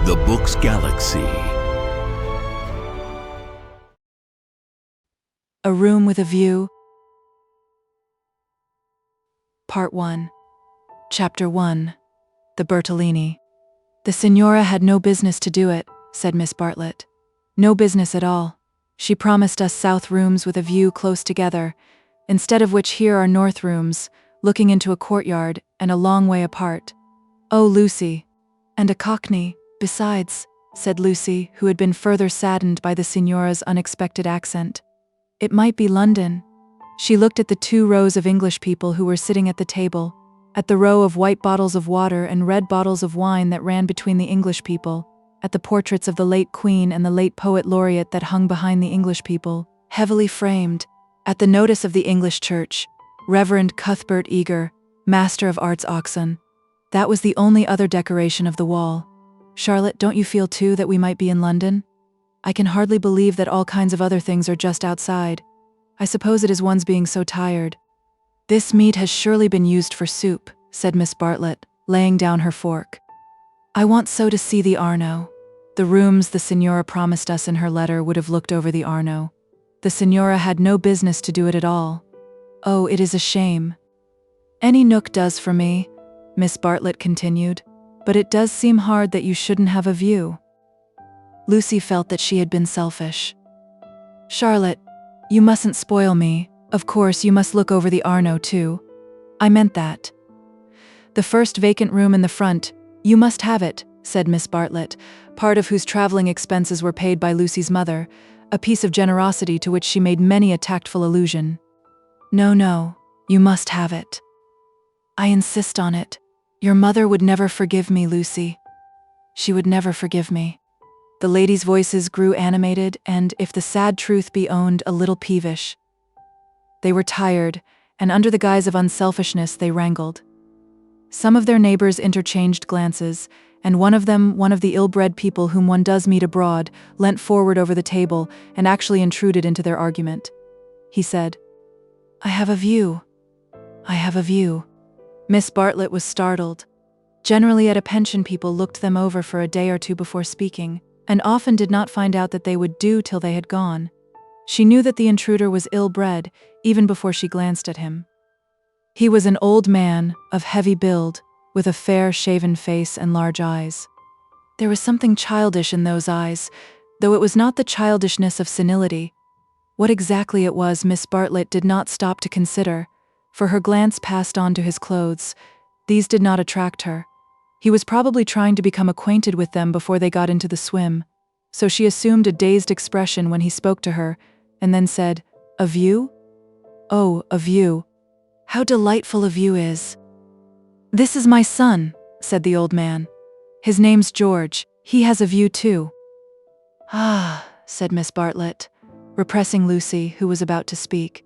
The Books Galaxy. A Room with a View. Part 1. Chapter 1. The Bertolini. "The Signora had no business to do it," said Miss Bartlett. "No business at all. She promised us south rooms with a view close together, instead of which here are north rooms, looking into a courtyard and a long way apart. Oh, Lucy. And a cockney, besides," said Lucy, who had been further saddened by the Signora's unexpected accent. "It might be London." She looked at the 2 rows of English people who were sitting at the table, at the row of white bottles of water and red bottles of wine that ran between the English people, at the portraits of the late Queen and the late Poet Laureate that hung behind the English people, heavily framed, at the notice of the English church, Reverend Cuthbert Eager, Master of Arts Oxon. That was the only other decoration of the wall. "Charlotte, don't you feel too that we might be in London? I can hardly believe that all kinds of other things are just outside. I suppose it is one's being so tired." "This meat has surely been used for soup," said Miss Bartlett, laying down her fork. "I want so to see the Arno. The rooms the Signora promised us in her letter would have looked over the Arno. The Signora had no business to do it at all. Oh, it is a shame." "Any nook does for me," Miss Bartlett continued, "but it does seem hard that you shouldn't have a view." Lucy felt that she had been selfish. "Charlotte, you mustn't spoil me. Of course, you must look over the Arno too. I meant that. The first vacant room in the front, you must have it," said Miss Bartlett, part of whose traveling expenses were paid by Lucy's mother, a piece of generosity to which she made many a tactful allusion. No, you must have it." "I insist on it. Your mother would never forgive me, Lucy." "She would never forgive me." The ladies' voices grew animated and, if the sad truth be owned, a little peevish. They were tired, and under the guise of unselfishness they wrangled. Some of their neighbors interchanged glances, and one of them, one of the ill-bred people whom one does meet abroad, leant forward over the table and actually intruded into their argument. He said, "I have a view. I have a view." Miss Bartlett was startled. Generally at a pension people looked them over for a day or two before speaking, and often did not find out that they would do till they had gone. She knew that the intruder was ill-bred, even before she glanced at him. He was an old man, of heavy build, with a fair, shaven face and large eyes. There was something childish in those eyes, though it was not the childishness of senility. What exactly it was Miss Bartlett did not stop to consider, for her glance passed on to his clothes. These did not attract her. He was probably trying to become acquainted with them before they got into the swim, so she assumed a dazed expression when he spoke to her, and then said, "A view? Oh, a view. How delightful a view is." "This is my son," said the old man. "His name's George. He has a view too." "Ah," said Miss Bartlett, repressing Lucy, who was about to speak.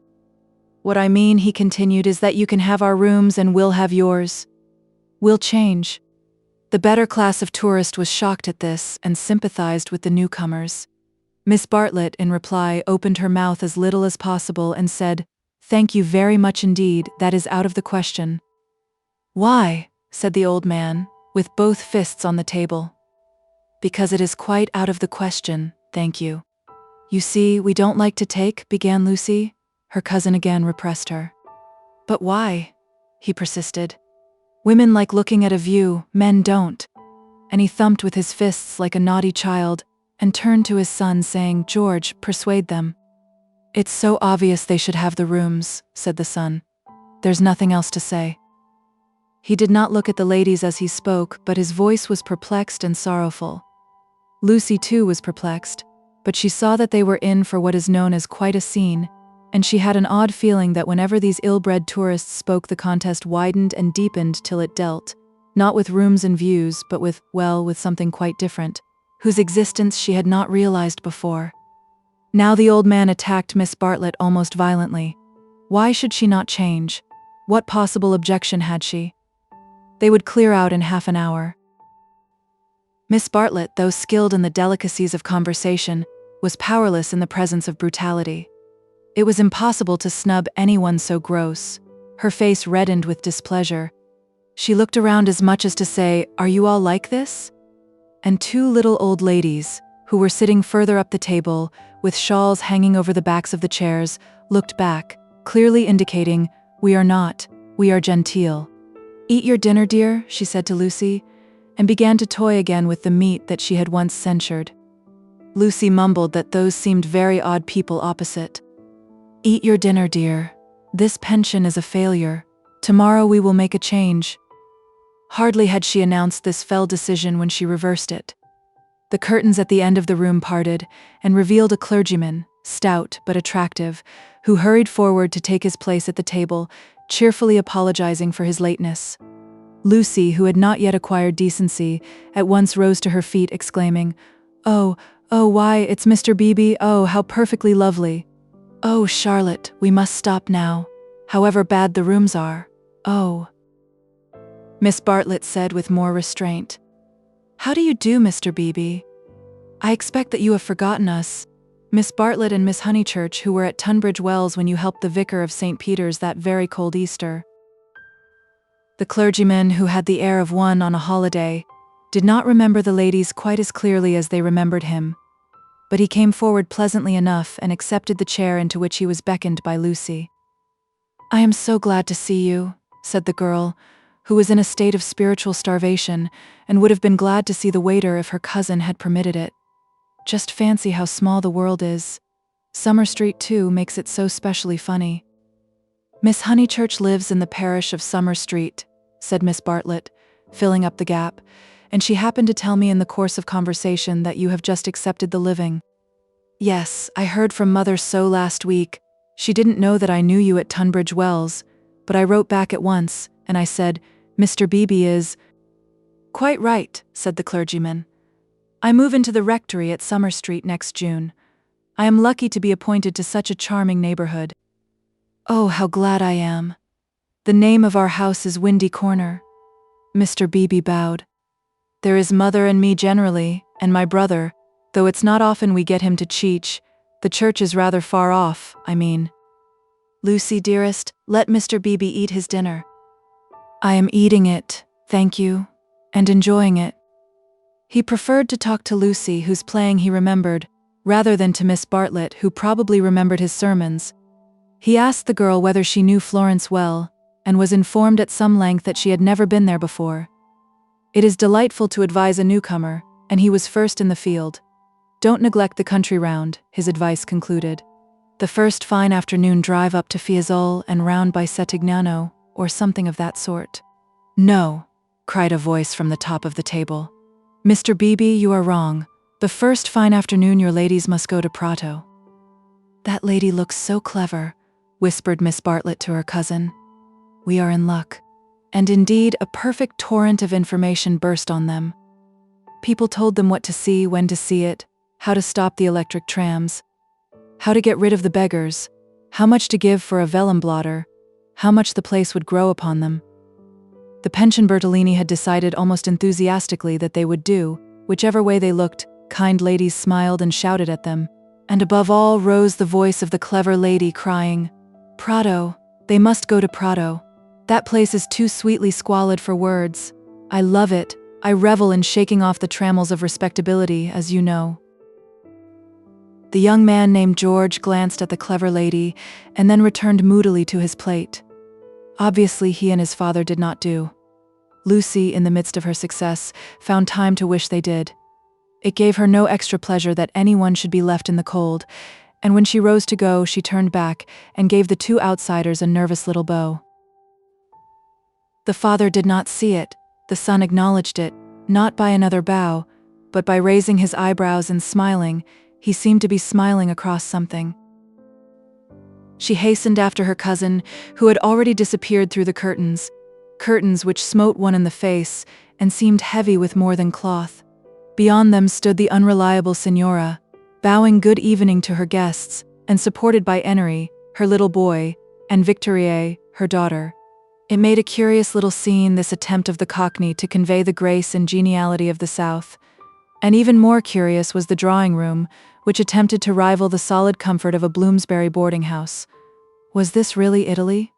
"What I mean," he continued, "is that you can have our rooms and we'll have yours. We'll change." The better class of tourist was shocked at this and sympathized with the newcomers. Miss Bartlett, in reply, opened her mouth as little as possible and said, "Thank you very much indeed, that is out of the question." "Why?" said the old man, with both fists on the table. "Because it is quite out of the question, thank you." "You see, we don't like to take," began Lucy. Her cousin again repressed her. "But why?" he persisted. "Women like looking at a view, men don't." And he thumped with his fists like a naughty child, and turned to his son saying, "George, persuade them." "It's so obvious they should have the rooms," said the son. "There's nothing else to say." He did not look at the ladies as he spoke, but his voice was perplexed and sorrowful. Lucy too was perplexed, but she saw that they were in for what is known as quite a scene, and she had an odd feeling that whenever these ill-bred tourists spoke, the contest widened and deepened till it dealt, not with rooms and views, but with something quite different, whose existence she had not realized before. Now the old man attacked Miss Bartlett almost violently. Why should she not change? What possible objection had she? They would clear out in half an hour. Miss Bartlett, though skilled in the delicacies of conversation, was powerless in the presence of brutality. It was impossible to snub anyone so gross. Her face reddened with displeasure. She looked around as much as to say, "Are you all like this?" and two little old ladies, who were sitting further up the table, with shawls hanging over the backs of the chairs, looked back, clearly indicating, "We are not, we are genteel." "Eat your dinner, dear," she said to Lucy, and began to toy again with the meat that she had once censured. Lucy mumbled that those seemed very odd people opposite. "Eat your dinner, dear. This pension is a failure. Tomorrow we will make a change." Hardly had she announced this fell decision when she reversed it. The curtains at the end of the room parted and revealed a clergyman, stout but attractive, who hurried forward to take his place at the table, cheerfully apologizing for his lateness. Lucy, who had not yet acquired decency, at once rose to her feet, exclaiming, "Oh, why, it's Mr. Beebe, oh, how perfectly lovely. Oh, Charlotte, we must stop now, however bad the rooms are, oh." Miss Bartlett said with more restraint, "How do you do, Mr. Beebe? I expect that you have forgotten us, Miss Bartlett and Miss Honeychurch, who were at Tunbridge Wells when you helped the vicar of St. Peter's that very cold Easter." The clergyman, who had the air of one on a holiday, did not remember the ladies quite as clearly as they remembered him, but he came forward pleasantly enough and accepted the chair into which he was beckoned by Lucy. "I am so glad to see you," said the girl, who was in a state of spiritual starvation and would have been glad to see the waiter if her cousin had permitted it. "Just fancy how small the world is. Summer Street, too, makes it so specially funny." "Miss Honeychurch lives in the parish of Summer Street," said Miss Bartlett, filling up the gap, "and she happened to tell me in the course of conversation that you have just accepted the living." "Yes, I heard from Mother so last week. She didn't know that I knew you at Tunbridge Wells, but I wrote back at once, and I said, 'Mr. Beebe is—'" "Quite right," said the clergyman. "I move into the rectory at Summer Street next June. I am lucky to be appointed to such a charming neighborhood." "Oh, how glad I am. The name of our house is Windy Corner." Mr. Beebe bowed. "There is Mother and me generally, and my brother, though it's not often we get him to Cheech. The church is rather far off, I mean." "Lucy, dearest, let Mr. Beebe eat his dinner." "I am eating it, thank you, and enjoying it." He preferred to talk to Lucy, whose playing he remembered, rather than to Miss Bartlett, who probably remembered his sermons. He asked the girl whether she knew Florence well, and was informed at some length that she had never been there before. It is delightful to advise a newcomer, and he was first in the field. "Don't neglect the country round," his advice concluded. "The first fine afternoon drive up to Fiesole and round by Settignano, or something of that sort." "No," cried a voice from the top of the table. "Mr. Beebe, you are wrong. The first fine afternoon your ladies must go to Prato." "That lady looks so clever," whispered Miss Bartlett to her cousin. "We are in luck." And indeed, a perfect torrent of information burst on them. People told them what to see, when to see it, how to stop the electric trams, how to get rid of the beggars, how much to give for a vellum blotter, how much the place would grow upon them. The pension Bertolini had decided almost enthusiastically that they would do, whichever way they looked. Kind ladies smiled and shouted at them, and above all rose the voice of the clever lady crying, "Prato, they must go to Prato. That place is too sweetly squalid for words. I love it. I revel in shaking off the trammels of respectability, as you know." The young man named George glanced at the clever lady and then returned moodily to his plate. Obviously, he and his father did not do. Lucy, in the midst of her success, found time to wish they did. It gave her no extra pleasure that anyone should be left in the cold, and when she rose to go, she turned back and gave the two outsiders a nervous little bow. The father did not see it. The son acknowledged it, not by another bow, but by raising his eyebrows and smiling. He seemed to be smiling across something. She hastened after her cousin, who had already disappeared through the curtains which smote one in the face and seemed heavy with more than cloth. Beyond them stood the unreliable Signora, bowing good evening to her guests, and supported by Enery, her little boy, and Victorier, her daughter. It made a curious little scene, this attempt of the Cockney to convey the grace and geniality of the South. And even more curious was the drawing-room, which attempted to rival the solid comfort of a Bloomsbury boarding house. Was this really Italy?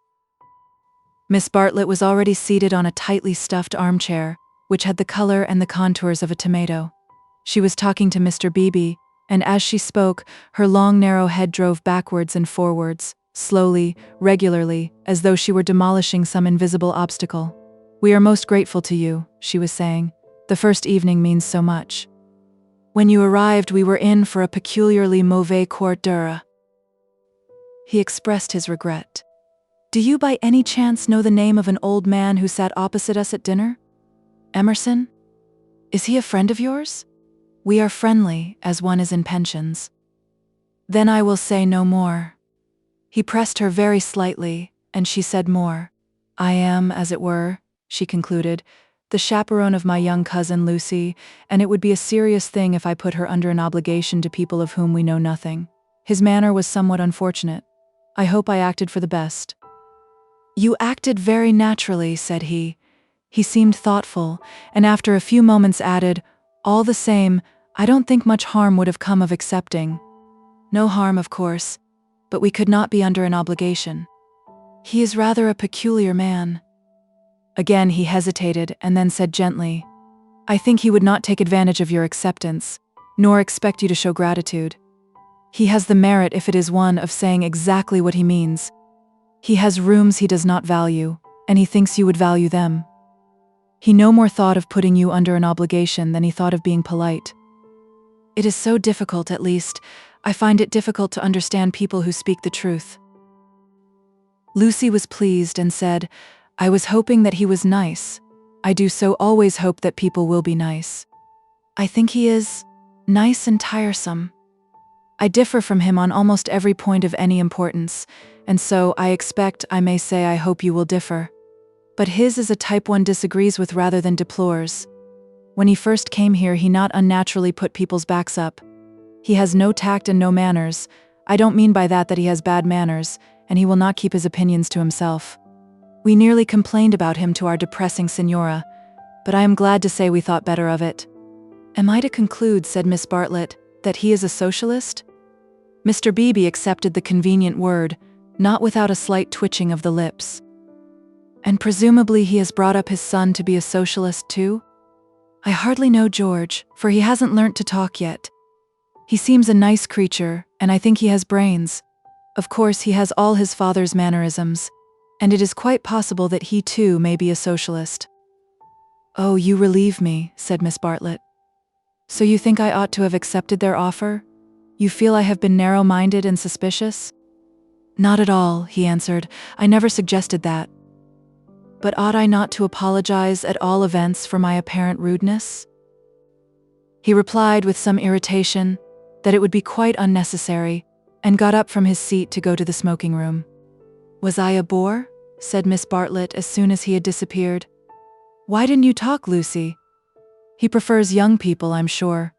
Miss Bartlett was already seated on a tightly stuffed armchair, which had the color and the contours of a tomato. She was talking to Mr. Beebe, and as she spoke, her long narrow head drove backwards and forwards, slowly, regularly, as though she were demolishing some invisible obstacle. "We are most grateful to you," she was saying. "The first evening means so much. When you arrived, we were in for a peculiarly mauvais quart d'heure." He expressed his regret. "Do you by any chance know the name of an old man who sat opposite us at dinner? Emerson? Is he a friend of yours? We are friendly, as one is in pensions." "Then I will say no more." He pressed her very slightly, and she said more. "I am, as it were," she concluded, "the chaperone of my young cousin Lucy, and it would be a serious thing if I put her under an obligation to people of whom we know nothing. His manner was somewhat unfortunate. I hope I acted for the best." "You acted very naturally," said he. He seemed thoughtful, and after a few moments added, "All the same, I don't think much harm would have come of accepting." "No harm, of course, but we could not be under an obligation. He is rather a peculiar man." Again he hesitated and then said gently, "I think he would not take advantage of your acceptance, nor expect you to show gratitude. He has the merit, if it is one, of saying exactly what he means. He has rooms he does not value, and he thinks you would value them. He no more thought of putting you under an obligation than he thought of being polite. It is so difficult, at least, I find it difficult to understand people who speak the truth." Lucy was pleased and said, "I was hoping that he was nice. I do so always hope that people will be nice. I think he is nice and tiresome. I differ from him on almost every point of any importance, and so I expect I may say I hope you will differ. But his is a type one disagrees with rather than deplores. When he first came here, he not unnaturally put people's backs up. He has no tact and no manners. I don't mean by that he has bad manners, and he will not keep his opinions to himself. We nearly complained about him to our depressing Signora, but I am glad to say we thought better of it." "Am I to conclude," said Miss Bartlett, "that he is a socialist?" Mr. Beebe accepted the convenient word, not without a slight twitching of the lips. "And presumably he has brought up his son to be a socialist too?" "I hardly know George, for he hasn't learnt to talk yet. He seems a nice creature, and I think he has brains. Of course he has all his father's mannerisms, and it is quite possible that he too may be a socialist." "Oh, you relieve me," said Miss Bartlett. "So you think I ought to have accepted their offer? You feel I have been narrow-minded and suspicious?" "Not at all," he answered. "I never suggested that. But ought I not to apologize at all events for my apparent rudeness?" He replied with some irritation that it would be quite unnecessary, and got up from his seat to go to the smoking room. "Was I a bore?" said Miss Bartlett as soon as he had disappeared. "Why didn't you talk, Lucy? He prefers young people, I'm sure.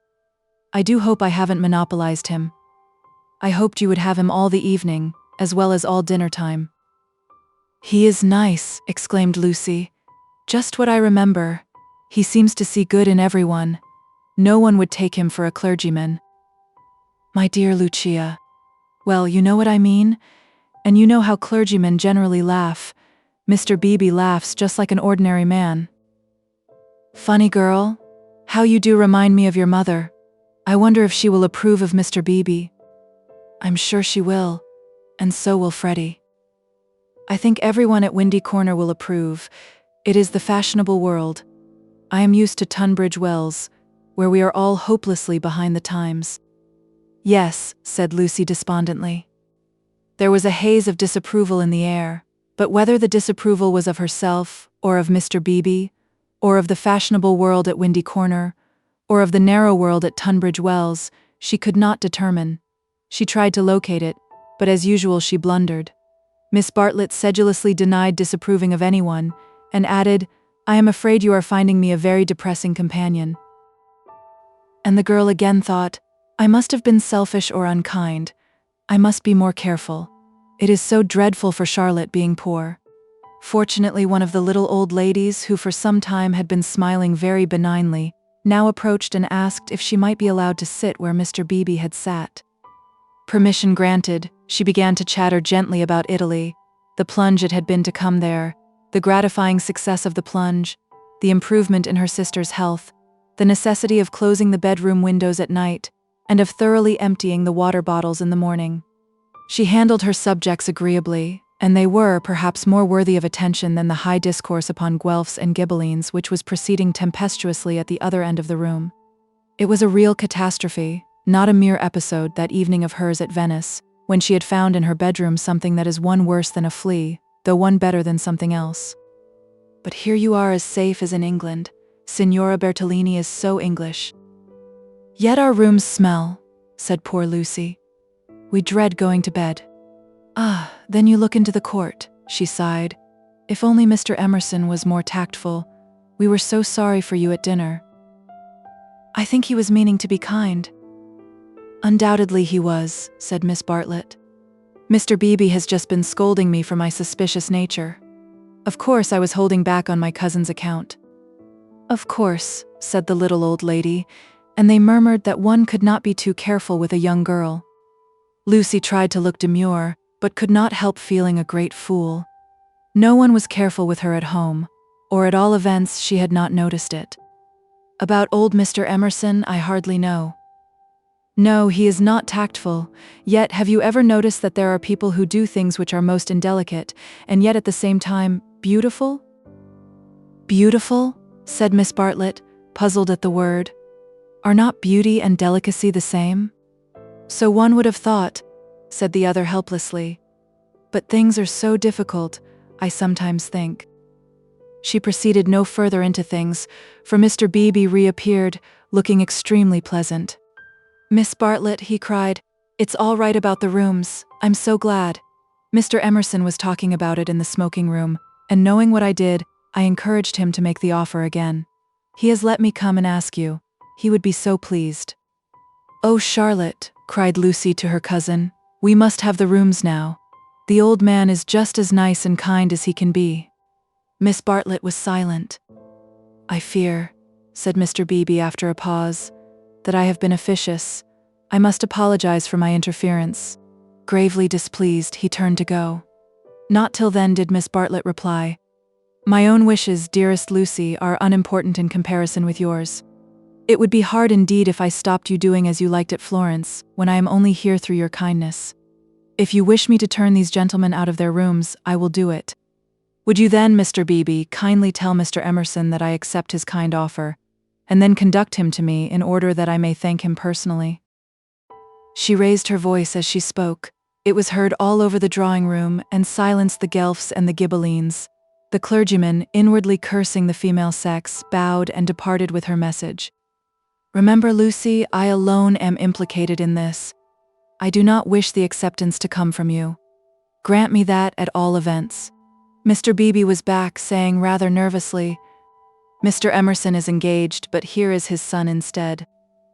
I do hope I haven't monopolized him. I hoped you would have him all the evening, as well as all dinner time." "He is nice," exclaimed Lucy. "Just what I remember. He seems to see good in everyone. No one would take him for a clergyman." "My dear Lucia. Well, you know what I mean? And you know how clergymen generally laugh. Mr. Beebe laughs just like an ordinary man." "Funny girl. How you do remind me of your mother. I wonder if she will approve of Mr. Beebe." "I'm sure she will, and so will Freddy. I think everyone at Windy Corner will approve. It is the fashionable world. I am used to Tunbridge Wells, where we are all hopelessly behind the times." "Yes," said Lucy despondently. There was a haze of disapproval in the air, but whether the disapproval was of herself, or of Mr. Beebe, or of the fashionable world at Windy Corner, or of the narrow world at Tunbridge Wells, she could not determine. She tried to locate it, but as usual she blundered. Miss Bartlett sedulously denied disapproving of anyone, and added, "I am afraid you are finding me a very depressing companion." And the girl again thought, "I must have been selfish or unkind. I must be more careful. It is so dreadful for Charlotte being poor." Fortunately, one of the little old ladies, who for some time had been smiling very benignly, now approached and asked if she might be allowed to sit where Mr. Beebe had sat. Permission granted, she began to chatter gently about Italy, the plunge it had been to come there, the gratifying success of the plunge, the improvement in her sister's health, the necessity of closing the bedroom windows at night, and of thoroughly emptying the water bottles in the morning. She handled her subjects agreeably, and they were, perhaps, more worthy of attention than the high discourse upon Guelphs and Ghibellines which was proceeding tempestuously at the other end of the room. It was a real catastrophe, not a mere episode, that evening of hers at Venice, when she had found in her bedroom something that is one worse than a flea, though one better than something else. But here you are as safe as in England. Signora Bertolini is so English. Yet our rooms smell, said poor Lucy. We dread going to bed. Ah, then you look into the court, she sighed. If only Mr. Emerson was more tactful. We were so sorry for you at dinner. I think he was meaning to be kind. Undoubtedly he was, said Miss Bartlett. Mr. Beebe has just been scolding me for my suspicious nature. Of course I was holding back on my cousin's account. Of course, said the little old lady, and they murmured that one could not be too careful with a young girl. Lucy tried to look demure, but could not help feeling a great fool. No one was careful with her at home, or at all events she had not noticed it. About old Mr. Emerson I hardly know. No, he is not tactful, yet have you ever noticed that there are people who do things which are most indelicate, and yet at the same time, beautiful? Beautiful? Said Miss Bartlett, puzzled at the word. Are not beauty and delicacy the same? So one would have thought, said the other helplessly. But things are so difficult, I sometimes think. She proceeded no further into things, for Mr. Beebe reappeared, looking extremely pleasant. Miss Bartlett, he cried, it's all right about the rooms, I'm so glad. Mr. Emerson was talking about it in the smoking room, and knowing what I did, I encouraged him to make the offer again. He has let me come and ask you. He would be so pleased. Oh, Charlotte, cried Lucy to her cousin, we must have the rooms now. The old man is just as nice and kind as he can be. Miss Bartlett was silent. I fear, said Mr. Beebe after a pause, that I have been officious. I must apologize for my interference. Gravely displeased, he turned to go. Not till then did Miss Bartlett reply. My own wishes, dearest Lucy, are unimportant in comparison with yours. It would be hard indeed if I stopped you doing as you liked at Florence, when I am only here through your kindness. If you wish me to turn these gentlemen out of their rooms, I will do it. Would you then, Mr. Beebe, kindly tell Mr. Emerson that I accept his kind offer, and then conduct him to me in order that I may thank him personally? She raised her voice as she spoke. It was heard all over the drawing-room and silenced the Guelphs and the Ghibellines. The clergyman, inwardly cursing the female sex, bowed and departed with her message. Remember, Lucy, I alone am implicated in this. I do not wish the acceptance to come from you. Grant me that at all events. Mr. Beebe was back, saying rather nervously, Mr. Emerson is engaged, but here is his son instead.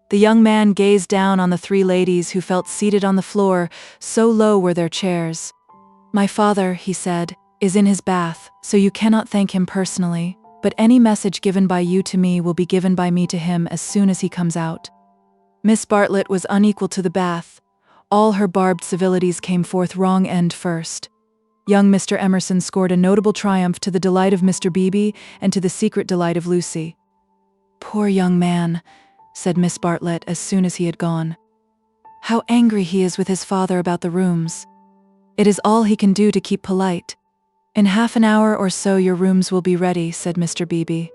The young man gazed down on the three ladies who felt seated on the floor, so low were their chairs. My father, he said, is in his bath, so you cannot thank him personally, but any message given by you to me will be given by me to him as soon as he comes out. Miss Bartlett was unequal to the bath. All her barbed civilities came forth wrong end first. Young Mr. Emerson scored a notable triumph to the delight of Mr. Beebe and to the secret delight of Lucy. Poor young man, said Miss Bartlett as soon as he had gone. How angry he is with his father about the rooms. It is all he can do to keep polite. In half an hour or so your rooms will be ready, said Mr. Beebe.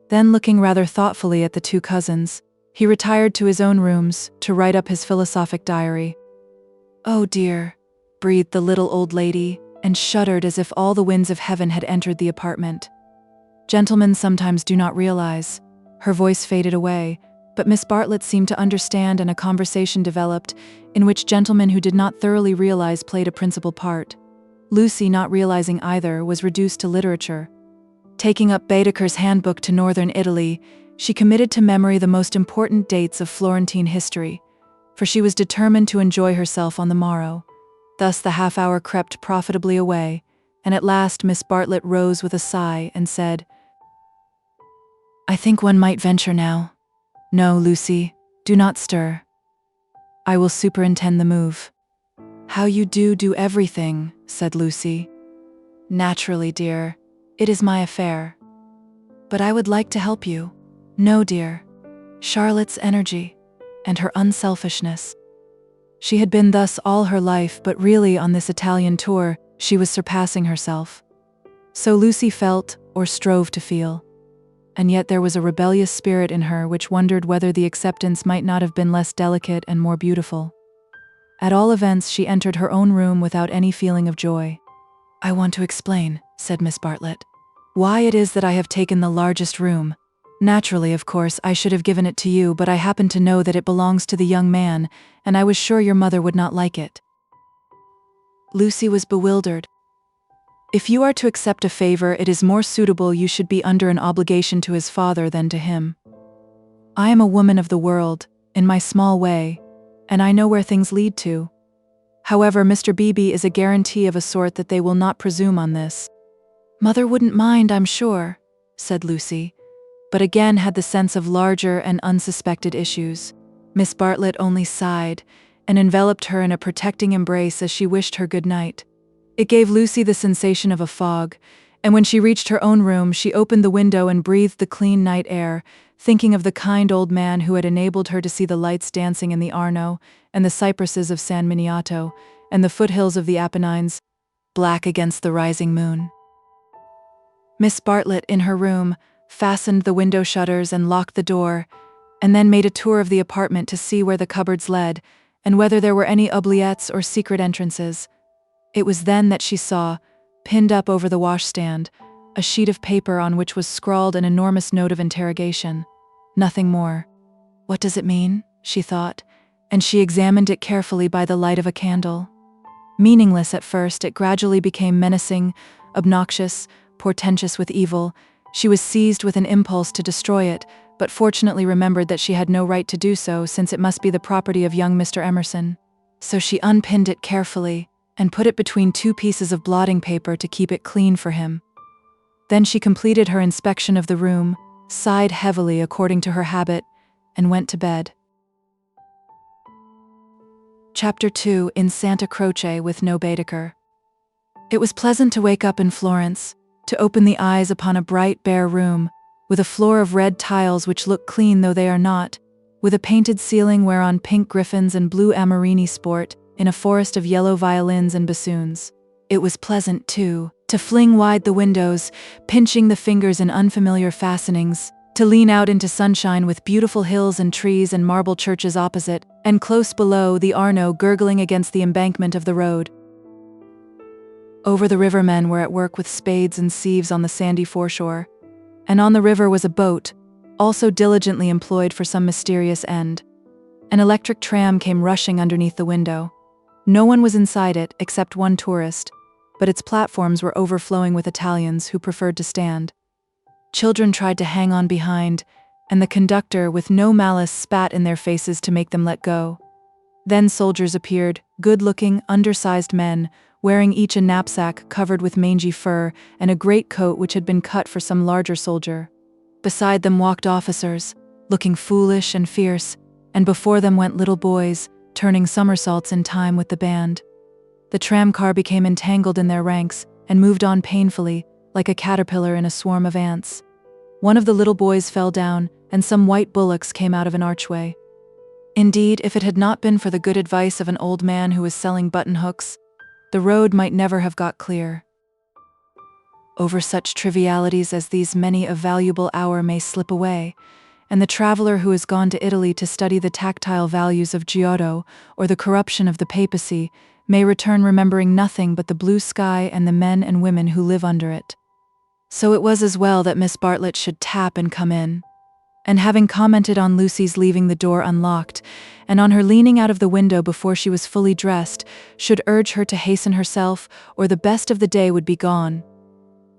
Then, looking rather thoughtfully at the two cousins, he retired to his own rooms to write up his philosophic diary. Oh dear, breathed the little old lady, and shuddered as if all the winds of heaven had entered the apartment. Gentlemen sometimes do not realize. Her voice faded away, but Miss Bartlett seemed to understand, and a conversation developed, in which gentlemen who did not thoroughly realize played a principal part. Lucy, not realizing either, was reduced to literature. Taking up Baedeker's Handbook to Northern Italy, she committed to memory the most important dates of Florentine history, for she was determined to enjoy herself on the morrow. Thus the half-hour crept profitably away, and at last Miss Bartlett rose with a sigh and said, I think one might venture now. No, Lucy, do not stir. I will superintend the move. How you do everything, said Lucy. Naturally, dear. It is my affair. But I would like to help you. No, dear. Charlotte's energy and her unselfishness. She had been thus all her life, but really on this Italian tour, she was surpassing herself. So Lucy felt, or strove to feel. And yet there was a rebellious spirit in her which wondered whether the acceptance might not have been less delicate and more beautiful. At all events, she entered her own room without any feeling of joy. "I want to explain," said Miss Bartlett, "why it is that I have taken the largest room. Naturally, of course, I should have given it to you, but I happen to know that it belongs to the young man, and I was sure your mother would not like it." Lucy was bewildered. "If you are to accept a favor, it is more suitable you should be under an obligation to his father than to him. I am a woman of the world, in my small way, and I know where things lead to. However, Mr. Beebe is a guarantee of a sort that they will not presume on this." "Mother wouldn't mind, I'm sure," said Lucy, but again had the sense of larger and unsuspected issues. Miss Bartlett only sighed, and enveloped her in a protecting embrace as she wished her good night. It gave Lucy the sensation of a fog, and when she reached her own room, she opened the window and breathed the clean night air, thinking of the kind old man who had enabled her to see the lights dancing in the Arno, and the cypresses of San Miniato, and the foothills of the Apennines, black against the rising moon. Miss Bartlett, in her room, fastened the window shutters and locked the door, and then made a tour of the apartment to see where the cupboards led, and whether there were any oubliettes or secret entrances. It was then that she saw, pinned up over the washstand, a sheet of paper on which was scrawled an enormous note of interrogation. Nothing more. "What does it mean?" she thought, and she examined it carefully by the light of a candle. Meaningless at first, it gradually became menacing, obnoxious, portentous with evil. She was seized with an impulse to destroy it, but fortunately remembered that she had no right to do so, since it must be the property of young Mr. Emerson. So she unpinned it carefully, and put it between two pieces of blotting paper to keep it clean for him. Then she completed her inspection of the room, sighed heavily according to her habit, and went to bed. Chapter 2, in Santa Croce with no Baedeker. It was pleasant to wake up in Florence, to open the eyes upon a bright, bare room, with a floor of red tiles which look clean though they are not, with a painted ceiling whereon pink griffins and blue amorini sport, in a forest of yellow violins and bassoons. It was pleasant, too, to fling wide the windows, pinching the fingers in unfamiliar fastenings, to lean out into sunshine with beautiful hills and trees and marble churches opposite, and close below the Arno gurgling against the embankment of the road. Over the river men were at work with spades and sieves on the sandy foreshore, and on the river was a boat, also diligently employed for some mysterious end. An electric tram came rushing underneath the window. No one was inside it except one tourist, but its platforms were overflowing with Italians who preferred to stand. Children tried to hang on behind, and the conductor, with no malice, spat in their faces to make them let go. Then soldiers appeared, good-looking, undersized men, wearing each a knapsack covered with mangy fur and a great coat which had been cut for some larger soldier. Beside them walked officers, looking foolish and fierce, and before them went little boys, turning somersaults in time with the band. The tramcar became entangled in their ranks and moved on painfully, like a caterpillar in a swarm of ants. One of the little boys fell down, and some white bullocks came out of an archway. Indeed, if it had not been for the good advice of an old man who was selling button-hooks, the road might never have got clear. Over such trivialities as these many a valuable hour may slip away, and the traveler who has gone to Italy to study the tactile values of Giotto or the corruption of the papacy may return remembering nothing but the blue sky and the men and women who live under it. So it was as well that Miss Bartlett should tap and come in. And having commented on Lucy's leaving the door unlocked, and on her leaning out of the window before she was fully dressed, should urge her to hasten herself, or the best of the day would be gone.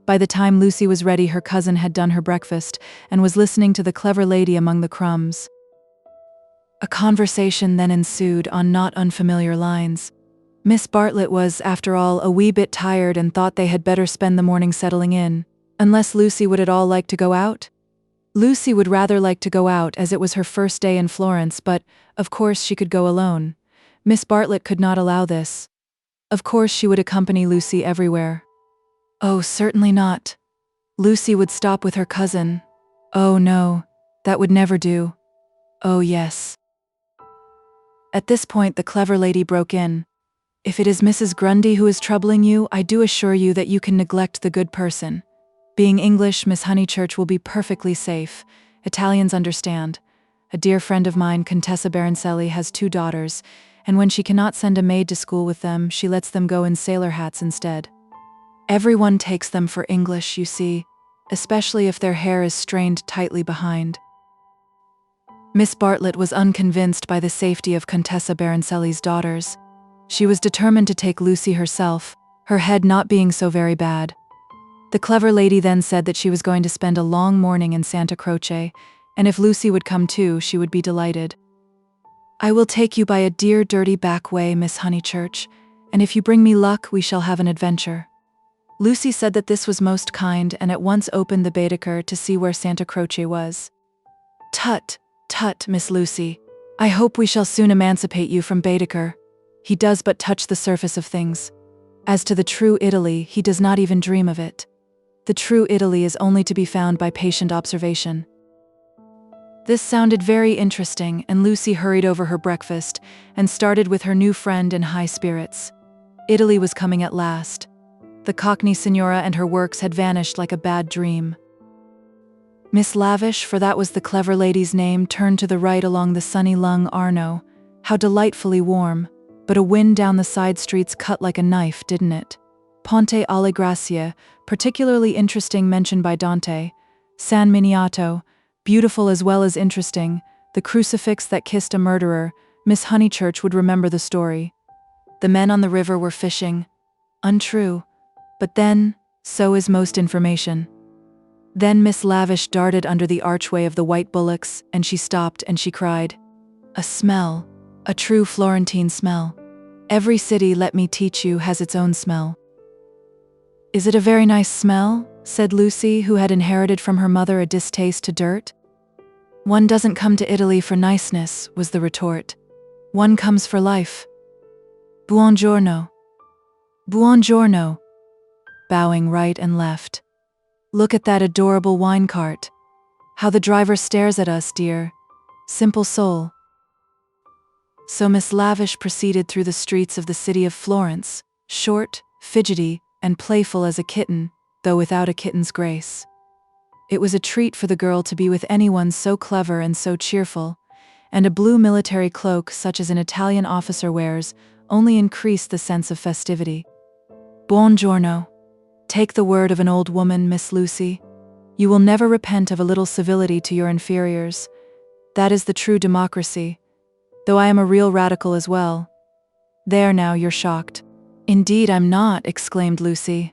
By the time Lucy was ready, her cousin had done her breakfast, and was listening to the clever lady among the crumbs. A conversation then ensued on not unfamiliar lines. Miss Bartlett was, after all, a wee bit tired and thought they had better spend the morning settling in, unless Lucy would at all like to go out. Lucy would rather like to go out, as it was her first day in Florence, but, of course, she could go alone. Miss Bartlett could not allow this. Of course she would accompany Lucy everywhere. Oh, certainly not. Lucy would stop with her cousin. Oh no, that would never do. Oh yes. At this point the clever lady broke in. If it is Mrs. Grundy who is troubling you, I do assure you that you can neglect the good person. Being English, Miss Honeychurch will be perfectly safe. Italians understand. A dear friend of mine, Contessa Baroncelli, has 2 daughters, and when she cannot send a maid to school with them, she lets them go in sailor hats instead. Everyone takes them for English, you see, especially if their hair is strained tightly behind. Miss Bartlett was unconvinced by the safety of Contessa Baroncelli's daughters. She was determined to take Lucy herself, her head not being so very bad. The clever lady then said that she was going to spend a long morning in Santa Croce, and if Lucy would come too, she would be delighted. I will take you by a dear dirty back way, Miss Honeychurch, and if you bring me luck, we shall have an adventure. Lucy said that this was most kind and at once opened the Baedeker to see where Santa Croce was. Tut, tut, Miss Lucy. I hope we shall soon emancipate you from Baedeker. He does but touch the surface of things. As to the true Italy, he does not even dream of it. The true Italy is only to be found by patient observation. This sounded very interesting, and Lucy hurried over her breakfast and started with her new friend in high spirits. Italy was coming at last. The Cockney Signora and her works had vanished like a bad dream. Miss Lavish, for that was the clever lady's name, turned to the right along the sunny Lung Arno. How delightfully warm, but a wind down the side streets cut like a knife, didn't it? Ponte alle Grazie, particularly interesting, mentioned by Dante. San Miniato, beautiful as well as interesting. The crucifix that kissed a murderer. Miss Honeychurch would remember the story. The men on the river were fishing. Untrue. But then, so is most information. Then Miss Lavish darted under the archway of the White Bullocks, and she stopped and she cried. A smell. A true Florentine smell. Every city, let me teach you, has its own smell. Is it a very nice smell? Said Lucy, who had inherited from her mother a distaste to dirt. One doesn't come to Italy for niceness, was the retort. One comes for life. Buongiorno. Buongiorno. Bowing right and left. Look at that adorable wine cart. How the driver stares at us, dear. Simple soul. So Miss Lavish proceeded through the streets of the city of Florence, short, fidgety, and playful as a kitten, though without a kitten's grace. It was a treat for the girl to be with anyone so clever and so cheerful, and a blue military cloak such as an Italian officer wears only increased the sense of festivity. Buongiorno. Take the word of an old woman, Miss Lucy. You will never repent of a little civility to your inferiors. That is the true democracy. Though I am a real radical as well. There now, you're shocked. Indeed I'm not, exclaimed Lucy.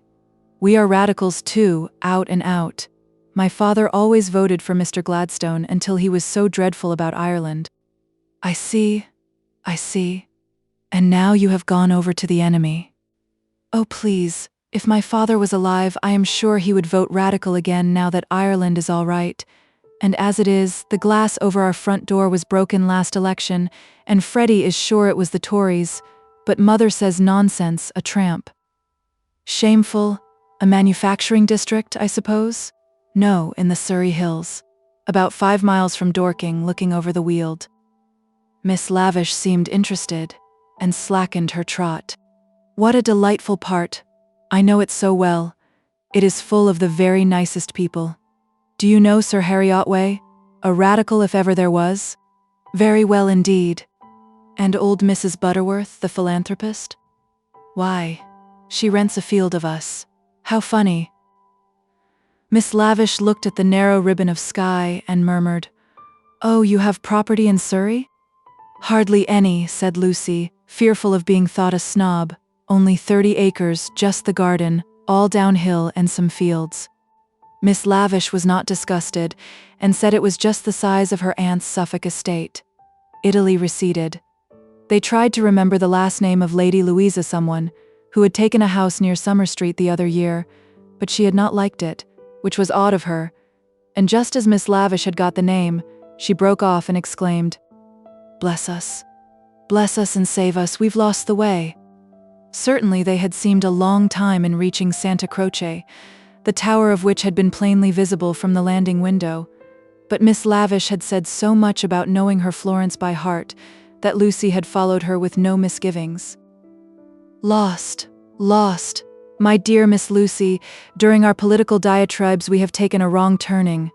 We are radicals too, out and out. My father always voted for Mr. Gladstone until he was so dreadful about Ireland. I see. And now you have gone over to the enemy. Oh please, if my father was alive, I am sure he would vote radical again now that Ireland is all right. And as it is, the glass over our front door was broken last election, and Freddy is sure it was the Tories, but Mother says nonsense, a tramp. Shameful. A manufacturing district, I suppose? No, in the Surrey Hills. About 5 miles from Dorking, looking over the Weald. Miss Lavish seemed interested, and slackened her trot. What a delightful part. I know it so well. It is full of the very nicest people. Do you know Sir Harry Otway? A radical if ever there was? Very well indeed. And old Mrs. Butterworth, the philanthropist? Why, she rents a field of us. How funny. Miss Lavish looked at the narrow ribbon of sky and murmured, Oh, you have property in Surrey? Hardly any, said Lucy, fearful of being thought a snob. Only 30 acres, just the garden, all downhill and some fields. Miss Lavish was not disgusted, and said it was just the size of her aunt's Suffolk estate. Italy receded. They tried to remember the last name of Lady Louisa someone, who had taken a house near Summer Street the other year, but she had not liked it, which was odd of her, and just as Miss Lavish had got the name, she broke off and exclaimed, Bless us and save us, we've lost the way. Certainly they had seemed a long time in reaching Santa Croce, the tower of which had been plainly visible from the landing window. But Miss Lavish had said so much about knowing her Florence by heart that Lucy had followed her with no misgivings. Lost, lost. My dear Miss Lucy, during our political diatribes we have taken a wrong turning.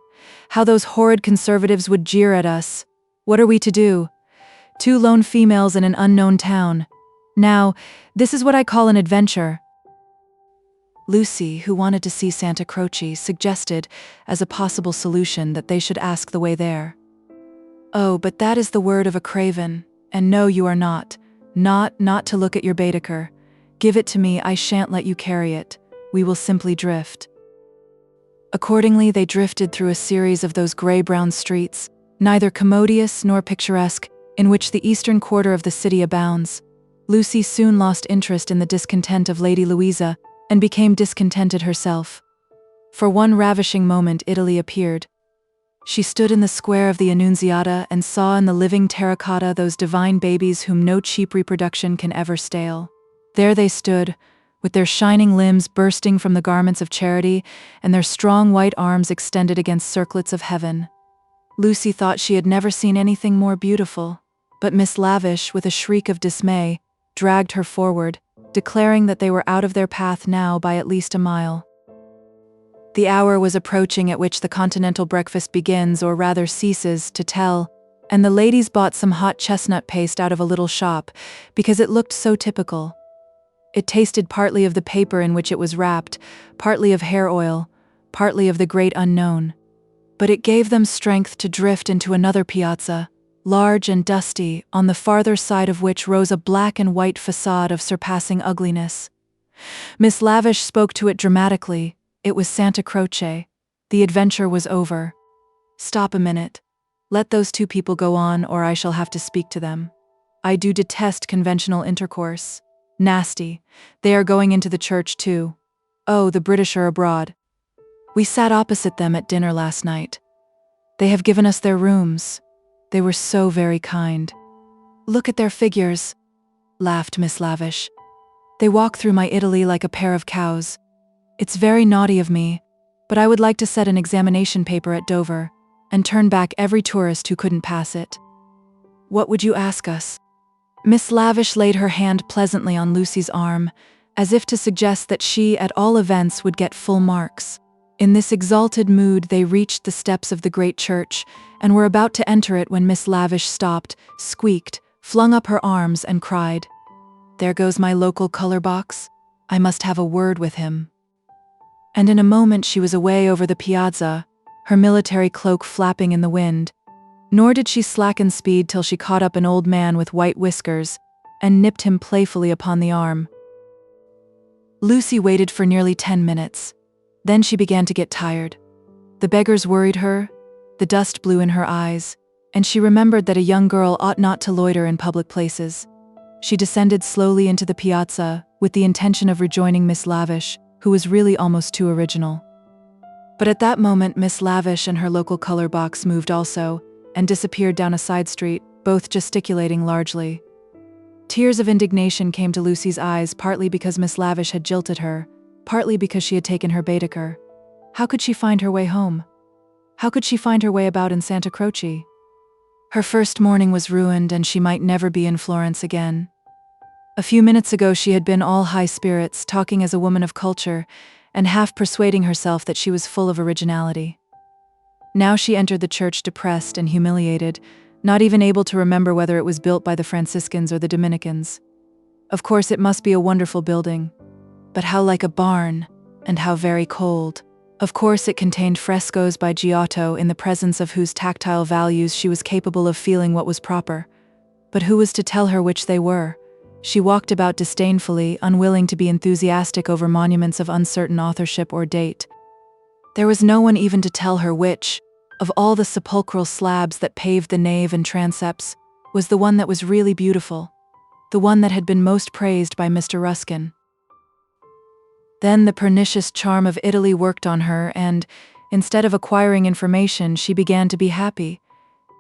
How those horrid conservatives would jeer at us. What are we to do? 2 lone females in an unknown town. Now, this is what I call an adventure. Lucy, who wanted to see Santa Croce, suggested, as a possible solution, that they should ask the way there. Oh, but that is the word of a craven, and no, you are not. Not to look at your Baedeker. Give it to me, I shan't let you carry it. We will simply drift. Accordingly, they drifted through a series of those grey-brown streets, neither commodious nor picturesque, in which the eastern quarter of the city abounds. Lucy soon lost interest in the discontent of Lady Louisa, and became discontented herself. For one ravishing moment Italy appeared. She stood in the square of the Annunziata and saw in the living terracotta those divine babies whom no cheap reproduction can ever stale. There they stood, with their shining limbs bursting from the garments of charity and their strong white arms extended against circlets of heaven. Lucy thought she had never seen anything more beautiful, but Miss Lavish, with a shriek of dismay, dragged her forward, declaring that they were out of their path now by at least a mile. The hour was approaching at which the continental breakfast begins, or rather ceases, to tell, and the ladies bought some hot chestnut paste out of a little shop, because it looked so typical. It tasted partly of the paper in which it was wrapped, partly of hair oil, partly of the great unknown. But it gave them strength to drift into another piazza, large and dusty, on the farther side of which rose a black and white facade of surpassing ugliness. Miss Lavish spoke to it dramatically. It was Santa Croce. The adventure was over. Stop a minute. Let those 2 people go on, or I shall have to speak to them. I do detest conventional intercourse. Nasty. They are going into the church too. Oh, the British are abroad. We sat opposite them at dinner last night. They have given us their rooms. They were so very kind. Look at their figures, laughed Miss Lavish. They walk through my Italy like a pair of cows. It's very naughty of me, but I would like to set an examination paper at Dover, and turn back every tourist who couldn't pass it. What would you ask us? Miss Lavish laid her hand pleasantly on Lucy's arm, as if to suggest that she, at all events, would get full marks. In this exalted mood they reached the steps of the great church, and were about to enter it when Miss Lavish stopped, squeaked, flung up her arms, and cried, "There goes my local color box. I must have a word with him." And in a moment she was away over the piazza, her military cloak flapping in the wind. Nor did she slacken speed till she caught up an old man with white whiskers, and nipped him playfully upon the arm. Lucy waited for nearly 10 minutes. Then she began to get tired. The beggars worried her, the dust blew in her eyes, and she remembered that a young girl ought not to loiter in public places. She descended slowly into the piazza, with the intention of rejoining Miss Lavish, who was really almost too original. But at that moment Miss Lavish and her local color box moved also, and disappeared down a side street, both gesticulating largely. Tears of indignation came to Lucy's eyes, partly because Miss Lavish had jilted her, partly because she had taken her Baedeker. How could she find her way home? How could she find her way about in Santa Croce? Her first morning was ruined, and she might never be in Florence again. A few minutes ago she had been all high spirits, talking as a woman of culture, and half persuading herself that she was full of originality. Now she entered the church depressed and humiliated, not even able to remember whether it was built by the Franciscans or the Dominicans. Of course it must be a wonderful building. But how like a barn, and how very cold. Of course it contained frescoes by Giotto, in the presence of whose tactile values she was capable of feeling what was proper. But who was to tell her which they were? She walked about disdainfully, unwilling to be enthusiastic over monuments of uncertain authorship or date. There was no one even to tell her which, of all the sepulchral slabs that paved the nave and transepts, was the one that was really beautiful, the one that had been most praised by Mr. Ruskin. Then the pernicious charm of Italy worked on her, and, instead of acquiring information, she began to be happy.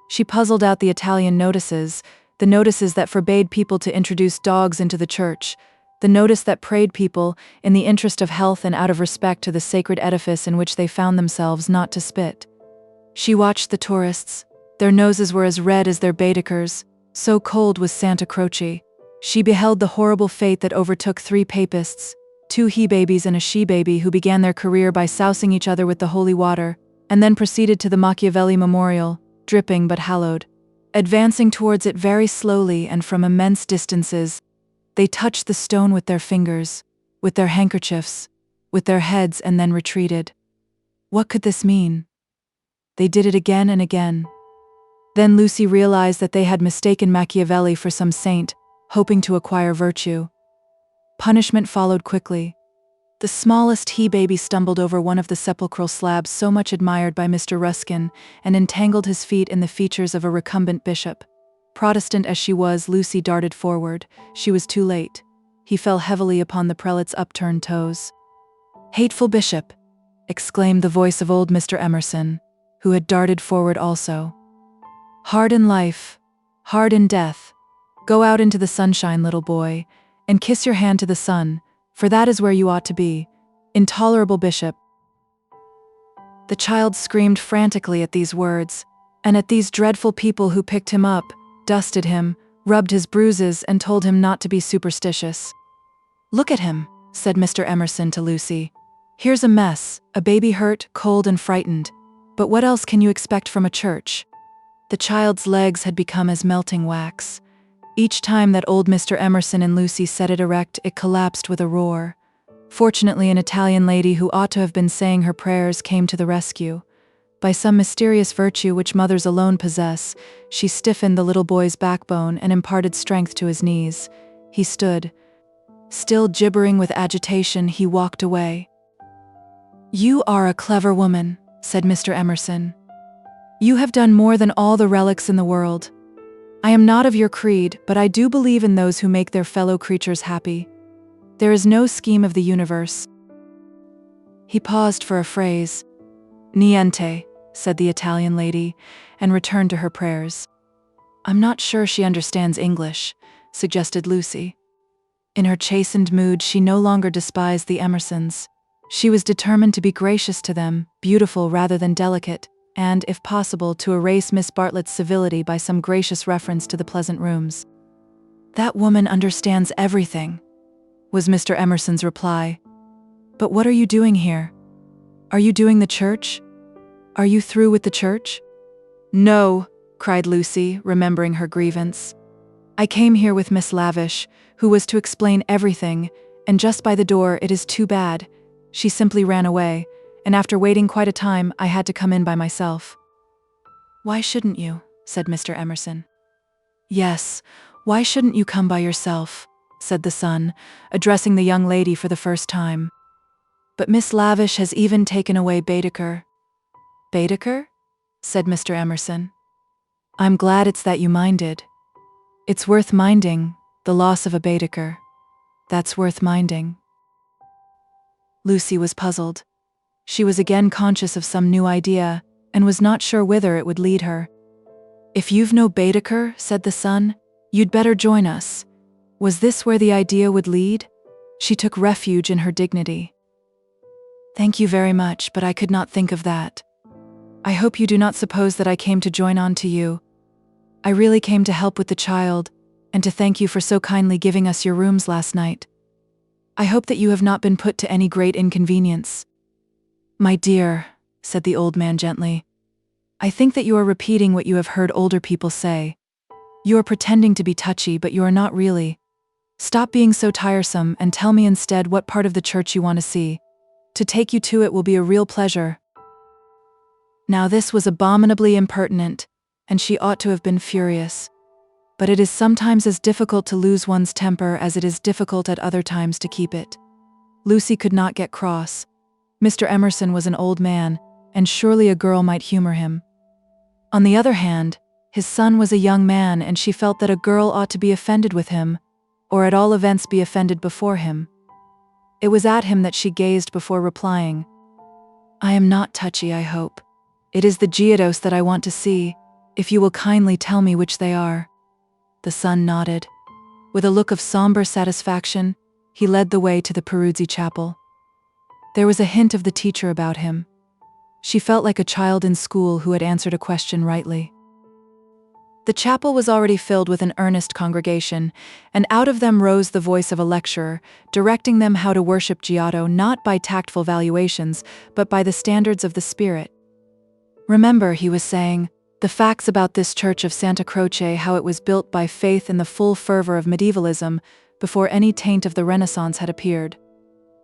She puzzled out the Italian notices, the notices that forbade people to introduce dogs into the church, the notice that prayed people, in the interest of health and out of respect to the sacred edifice in which they found themselves, not to spit. She watched the tourists. Their noses were as red as their Baedekers, so cold was Santa Croce. She beheld the horrible fate that overtook 3 papists, 2 he-babies and a she-baby, who began their career by sousing each other with the holy water, and then proceeded to the Machiavelli memorial, dripping but hallowed. Advancing towards it very slowly and from immense distances, they touched the stone with their fingers, with their handkerchiefs, with their heads, and then retreated. What could this mean? They did it again and again. Then Lucy realized that they had mistaken Machiavelli for some saint, hoping to acquire virtue. Punishment followed quickly. The smallest he-baby stumbled over one of the sepulchral slabs so much admired by Mr. Ruskin and entangled his feet in the features of a recumbent bishop. Protestant as she was, Lucy darted forward. She was too late. He fell heavily upon the prelate's upturned toes. "Hateful bishop!" exclaimed the voice of old Mr. Emerson, who had darted forward also. "Hard in life, hard in death. Go out into the sunshine, little boy, and kiss your hand to the sun, for that is where you ought to be. Intolerable bishop." The child screamed frantically at these words, and at these dreadful people who picked him up, dusted him, rubbed his bruises, and told him not to be superstitious. "Look at him," said Mr. Emerson to Lucy. "Here's a mess, a baby hurt, cold, and frightened. But what else can you expect from a church?" The child's legs had become as melting wax. Each time that old Mr. Emerson and Lucy set it erect, it collapsed with a roar. Fortunately, an Italian lady who ought to have been saying her prayers came to the rescue. By some mysterious virtue which mothers alone possess, she stiffened the little boy's backbone and imparted strength to his knees. He stood. Still gibbering with agitation, he walked away. "You are a clever woman," said Mr. Emerson. "You have done more than all the relics in the world. I am not of your creed, but I do believe in those who make their fellow creatures happy. There is no scheme of the universe." He paused for a phrase. "Niente," said the Italian lady, and returned to her prayers. "I'm not sure she understands English," suggested Lucy. In her chastened mood, she no longer despised the Emersons. She was determined to be gracious to them, beautiful rather than delicate, and, if possible, to erase Miss Bartlett's civility by some gracious reference to the pleasant rooms. "That woman understands everything," was Mr. Emerson's reply. "But what are you doing here? Are you doing the church? Are you through with the church?" "No," cried Lucy, remembering her grievance. "I came here with Miss Lavish, who was to explain everything, and just by the door, it is too bad. She simply ran away, and after waiting quite a time, I had to come in by myself." "Why shouldn't you?" said Mr. Emerson. "Yes, why shouldn't you come by yourself?" said the son, addressing the young lady for the first time. "But Miss Lavish has even taken away Baedeker." "Baedeker?" said Mr. Emerson. "I'm glad it's that you minded. It's worth minding, the loss of a Baedeker. That's worth minding." Lucy was puzzled. She was again conscious of some new idea, and was not sure whither it would lead her. "If you've no Baedeker," said the son, "you'd better join us." Was this where the idea would lead? She took refuge in her dignity. "Thank you very much, but I could not think of that. I hope you do not suppose that I came to join on to you. I really came to help with the child, and to thank you for so kindly giving us your rooms last night. I hope that you have not been put to any great inconvenience." "My dear," said the old man gently, "I think that you are repeating what you have heard older people say. You are pretending to be touchy, but you are not really. Stop being so tiresome and tell me instead what part of the church you want to see. To take you to it will be a real pleasure." Now this was abominably impertinent, and she ought to have been furious. But it is sometimes as difficult to lose one's temper as it is difficult at other times to keep it. Lucy could not get cross. Mr. Emerson was an old man, and surely a girl might humor him. On the other hand, his son was a young man, and she felt that a girl ought to be offended with him, or at all events be offended before him. It was at him that she gazed before replying. "I am not touchy, I hope. It is the Geodos that I want to see, if you will kindly tell me which they are." The son nodded. With a look of somber satisfaction, he led the way to the Peruzzi chapel. There was a hint of the teacher about him. She felt like a child in school who had answered a question rightly. The chapel was already filled with an earnest congregation, and out of them rose the voice of a lecturer, directing them how to worship Giotto not by tactful valuations, but by the standards of the Spirit. Remember, he was saying, the facts about this church of Santa Croce, how it was built by faith in the full fervor of medievalism, before any taint of the Renaissance had appeared.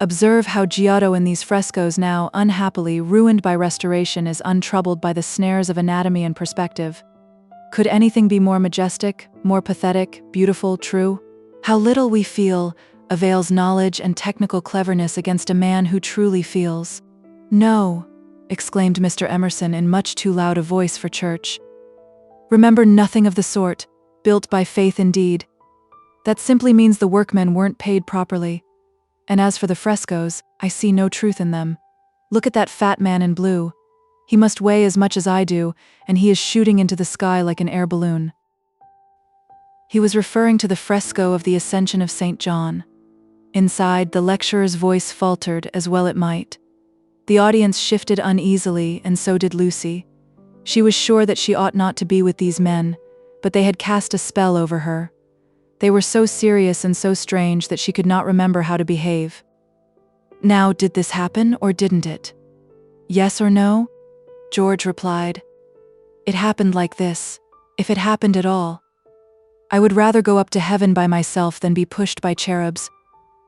Observe how Giotto in these frescoes now, unhappily ruined by restoration, is untroubled by the snares of anatomy and perspective. Could anything be more majestic, more pathetic, beautiful, true? How little we feel avails knowledge and technical cleverness against a man who truly feels. No, exclaimed Mr. Emerson in much too loud a voice for church. Remember, nothing of the sort, built by faith indeed. That simply means the workmen weren't paid properly. And as for the frescoes, I see no truth in them. Look at that fat man in blue. He must weigh as much as I do, and he is shooting into the sky like an air balloon. He was referring to the fresco of the Ascension of St. John. Inside, the lecturer's voice faltered, as well it might. The audience shifted uneasily, and so did Lucy. She was sure that she ought not to be with these men, but they had cast a spell over her. They were so serious and so strange that she could not remember how to behave. Now, did this happen, or didn't it? Yes or no? George replied. It happened like this, if it happened at all. I would rather go up to heaven by myself than be pushed by cherubs,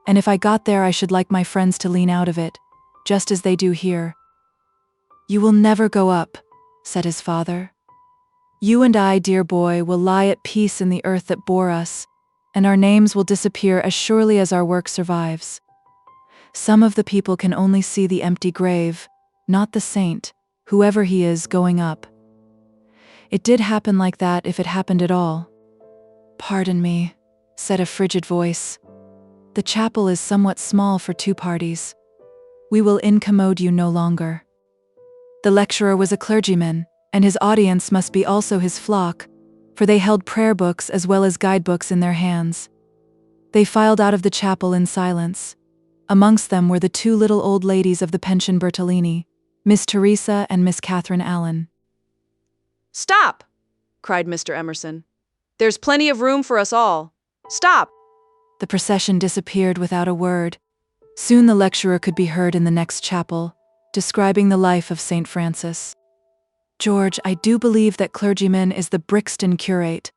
and if I got there I should like my friends to lean out of it, just as they do here. You will never go up, said his father. You and I, dear boy, will lie at peace in the earth that bore us, and our names will disappear as surely as our work survives. Some of the people can only see the empty grave, not the saint, whoever he is, going up. It did happen like that, if it happened at all. Pardon me, said a frigid voice. The chapel is somewhat small for two parties. We will incommode you no longer. The lecturer was a clergyman, and his audience must be also his flock, for they held prayer books as well as guidebooks in their hands. They filed out of the chapel in silence. Amongst them were the two little old ladies of the pension Bertolini, Miss Teresa and Miss Catherine Allen. Stop! Cried Mr. Emerson. There's plenty of room for us all. Stop! The procession disappeared without a word. Soon the lecturer could be heard in the next chapel, describing the life of St. Francis. George, I do believe that clergyman is the Brixton curate.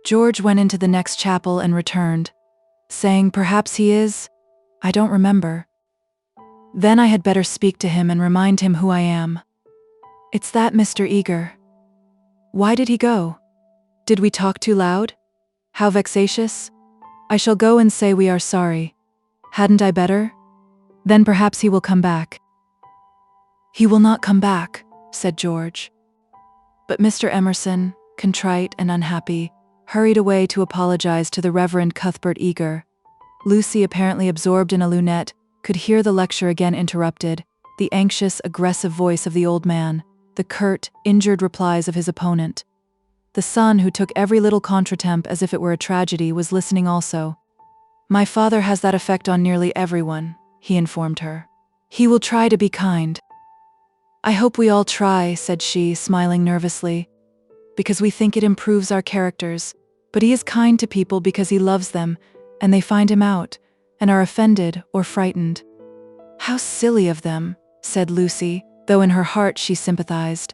George went into the next chapel and returned, saying, perhaps he is? I don't remember. Then I had better speak to him and remind him who I am. It's that Mr. Eager. Why did he go? Did we talk too loud? How vexatious? I shall go and say we are sorry. Hadn't I better? Then perhaps he will come back. He will not come back, said George. But Mr. Emerson, contrite and unhappy, hurried away to apologize to the Reverend Cuthbert Eager. Lucy, apparently absorbed in a lunette, could hear the lecture again interrupted, the anxious, aggressive voice of the old man, the curt, injured replies of his opponent. The son, who took every little contretemps as if it were a tragedy, was listening also. My father has that effect on nearly everyone, he informed her. He will try to be kind. I hope we all try, said she, smiling nervously, because we think it improves our characters, but he is kind to people because he loves them, and they find him out, and are offended or frightened. How silly of them, said Lucy, though in her heart she sympathized.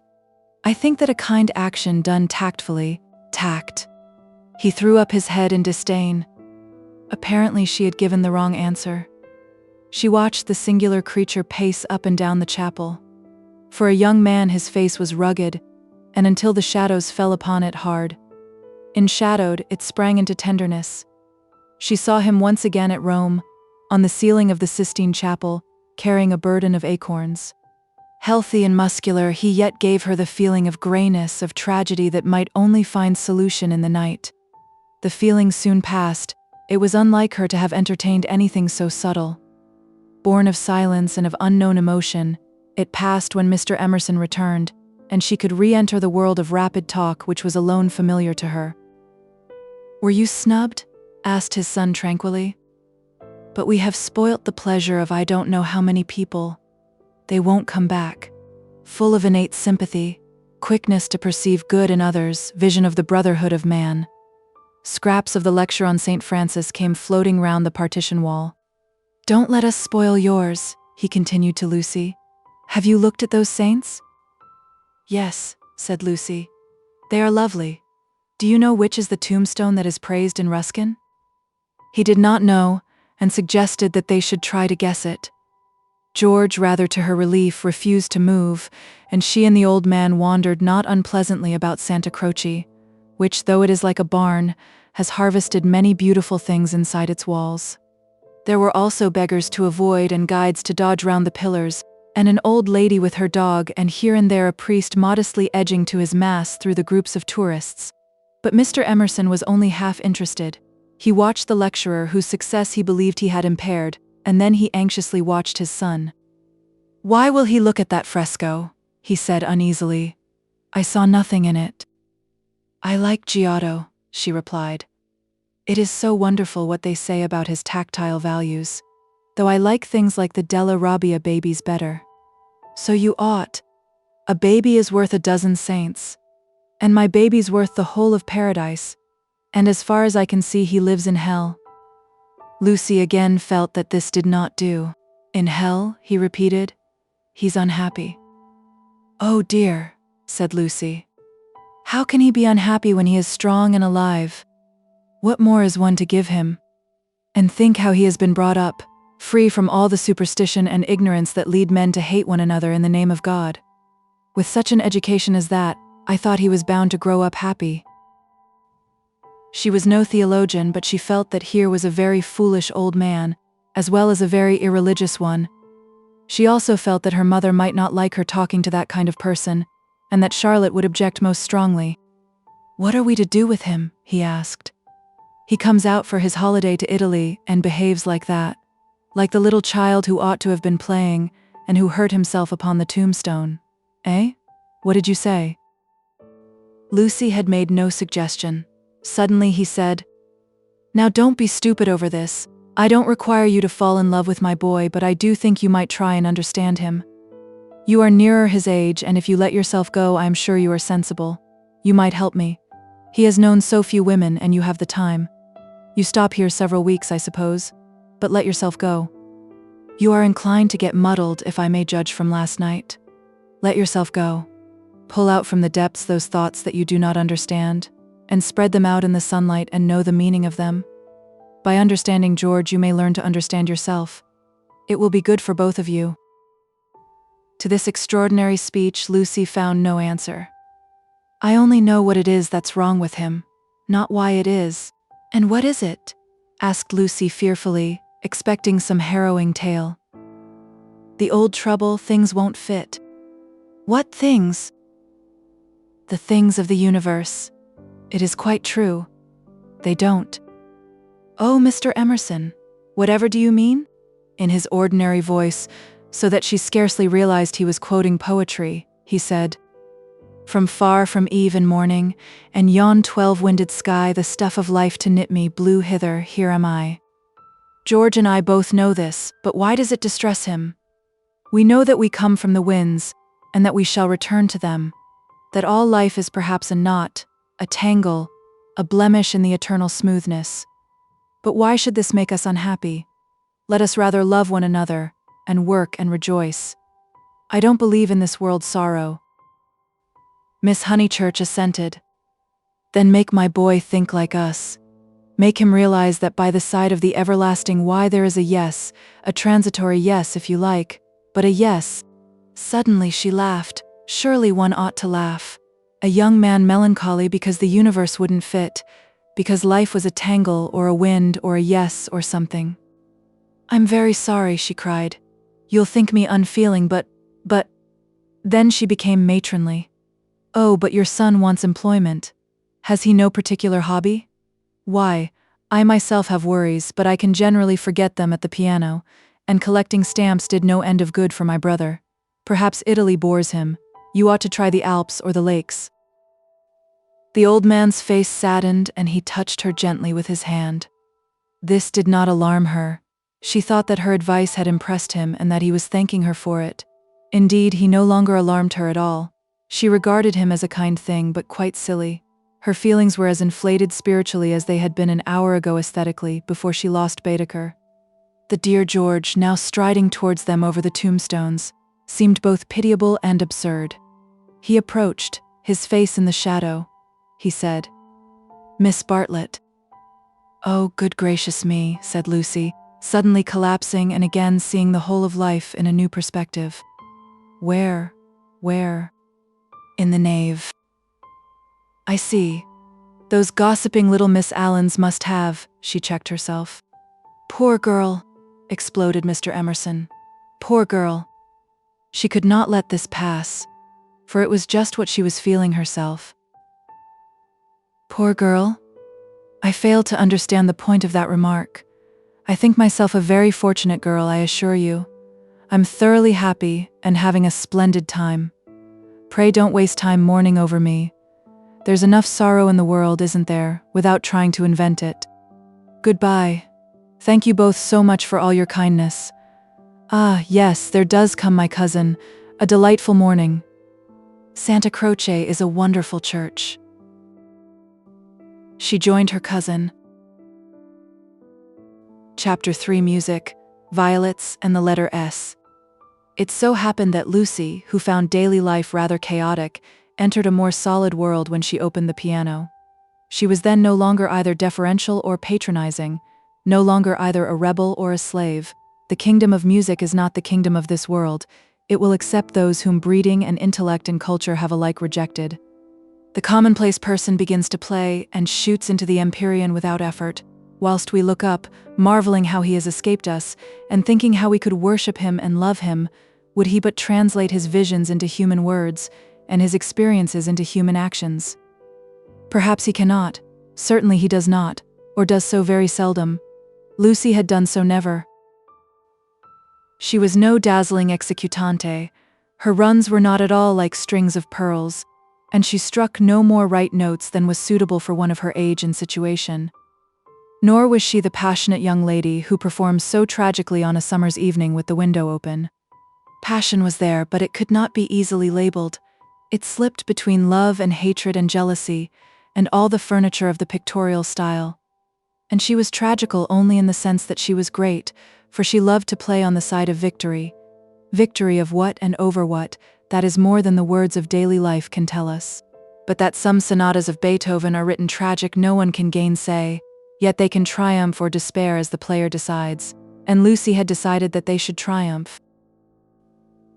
I think that a kind action done tactfully, tact. He threw up his head in disdain. Apparently she had given the wrong answer. She watched the singular creature pace up and down the chapel. For a young man his face was rugged, and until the shadows fell upon it hard. Enshadowed, it sprang into tenderness. She saw him once again at Rome, on the ceiling of the Sistine Chapel, carrying a burden of acorns. Healthy and muscular, he yet gave her the feeling of grayness, of tragedy that might only find solution in the night. The feeling soon passed. It was unlike her to have entertained anything so subtle. Born of silence and of unknown emotion, it passed when Mr. Emerson returned, and she could re-enter the world of rapid talk which was alone familiar to her. Were you snubbed? Asked his son tranquilly. But we have spoilt the pleasure of I don't know how many people. They won't come back. Full of innate sympathy, quickness to perceive good in others, vision of the brotherhood of man. Scraps of the lecture on St. Francis came floating round the partition wall. Don't let us spoil yours, he continued to Lucy. Have you looked at those saints? Yes, said Lucy. They are lovely. Do you know which is the tombstone that is praised in Ruskin? He did not know, and suggested that they should try to guess it. George, rather to her relief, refused to move, and she and the old man wandered not unpleasantly about Santa Croce, which, though it is like a barn, has harvested many beautiful things inside its walls. There were also beggars to avoid and guides to dodge round the pillars, and an old lady with her dog, and here and there a priest modestly edging to his mass through the groups of tourists. But Mr. Emerson was only half interested. He watched the lecturer whose success he believed he had impaired, and then he anxiously watched his son. Why will he look at that fresco? He said uneasily. I saw nothing in it. I like Giotto, she replied. It is so wonderful what they say about his tactile values, though I like things like the Della Robbia babies better. So you ought. A baby is worth a dozen saints. And my baby's worth the whole of paradise. And as far as I can see, he lives in hell. Lucy again felt that this did not do. In hell, he repeated. He's unhappy. Oh dear, said Lucy. How can he be unhappy when he is strong and alive? What more is one to give him? And think how he has been brought up, free from all the superstition and ignorance that lead men to hate one another in the name of God. With such an education as that, I thought he was bound to grow up happy. She was no theologian, but she felt that here was a very foolish old man, as well as a very irreligious one. She also felt that her mother might not like her talking to that kind of person, and that Charlotte would object most strongly. What are we to do with him? He asked. He comes out for his holiday to Italy and behaves like that, like the little child who ought to have been playing and who hurt himself upon the tombstone. Eh? What did you say? Lucy had made no suggestion. Suddenly he said, Now don't be stupid over this. I don't require you to fall in love with my boy, but I do think you might try and understand him. You are nearer his age, and if you let yourself go, I am sure you are sensible. You might help me. He has known so few women, and you have the time. You stop here several weeks, I suppose, but let yourself go. You are inclined to get muddled, if I may judge from last night. Let yourself go. Pull out from the depths those thoughts that you do not understand, and spread them out in the sunlight and know the meaning of them. By understanding George, you may learn to understand yourself. It will be good for both of you. To this extraordinary speech, Lucy found no answer. I only know what it is that's wrong with him, not why it is. And what is it? Asked Lucy fearfully, expecting some harrowing tale. The old trouble, things won't fit. What things? The things of the universe. It is quite true. They don't. Oh, Mr. Emerson, whatever do you mean? In his ordinary voice, so that she scarcely realized he was quoting poetry, he said, From far from eve and morning, and yon 12-winded sky, the stuff of life to knit me, blew hither, here am I. George and I both know this, but why does it distress him? We know that we come from the winds, and that we shall return to them, that all life is perhaps a knot, a tangle, a blemish in the eternal smoothness. But why should this make us unhappy? Let us rather love one another, and work and rejoice. I don't believe in this world's sorrow. Miss Honeychurch assented. Then make my boy think like us. Make him realize that by the side of the everlasting why there is a yes, a transitory yes if you like, but a yes. Suddenly she laughed. Surely one ought to laugh. A young man melancholy because the universe wouldn't fit, because life was a tangle or a wind or a yes or something. I'm very sorry, she cried. You'll think me unfeeling, but... Then she became matronly. Oh, but your son wants employment. Has he no particular hobby? Why, I myself have worries, but I can generally forget them at the piano, and collecting stamps did no end of good for my brother. Perhaps Italy bores him. You ought to try the Alps or the lakes. The old man's face saddened, and he touched her gently with his hand. This did not alarm her. She thought that her advice had impressed him and that he was thanking her for it. Indeed, he no longer alarmed her at all. She regarded him as a kind thing, but quite silly. Her feelings were as inflated spiritually as they had been an hour ago aesthetically, before she lost Baedeker. The dear George, now striding towards them over the tombstones, seemed both pitiable and absurd. He approached, his face in the shadow. He said, "Miss Bartlett." "Oh, good gracious me," said Lucy, suddenly collapsing and again seeing the whole of life in a new perspective. Where? In the nave. I see. Those gossiping little Miss Allens must have, she checked herself. Poor girl, exploded Mr. Emerson. Poor girl. She could not let this pass, for it was just what she was feeling herself. Poor girl? I failed to understand the point of that remark. I think myself a very fortunate girl, I assure you. I'm thoroughly happy and having a splendid time. Pray don't waste time mourning over me. There's enough sorrow in the world, isn't there, without trying to invent it. Goodbye. Thank you both so much for all your kindness. Ah, yes, there does come my cousin. A delightful morning. Santa Croce is a wonderful church. She joined her cousin. Chapter 3 Music, Violets and the letter S. It so happened that Lucy, who found daily life rather chaotic, entered a more solid world when she opened the piano. She was then no longer either deferential or patronizing, no longer either a rebel or a slave. The kingdom of music is not the kingdom of this world. It will accept those whom breeding and intellect and culture have alike rejected. The commonplace person begins to play and shoots into the empyrean without effort, whilst we look up, marveling how he has escaped us, and thinking how we could worship him and love him, would he but translate his visions into human words, and his experiences into human actions. Perhaps he cannot. Certainly he does not, or does so very seldom. Lucy had done so never. She was no dazzling executante. Her runs were not at all like strings of pearls, and she struck no more right notes than was suitable for one of her age and situation. Nor was she the passionate young lady who performs so tragically on a summer's evening with the window open. Passion was there, but it could not be easily labeled. It slipped between love and hatred and jealousy, and all the furniture of the pictorial style. And she was tragical only in the sense that she was great, for she loved to play on the side of victory. Victory of what and over what, that is more than the words of daily life can tell us. But that some sonatas of Beethoven are written tragic no one can gainsay, yet they can triumph or despair as the player decides, and Lucy had decided that they should triumph.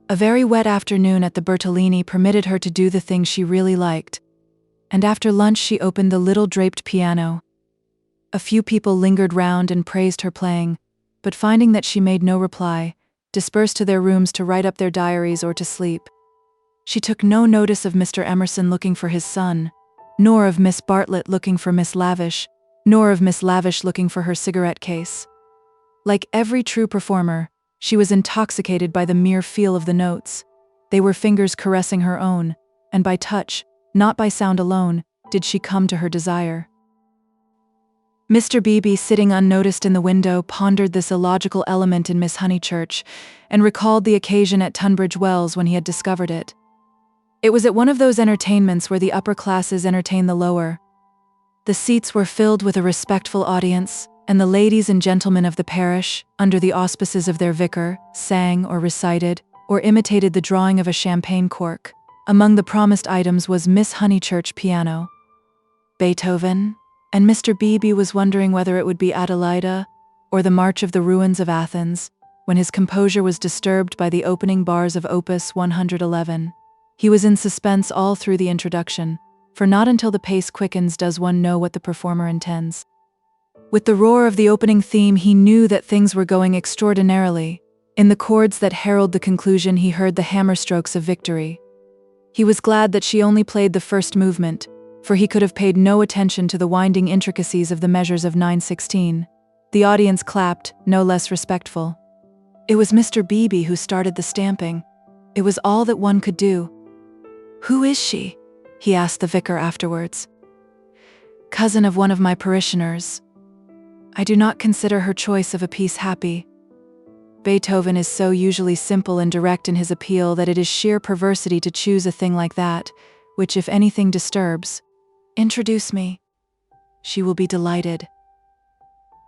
A very wet afternoon at the Bertolini permitted her to do the thing she really liked, and after lunch she opened the little draped piano. A few people lingered round and praised her playing, but finding that she made no reply, dispersed to their rooms to write up their diaries or to sleep. She took no notice of Mr. Emerson looking for his son, nor of Miss Bartlett looking for Miss Lavish, nor of Miss Lavish looking for her cigarette case. Like every true performer, she was intoxicated by the mere feel of the notes. They were fingers caressing her own, and by touch, not by sound alone, did she come to her desire. Mr. Beebe, sitting unnoticed in the window, pondered this illogical element in Miss Honeychurch, and recalled the occasion at Tunbridge Wells when he had discovered it. It was at one of those entertainments where the upper classes entertain the lower. The seats were filled with a respectful audience, and the ladies and gentlemen of the parish, under the auspices of their vicar, sang or recited, or imitated the drawing of a champagne cork. Among the promised items was Miss Honeychurch piano. Beethoven, and Mr. Beebe was wondering whether it would be Adelaide, or the March of the Ruins of Athens, when his composure was disturbed by the opening bars of Opus 111. He was in suspense all through the introduction, for not until the pace quickens does one know what the performer intends. With the roar of the opening theme, he knew that things were going extraordinarily. In the chords that herald the conclusion, he heard the hammer strokes of victory. He was glad that she only played the first movement, for he could have paid no attention to the winding intricacies of the measures of 9/16. The audience clapped, no less respectful. It was Mr. Beebe who started the stamping. It was all that one could do. "Who is she?" he asked the vicar afterwards. "Cousin of one of my parishioners. I do not consider her choice of a piece happy," Beethoven is so usually simple and direct in his appeal that it is sheer perversity to choose a thing like that, which, if anything, disturbs. Introduce me. She will be delighted.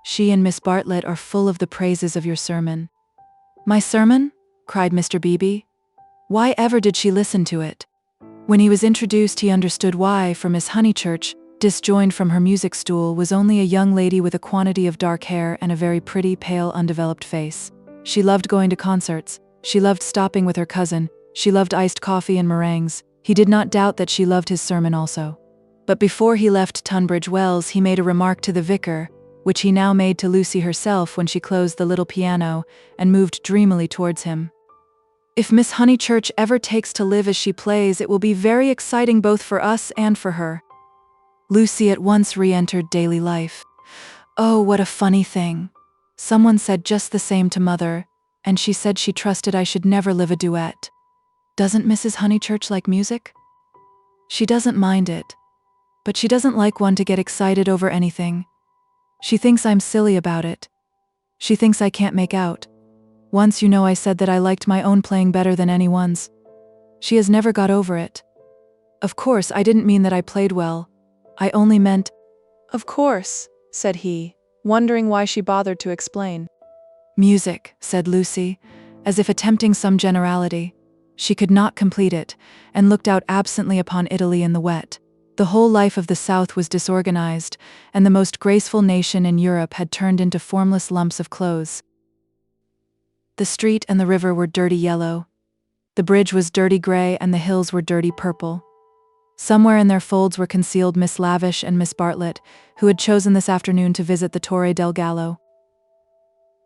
She and Miss Bartlett are full of the praises of your sermon. My sermon? Cried Mr. Beebe. Why ever did she listen to it? When he was introduced, he understood why, for Miss Honeychurch, disjoined from her music stool, was only a young lady with a quantity of dark hair and a very pretty, pale, undeveloped face. She loved going to concerts. She loved stopping with her cousin. She loved iced coffee and meringues. He did not doubt that she loved his sermon also. But before he left Tunbridge Wells, he made a remark to the vicar, which he now made to Lucy herself when she closed the little piano and moved dreamily towards him. If Miss Honeychurch ever takes to live as she plays, it will be very exciting both for us and for her. Lucy at once re-entered daily life. Oh, what a funny thing. Someone said just the same to Mother, and she said she trusted I should never live a duet. Doesn't Mrs. Honeychurch like music? She doesn't mind it, but she doesn't like one to get excited over anything. She thinks I'm silly about it. She thinks I can't make out. Once, you know, I said that I liked my own playing better than anyone's. She has never got over it. Of course, I didn't mean that I played well. I only meant— Of course, said he, wondering why she bothered to explain. Music, said Lucy, as if attempting some generality. She could not complete it, and looked out absently upon Italy in the wet. The whole life of the South was disorganized, and the most graceful nation in Europe had turned into formless lumps of clothes. The street and the river were dirty yellow. The bridge was dirty gray, and the hills were dirty purple. Somewhere in their folds were concealed Miss Lavish and Miss Bartlett, who had chosen this afternoon to visit the Torre del Gallo.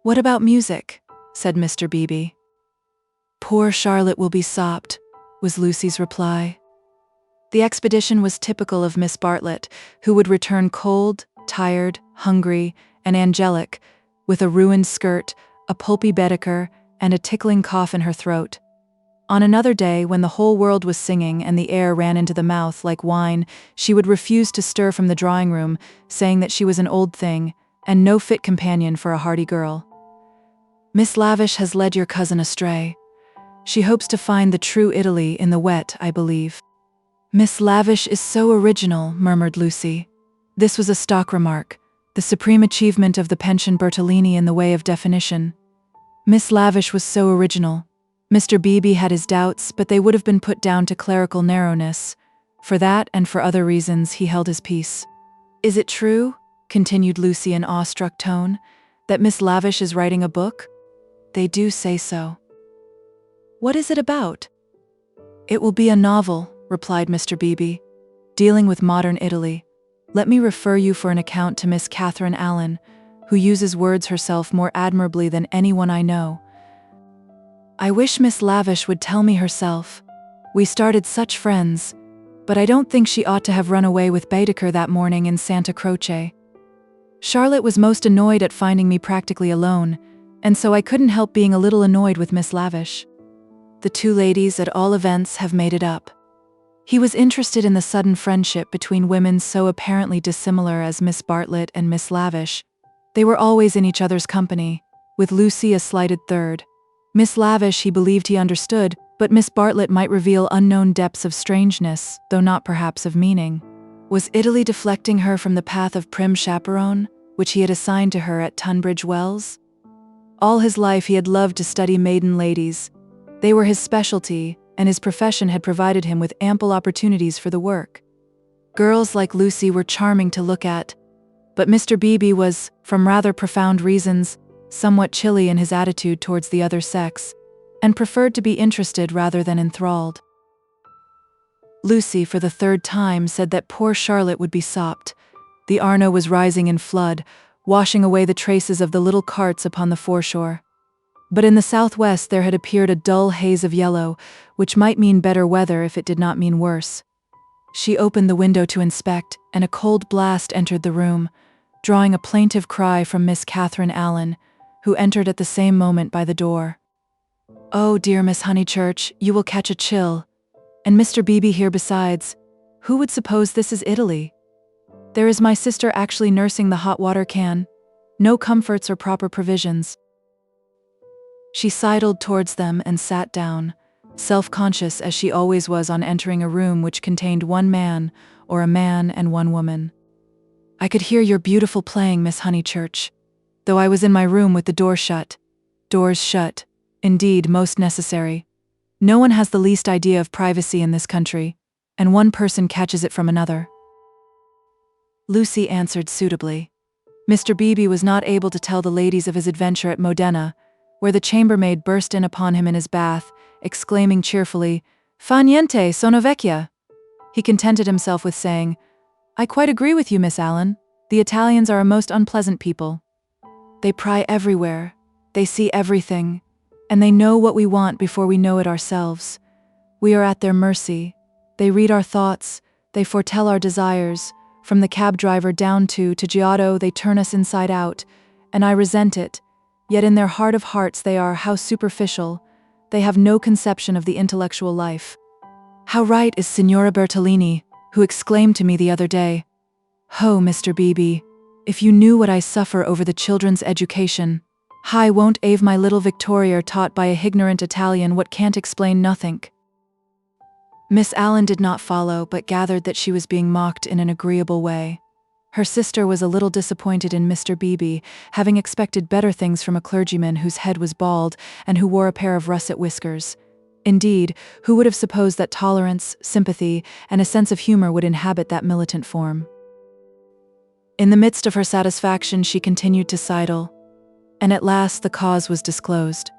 What about music? Said Mr. Beebe. Poor Charlotte will be sopped, was Lucy's reply. The expedition was typical of Miss Bartlett, who would return cold, tired, hungry, and angelic, with a ruined skirt, a pulpy Baedeker, and a tickling cough in her throat. On another day, when the whole world was singing and the air ran into the mouth like wine, she would refuse to stir from the drawing-room, saying that she was an old thing, and no fit companion for a hardy girl. Miss Lavish has led your cousin astray. She hopes to find the true Italy in the wet, I believe. Miss Lavish is so original, murmured Lucy. This was a stock remark, the supreme achievement of the pensioned Bertolini in the way of definition. Miss Lavish was so original. Mr. Beebe had his doubts, but they would have been put down to clerical narrowness. For that, and for other reasons, he held his peace. Is it true, continued Lucy in awestruck tone, that Miss Lavish is writing a book? They do say so. What is it about? It will be a novel, replied Mr. Beebe, dealing with modern Italy. Let me refer you for an account to Miss Catherine Allen, who uses words herself more admirably than anyone I know. I wish Miss Lavish would tell me herself. We started such friends, but I don't think she ought to have run away with Baedeker that morning in Santa Croce. Charlotte was most annoyed at finding me practically alone, and so I couldn't help being a little annoyed with Miss Lavish. The two ladies, at all events, have made it up. He was interested in the sudden friendship between women so apparently dissimilar as Miss Bartlett and Miss Lavish. They were always in each other's company, with Lucy a slighted third. Miss Lavish he believed he understood, but Miss Bartlett might reveal unknown depths of strangeness, though not perhaps of meaning. Was Italy deflecting her from the path of prim chaperone, which he had assigned to her at Tunbridge Wells? All his life he had loved to study maiden ladies. They were his specialty, and his profession had provided him with ample opportunities for the work. Girls like Lucy were charming to look at, but Mr. Beebe was, from rather profound reasons, somewhat chilly in his attitude towards the other sex, and preferred to be interested rather than enthralled. Lucy, for the third time, said that poor Charlotte would be sopped. The Arno was rising in flood, washing away the traces of the little carts upon the foreshore. But in the southwest there had appeared a dull haze of yellow, which might mean better weather if it did not mean worse. She opened the window to inspect, and a cold blast entered the room, drawing a plaintive cry from Miss Catherine Allen, who entered at the same moment by the door. Oh, dear Miss Honeychurch, you will catch a chill. And Mr. Beebe here besides. Who would suppose this is Italy? There is my sister actually nursing the hot water can. No comforts or proper provisions. She sidled towards them and sat down, self-conscious as she always was on entering a room which contained one man, or a man and one woman. "I could hear your beautiful playing, Miss Honeychurch, though I was in my room with the door shut. Doors shut, indeed, most necessary. No one has the least idea of privacy in this country, and one person catches it from another." Lucy answered suitably. Mr. Beebe was not able to tell the ladies of his adventure at Modena, where the chambermaid burst in upon him in his bath, exclaiming cheerfully, "Fa niente, sono vecchia." He contented himself with saying, "I quite agree with you, Miss Allen. The Italians are a most unpleasant people. They pry everywhere, they see everything, and they know what we want before we know it ourselves. We are at their mercy. They read our thoughts, they foretell our desires. From the cab driver down to Giotto, they turn us inside out, and I resent it. Yet in their heart of hearts they are, how superficial. They have no conception of the intellectual life. How right is Signora Bertolini, who exclaimed to me the other day, 'Ho, Mr. Beebe, if you knew what I suffer over the children's education, I won't ave my little Victoria taught by a ignorant Italian what can't explain nothink.'" Miss Allen did not follow, but gathered that she was being mocked in an agreeable way. Her sister was a little disappointed in Mr. Beebe, having expected better things from a clergyman whose head was bald and who wore a pair of russet whiskers. Indeed, who would have supposed that tolerance, sympathy, and a sense of humor would inhabit that militant form? In the midst of her satisfaction, she continued to sidle, and at last the cause was disclosed.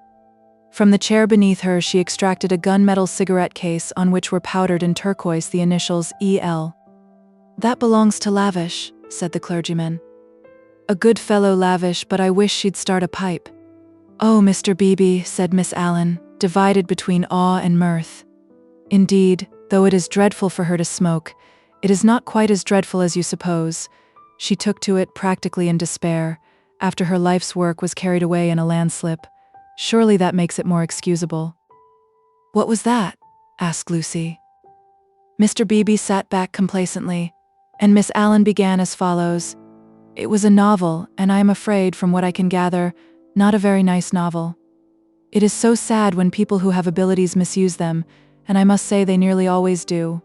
From the chair beneath her, she extracted a gunmetal cigarette case on which were powdered in turquoise the initials E.L. "That belongs to Lavish," said the clergyman. "A good fellow, Lavish, but I wish she'd start a pipe." "Oh, Mr. Beebe," said Miss Allen, divided between awe and mirth. "Indeed, though it is dreadful for her to smoke, it is not quite as dreadful as you suppose. She took to it practically in despair, after her life's work was carried away in a landslip. Surely that makes it more excusable." "What was that?" asked Lucy. Mr. Beebe sat back complacently, and Miss Allen began as follows. "It was a novel, and I am afraid, from what I can gather, not a very nice novel. It is so sad when people who have abilities misuse them, and I must say they nearly always do.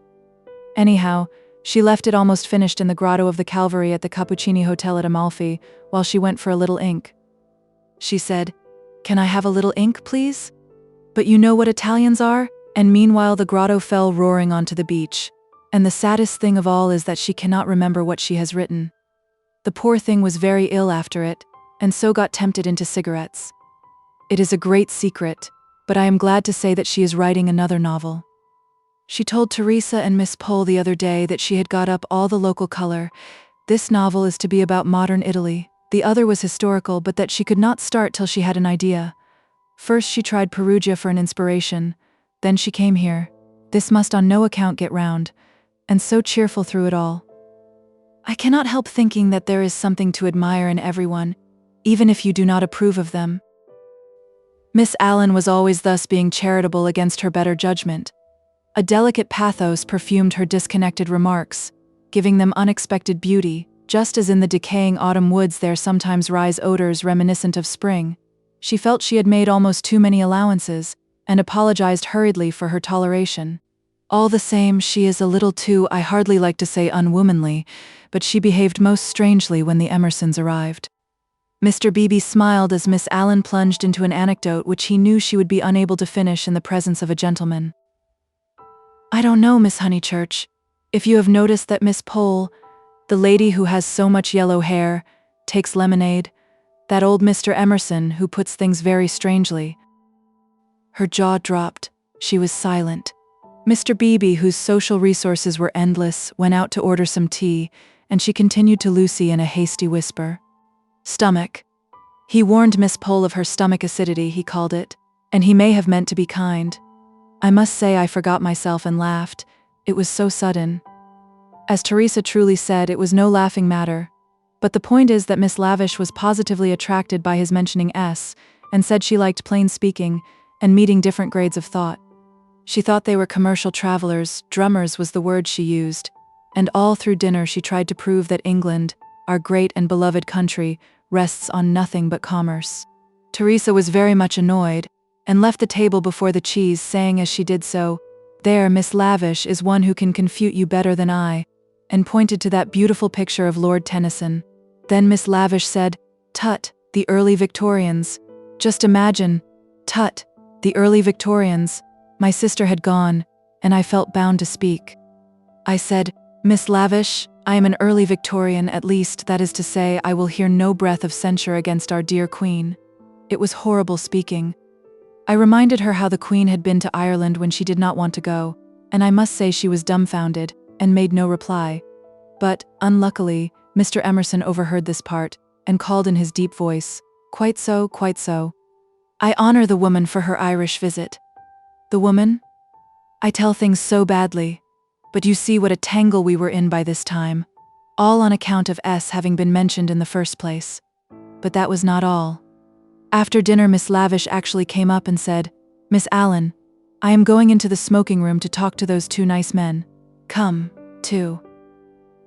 Anyhow, she left it almost finished in the grotto of the Calvary at the Cappuccini Hotel at Amalfi, while she went for a little ink. She said, 'Can I have a little ink, please?' But you know what Italians are? And meanwhile the grotto fell roaring onto the beach. And the saddest thing of all is that she cannot remember what she has written. The poor thing was very ill after it, and so got tempted into cigarettes. It is a great secret, but I am glad to say that she is writing another novel. She told Teresa and Miss Pole the other day that she had got up all the local color. This novel is to be about modern Italy. The other was historical, but that she could not start till she had an idea. First she tried Perugia for an inspiration, then she came here. This must on no account get round, and so cheerful through it all. I cannot help thinking that there is something to admire in everyone, even if you do not approve of them." Miss Allen was always thus being charitable against her better judgment. A delicate pathos perfumed her disconnected remarks, giving them unexpected beauty, just as in the decaying autumn woods there sometimes rise odors reminiscent of spring. She felt she had made almost too many allowances, and apologized hurriedly for her toleration. All the same, she is a little too, I hardly like to say unwomanly, but she behaved most strangely when the Emersons arrived. Mr. Beebe smiled as Miss Allen plunged into an anecdote which he knew she would be unable to finish in the presence of a gentleman. "I don't know, Miss Honeychurch, if you have noticed that Miss Pole, the lady who has so much yellow hair, takes lemonade, that old Mr. Emerson who puts things very strangely." Her jaw dropped. She was silent. Mr. Beebe, whose social resources were endless, went out to order some tea, and she continued to Lucy in a hasty whisper. "Stomach. He warned Miss Pole of her stomach acidity, he called it, and he may have meant to be kind. I must say I forgot myself and laughed. It was so sudden. As Teresa truly said, it was no laughing matter. But the point is that Miss Lavish was positively attracted by his mentioning S, and said she liked plain speaking, and meeting different grades of thought. She thought they were commercial travelers, drummers was the word she used, and all through dinner she tried to prove that England, our great and beloved country, rests on nothing but commerce. Teresa was very much annoyed, and left the table before the cheese, saying as she did so, "There, Miss Lavish is one who can confute you better than I," and pointed to that beautiful picture of Lord Tennyson. Then Miss Lavish said, "Tut, the early Victorians. Just imagine, tut, the early Victorians." My sister had gone, and I felt bound to speak. I said, "Miss Lavish, I am an early Victorian, at least, that is to say, I will hear no breath of censure against our dear Queen." It was horrible speaking. I reminded her how the Queen had been to Ireland when she did not want to go, and I must say she was dumbfounded, and made no reply. But, unluckily, Mr. Emerson overheard this part, and called in his deep voice, "Quite so, quite so. I honor the woman for her Irish visit." The woman? I tell things so badly, but you see what a tangle we were in by this time, all on account of S having been mentioned in the first place. But that was not all. After dinner, Miss Lavish actually came up and said, "Miss Allen, I am going into the smoking room to talk to those two nice men. Come, too."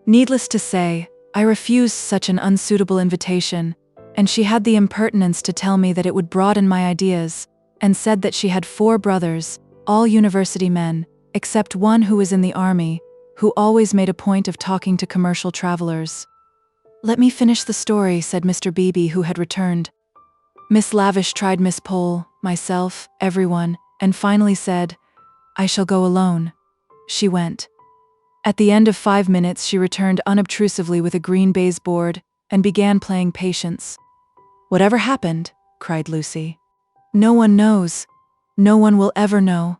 Needless to say, I refused such an unsuitable invitation, and she had the impertinence to tell me that it would broaden my ideas, and said that she had 4 brothers, all university men, except one who was in the army, who always made a point of talking to commercial travelers. "Let me finish the story," said Mr. Beebe, who had returned. Miss Lavish tried Miss Pole, myself, everyone, and finally said, "I shall go alone." She went. At the end of 5 minutes she returned unobtrusively with a green baize board, and began playing Patience. "Whatever happened?" cried Lucy. "No one knows. No one will ever know.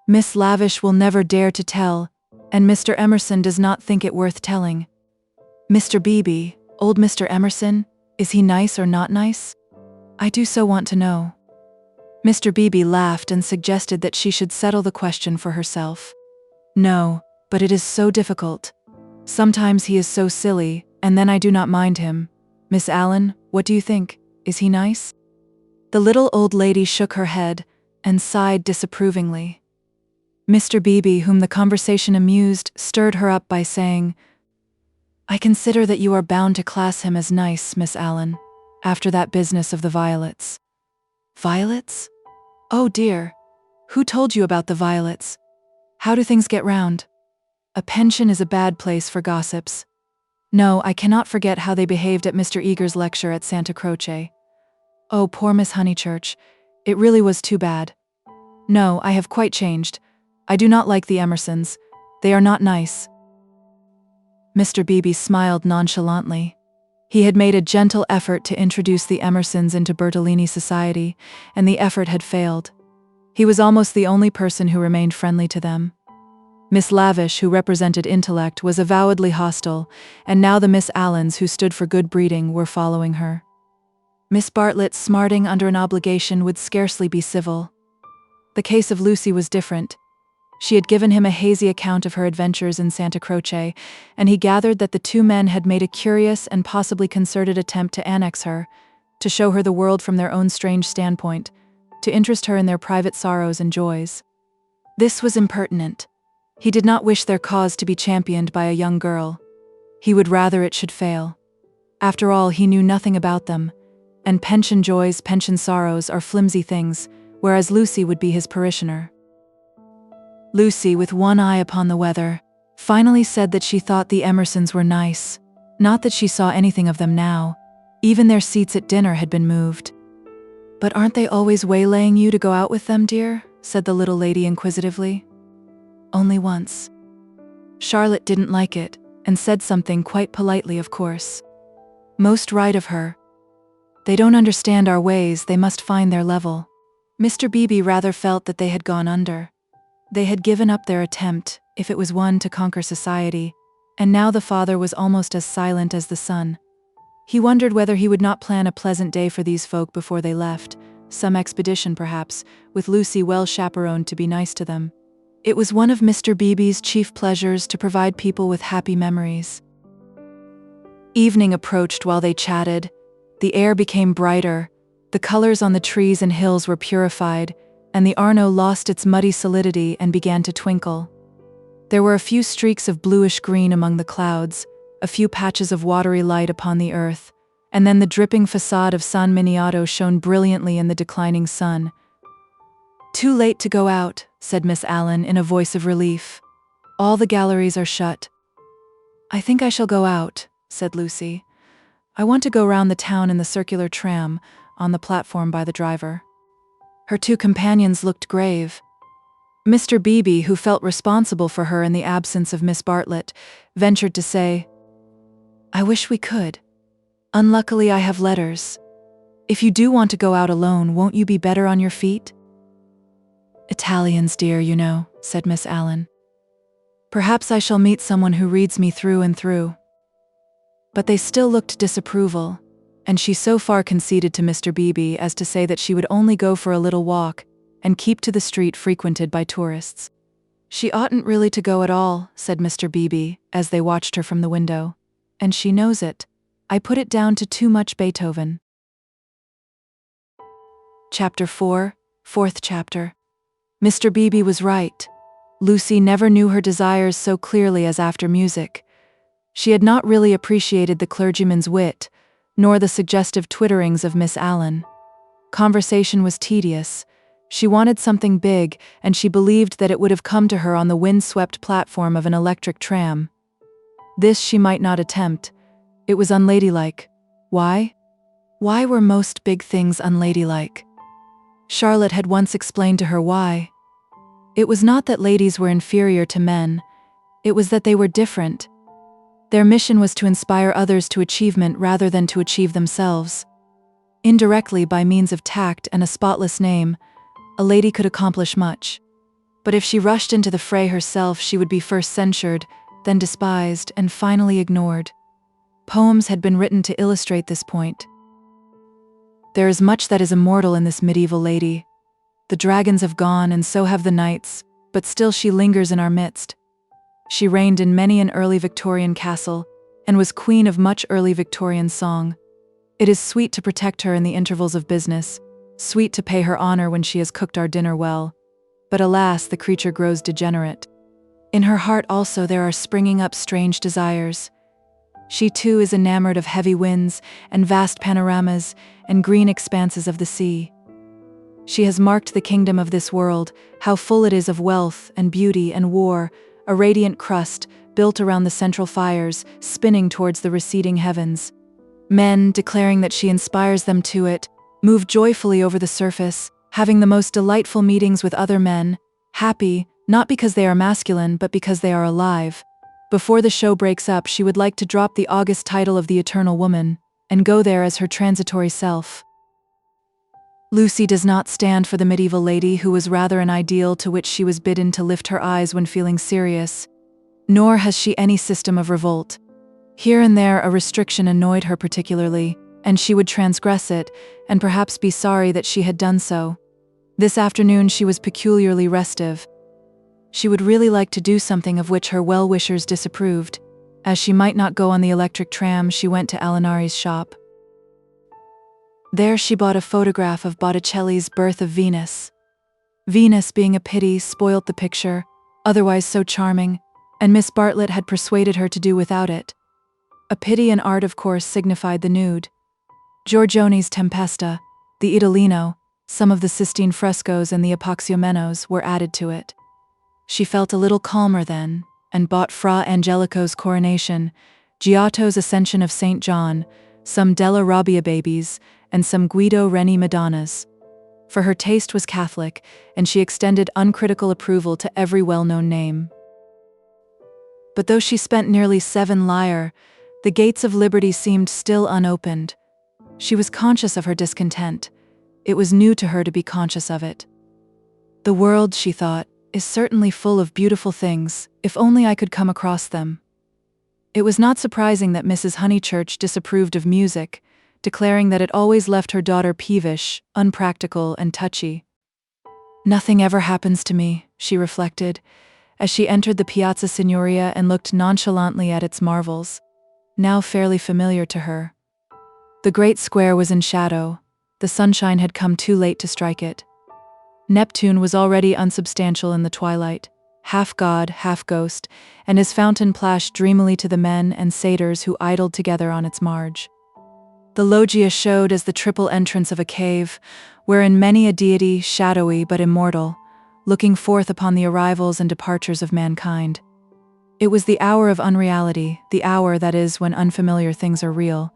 Miss Lavish will never dare to tell, and Mr. Emerson does not think it worth telling." "Mr. Beebe, old Mr. Emerson, is he nice or not nice? I do so want to know." Mr. Beebe laughed and suggested that she should settle the question for herself. "No, but it is so difficult. Sometimes he is so silly, and then I do not mind him. Miss Allen, what do you think? Is he nice?" The little old lady shook her head, and sighed disapprovingly. Mr. Beebe, whom the conversation amused, stirred her up by saying, "I consider that you are bound to class him as nice, Miss Allen, after that business of the violets." "Violets? Oh dear, who told you about the violets? How do things get round? A pension is a bad place for gossips. No, I cannot forget how they behaved at Mr. Eager's lecture at Santa Croce. Oh, poor Miss Honeychurch, it really was too bad. No, I have quite changed. I do not like the Emersons. They are not nice." Mr. Beebe smiled nonchalantly. He had made a gentle effort to introduce the Emersons into Bertolini society, and the effort had failed. He was almost the only person who remained friendly to them. Miss Lavish, who represented intellect, was avowedly hostile, and now the Miss Allens, who stood for good breeding, were following her. Miss Bartlett, smarting under an obligation, would scarcely be civil. The case of Lucy was different. She had given him a hazy account of her adventures in Santa Croce, and he gathered that the 2 men had made a curious and possibly concerted attempt to annex her, to show her the world from their own strange standpoint, to interest her in their private sorrows and joys. This was impertinent. He did not wish their cause to be championed by a young girl. He would rather it should fail. After all, he knew nothing about them, and pension joys, pension sorrows are flimsy things, whereas Lucy would be his parishioner. Lucy, with one eye upon the weather, finally said that she thought the Emersons were nice, not that she saw anything of them now. Even their seats at dinner had been moved. "But aren't they always waylaying you to go out with them, dear?" said the little lady inquisitively. "Only once. Charlotte didn't like it, and said something quite politely, of course. Most right of her. They don't understand our ways, they must find their level." Mr. Beebe rather felt that they had gone under. They had given up their attempt, if it was one, to conquer society, and now the father was almost as silent as the son. He wondered whether he would not plan a pleasant day for these folk before they left, some expedition perhaps, with Lucy well chaperoned to be nice to them. It was one of Mr. Beebe's chief pleasures to provide people with happy memories. Evening approached while they chatted. The air became brighter, the colors on the trees and hills were purified, and the Arno lost its muddy solidity and began to twinkle. There were a few streaks of bluish green among the clouds, a few patches of watery light upon the earth, and then the dripping facade of San Miniato shone brilliantly in the declining sun. "Too late to go out," said Miss Allen in a voice of relief. "All the galleries are shut." "I think I shall go out," said Lucy. "I want to go round the town in the circular tram, on the platform by the driver." Her two companions looked grave. Mr. Beebe, who felt responsible for her in the absence of Miss Bartlett, ventured to say, "I wish we could. Unluckily, I have letters. If you do want to go out alone, won't you be better on your feet?" "Italians, dear, you know," said Miss Allen. "Perhaps I shall meet someone who reads me through and through." But they still looked disapproval, and she so far conceded to Mr. Beebe as to say that she would only go for a little walk and keep to the street frequented by tourists. "She oughtn't really to go at all," said Mr. Beebe, as they watched her from the window. "And she knows it. I put it down to too much Beethoven." Chapter 4, Fourth Chapter. Mr. Beebe was right. Lucy never knew her desires so clearly as after music. She had not really appreciated the clergyman's wit, nor the suggestive twitterings of Miss Allen. Conversation was tedious. She wanted something big, and she believed that it would have come to her on the wind-swept platform of an electric tram. This she might not attempt. It was unladylike. Why? Why were most big things unladylike? Charlotte had once explained to her why. It was not that ladies were inferior to men. It was that they were different. Their mission was to inspire others to achievement rather than to achieve themselves. Indirectly, by means of tact and a spotless name, a lady could accomplish much. But if she rushed into the fray herself, she would be first censured, then despised, and finally ignored. Poems had been written to illustrate this point. There is much that is immortal in this medieval lady. The dragons have gone, and so have the knights, but still she lingers in our midst. She reigned in many an early Victorian castle, and was queen of much early Victorian song. It is sweet to protect her in the intervals of business, sweet to pay her honor when she has cooked our dinner well. But alas, the creature grows degenerate. In her heart also there are springing up strange desires. She too is enamored of heavy winds, and vast panoramas, and green expanses of the sea. She has marked the kingdom of this world, how full it is of wealth, and beauty, and war, a radiant crust, built around the central fires, spinning towards the receding heavens. Men, declaring that she inspires them to it, move joyfully over the surface, having the most delightful meetings with other men, happy, not because they are masculine, but because they are alive. Before the show breaks up, she would like to drop the august title of the eternal woman, and go there as her transitory self. Lucy does not stand for the medieval lady who was rather an ideal to which she was bidden to lift her eyes when feeling serious. Nor has she any system of revolt. Here and there a restriction annoyed her particularly, and she would transgress it, and perhaps be sorry that she had done so. This afternoon she was peculiarly restive. She would really like to do something of which her well-wishers disapproved. As she might not go on the electric tram, she went to Eleanor's shop. There she bought a photograph of Botticelli's Birth of Venus. Venus, being a pity, spoilt the picture, otherwise so charming, and Miss Bartlett had persuaded her to do without it. A pity in art, of course, signified the nude. Giorgione's Tempesta, the Idolino, some of the Sistine frescoes and the Apoxyomenos were added to it. She felt a little calmer then, and bought Fra Angelico's Coronation, Giotto's Ascension of St. John, some Della Robbia babies, and some Guido Reni Madonnas. For her taste was Catholic, and she extended uncritical approval to every well-known name. But though she spent nearly 7 lire, the gates of liberty seemed still unopened. She was conscious of her discontent. It was new to her to be conscious of it. The world, she thought, is certainly full of beautiful things, if only I could come across them. It was not surprising that Mrs. Honeychurch disapproved of music, declaring that it always left her daughter peevish, unpractical, and touchy. Nothing ever happens to me, she reflected, as she entered the Piazza Signoria and looked nonchalantly at its marvels, now fairly familiar to her. The great square was in shadow. The sunshine had come too late to strike it. Neptune was already unsubstantial in the twilight, half god, half ghost, and his fountain plashed dreamily to the men and satyrs who idled together on its marge. The loggia showed as the triple entrance of a cave, wherein many a deity, shadowy but immortal, looking forth upon the arrivals and departures of mankind. It was the hour of unreality, the hour, that is, when unfamiliar things are real.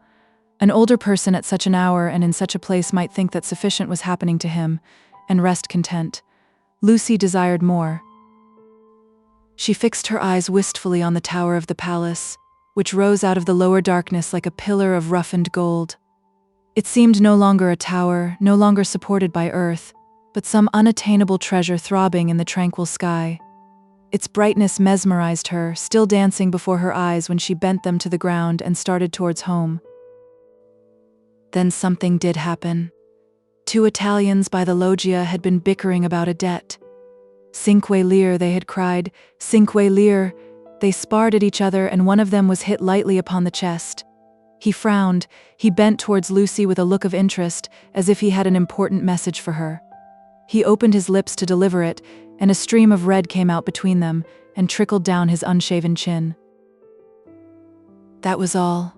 An older person at such an hour and in such a place might think that sufficient was happening to him, and rest content. Lucy desired more. She fixed her eyes wistfully on the tower of the palace, which rose out of the lower darkness like a pillar of roughened gold. It seemed no longer a tower, no longer supported by earth, but some unattainable treasure throbbing in the tranquil sky. Its brightness mesmerized her, still dancing before her eyes when she bent them to the ground and started towards home. Then something did happen. 2 Italians by the loggia had been bickering about a debt. "Cinque lire," they had cried, "cinque lire." They sparred at each other, and one of them was hit lightly upon the chest. He frowned. He bent towards Lucy with a look of interest, as if he had an important message for her. He opened his lips to deliver it, and a stream of red came out between them and trickled down his unshaven chin. That was all.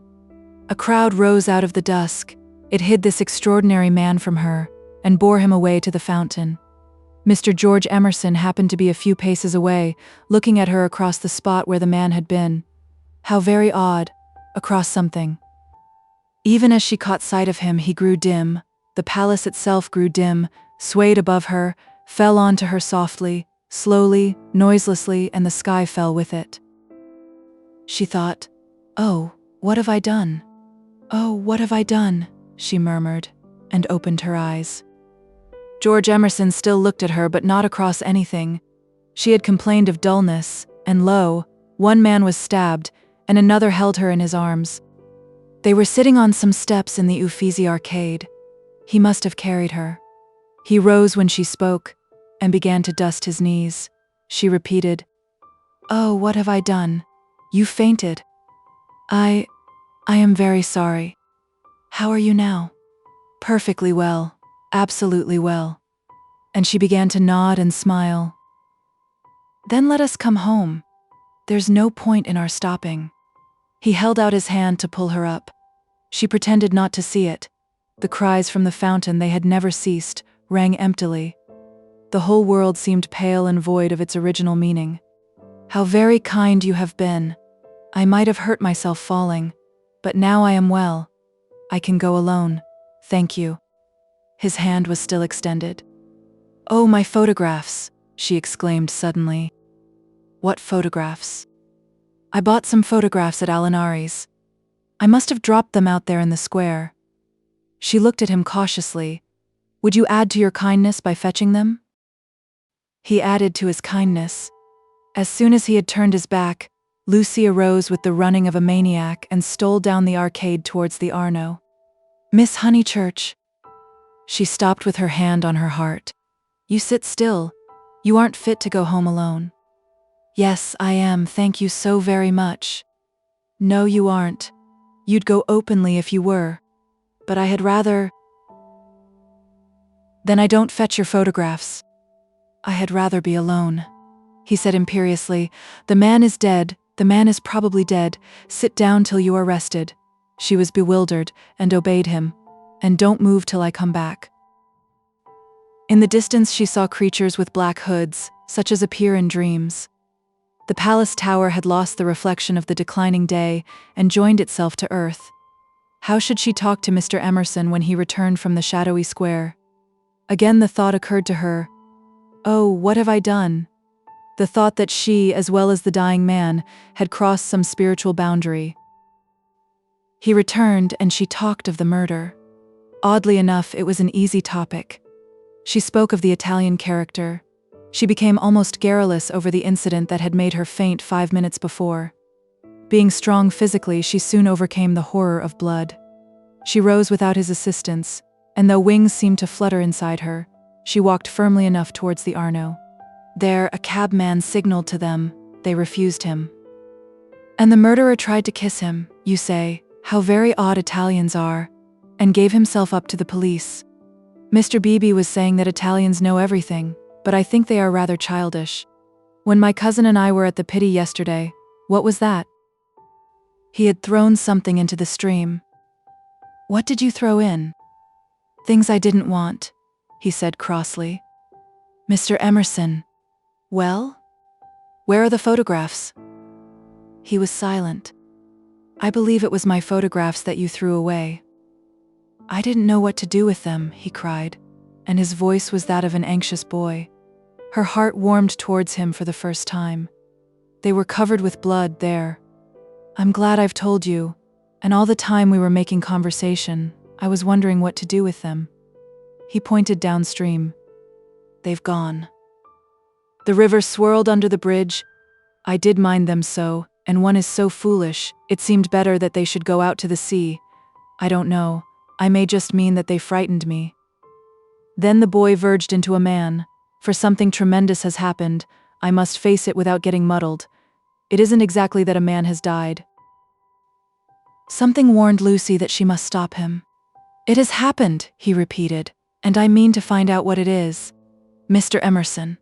A crowd rose out of the dusk. It hid this extraordinary man from her and bore him away to the fountain. Mr. George Emerson happened to be a few paces away, looking at her across the spot where the man had been. How very odd, across something. Even as she caught sight of him, he grew dim. The palace itself grew dim, swayed above her, fell onto her softly, slowly, noiselessly, and the sky fell with it. She thought, "Oh, what have I done? Oh, what have I done?" she murmured, and opened her eyes. George Emerson still looked at her, but not across anything. She had complained of dullness, and lo, one man was stabbed, and another held her in his arms. They were sitting on some steps in the Uffizi arcade. He must have carried her. He rose when she spoke, and began to dust his knees. She repeated, "Oh, what have I done? You fainted. I am very sorry. How are you now?" "Perfectly well. Absolutely well." And she began to nod and smile. "Then let us come home. There's no point in our stopping." He held out his hand to pull her up. She pretended not to see it. The cries from the fountain, they had never ceased, rang emptily. The whole world seemed pale and void of its original meaning. "How very kind you have been. I might have hurt myself falling, but now I am well. I can go alone. Thank you." His hand was still extended. "Oh, my photographs," she exclaimed suddenly. "What photographs?" "I bought some photographs at Alinari's. I must have dropped them out there in the square." She looked at him cautiously. "Would you add to your kindness by fetching them?" He added to his kindness. As soon as he had turned his back, Lucy arose with the running of a maniac and stole down the arcade towards the Arno. "Miss Honeychurch." She stopped with her hand on her heart. "You sit still. You aren't fit to go home alone." "Yes, I am, thank you so very much." "No, you aren't. You'd go openly if you were. But I had rather—" "Then I don't fetch your photographs." "I had rather be alone," he said imperiously. "The man is dead. The man is probably dead. Sit down till you are rested." She was bewildered and obeyed him. "And don't move till I come back." In the distance she saw creatures with black hoods, such as appear in dreams. The palace tower had lost the reflection of the declining day and joined itself to earth. How should she talk to Mr. Emerson when he returned from the shadowy square? Again the thought occurred to her, "Oh, what have I done?" The thought that she, as well as the dying man, had crossed some spiritual boundary. He returned and she talked of the murder. Oddly enough, it was an easy topic. She spoke of the Italian character. She became almost garrulous over the incident that had made her faint 5 minutes before. Being strong physically, she soon overcame the horror of blood. She rose without his assistance, and though wings seemed to flutter inside her, she walked firmly enough towards the Arno. There, a cabman signaled to them. They refused him. "And the murderer tried to kiss him, you say? How very odd Italians are," and gave himself up to the police. Mr. Beebe was saying that Italians know everything, but I think they are rather childish. When my cousin and I were at the Pitti yesterday, what was that? He had thrown something into the stream. What did you throw in? Things I didn't want, he said crossly. Mr. Emerson. Well? Where are the photographs? He was silent. I believe it was my photographs that you threw away. I didn't know what to do with them, he cried, and his voice was that of an anxious boy. Her heart warmed towards him for the first time. They were covered with blood there. I'm glad I've told you, and all the time we were making conversation, I was wondering what to do with them. He pointed downstream. They've gone. The river swirled under the bridge. I did mind them so, and one is so foolish, it seemed better that they should go out to the sea. I don't know, I may just mean that they frightened me. Then the boy verged into a man. For something tremendous has happened, I must face it without getting muddled. It isn't exactly that a man has died. Something warned Lucy that she must stop him. It has happened, he repeated, and I mean to find out what it is. Mr. Emerson.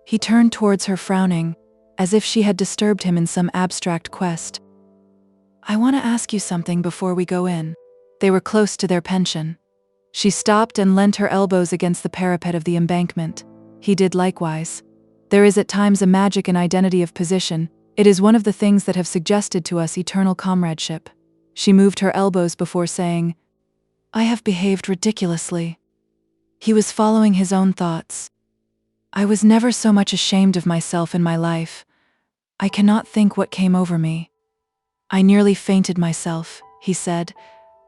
He turned towards her frowning, as if she had disturbed him in some abstract quest. I want to ask you something before we go in. They were close to their pension. She stopped and leant her elbows against the parapet of the embankment. He did likewise. There is at times a magic in identity of position. It is one of the things that have suggested to us eternal comradeship. She moved her elbows before saying, I have behaved ridiculously. He was following his own thoughts. I was never so much ashamed of myself in my life. I cannot think what came over me. I nearly fainted myself, he said,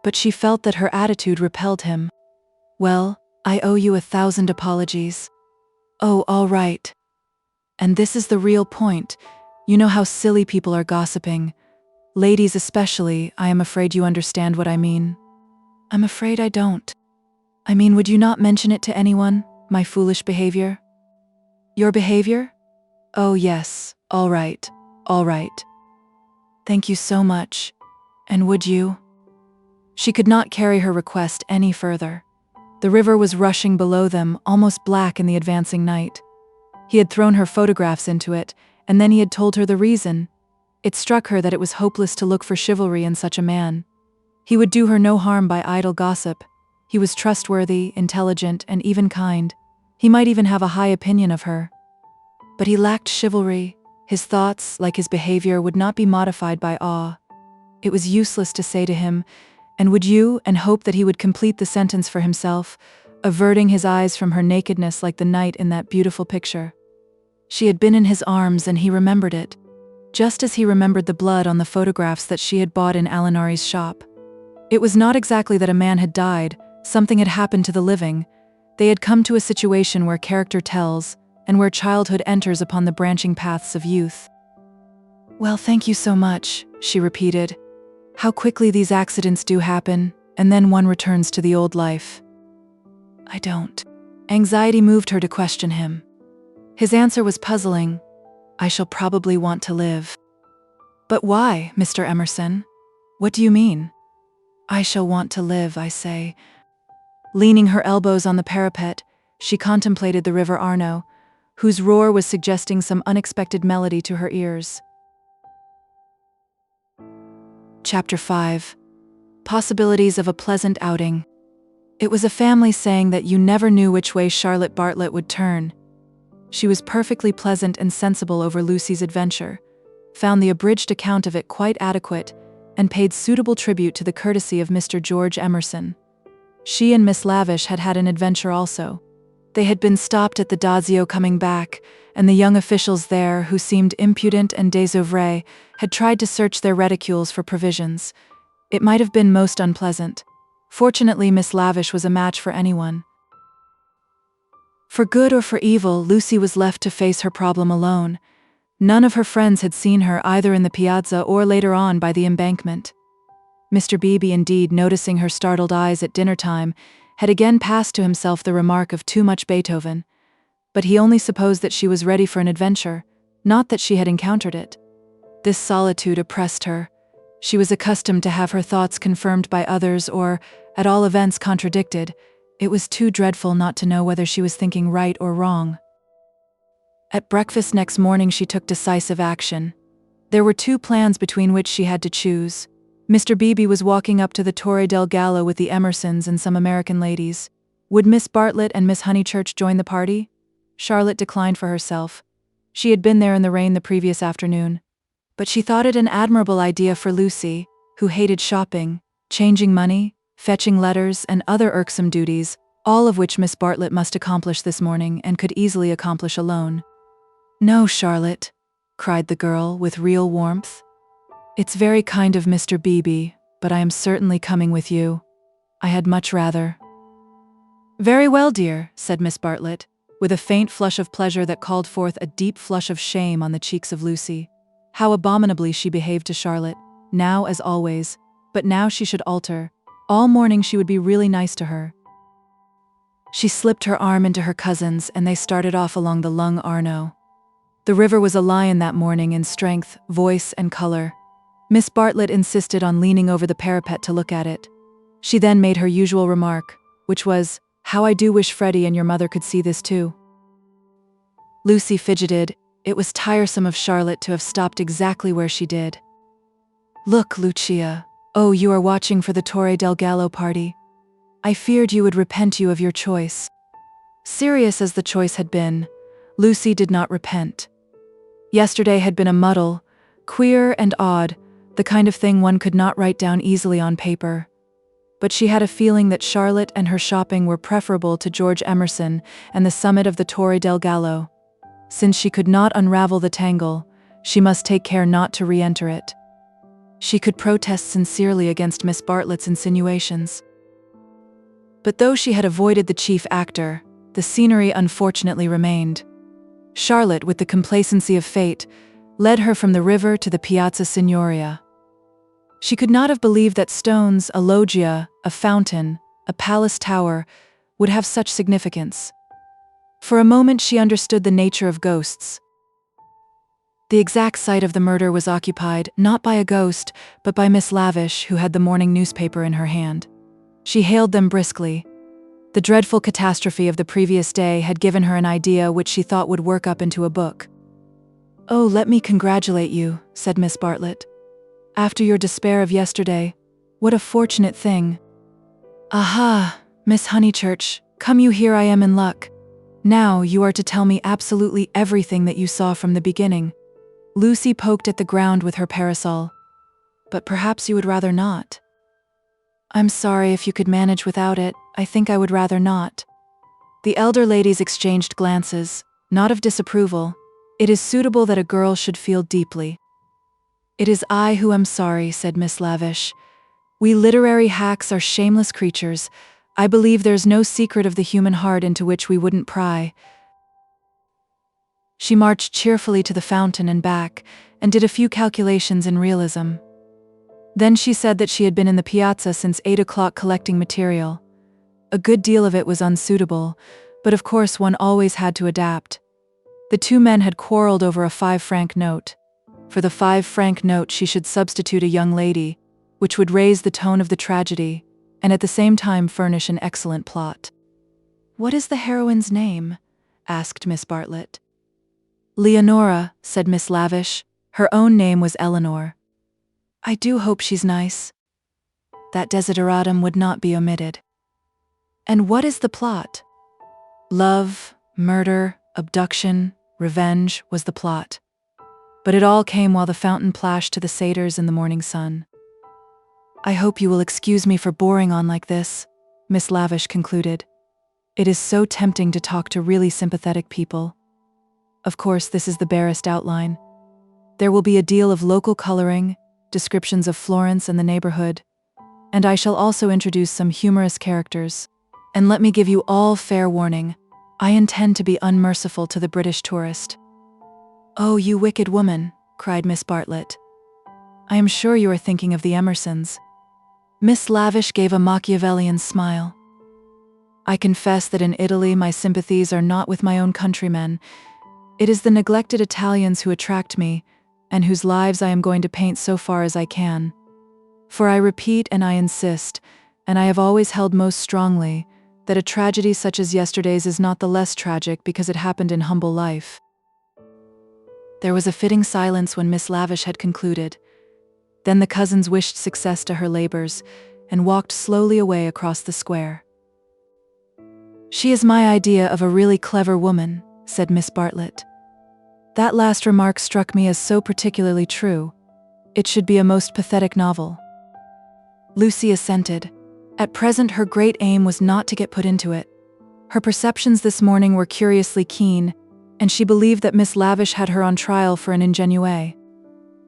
but she felt that her attitude repelled him. Well, I owe you 1,000 apologies. Oh, all right. And this is the real point. You know how silly people are gossiping. Ladies especially, I am afraid you understand what I mean. I'm afraid I don't. I mean, would you not mention it to anyone, my foolish behavior? Your behavior? Oh yes, all right, all right. Thank you so much. And would you? She could not carry her request any further. The river was rushing below them, almost black in the advancing night. He had thrown her photographs into it, and then he had told her the reason. It struck her that it was hopeless to look for chivalry in such a man. He would do her no harm by idle gossip. He was trustworthy, intelligent, and even kind. He might even have a high opinion of her. But he lacked chivalry. His thoughts, like his behavior, would not be modified by awe. It was useless to say to him, and would you, and hope that he would complete the sentence for himself, averting his eyes from her nakedness like the night in that beautiful picture. She had been in his arms and he remembered it, just as he remembered the blood on the photographs that she had bought in Alinari's shop. It was not exactly that a man had died, something had happened to the living. They had come to a situation where character tells, and where childhood enters upon the branching paths of youth. Well, thank you so much, she repeated. How quickly these accidents do happen, and then one returns to the old life. I don't. Anxiety moved her to question him. His answer was puzzling. I shall probably want to live. But why, Mr. Emerson? What do you mean? I shall want to live, I say. Leaning her elbows on the parapet, she contemplated the River Arno, whose roar was suggesting some unexpected melody to her ears. Chapter 5. Possibilities of a pleasant outing. It was a family saying that you never knew which way Charlotte Bartlett would turn. She was perfectly pleasant and sensible over Lucy's adventure, found the abridged account of it quite adequate, and paid suitable tribute to the courtesy of Mr. George Emerson. She and Miss Lavish had had an adventure also. They had been stopped at the Dazio coming back, and the young officials there, who seemed impudent and désœuvrés, had tried to search their reticules for provisions. It might have been most unpleasant. Fortunately, Miss Lavish was a match for anyone. For good or for evil, Lucy was left to face her problem alone. None of her friends had seen her either in the piazza or later on by the embankment. Mr. Beebe, indeed, noticing her startled eyes at dinner time, had again passed to himself the remark of too much Beethoven. But he only supposed that she was ready for an adventure, not that she had encountered it. This solitude oppressed her. She was accustomed to have her thoughts confirmed by others or, at all events, contradicted. It was too dreadful not to know whether she was thinking right or wrong. At breakfast next morning she took decisive action. There were two plans between which she had to choose. Mr. Beebe was walking up to the Torre del Gallo with the Emersons and some American ladies. Would Miss Bartlett and Miss Honeychurch join the party? Charlotte declined for herself. She had been there in the rain the previous afternoon. But she thought it an admirable idea for Lucy, who hated shopping, changing money, fetching letters, and other irksome duties, all of which Miss Bartlett must accomplish this morning and could easily accomplish alone. "No, Charlotte," cried the girl with real warmth. "It's very kind of Mr. Beebe, but I am certainly coming with you. I had much rather." "Very well, dear," said Miss Bartlett, with a faint flush of pleasure that called forth a deep flush of shame on the cheeks of Lucy. How abominably she behaved to Charlotte, now as always, but now she should alter. All morning she would be really nice to her. She slipped her arm into her cousin's and they started off along the Lung Arno. The river was a lion that morning in strength, voice, and color. Miss Bartlett insisted on leaning over the parapet to look at it. She then made her usual remark, which was, "How I do wish Freddy and your mother could see this too." Lucy fidgeted. It was tiresome of Charlotte to have stopped exactly where she did. "Look, Lucia. Oh, you are watching for the Torre del Gallo party. I feared you would repent you of your choice." Serious as the choice had been, Lucy did not repent. Yesterday had been a muddle, queer and odd, the kind of thing one could not write down easily on paper. But she had a feeling that Charlotte and her shopping were preferable to George Emerson and the summit of the Torre del Gallo. Since she could not unravel the tangle, she must take care not to re-enter it. She could protest sincerely against Miss Bartlett's insinuations. But though she had avoided the chief actor, the scenery unfortunately remained. Charlotte, with the complacency of fate, led her from the river to the Piazza Signoria. She could not have believed that stones, a loggia, a fountain, a palace tower, would have such significance. For a moment she understood the nature of ghosts. The exact site of the murder was occupied, not by a ghost, but by Miss Lavish, who had the morning newspaper in her hand. She hailed them briskly. The dreadful catastrophe of the previous day had given her an idea which she thought would work up into a book. "Oh, let me congratulate you," said Miss Bartlett. "After your despair of yesterday, what a fortunate thing." "Aha, Miss Honeychurch, come you here, I am in luck. Now you are to tell me absolutely everything that you saw from the beginning." Lucy poked at the ground with her parasol. "But perhaps you would rather not." "I'm sorry if you could manage without it. I think I would rather not." The elder ladies exchanged glances, not of disapproval. It is suitable that a girl should feel deeply. "It is I who am sorry," said Miss Lavish. "We literary hacks are shameless creatures. I believe there's no secret of the human heart into which we wouldn't pry." She marched cheerfully to the fountain and back, and did a few calculations in realism. Then she said that she had been in the piazza since 8 o'clock collecting material. A good deal of it was unsuitable, but of course one always had to adapt. The two men had quarreled over a 5-franc note. For the 5-franc note she should substitute a young lady, which would raise the tone of the tragedy, and at the same time furnish an excellent plot. "What is the heroine's name?" asked Miss Bartlett. "Leonora," said Miss Lavish. Her own name was Eleanor. "I do hope she's nice." That desideratum would not be omitted. "And what is the plot?" Love, murder, abduction, revenge was the plot. But it all came while the fountain plashed to the satyrs in the morning sun. "I hope you will excuse me for boring on like this," Miss Lavish concluded. "It is so tempting to talk to really sympathetic people. Of course, this is the barest outline. There will be a deal of local coloring, descriptions of Florence and the neighborhood, and I shall also introduce some humorous characters. And let me give you all fair warning, I intend to be unmerciful to the British tourist." "Oh, you wicked woman," cried Miss Bartlett. "I am sure you are thinking of the Emersons." Miss Lavish gave a Machiavellian smile. "I confess that in Italy my sympathies are not with my own countrymen. It is the neglected Italians who attract me, and whose lives I am going to paint so far as I can. For I repeat and I insist, and I have always held most strongly, that a tragedy such as yesterday's is not the less tragic because it happened in humble life." There was a fitting silence when Miss Lavish had concluded. Then the cousins wished success to her labors and walked slowly away across the square. "She is my idea of a really clever woman," said Miss Bartlett. "That last remark struck me as so particularly true. It should be a most pathetic novel." Lucy assented. At present her great aim was not to get put into it. Her perceptions this morning were curiously keen, and she believed that Miss Lavish had her on trial for an ingenue.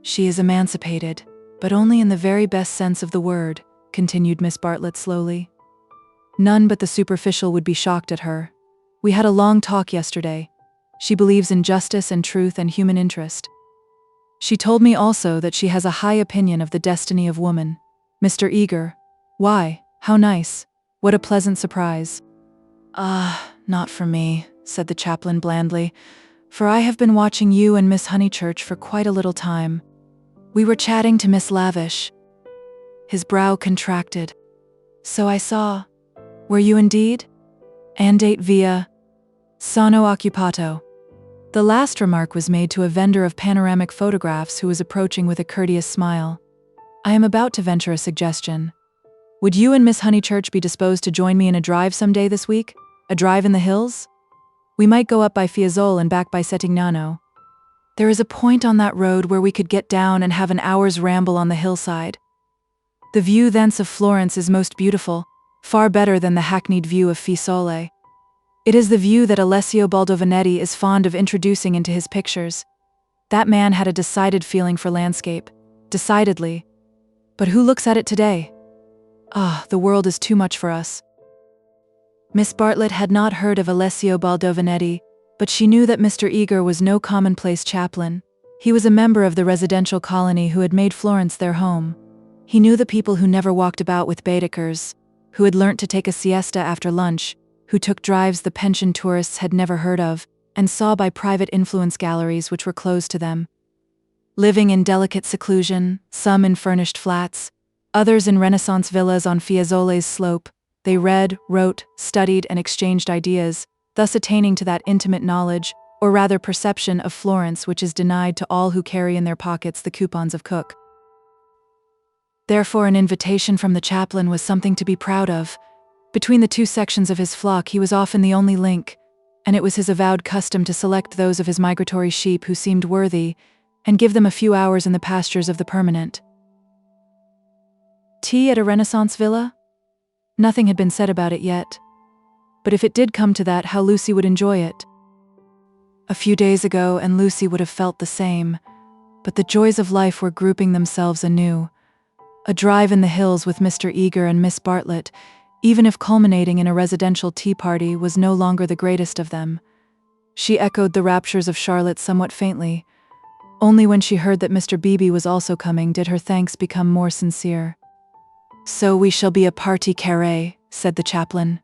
"She is emancipated, but only in the very best sense of the word," continued Miss Bartlett slowly. "None but the superficial would be shocked at her. We had a long talk yesterday. She believes in justice and truth and human interest. She told me also that she has a high opinion of the destiny of woman. Mr. Eager. Why, how nice. What a pleasant surprise." Not for me," said the chaplain blandly, "for I have been watching you and Miss Honeychurch for quite a little time. We were chatting to Miss Lavish." His brow contracted. "So I saw. Were you indeed? Andate via sono occupato." The last remark was made to a vendor of panoramic photographs who was approaching with a courteous smile. "I am about to venture a suggestion. Would you and Miss Honeychurch be disposed to join me in a drive some day this week? A drive in the hills? We might go up by Fiesole and back by Settignano. There is a point on that road where we could get down and have an hour's ramble on the hillside. The view thence of Florence is most beautiful, far better than the hackneyed view of Fiesole. It is the view that Alessio Baldovinetti is fond of introducing into his pictures. That man had a decided feeling for landscape, decidedly. But who looks at it today? The world is too much for us." Miss Bartlett had not heard of Alessio Baldovinetti, but she knew that Mr. Eager was no commonplace chaplain. He was a member of the residential colony who had made Florence their home. He knew the people who never walked about with Baedekers, who had learnt to take a siesta after lunch, who took drives the pension tourists had never heard of, and saw by private influence galleries which were closed to them. Living in delicate seclusion, some in furnished flats, others in Renaissance villas on Fiesole's slope, they read, wrote, studied, and exchanged ideas, thus attaining to that intimate knowledge, or rather perception of Florence which is denied to all who carry in their pockets the coupons of Cook. Therefore an invitation from the chaplain was something to be proud of. Between the two sections of his flock he was often the only link, and it was his avowed custom to select those of his migratory sheep who seemed worthy, and give them a few hours in the pastures of the permanent. Tea at a Renaissance villa? Nothing had been said about it yet. But if it did come to that, how Lucy would enjoy it. A few days ago, and Lucy would have felt the same, but the joys of life were grouping themselves anew. A drive in the hills with Mr. Eager and Miss Bartlett, even if culminating in a residential tea party, was no longer the greatest of them. She echoed the raptures of Charlotte somewhat faintly. Only when she heard that Mr. Beebe was also coming did her thanks become more sincere. "So we shall be a party carré," said the chaplain.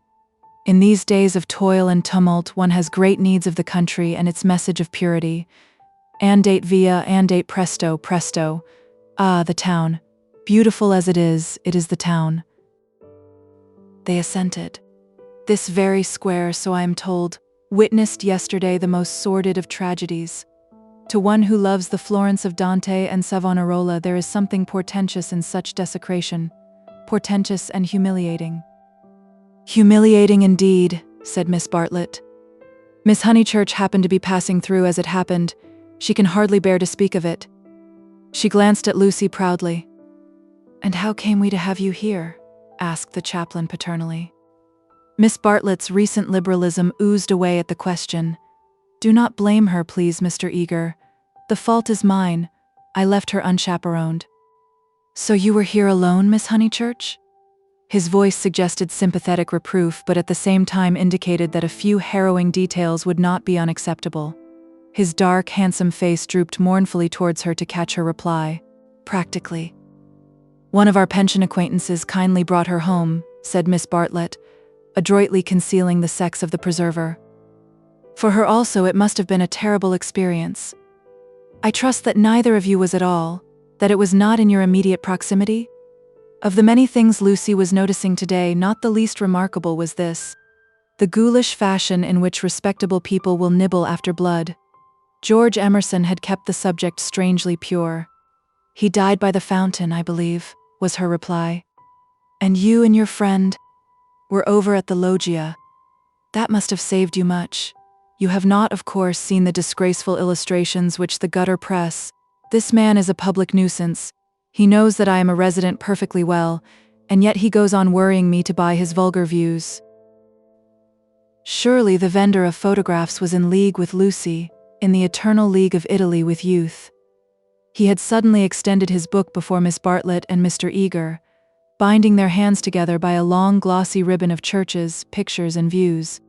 "In these days of toil and tumult one has great needs of the country and its message of purity. Andate via, andate presto, presto. The town. Beautiful as it is the town." They assented. This very square, so I am told, witnessed yesterday the most sordid of tragedies. To one who loves the Florence of Dante and Savonarola, there is something portentous in such desecration. Portentous and humiliating. "Humiliating indeed," said Miss Bartlett. "Miss Honeychurch happened to be passing through as it happened. She can hardly bear to speak of it." She glanced at Lucy proudly. "And how came we to have you here?" asked the chaplain paternally. Miss Bartlett's recent liberalism oozed away at the question. "Do not blame her, please, Mr. Eager. The fault is mine. I left her unchaperoned." "So you were here alone, Miss Honeychurch?" His voice suggested sympathetic reproof, but at the same time indicated that a few harrowing details would not be unacceptable. His dark, handsome face drooped mournfully towards her to catch her reply. "Practically. One of our pension acquaintances kindly brought her home," said Miss Bartlett, adroitly concealing the sex of the preserver. "For her also it must have been a terrible experience. I trust that neither of you was at all, that it was not in your immediate proximity?" Of the many things Lucy was noticing today, not the least remarkable was this: the ghoulish fashion in which respectable people will nibble after blood. George Emerson had kept the subject strangely pure. He died by the fountain, I believe, was her reply. And you and your friend were over at the loggia. That must have saved you much. You have not, of course, seen the disgraceful illustrations which the gutter press. This man is a public nuisance. He knows that I am a resident perfectly well, and yet he goes on worrying me to buy his vulgar views. Surely the vendor of photographs was in league with Lucy, in the eternal league of Italy with youth. He had suddenly extended his book before Miss Bartlett and Mr. Eager, binding their hands together by a long glossy ribbon of churches, pictures, and views.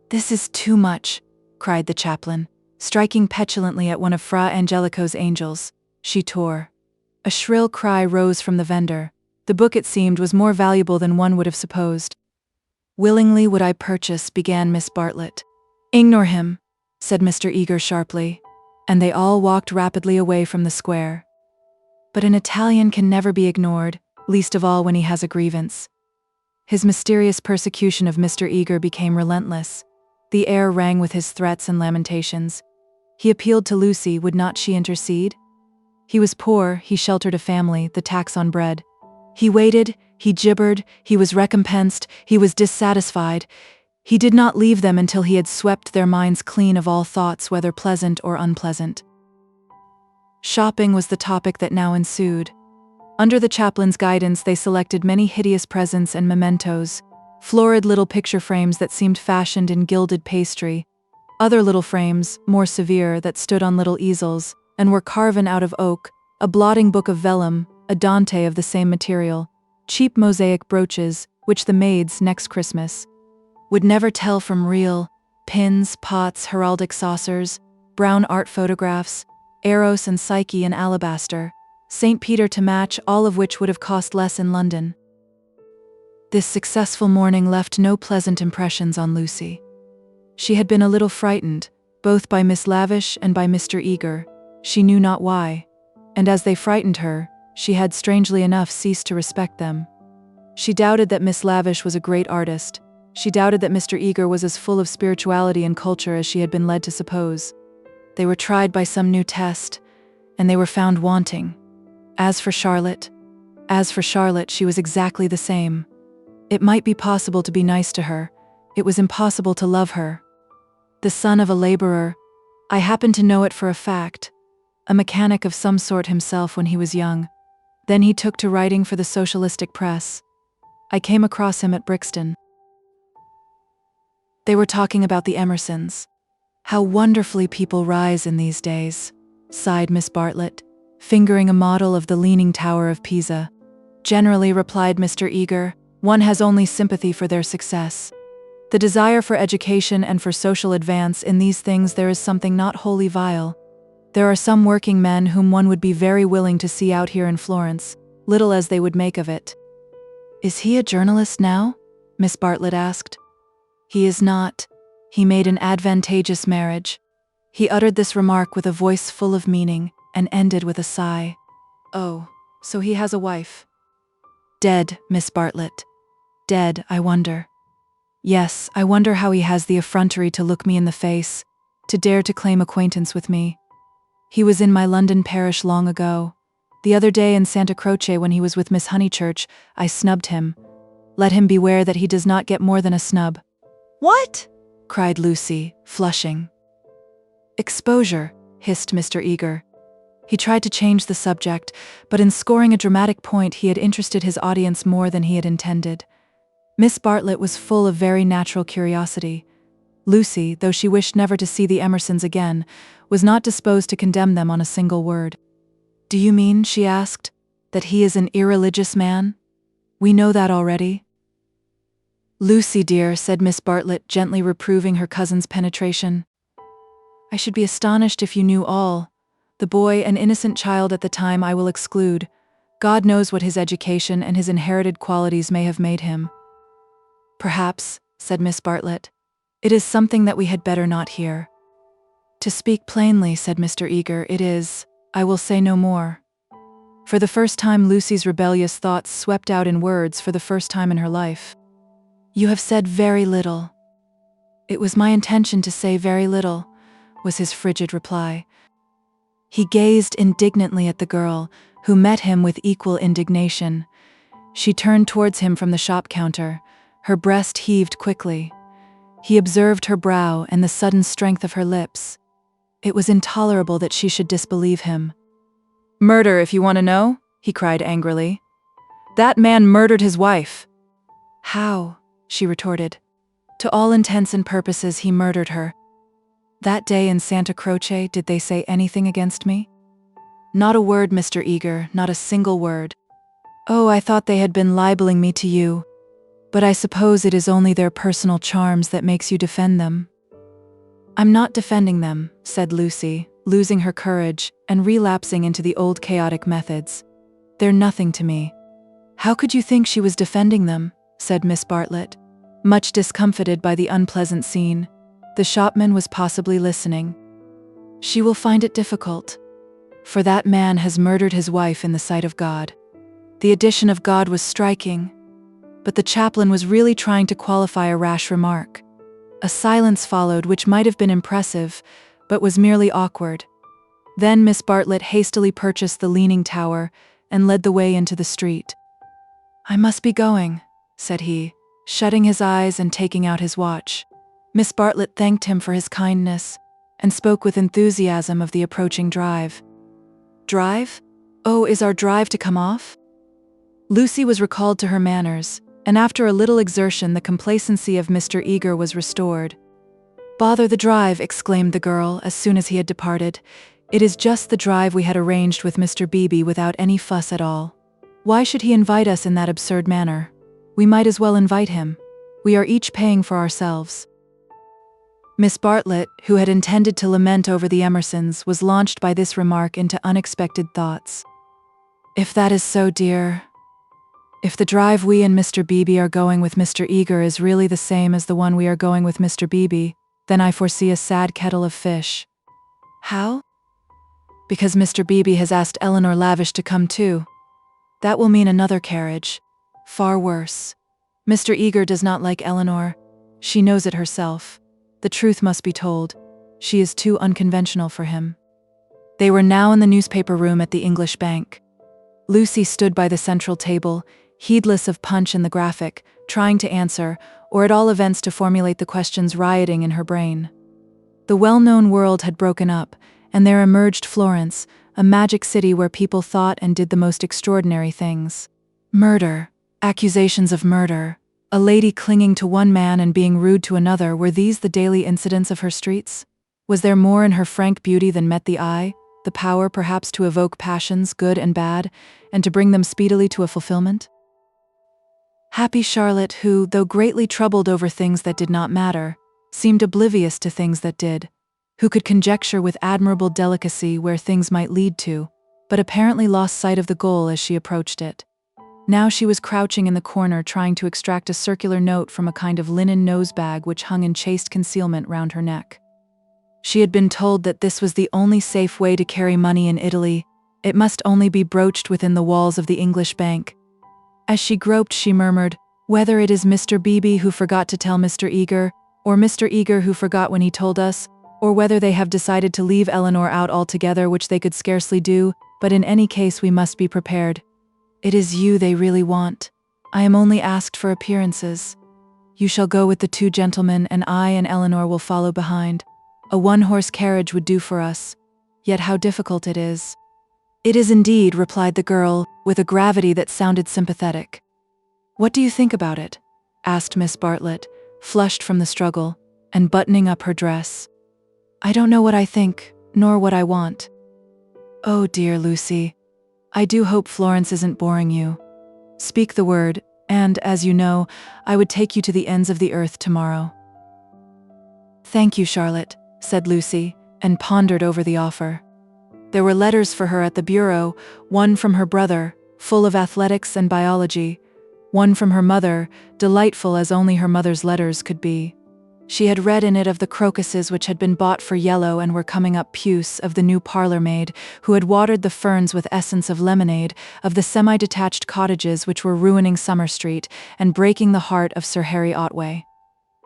"This is too much," cried the chaplain, striking petulantly at one of Fra Angelico's angels. She tore. A shrill cry rose from the vendor. The book, it seemed, was more valuable than one would have supposed. "Willingly would I purchase," began Miss Bartlett. "Ignore him," said Mr. Eager sharply, and they all walked rapidly away from the square. But an Italian can never be ignored, least of all when he has a grievance. His mysterious persecution of Mr. Eager became relentless. The air rang with his threats and lamentations. He appealed to Lucy, would not she intercede? He was poor, he sheltered a family, the tax on bread. He waited, he gibbered, he was recompensed, he was dissatisfied. He did not leave them until he had swept their minds clean of all thoughts, whether pleasant or unpleasant. Shopping was the topic that now ensued. Under the chaplain's guidance, they selected many hideous presents and mementos, florid little picture frames that seemed fashioned in gilded pastry, other little frames, more severe, that stood on little easels, and were carven out of oak, a blotting book of vellum, a Dante of the same material, cheap mosaic brooches, which the maids, next Christmas, would never tell from real, pins, pots, heraldic saucers, brown art photographs, Eros and Psyche in alabaster, St. Peter to match, all of which would have cost less in London. This successful morning left no pleasant impressions on Lucy. She had been a little frightened, both by Miss Lavish and by Mr. Eager, she knew not why, and as they frightened her, she had strangely enough ceased to respect them. She doubted that Miss Lavish was a great artist. She doubted that Mr. Eager was as full of spirituality and culture as she had been led to suppose. They were tried by some new test, and they were found wanting. As for Charlotte, she was exactly the same. It might be possible to be nice to her. It was impossible to love her. The son of a laborer, I happen to know it for a fact, a mechanic of some sort himself when he was young. Then he took to writing for the socialistic press. I came across him at Brixton. They were talking about the Emersons. How wonderfully people rise in these days, sighed Miss Bartlett, fingering a model of the Leaning Tower of Pisa. Generally, replied Mr. Eager, one has only sympathy for their success. The desire for education and for social advance, in these things there is something not wholly vile. There are some working men whom one would be very willing to see out here in Florence, little as they would make of it. Is he a journalist now? Miss Bartlett asked. He is not. He made an advantageous marriage. He uttered this remark with a voice full of meaning, and ended with a sigh. Oh, so he has a wife. Dead, Miss Bartlett. Dead, I wonder. Yes, I wonder how he has the effrontery to look me in the face, to dare to claim acquaintance with me. He was in my London parish long ago. The other day in Santa Croce when he was with Miss Honeychurch, I snubbed him. Let him beware that he does not get more than a snub. What? Cried Lucy, flushing. Exposure, hissed Mr. Eager. He tried to change the subject, but in scoring a dramatic point he had interested his audience more than he had intended. Miss Bartlett was full of very natural curiosity. Lucy, though she wished never to see the Emersons again, was not disposed to condemn them on a single word. Do you mean, she asked, that he is an irreligious man? We know that already. Lucy, dear, said Miss Bartlett, gently reproving her cousin's penetration. I should be astonished if you knew all. The boy, an innocent child at the time, I will exclude. God knows what his education and his inherited qualities may have made him. Perhaps, said Miss Bartlett, it is something that we had better not hear. To speak plainly, said Mr. Eager, it is, I will say no more. For the first time Lucy's rebellious thoughts swept out in words for the first time in her life. You have said very little. It was my intention to say very little, was his frigid reply. He gazed indignantly at the girl, who met him with equal indignation. She turned towards him from the shop counter. Her breast heaved quickly. He observed her brow and the sudden strength of her lips. It was intolerable that she should disbelieve him. "Murder, if you want to know," he cried angrily. "That man murdered his wife." "How?" she retorted. "To all intents and purposes, he murdered her. That day in Santa Croce, did they say anything against me?" "Not a word, Mr. Eager, not a single word." "Oh, I thought they had been libeling me to you. But I suppose it is only their personal charms that makes you defend them." "I'm not defending them," said Lucy, losing her courage and relapsing into the old chaotic methods. "They're nothing to me." "How could you think she was defending them?" said Miss Bartlett, much discomfited by the unpleasant scene. The shopman was possibly listening. "She will find it difficult, for that man has murdered his wife in the sight of God." The addition of God was striking, but the chaplain was really trying to qualify a rash remark. A silence followed which might have been impressive, but was merely awkward. Then Miss Bartlett hastily purchased the leaning tower and led the way into the street. "I must be going," said he, shutting his eyes and taking out his watch. Miss Bartlett thanked him for his kindness and spoke with enthusiasm of the approaching drive. "Drive? Oh, is our drive to come off?" Lucy was recalled to her manners, and after a little exertion the complacency of Mr. Eager was restored. "Bother the drive," exclaimed the girl as soon as he had departed. "It is just the drive we had arranged with Mr. Beebe without any fuss at all. Why should he invite us in that absurd manner? We might as well invite him. We are each paying for ourselves." Miss Bartlett, who had intended to lament over the Emersons, was launched by this remark into unexpected thoughts. "If that is so, dear, if the drive we and Mr. Beebe are going with Mr. Eager is really the same as the one we are going with Mr. Beebe, then I foresee a sad kettle of fish." "How?" "Because Mr. Beebe has asked Eleanor Lavish to come too. That will mean another carriage. Far worse. Mr. Eager does not like Eleanor. She knows it herself. The truth must be told. She is too unconventional for him." They were now in the newspaper room at the English Bank. Lucy stood by the central table, heedless of Punch and the Graphic, trying to answer, or at all events to formulate the questions rioting in her brain. The well-known world had broken up, and there emerged Florence, a magic city where people thought and did the most extraordinary things. Murder, accusations of murder, a lady clinging to one man and being rude to another, were these the daily incidents of her streets? Was there more in her frank beauty than met the eye, the power perhaps to evoke passions, good and bad, and to bring them speedily to a fulfillment? Happy Charlotte, who, though greatly troubled over things that did not matter, seemed oblivious to things that did, who could conjecture with admirable delicacy where things might lead to, but apparently lost sight of the goal as she approached it. Now she was crouching in the corner trying to extract a circular note from a kind of linen nose-bag which hung in chaste concealment round her neck. She had been told that this was the only safe way to carry money in Italy. It must only be broached within the walls of the English Bank. As she groped, she murmured, "Whether it is Mr. Beebe who forgot to tell Mr. Eager, or Mr. Eager who forgot when he told us, or whether they have decided to leave Eleanor out altogether, which they could scarcely do, but in any case we must be prepared. It is you they really want. I am only asked for appearances. You shall go with the two gentlemen, and I and Eleanor will follow behind. A one-horse carriage would do for us. Yet how difficult it is." "It is indeed," replied the girl, with a gravity that sounded sympathetic. "What do you think about it?" asked Miss Bartlett, flushed from the struggle, and buttoning up her dress. "I don't know what I think, nor what I want." "Oh dear, Lucy. I do hope Florence isn't boring you. Speak the word, and, as you know, I would take you to the ends of the earth tomorrow." "Thank you, Charlotte," said Lucy, and pondered over the offer. There were letters for her at the bureau, one from her brother, full of athletics and biology, one from her mother, delightful as only her mother's letters could be. She had read in it of the crocuses which had been bought for yellow and were coming up puce, of the new parlour-maid, who had watered the ferns with essence of lemonade, of the semi-detached cottages which were ruining Summer Street and breaking the heart of Sir Harry Otway.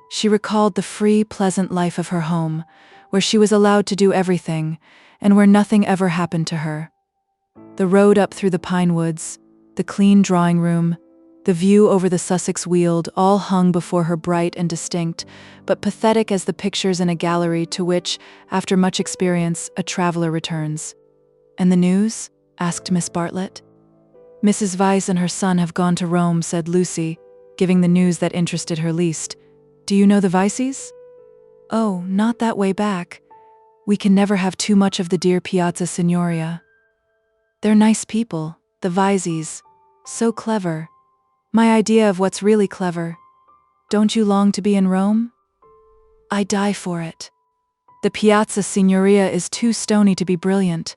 She recalled the free, pleasant life of her home, where she was allowed to do everything, and where nothing ever happened to her. The road up through the pine woods, the clean drawing room, the view over the Sussex Weald all hung before her bright and distinct, but pathetic as the pictures in a gallery to which, after much experience, a traveler returns. "And the news?" asked Miss Bartlett. "Mrs. Vyse and her son have gone to Rome," said Lucy, giving the news that interested her least. "Do you know the Vyses?" "Oh, not that way back. We can never have too much of the dear Piazza Signoria. They're nice people, the Vyses. So clever. My idea of what's really clever. Don't you long to be in Rome?" "I die for it. The Piazza Signoria is too stony to be brilliant.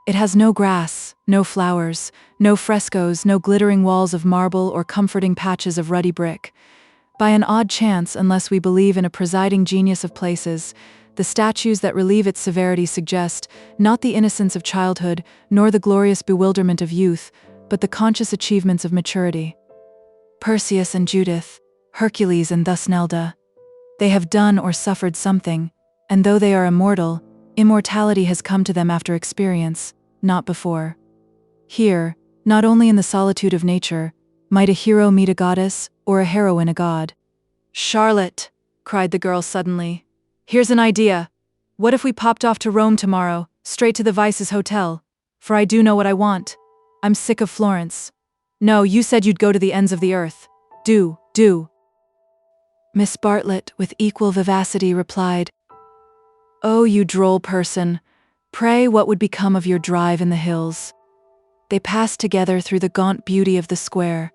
It has no grass, no flowers, no frescoes, no glittering walls of marble or comforting patches of ruddy brick. By an odd chance, unless we believe in a presiding genius of places, the statues that relieve its severity suggest not the innocence of childhood, nor the glorious bewilderment of youth, but the conscious achievements of maturity. Perseus and Judith, Hercules and Thusnelda. They have done or suffered something, and though they are immortal, immortality has come to them after experience, not before. Here, not only in the solitude of nature, might a hero meet a goddess, or a heroine a god." "Charlotte," cried the girl suddenly, "here's an idea. What if we popped off to Rome tomorrow, straight to the Vyse's hotel? For I do know what I want. I'm sick of Florence. No, you said you'd go to the ends of the earth. Do. Miss Bartlett, with equal vivacity, replied, "Oh, you droll person. Pray, what would become of your drive in the hills?" They passed together through the gaunt beauty of the square,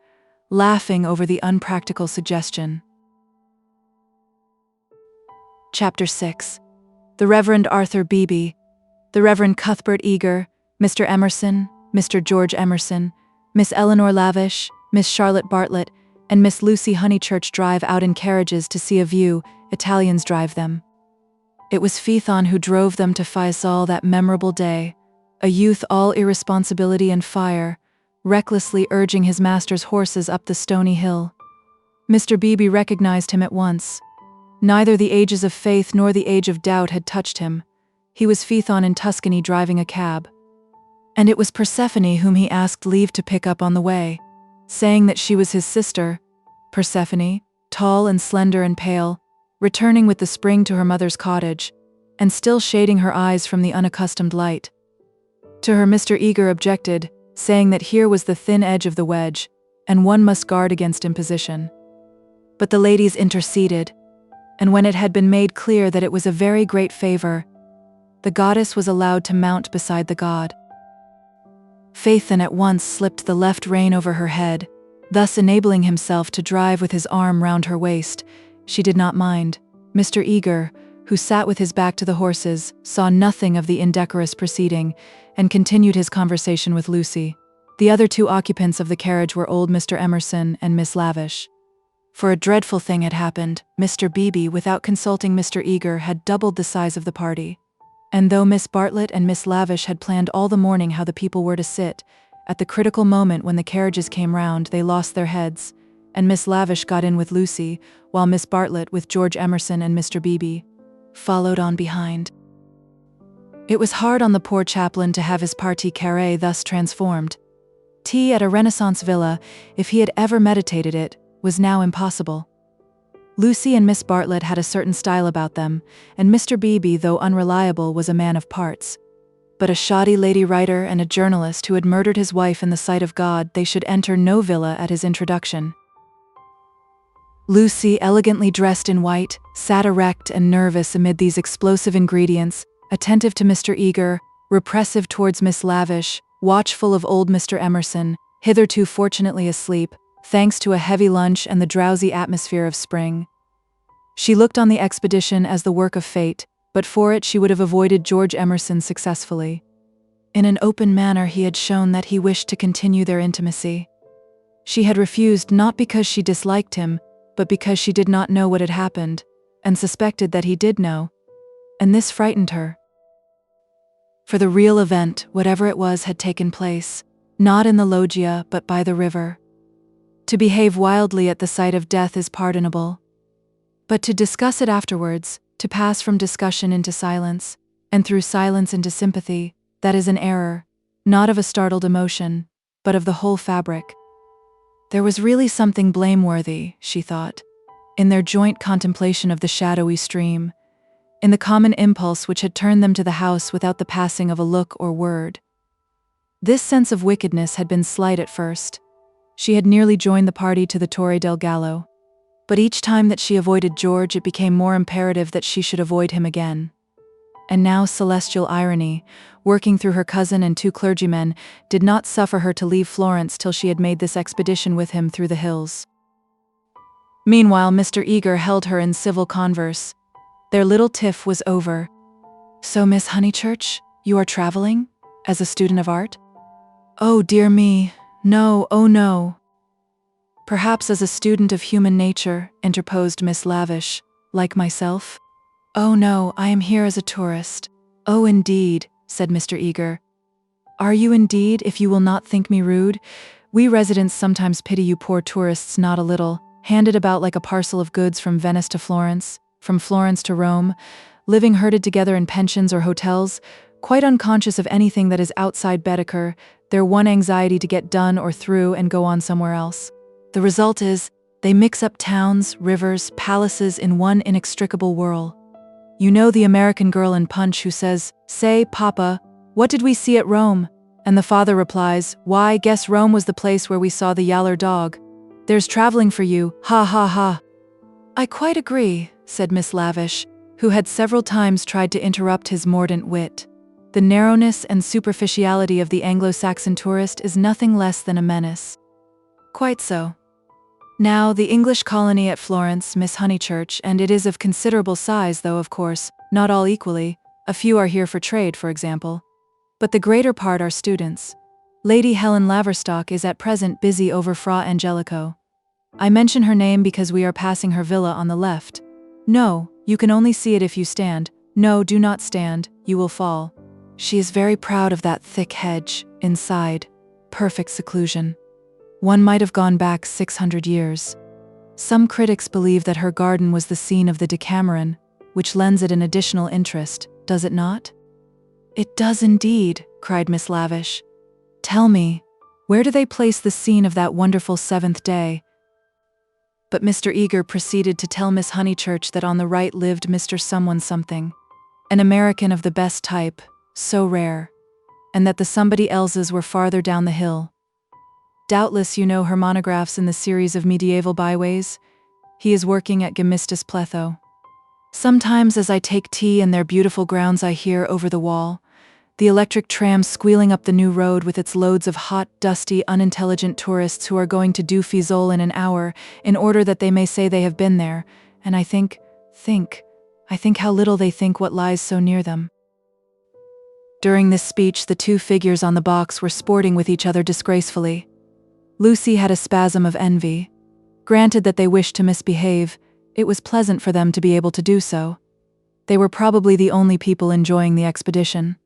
laughing over the unpractical suggestion. Chapter 6. The Reverend Arthur Beebe, the Reverend Cuthbert Eager, Mr. Emerson, Mr. George Emerson, Miss Eleanor Lavish, Miss Charlotte Bartlett, and Miss Lucy Honeychurch drive out in carriages to see a view. Italians drive them. It was VIII who drove them to Vyse that memorable day, a youth all irresponsibility and fire, recklessly urging his master's horses up the stony hill. Mr. Beebe recognized him at once. Neither the ages of faith nor the age of doubt had touched him. He was VIII in Tuscany driving a cab. And it was Persephone whom he asked leave to pick up on the way, saying that she was his sister, Persephone, tall and slender and pale, returning with the spring to her mother's cottage, and still shading her eyes from the unaccustomed light. To her Mr. Eager objected, saying that here was the thin edge of the wedge, and one must guard against imposition. But the ladies interceded, and when it had been made clear that it was a very great favor, the goddess was allowed to mount beside the god. VIII at once slipped the left rein over her head, thus enabling himself to drive with his arm round her waist. She did not mind. Mr. Eager, who sat with his back to the horses, saw nothing of the indecorous proceeding, and continued his conversation with Lucy. The other two occupants of the carriage were old Mr. Emerson and Miss Lavish. For a dreadful thing had happened. Mr. Beebe, without consulting Mr. Eager, had doubled the size of the party. And though Miss Bartlett and Miss Lavish had planned all the morning how the people were to sit, at the critical moment when the carriages came round, they lost their heads, and Miss Lavish got in with Lucy, while Miss Bartlett, with George Emerson and Mr. Beebe, followed on behind. It was hard on the poor chaplain to have his partie carrée thus transformed. Tea at a Renaissance villa, if he had ever meditated it, was now impossible. Lucy and Miss Bartlett had a certain style about them, and Mr. Beebe, though unreliable, was a man of parts. But a shoddy lady writer and a journalist who had murdered his wife in the sight of God, they should enter no villa at his introduction. Lucy, elegantly dressed in white, sat erect and nervous amid these explosive ingredients, attentive to Mr. Eager, repressive towards Miss Lavish, watchful of old Mr. Emerson, hitherto fortunately asleep, thanks to a heavy lunch and the drowsy atmosphere of spring. She looked on the expedition as the work of fate, but for it she would have avoided George Emerson successfully. In an open manner he had shown that he wished to continue their intimacy. She had refused not because she disliked him, but because she did not know what had happened, and suspected that he did know. And this frightened her. For the real event, whatever it was, had taken place, not in the loggia but by the river. To behave wildly at the sight of death is pardonable. But to discuss it afterwards, to pass from discussion into silence, and through silence into sympathy, that is an error, not of a startled emotion, but of the whole fabric. There was really something blameworthy, she thought, in their joint contemplation of the shadowy stream, in the common impulse which had turned them to the house without the passing of a look or word. This sense of wickedness had been slight at first. She had nearly joined the party to the Torre del Gallo. But each time that she avoided George, it became more imperative that she should avoid him again. And now celestial irony, working through her cousin and 2 clergymen, did not suffer her to leave Florence till she had made this expedition with him through the hills. Meanwhile, Mr. Eager held her in civil converse. Their little tiff was over. "So, Miss Honeychurch, you are traveling? As a student of art?" "Oh, dear me, no, oh no." "Perhaps as a student of human nature," interposed Miss Lavish, "like myself?" "Oh no, I am here as a tourist." "Oh, indeed," said Mr. Eager. "Are you indeed, if you will not think me rude? We residents sometimes pity you poor tourists not a little, handed about like a parcel of goods from Venice to Florence, from Florence to Rome, living herded together in pensions or hotels, quite unconscious of anything that is outside Baedeker, their one anxiety to get done or through and go on somewhere else. The result is, they mix up towns, rivers, palaces in one inextricable whirl. You know the American girl in Punch who says, 'Say, Papa, what did we see at Rome?' And the father replies, 'Why, guess Rome was the place where we saw the yaller dog.' There's traveling for you, ha ha ha." "I quite agree," said Miss Lavish, who had several times tried to interrupt his mordant wit. "The narrowness and superficiality of the Anglo-Saxon tourist is nothing less than a menace." "Quite so. Now, the English colony at Florence, Miss Honeychurch, and it is of considerable size, though, of course, not all equally. A few are here for trade, for example. But the greater part are students. Lady Helen Laverstock is at present busy over Fra Angelico. I mention her name because we are passing her villa on the left. No, you can only see it if you stand. No, do not stand, you will fall. She is very proud of that thick hedge, inside. Perfect seclusion. One might have gone back 600 years. Some critics believe that her garden was the scene of the Decameron, which lends it an additional interest, does it not?" "It does indeed," cried Miss Lavish. "Tell me, where do they place the scene of that wonderful 7th day?" But Mr. Eager proceeded to tell Miss Honeychurch that on the right lived Mr. Someone Something, an American of the best type, so rare, and that the somebody else's were farther down the hill. Doubtless you know her monographs in the series of medieval byways. He is working at Gemistus Pletho. Sometimes as I take tea in their beautiful grounds I hear over the wall the electric tram squealing up the new road with its loads of hot, dusty, unintelligent tourists who are going to do VIII in an hour in order that they may say they have been there, and I think how little they think what lies so near them. During this speech, the 2 figures on the box were sporting with each other disgracefully. Lucy had a spasm of envy. Granted that they wished to misbehave, it was pleasant for them to be able to do so. They were probably the only people enjoying the expedition.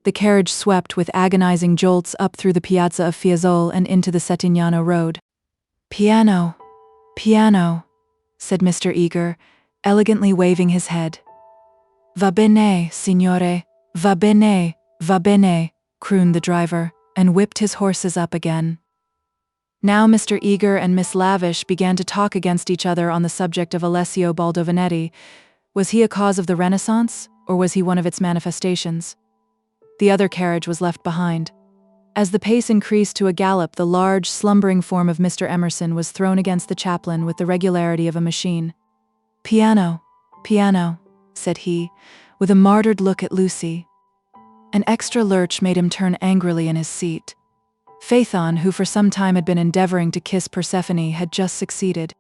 The carriage swept with agonizing jolts up through the piazza of Fiesole and into the Settignano road. "Piano, piano," said Mr. Eager, elegantly waving his head. "Va bene, signore, va bene," crooned the driver, and whipped his horses up again. Now Mr. Eager and Miss Lavish began to talk against each other on the subject of Alessio Baldovinetti. Was he a cause of the Renaissance, or was he one of its manifestations? The other carriage was left behind. As the pace increased to a gallop, the large, slumbering form of Mr. Emerson was thrown against the chaplain with the regularity of a machine. "Piano, piano," said he, with a martyred look at Lucy. An extra lurch made him turn angrily in his seat. Phaethon, who for some time had been endeavoring to kiss Persephone, had just succeeded.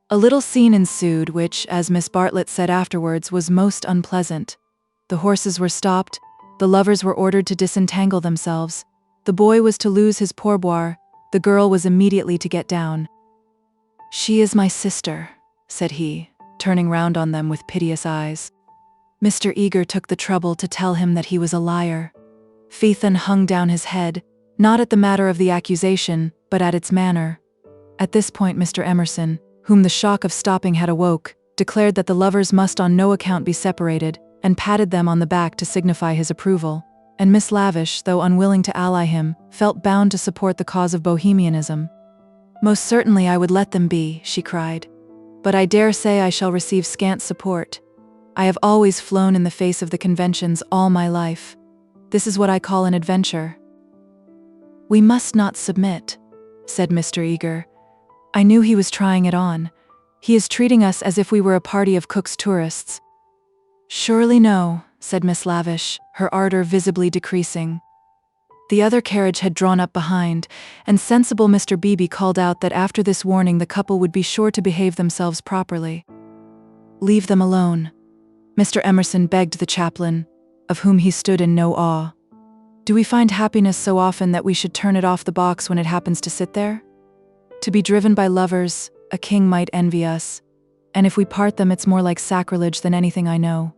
A little scene ensued which, as Miss Bartlett said afterwards, was most unpleasant. The horses were stopped, the lovers were ordered to disentangle themselves, the boy was to lose his pourboire, the girl was immediately to get down. "She is my sister," said he, turning round on them with piteous eyes. Mr. Eager took the trouble to tell him that he was a liar. Phaethon hung down his head, not at the matter of the accusation, but at its manner. At this point Mr. Emerson, whom the shock of stopping had awoke, declared that the lovers must on no account be separated, and patted them on the back to signify his approval, and Miss Lavish, though unwilling to ally him, felt bound to support the cause of bohemianism. "Most certainly I would let them be," she cried. "But I dare say I shall receive scant support. I have always flown in the face of the conventions all my life. This is what I call an adventure." "We must not submit," said Mr. Eager. "I knew he was trying it on. He is treating us as if we were a party of Cook's tourists." "Surely no," said Miss Lavish, her ardor visibly decreasing. The other carriage had drawn up behind, and sensible Mr. Beebe called out that after this warning the couple would be sure to behave themselves properly. "Leave them alone," Mr. Emerson begged the chaplain, of whom he stood in no awe. "Do we find happiness so often that we should turn it off the box when it happens to sit there? To be driven by lovers, a king might envy us, and if we part them it's more like sacrilege than anything I know."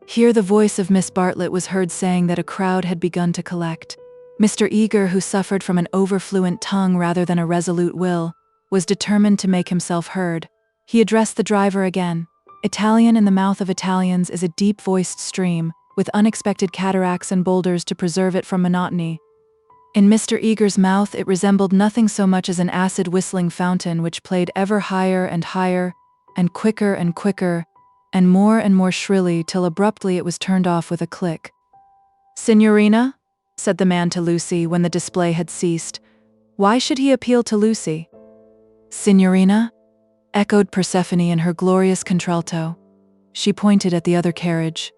Here the voice of Miss Bartlett was heard saying that a crowd had begun to collect. Mr. Eager, who suffered from an overfluent tongue rather than a resolute will, was determined to make himself heard. He addressed the driver again. Italian in the mouth of Italians is a deep-voiced stream, with unexpected cataracts and boulders to preserve it from monotony. In Mr. Eager's mouth it resembled nothing so much as an acid-whistling fountain which played ever higher and higher, and quicker, and more shrilly till abruptly it was turned off with a click. "Signorina?" said the man to Lucy when the display had ceased. Why should he appeal to Lucy? "Signorina?" echoed Persephone in her glorious contralto. She pointed at the other carriage.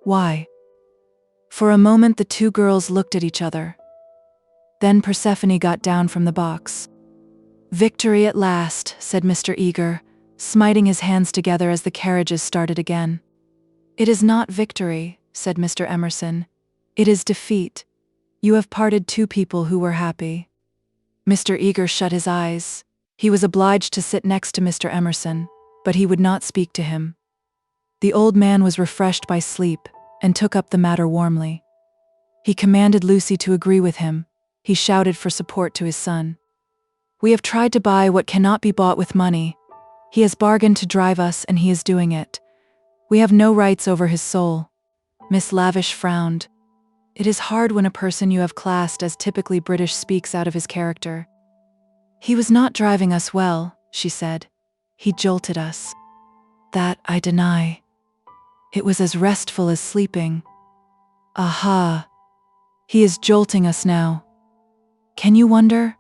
"Why?" For a moment the two girls looked at each other. Then Persephone got down from the box. "Victory at last," said Mr. Eager, smiting his hands together as the carriages started again. "It is not victory," said Mr. Emerson. "It is defeat. You have parted two people who were happy." Mr. Eager shut his eyes. He was obliged to sit next to Mr. Emerson, but he would not speak to him. The old man was refreshed by sleep, and took up the matter warmly. He commanded Lucy to agree with him. He shouted for support to his son. "We have tried to buy what cannot be bought with money. He has bargained to drive us, and he is doing it. We have no rights over his soul." Miss Lavish frowned. "It is hard when a person you have classed as typically British speaks out of his character." "He was not driving us well," she said. "He jolted us." "That I deny. It was as restful as sleeping." "Aha! He is jolting us now. Can you wonder?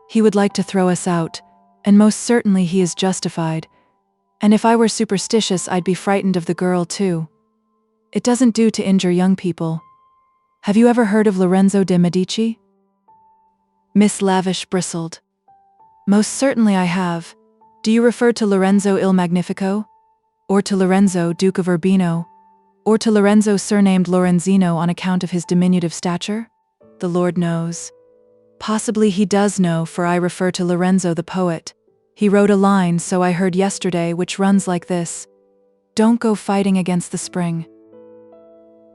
He would like to throw us out, and most certainly he is justified. And if I were superstitious I'd be frightened of the girl too. It doesn't do to injure young people. Have you ever heard of Lorenzo de' Medici?" Miss Lavish bristled. "Most certainly I have. Do you refer to Lorenzo il Magnifico? Or to Lorenzo, Duke of Urbino? Or to Lorenzo surnamed Lorenzino on account of his diminutive stature? The Lord knows. Possibly he does know, for I refer to Lorenzo the poet. He wrote a line, so I heard yesterday, which runs like this: 'Don't go fighting against the spring.'"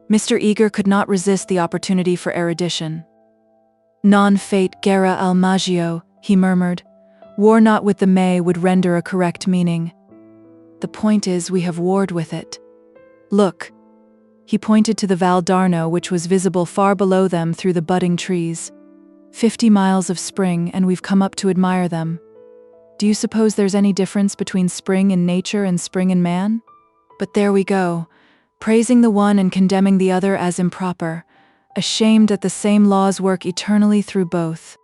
Mr. Eager could not resist the opportunity for erudition. "Non fate guerra al maggio," he murmured. "War not with the May would render a correct meaning. The point is, we have warred with it. Look." He pointed to the Val d'Arno, which was visible far below them through the budding trees. 50 miles of spring, and we've come up to admire them. Do you suppose there's any difference between spring in nature and spring in man? But there we go, praising the one and condemning the other as improper, ashamed that the same laws work eternally through both.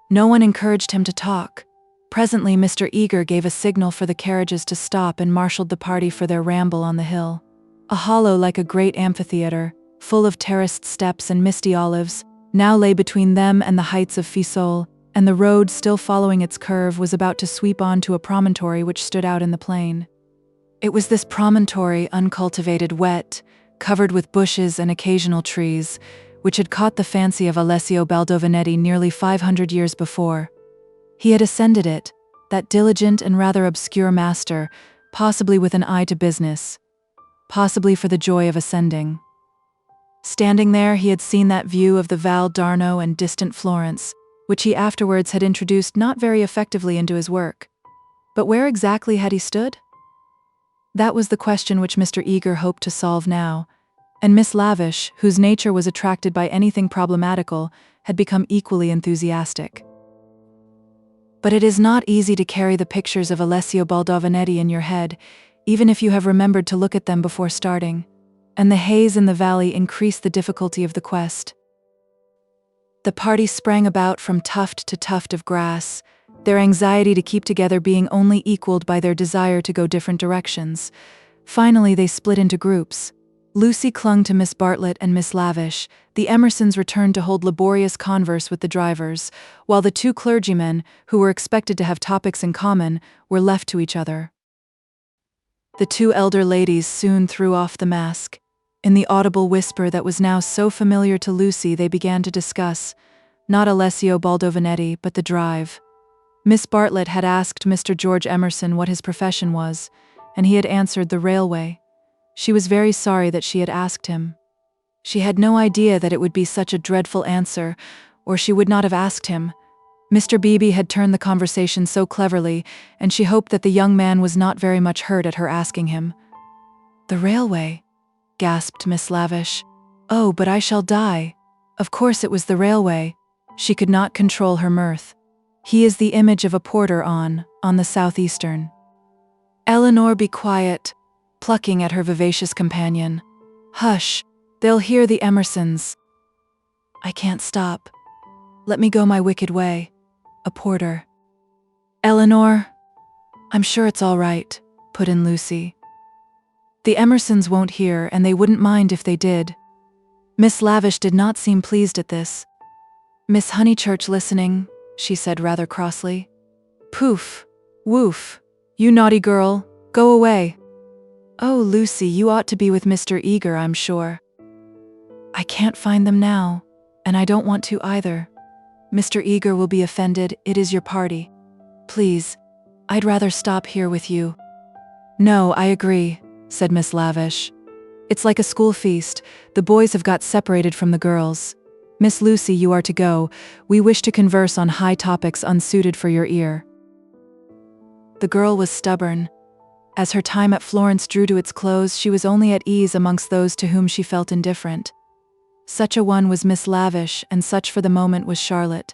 No one encouraged him to talk. Presently Mr. Eager gave a signal for the carriages to stop and marshaled the party for their ramble on the hill. A hollow like a great amphitheater, full of terraced steps and misty olives, now lay between them and the heights of Fiesole, and the road, still following its curve, was about to sweep on to a promontory which stood out in the plain. It was this promontory, uncultivated, wet, covered with bushes and occasional trees, which had caught the fancy of Alessio Baldovinetti nearly 500 years before. He had ascended it, that diligent and rather obscure master, possibly with an eye to business, possibly for the joy of ascending. Standing there, he had seen that view of the Val d'Arno and distant Florence, which he afterwards had introduced not very effectively into his work. But where exactly had he stood? That was the question which Mr. Eager hoped to solve now, and Miss Lavish, whose nature was attracted by anything problematical, had become equally enthusiastic. But it is not easy to carry the pictures of Alessio Baldovinetti in your head, even if you have remembered to look at them before starting, and the haze in the valley increased the difficulty of the quest. The party sprang about from tuft to tuft of grass, their anxiety to keep together being only equaled by their desire to go different directions. Finally, they split into groups. Lucy clung to Miss Bartlett and Miss Lavish, the Emersons returned to hold laborious converse with the drivers, while the two clergymen, who were expected to have topics in common, were left to each other. The two elder ladies soon threw off the mask. In the audible whisper that was now so familiar to Lucy, they began to discuss, not Alessio Baldovinetti, but the drive. Miss Bartlett had asked Mr. George Emerson what his profession was, and he had answered the railway. She was very sorry that she had asked him. She had no idea that it would be such a dreadful answer, or she would not have asked him. Mr. Beebe had turned the conversation so cleverly, and she hoped that the young man was not very much hurt at her asking him. "The railway?" gasped Miss Lavish. "Oh, but I shall die. Of course it was the railway." She could not control her mirth. "He is the image of a porter on the Southeastern." "Eleanor, be quiet," plucking at her vivacious companion. "Hush, they'll hear the Emersons." "I can't stop. Let me go my wicked way. A porter." "Eleanor." "I'm sure it's all right," put in Lucy. "The Emersons won't hear, and they wouldn't mind if they did." Miss Lavish did not seem pleased at this. "Miss Honeychurch listening," she said rather crossly. "Poof, woof, you naughty girl, go away." "Oh, Lucy, you ought to be with Mr. Eager, I'm sure." "I can't find them now, and I don't want to either. Mr. Eager will be offended, it is your party. Please, I'd rather stop here with you." "No, I agree," said Miss Lavish. "It's like a school feast, the boys have got separated from the girls. Miss Lucy, you are to go, we wish to converse on high topics unsuited for your ear." The girl was stubborn. As her time at Florence drew to its close, she was only at ease amongst those to whom she felt indifferent. Such a one was Miss Lavish, and such for the moment was Charlotte.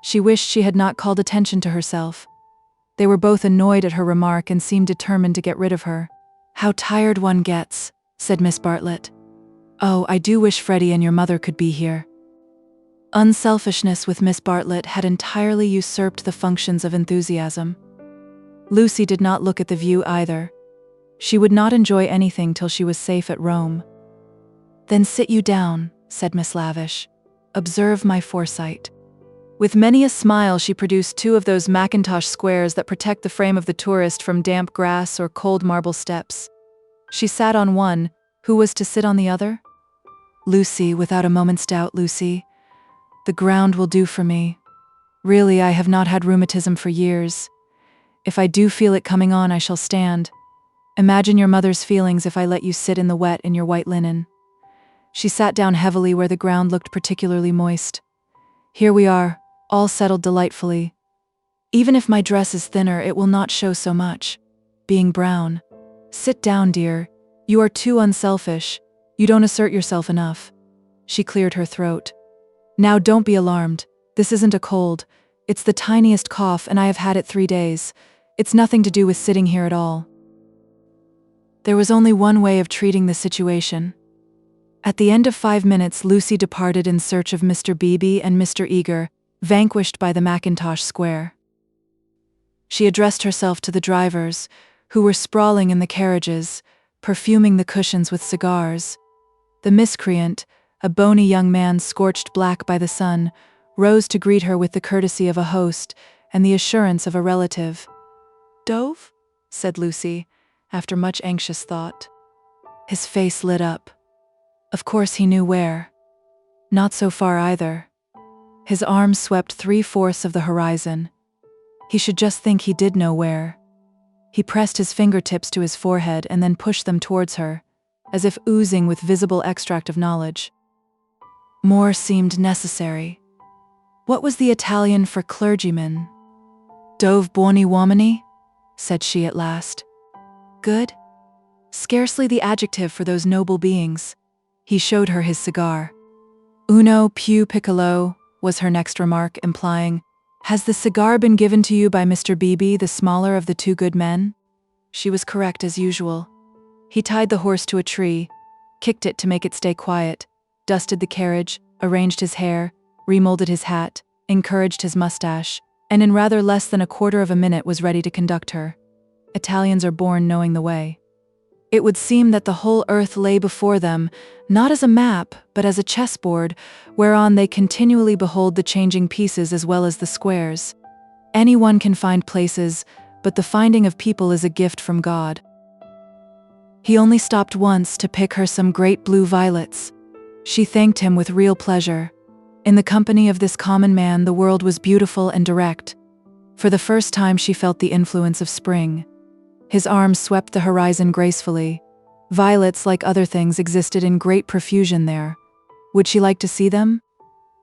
She wished she had not called attention to herself. They were both annoyed at her remark and seemed determined to get rid of her. "How tired one gets," said Miss Bartlett. "Oh, I do wish Freddy and your mother could be here." Unselfishness with Miss Bartlett had entirely usurped the functions of enthusiasm. Lucy did not look at the view either. She would not enjoy anything till she was safe at Rome. "Then sit you down," said Miss Lavish. "Observe my foresight." With many a smile she produced two of those mackintosh squares that protect the frame of the tourist from damp grass or cold marble steps. She sat on one. Who was to sit on the other? "Lucy, without a moment's doubt, Lucy. The ground will do for me. Really, I have not had rheumatism for years. If I do feel it coming on, I shall stand. Imagine your mother's feelings if I let you sit in the wet in your white linen." She sat down heavily where the ground looked particularly moist. "Here we are, all settled delightfully. Even if my dress is thinner, it will not show so much, being brown. Sit down, dear. You are too unselfish. You don't assert yourself enough." She cleared her throat. "Now don't be alarmed. This isn't a cold. It's the tiniest cough, and I have had it 3 days. It's nothing to do with sitting here at all." There was only one way of treating the situation. At the end of 5 minutes, Lucy departed in search of Mr. Beebe and Mr. Eager, vanquished by the mackintosh square. She addressed herself to the drivers, who were sprawling in the carriages, perfuming the cushions with cigars. The miscreant, a bony young man scorched black by the sun, rose to greet her with the courtesy of a host and the assurance of a relative. "Dove?" said Lucy, after much anxious thought. His face lit up. Of course he knew where. Not so far either. His arm swept 3/4 of the horizon. He should just think he did know where. He pressed his fingertips to his forehead and then pushed them towards her, as if oozing with visible extract of knowledge. More seemed necessary. What was the Italian for clergyman? "Dove buoni uomini?" said she at last. "Good? scarcely the adjective for those noble beings. He showed her his cigar. "Uno più piccolo," was her next remark, implying, "Has the cigar been given to you by Mr. Beebe, the smaller of the two good men?" She was correct as usual. He tied the horse to a tree, kicked it to make it stay quiet, dusted the carriage, arranged his hair, remolded his hat, encouraged his mustache, and in rather less than a quarter of a minute was ready to conduct her. Italians are born knowing the way. It would seem that the whole earth lay before them, not as a map, but as a chessboard, whereon they continually behold the changing pieces as well as the squares. Anyone can find places, but the finding of people is a gift from God. He only stopped once to pick her some great blue violets. She thanked him with real pleasure. In the company of this common man, the world was beautiful and direct. For the first time she felt the influence of spring. His arms swept the horizon gracefully. Violets, like other things, existed in great profusion there. Would she like to see them?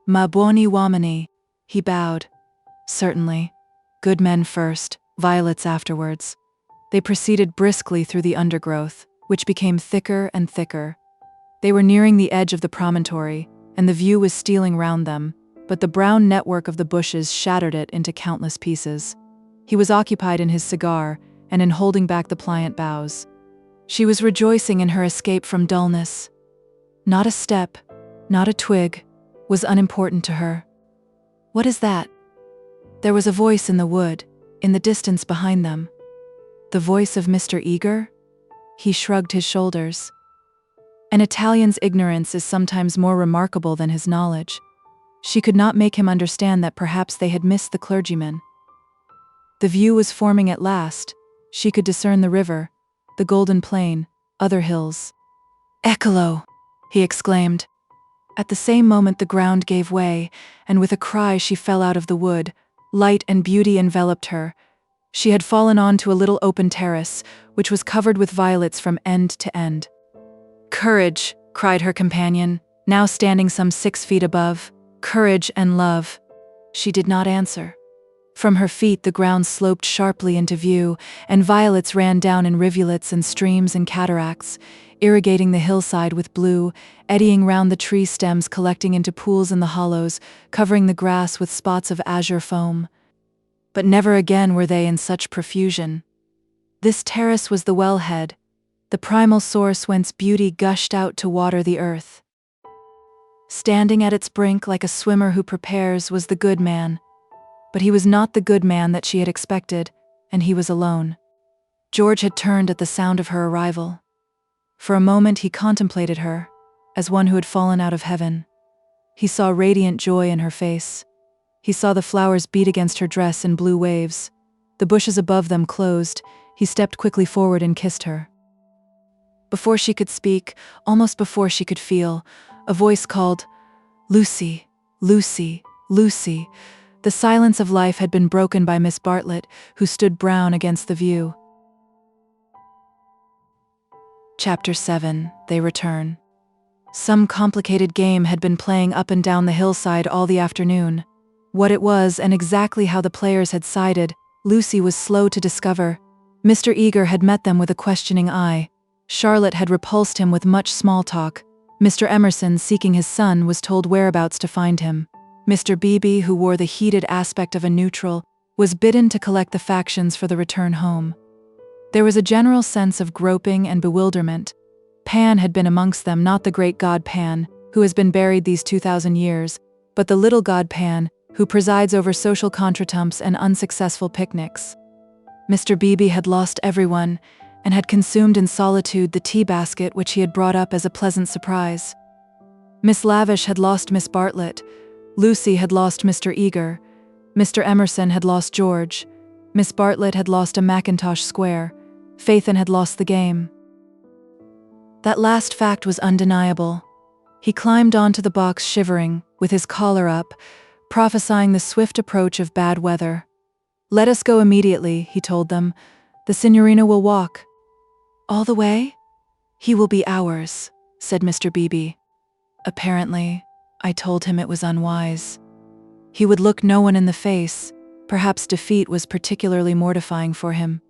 "Ma buoni uomini," he bowed. "Certainly. Good men first, violets afterwards." They proceeded briskly through the undergrowth, which became thicker and thicker. They were nearing the edge of the promontory, and the view was stealing round them, but the brown network of the bushes shattered it into countless pieces. He was occupied in his cigar and in holding back the pliant boughs. She was rejoicing in her escape from dullness. Not a step, not a twig, was unimportant to her. "What is that?" There was a voice in the wood, in the distance behind them. The voice of Mr. Eager? He shrugged his shoulders. An Italian's ignorance is sometimes more remarkable than his knowledge. She could not make him understand that perhaps they had missed the clergyman. The view was forming at last. She could discern the river, the golden plain, other hills. "Eccolo!" he exclaimed. At the same moment the ground gave way, and with a cry she fell out of the wood. Light and beauty enveloped her. She had fallen on to a little open terrace, which was covered with violets from end to end. "Courage!" cried her companion, now standing some 6 feet above. "Courage and love!" She did not answer. From her feet the ground sloped sharply into view, and violets ran down in rivulets and streams and cataracts, irrigating the hillside with blue, eddying round the tree stems, collecting into pools in the hollows, covering the grass with spots of azure foam. But never again were they in such profusion. This terrace was the wellhead, the primal source whence beauty gushed out to water the earth. Standing at its brink like a swimmer who prepares was the good man. But he was not the good man that she had expected, and he was alone. George had turned at the sound of her arrival. For a moment he contemplated her, as one who had fallen out of heaven. He saw radiant joy in her face. He saw the flowers beat against her dress in blue waves. The bushes above them closed. He stepped quickly forward and kissed her. Before she could speak, almost before she could feel, a voice called, "Lucy, Lucy, Lucy." The silence of life had been broken by Miss Bartlett, who stood brown against the view. Chapter 7. They return. Some complicated game had been playing up and down the hillside all the afternoon. What it was and exactly how the players had sided, Lucy was slow to discover. Mr. Eager had met them with a questioning eye. Charlotte had repulsed him with much small talk. Mr. Emerson, seeking his son, was told whereabouts to find him. Mr. Beebe, who wore the heated aspect of a neutral, was bidden to collect the factions for the return home. There was a general sense of groping and bewilderment. Pan had been amongst them, not the great god Pan, who has been buried these 2,000 years, but the little god Pan, who presides over social contretemps and unsuccessful picnics. Mr. Beebe had lost everyone, and had consumed in solitude the tea basket which he had brought up as a pleasant surprise. Miss Lavish had lost Miss Bartlett. Lucy had lost Mr. Eager. Mr. Emerson had lost George. Miss Bartlett had lost a Mackintosh square. Phaethon had lost the game. That last fact was undeniable. He climbed onto the box shivering, with his collar up, prophesying the swift approach of bad weather. "Let us go immediately," he told them. "The signorina will walk." "All the way?" "He will be ours," said Mr. Beebe. Apparently, I told him it was unwise. He would look no one in the face. Perhaps defeat was particularly mortifying for him.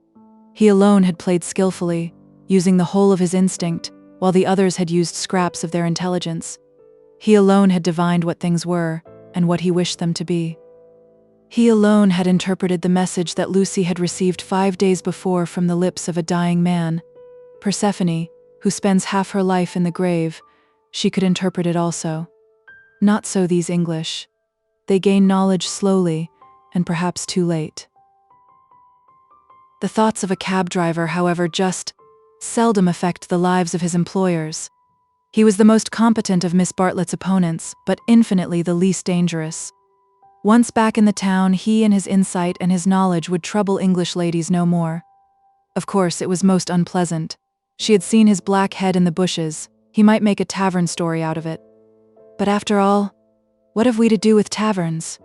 He alone had played skillfully. using the whole of his instinct, while the others had used scraps of their intelligence. He alone had divined what things were, and what he wished them to be. He alone had interpreted the message that Lucy had received 5 days before from the lips of a dying man. Persephone, who spends half her life in the grave, she could interpret it also. Not so these English. They gain knowledge slowly, and perhaps too late. The thoughts of a cab driver, however, just seldom affect the lives of his employers. He was the most competent of Miss Bartlett's opponents, but infinitely the least dangerous. Once back in the town, he and his insight and his knowledge would trouble English ladies no more. Of course, it was most unpleasant. She had seen his black head in the bushes. He might make a tavern story out of it. But after all, what have we to do with taverns?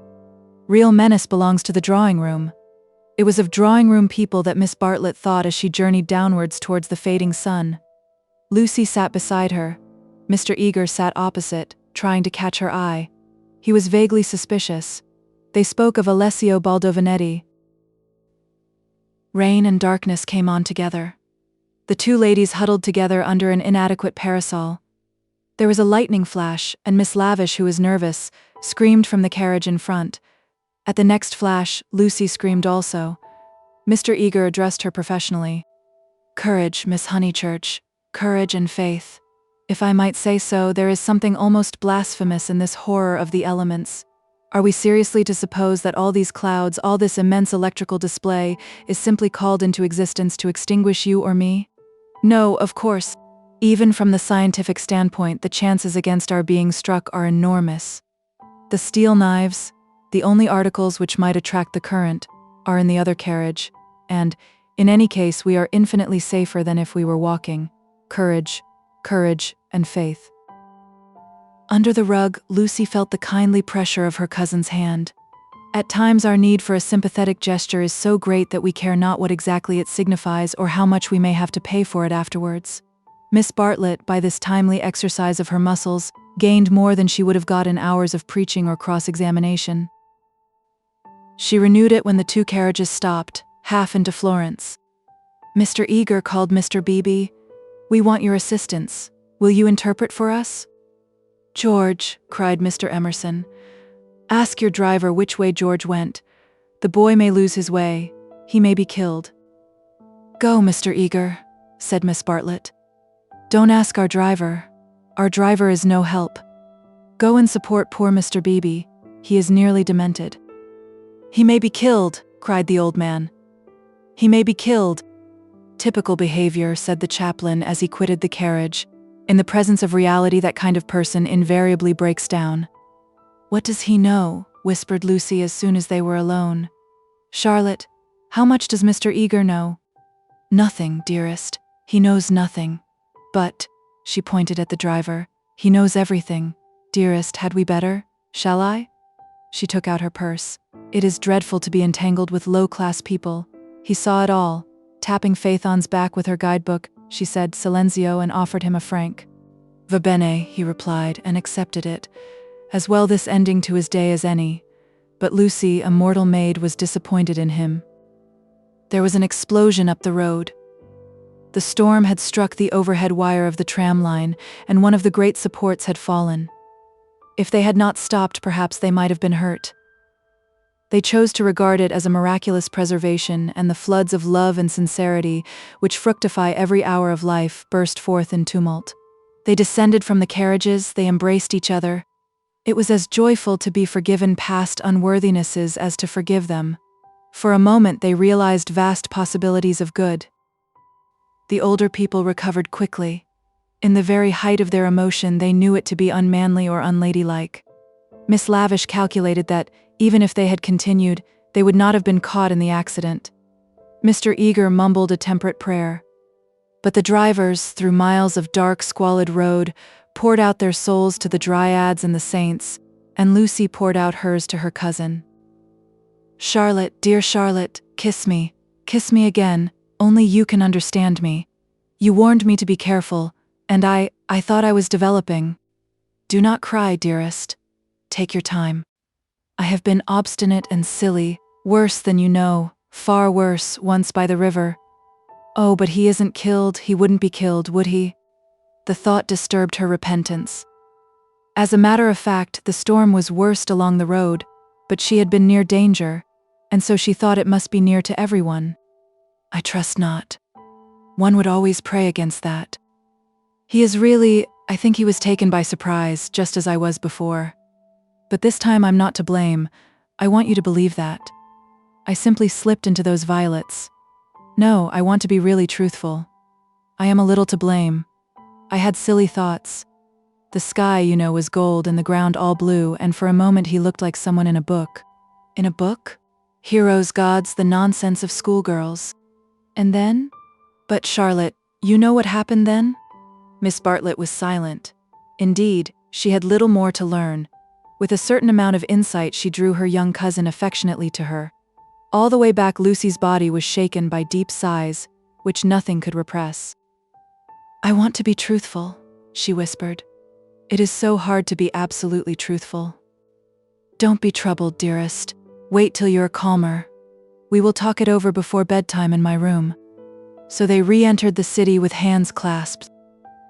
Real menace belongs to the drawing room. It was of drawing room people that Miss Bartlett thought as she journeyed downwards towards the fading sun. Lucy sat beside her. Mr. Eager sat opposite, trying to catch her eye. He was vaguely suspicious. They spoke of Alessio Baldovinetti. Rain and darkness came on together. The two ladies huddled together under an inadequate parasol. There was a lightning flash, and Miss Lavish, who was nervous, screamed from the carriage in front. At the next flash, Lucy screamed also. Mr. Eager addressed her professionally. "Courage, Miss Honeychurch, courage and faith. If I might say so, there is something almost blasphemous in this horror of the elements. Are we seriously to suppose that all these clouds, all this immense electrical display, is simply called into existence to extinguish you or me? No, of course. Even from the scientific standpoint, the chances against our being struck are enormous. The steel knives, the only articles which might attract the current, are in the other carriage, and, in any case, we are infinitely safer than if we were walking. Courage, courage, and faith." Under the rug, Lucy felt the kindly pressure of her cousin's hand. At times our need for a sympathetic gesture is so great that we care not what exactly it signifies or how much we may have to pay for it afterwards. Miss Bartlett, by this timely exercise of her muscles, gained more than she would have got in hours of preaching or cross-examination. She renewed it when the two carriages stopped, half into Florence. "Mr. Eager," called Mr. Beebe, "we want your assistance. Will you interpret for us?" "George," cried Mr. Emerson, "ask your driver which way George went. The boy may lose his way. He may be killed." "Go, Mr. Eager," said Miss Bartlett. "Don't ask our driver. Our driver is no help. Go and support poor Mr. Beebe. He is nearly demented." "He may be killed," cried the old man. "He may be killed." "Typical behavior," said the chaplain as he quitted the carriage. In the presence of reality, that kind of person invariably breaks down. "What does he know?" whispered Lucy as soon as they were alone. "Charlotte, how much does Mr. Eager know?" "Nothing, dearest. He knows nothing. But," she pointed at the driver, "he knows everything. Dearest, had we better? Shall I?" She took out her purse. "It is dreadful to be entangled with low-class people." He saw it all. Tapping Phaethon's back with her guidebook, she said "Silenzio" and offered him a franc. "Va bene," he replied, and accepted it. As well this ending to his day as any. But Lucy, a mortal maid, was disappointed in him. There was an explosion up the road. The storm had struck the overhead wire of the tram line, and one of the great supports had fallen. If they had not stopped, perhaps they might have been hurt. They chose to regard it as a miraculous preservation, and the floods of love and sincerity, which fructify every hour of life, burst forth in tumult. They descended from the carriages, they embraced each other. It was as joyful to be forgiven past unworthinesses as to forgive them. For a moment they realized vast possibilities of good. The older people recovered quickly. In the very height of their emotion, they knew it to be unmanly or unladylike. Miss Lavish calculated that, even if they had continued, they would not have been caught in the accident. Mr. Eager mumbled a temperate prayer. But the drivers, through miles of dark, squalid road, poured out their souls to the dryads and the saints, and Lucy poured out hers to her cousin. "Charlotte, dear Charlotte, kiss me again, only you can understand me. You warned me to be careful, and I thought I was developing. Do not cry, dearest. Take your time. I have been obstinate and silly, worse than you know, far worse, once by the river. Oh, but he isn't killed, he wouldn't be killed, would he? The thought disturbed her repentance. As a matter of fact, the storm was worst along the road, but she had been near danger, and so she thought it must be near to everyone. I trust not. One would always pray against that. He is really, I think he was taken by surprise, just as I was before. But this time I'm not to blame. I want you to believe that. I simply slipped into those violets. No, I want to be really truthful. I am a little to blame. I had silly thoughts. The sky, you know, was gold and the ground all blue, and for a moment he looked like someone in a book. In a book? Heroes, gods, the nonsense of schoolgirls. And then? But Charlotte, you know what happened then? Miss Bartlett was silent. Indeed, she had little more to learn. With a certain amount of insight, she drew her young cousin affectionately to her. All the way back, Lucy's body was shaken by deep sighs, which nothing could repress. I want to be truthful, she whispered. It is so hard to be absolutely truthful. Don't be troubled, dearest. Wait till you're calmer. We will talk it over before bedtime in my room. So they re-entered the city with hands clasped.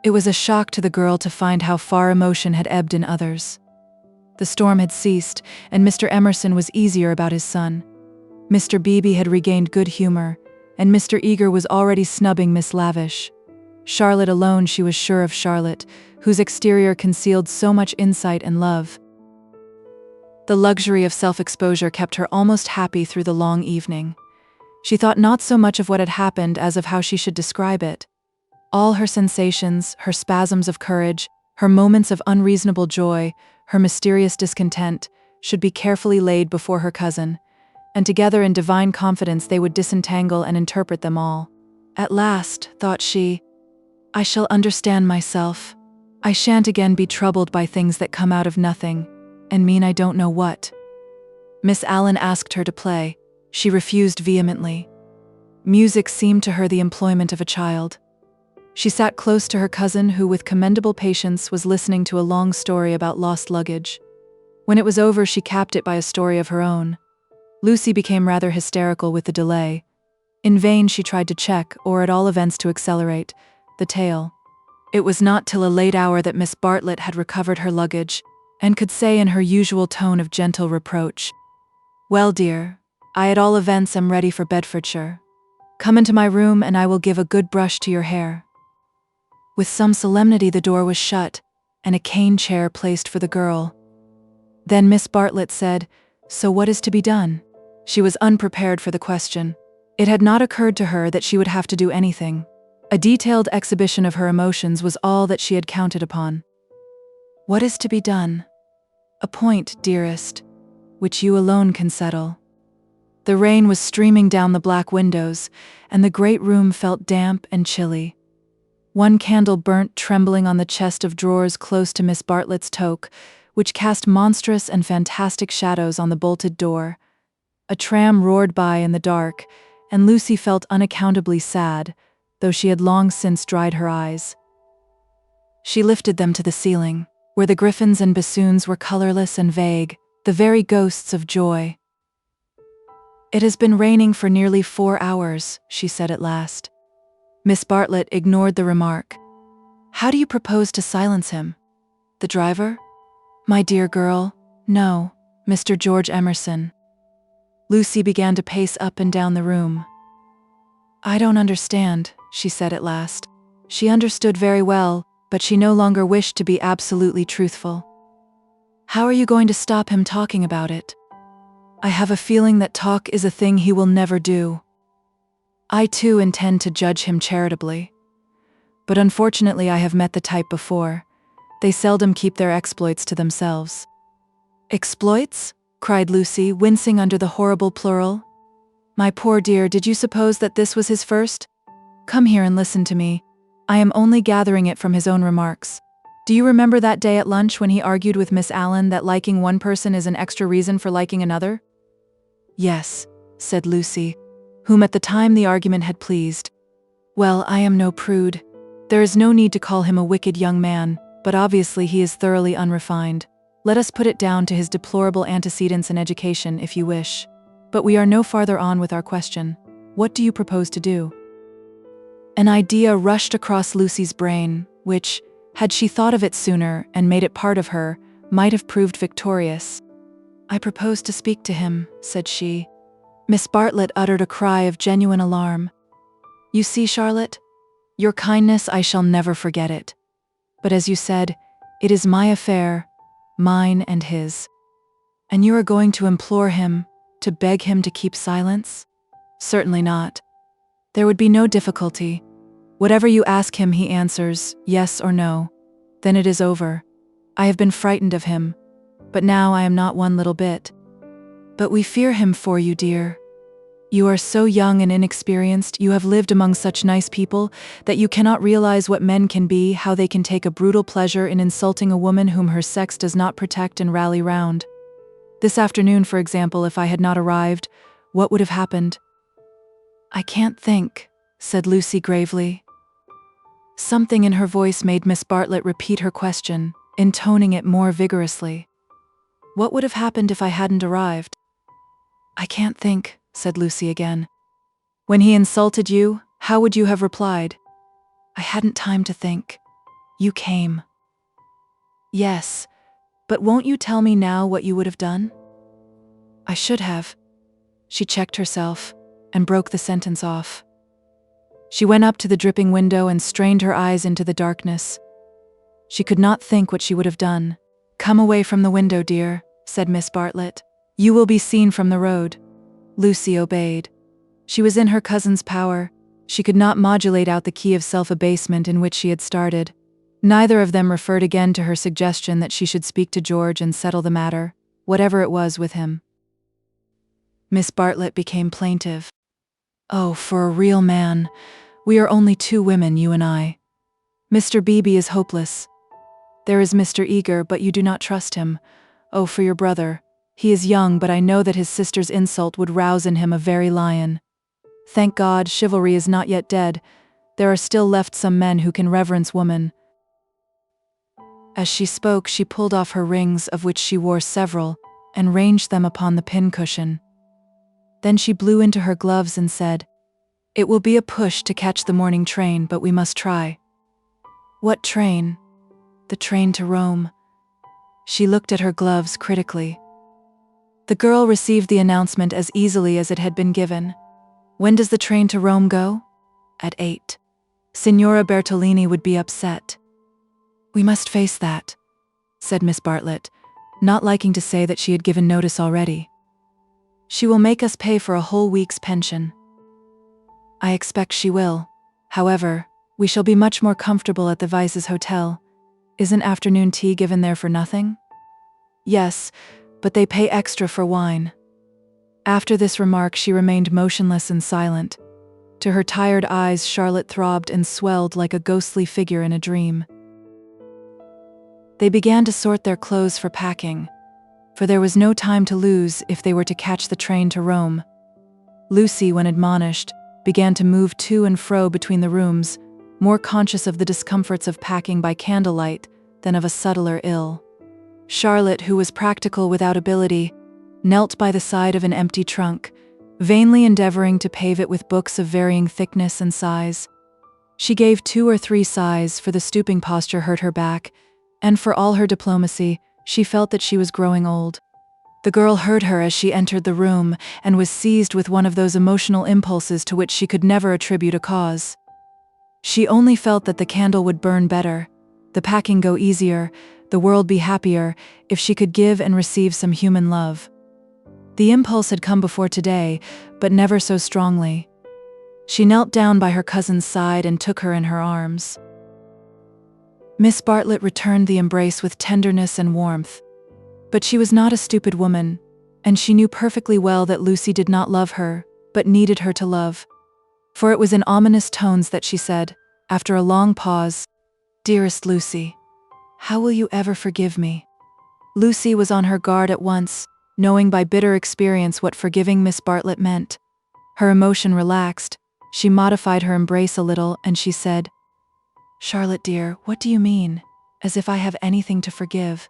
It was a shock to the girl to find how far emotion had ebbed in others. The storm had ceased, and Mr. Emerson was easier about his son. Mr. Beebe had regained good humor, and Mr. Eager was already snubbing Miss Lavish. Charlotte alone, she was sure of Charlotte, whose exterior concealed so much insight and love. The luxury of self-exposure kept her almost happy through the long evening. She thought not so much of what had happened as of how she should describe it. All her sensations, her spasms of courage, her moments of unreasonable joy, her mysterious discontent, should be carefully laid before her cousin, and together in divine confidence they would disentangle and interpret them all. At last, thought she, I shall understand myself. I shan't again be troubled by things that come out of nothing, and mean I don't know what. Miss Allen asked her to play. She refused vehemently. Music seemed to her the employment of a child. She sat close to her cousin, who with commendable patience was listening to a long story about lost luggage. When it was over, she capped it by a story of her own. Lucy became rather hysterical with the delay. In vain she tried to check, or at all events to accelerate, the tale. It was not till a late hour that Miss Bartlett had recovered her luggage, and could say in her usual tone of gentle reproach, Well, dear, I at all events am ready for Bedfordshire. Come into my room and I will give a good brush to your hair. With some solemnity the door was shut, and a cane chair placed for the girl. Then Miss Bartlett said, So what is to be done? She was unprepared for the question. It had not occurred to her that she would have to do anything. A detailed exhibition of her emotions was all that she had counted upon. What is to be done? A point, dearest, which you alone can settle. The rain was streaming down the black windows, and the great room felt damp and chilly. One candle burnt trembling on the chest of drawers close to Miss Bartlett's toque, which cast monstrous and fantastic shadows on the bolted door. A tram roared by in the dark, and Lucy felt unaccountably sad, though she had long since dried her eyes. She lifted them to the ceiling, where the griffins and bassoons were colorless and vague, the very ghosts of joy. It has been raining for nearly 4 hours, she said at last. Miss Bartlett ignored the remark. How do you propose to silence him? The driver? My dear girl, no, Mr. George Emerson. Lucy began to pace up and down the room. I don't understand, she said at last. She understood very well, but she no longer wished to be absolutely truthful. How are you going to stop him talking about it? I have a feeling that talk is a thing he will never do. I too intend to judge him charitably. But unfortunately I have met the type before. They seldom keep their exploits to themselves. Exploits? Cried Lucy, wincing under the horrible plural. My poor dear, did you suppose that this was his first? Come here and listen to me. I am only gathering it from his own remarks. Do you remember that day at lunch when he argued with Miss Allen that liking one person is an extra reason for liking another? Yes, said Lucy, whom at the time the argument had pleased. Well, I am no prude. There is no need to call him a wicked young man, but obviously he is thoroughly unrefined. Let us put it down to his deplorable antecedents in education, if you wish. But we are no farther on with our question. What do you propose to do? An idea rushed across Lucy's brain, which, had she thought of it sooner and made it part of her, might have proved victorious. "I propose to speak to him," said she. Miss Bartlett uttered a cry of genuine alarm. "You see, Charlotte? Your kindness, I shall never forget it. But as you said, it is my affair, mine and his. And you are going to implore him, to beg him to keep silence? Certainly not. There would be no difficulty. Whatever you ask him, he answers, yes or no. Then it is over. I have been frightened of him, but now I am not one little bit. But we fear him for you, dear. You are so young and inexperienced, you have lived among such nice people, that you cannot realize what men can be, how they can take a brutal pleasure in insulting a woman whom her sex does not protect and rally round. This afternoon, for example, if I had not arrived, what would have happened?" "I can't think," said Lucy gravely. Something in her voice made Miss Bartlett repeat her question, intoning it more vigorously. "What would have happened if I hadn't arrived?" "I can't think," said Lucy again. "When he insulted you, how would you have replied?" "I hadn't time to think. You came." "Yes, but won't you tell me now what you would have done?" "I should have." She checked herself and broke the sentence off. She went up to the dripping window and strained her eyes into the darkness. She could not think what she would have done. "Come away from the window, dear," said Miss Bartlett. "You will be seen from the road." Lucy obeyed. She was in her cousin's power. She could not modulate out the key of self-abasement in which she had started. Neither of them referred again to her suggestion that she should speak to George and settle the matter, whatever it was, with him. Miss Bartlett became plaintive. "Oh, for a real man. We are only two women, you and I. Mr. Beebe is hopeless. There is Mr. Eager, but you do not trust him. Oh, for your brother. He is young, but I know that his sister's insult would rouse in him a very lion. Thank God, chivalry is not yet dead. There are still left some men who can reverence woman." As she spoke, she pulled off her rings, of which she wore several, and ranged them upon the pincushion. Then she blew into her gloves and said, "It will be a push to catch the morning train, but we must try." "What train?" "The train to Rome." She looked at her gloves critically. The girl received the announcement as easily as it had been given. "When does the train to Rome go?" "At 8. Signora Bertolini would be upset." "We must face that," said Miss Bartlett, not liking to say that she had given notice already. "She will make us pay for a whole week's pension." "I expect she will. However, we shall be much more comfortable at the Vyse's hotel. Isn't afternoon tea given there for nothing?" "Yes, but they pay extra for wine." After this remark, she remained motionless and silent. To her tired eyes, Charlotte throbbed and swelled like a ghostly figure in a dream. They began to sort their clothes for packing, for there was no time to lose if they were to catch the train to Rome. Lucy, when admonished, began to move to and fro between the rooms, more conscious of the discomforts of packing by candlelight than of a subtler ill. Charlotte, who was practical without ability, knelt by the side of an empty trunk, vainly endeavoring to pave it with books of varying thickness and size. She gave 2 or 3 sighs, for the stooping posture hurt her back, and for all her diplomacy, she felt that she was growing old. The girl heard her as she entered the room and was seized with one of those emotional impulses to which she could never attribute a cause. She only felt that the candle would burn better, the packing go easier, the world be happier, if she could give and receive some human love. The impulse had come before today, but never so strongly. She knelt down by her cousin's side and took her in her arms. Miss Bartlett returned the embrace with tenderness and warmth. But she was not a stupid woman, and she knew perfectly well that Lucy did not love her, but needed her to love. For it was in ominous tones that she said, after a long pause, "Dearest Lucy, how will you ever forgive me?" Lucy was on her guard at once, knowing by bitter experience what forgiving Miss Bartlett meant. Her emotion relaxed, she modified her embrace a little, and she said, "Charlotte dear, what do you mean? As if I have anything to forgive."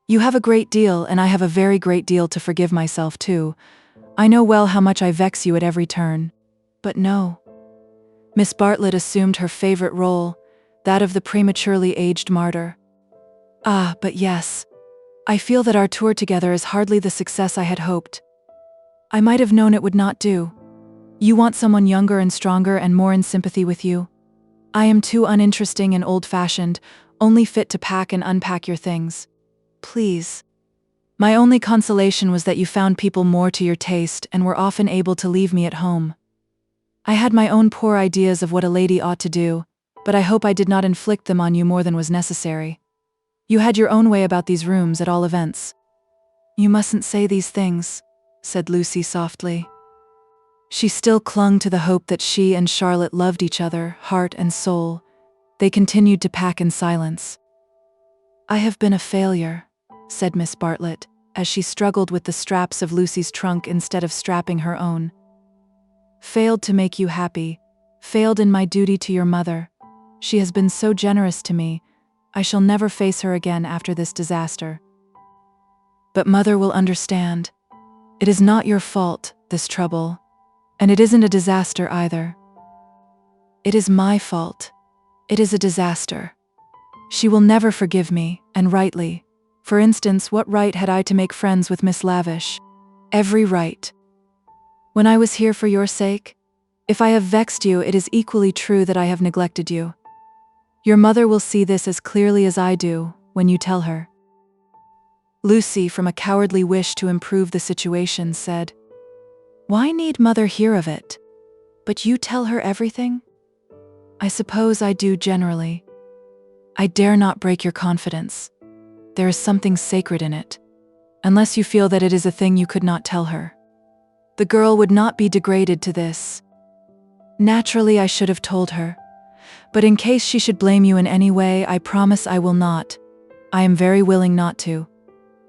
"You have a great deal, and I have a very great deal to forgive myself too. I know well how much I vex you at every turn. But no. Miss Bartlett assumed her favorite role, that of the prematurely aged martyr. Ah, but yes. I feel that our tour together is hardly the success I had hoped. I might have known it would not do. You want someone younger and stronger and more in sympathy with you. I am too uninteresting and old-fashioned, only fit to pack and unpack your things. Please. My only consolation was that you found people more to your taste and were often able to leave me at home. I had my own poor ideas of what a lady ought to do, but I hope I did not inflict them on you more than was necessary. You had your own way about these rooms at all events. You mustn't say these things, said Lucy softly. She still clung to the hope that she and Charlotte loved each other, heart and soul. They continued to pack in silence. I have been a failure, said Miss Bartlett, as she struggled with the straps of Lucy's trunk instead of strapping her own. Failed to make you happy, failed in my duty to your mother. She has been so generous to me. I shall never face her again after this disaster. But Mother will understand. It is not your fault, this trouble. And it isn't a disaster either. It is my fault. It is a disaster. She will never forgive me, and rightly. For instance, what right had I to make friends with Miss Lavish? Every right. When I was here for your sake, if I have vexed you, it is equally true that I have neglected you. Your mother will see this as clearly as I do, when you tell her. Lucy, from a cowardly wish to improve the situation, said, Why need Mother hear of it? But you tell her everything? I suppose I do generally. I dare not break your confidence. There is something sacred in it, unless you feel that it is a thing you could not tell her. The girl would not be degraded to this. Naturally, I should have told her. But in case she should blame you in any way, I promise I will not. I am very willing not to.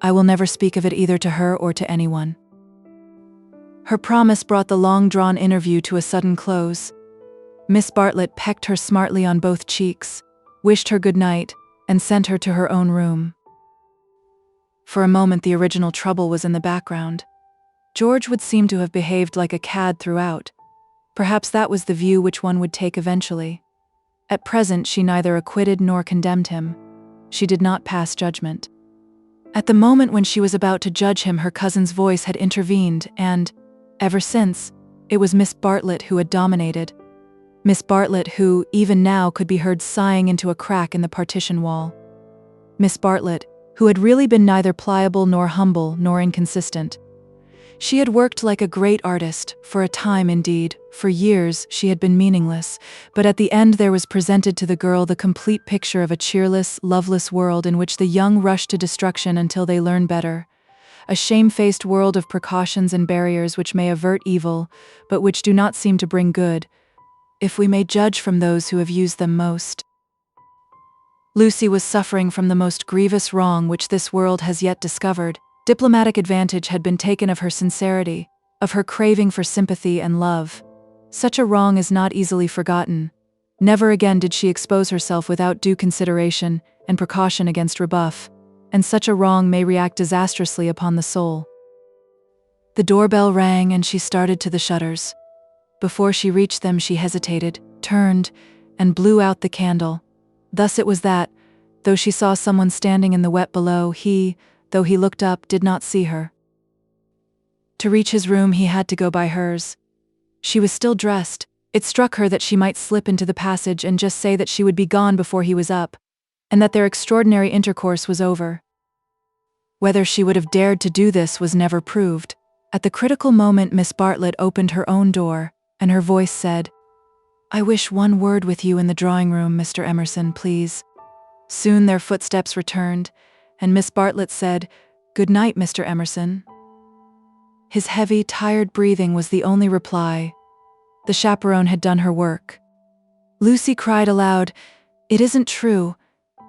I will never speak of it either to her or to anyone. Her promise brought the long-drawn interview to a sudden close. Miss Bartlett pecked her smartly on both cheeks, wished her good night, and sent her to her own room. For a moment the original trouble was in the background. George would seem to have behaved like a cad throughout. Perhaps that was the view which one would take eventually. At present she neither acquitted nor condemned him. She did not pass judgment. At the moment when she was about to judge him, her cousin's voice had intervened, and, ever since, it was Miss Bartlett who had dominated. Miss Bartlett who, even now, could be heard sighing into a crack in the partition wall. Miss Bartlett, who had really been neither pliable nor humble nor inconsistent. She had worked like a great artist, for a time indeed. For years she had been meaningless, but at the end there was presented to the girl the complete picture of a cheerless, loveless world in which the young rush to destruction until they learn better. A shamefaced world of precautions and barriers which may avert evil, but which do not seem to bring good, if we may judge from those who have used them most. Lucy was suffering from the most grievous wrong which this world has yet discovered. Diplomatic advantage had been taken of her sincerity, of her craving for sympathy and love. Such a wrong is not easily forgotten. Never again did she expose herself without due consideration and precaution against rebuff, and such a wrong may react disastrously upon the soul. The doorbell rang and she started to the shutters. Before she reached them she hesitated, turned, and blew out the candle. Thus it was that, though she saw someone standing in the wet below, he, though he looked up, did not see her. To reach his room he had to go by hers. She was still dressed. It struck her that she might slip into the passage and just say that she would be gone before he was up, and that their extraordinary intercourse was over. Whether she would have dared to do this was never proved. At the critical moment Miss Bartlett opened her own door, and her voice said, "I wish one word with you in the drawing-room, Mr. Emerson, please." Soon their footsteps returned, and Miss Bartlett said, "Good night, Mr. Emerson." His heavy, tired breathing was the only reply. The chaperone had done her work. Lucy cried aloud, "It isn't true.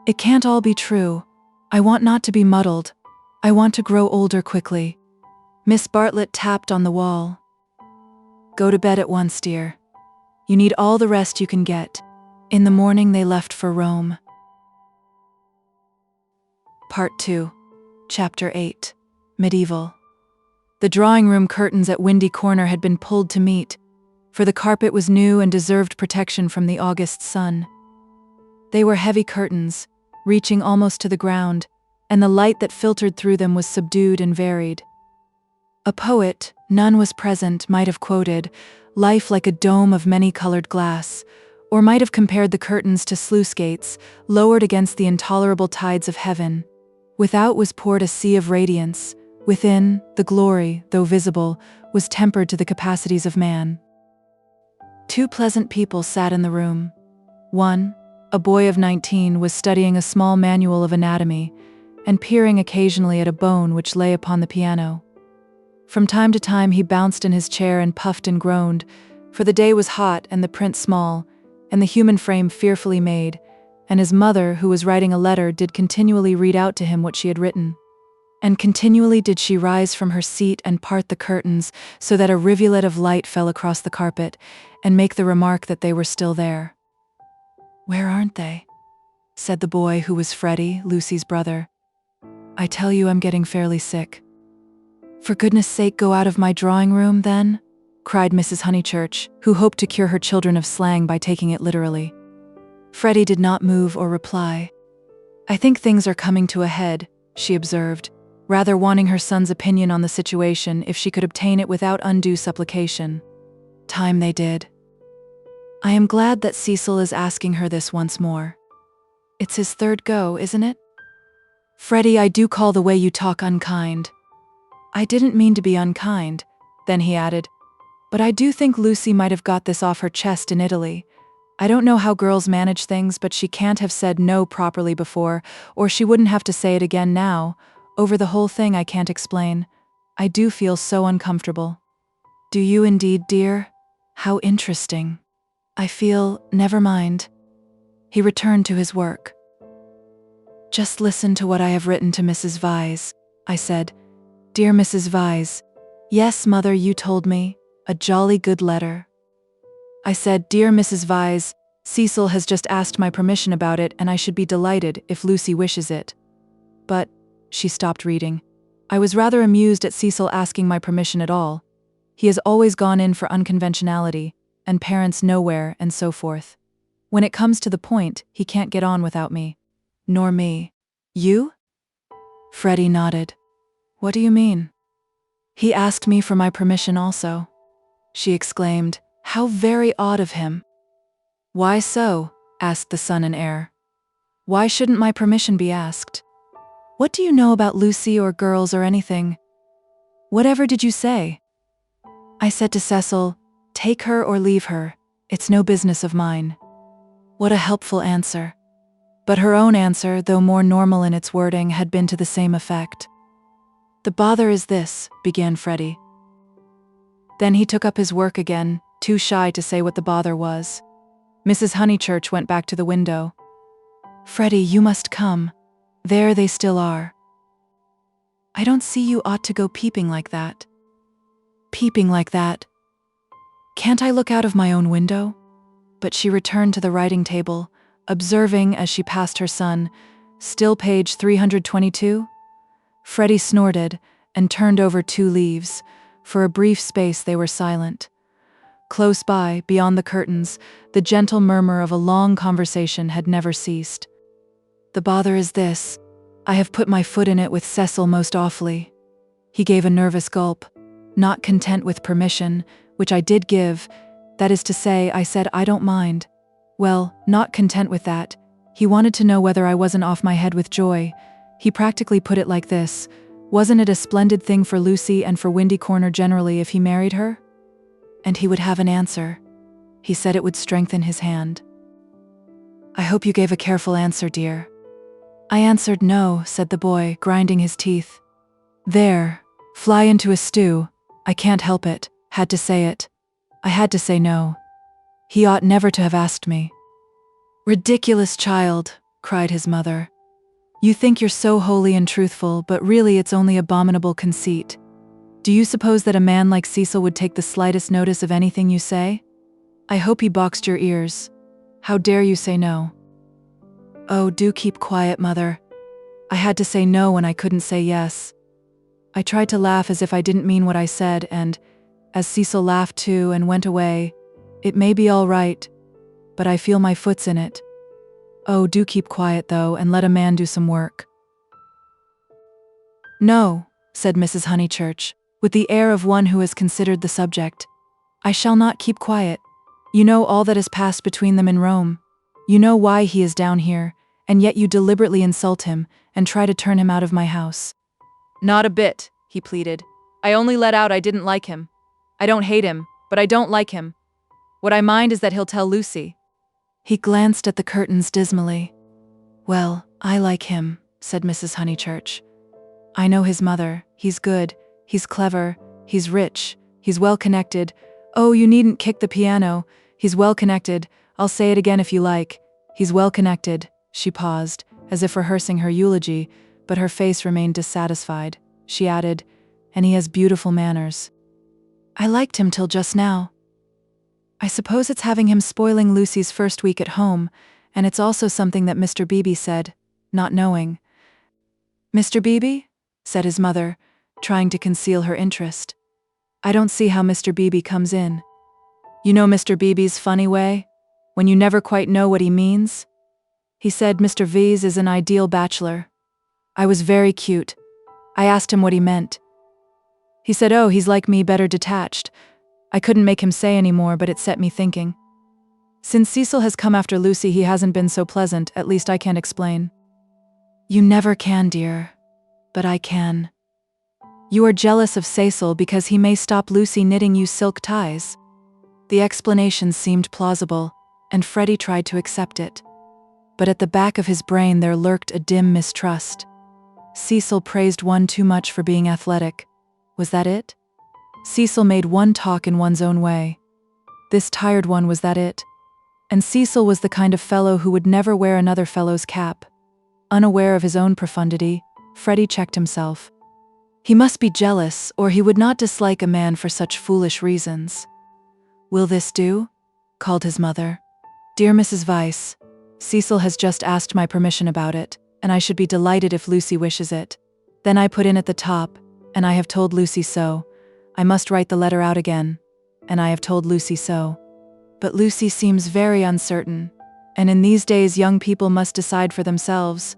It can't all be true. I want not to be muddled. I want to grow older quickly." Miss Bartlett tapped on the wall. "Go to bed at once, dear. You need all the rest you can get." In the morning they left for Rome. Part 2. Chapter 8. Medieval. The drawing-room curtains at Windy Corner had been pulled to meet. for the carpet was new and deserved protection from the August sun. They were heavy curtains, reaching almost to the ground, and the light that filtered through them was subdued and varied. A poet, none was present, might have quoted, "Life like a dome of many-colored glass," or might have compared the curtains to sluice gates, lowered against the intolerable tides of heaven. Without was poured a sea of radiance. Within, the glory, though visible, was tempered to the capacities of man. Two pleasant people sat in the room. One, a boy of 19, was studying a small manual of anatomy and peering occasionally at a bone which lay upon the piano. From time to time he bounced in his chair and puffed and groaned, for the day was hot and the print small, and the human frame fearfully made, and his mother, who was writing a letter, did continually read out to him what she had written. And continually did she rise from her seat and part the curtains so that a rivulet of light fell across the carpet, and make the remark that they were still there. "Where aren't they?" said the boy, who was Freddy, Lucy's brother. "I tell you I'm getting fairly sick." "For goodness sake, go out of my drawing room, then," cried Mrs. Honeychurch, who hoped to cure her children of slang by taking it literally. Freddy did not move or reply. "I think things are coming to a head," she observed, rather wanting her son's opinion on the situation if she could obtain it without undue supplication. Time they did. "I am glad that Cecil is asking her this once more. It's his third go, isn't it? Freddy, I do call the way you talk unkind." "I didn't mean to be unkind," then he added, "but I do think Lucy might have got this off her chest in Italy. I don't know how girls manage things, but she can't have said no properly before, or she wouldn't have to say it again now. Over the whole thing I can't explain. I do feel so uncomfortable." "Do you indeed, dear? How interesting. I feel, never mind." He returned to his work. "Just listen to what I have written to Mrs. Vyse," I said. "Dear Mrs. Vyse." "Yes, mother, you told me. A jolly good letter." I said, "Dear Mrs. Vyse, Cecil has just asked my permission about it, and I should be delighted if Lucy wishes it. But," she stopped reading. "I was rather amused at Cecil asking my permission at all. He has always gone in for unconventionality, and parents nowhere, and so forth. When it comes to the point, he can't get on without me. Nor me." "You?" Freddy nodded. "What do you mean?" "He asked me for my permission also." She exclaimed, "How very odd of him." "Why so?" asked the son and heir. "Why shouldn't my permission be asked? What do you know about Lucy or girls or anything? Whatever did you say?" "I said to Cecil, take her or leave her. It's no business of mine." What a helpful answer. But her own answer, though more normal in its wording, had been to the same effect. "The bother is this," began Freddy. Then he took up his work again, too shy to say what the bother was. Mrs. Honeychurch went back to the window. "Freddy, you must come. There they still are." "I don't see you ought to go peeping like that." "Peeping like that? Can't I look out of my own window?" But she returned to the writing table, observing as she passed her son, "Still page 322? Freddy snorted and turned over 2 leaves. For a brief space they were silent. Close by, beyond the curtains, the gentle murmur of a long conversation had never ceased. "The bother is this. I have put my foot in it with Cecil most awfully." He gave a nervous gulp. "Not content with permission, which I did give, that is to say, I said I don't mind. Well, not content with that, he wanted to know whether I wasn't off my head with joy. He practically put it like this: wasn't it a splendid thing for Lucy and for Windy Corner generally if he married her? And he would have an answer. He said it would strengthen his hand." "I hope you gave a careful answer, dear." "I answered no," said the boy, grinding his teeth. "There, fly into a stew. I can't help it, had to say it. I had to say no. He ought never to have asked me." "Ridiculous child," cried his mother. "You think you're so holy and truthful, but really it's only abominable conceit. Do you suppose that a man like Cecil would take the slightest notice of anything you say? I hope he boxed your ears. How dare you say no?" "Oh, do keep quiet, mother. I had to say no when I couldn't say yes. I tried to laugh as if I didn't mean what I said, and, as Cecil laughed too and went away, It may be all right, but I feel my foot's in it. Oh, do keep quiet, though, and let a man do some work." "No," said Mrs. Honeychurch, with the air of one who has considered the subject. "I shall not keep quiet. You know all that has passed between them in Rome. You know why he is down here, and yet you deliberately insult him and try to turn him out of my house." "Not a bit," he pleaded. "I only let out I didn't like him. I don't hate him, but I don't like him. What I mind is that he'll tell Lucy." He glanced at the curtains dismally. "Well, I like him," said Mrs. Honeychurch. "I know his mother. He's good, he's clever, he's rich, he's well-connected. Oh, you needn't kick the piano. He's well-connected. I'll say it again if you like. He's well-connected." She paused, as if rehearsing her eulogy, but her face remained dissatisfied. She added, "And he has beautiful manners." "I liked him till just now. I suppose it's having him spoiling Lucy's first week at home, and it's also something that Mr. Beebe said, not knowing." "Mr. Beebe?" said his mother, trying to conceal her interest. "I don't see how Mr. Beebe comes in." "You know Mr. Beebe's funny way, when you never quite know what he means? He said Mr. Vyse is an ideal bachelor. I was very cute. I asked him what he meant. He said, oh, he's like me, better detached. I couldn't make him say any more, but it set me thinking. Since Cecil has come after Lucy, he hasn't been so pleasant, at least I can't explain." "You never can, dear. But I can. You are jealous of Cecil because he may stop Lucy knitting you silk ties." The explanation seemed plausible, and Freddy tried to accept it. But at the back of his brain there lurked a dim mistrust. Cecil praised one too much for being athletic. Was that it? Cecil made one talk in one's own way. This tired one, was that it? And Cecil was the kind of fellow who would never wear another fellow's cap. Unaware of his own profundity, Freddy checked himself. He must be jealous, or he would not dislike a man for such foolish reasons. "Will this do?" called his mother. "Dear Mrs. Vyse, Cecil has just asked my permission about it, and I should be delighted if Lucy wishes it." Then I put in at the top, "and I have told Lucy so. I must write the letter out again, and I have told Lucy so. But Lucy seems very uncertain, and in these days young people must decide for themselves.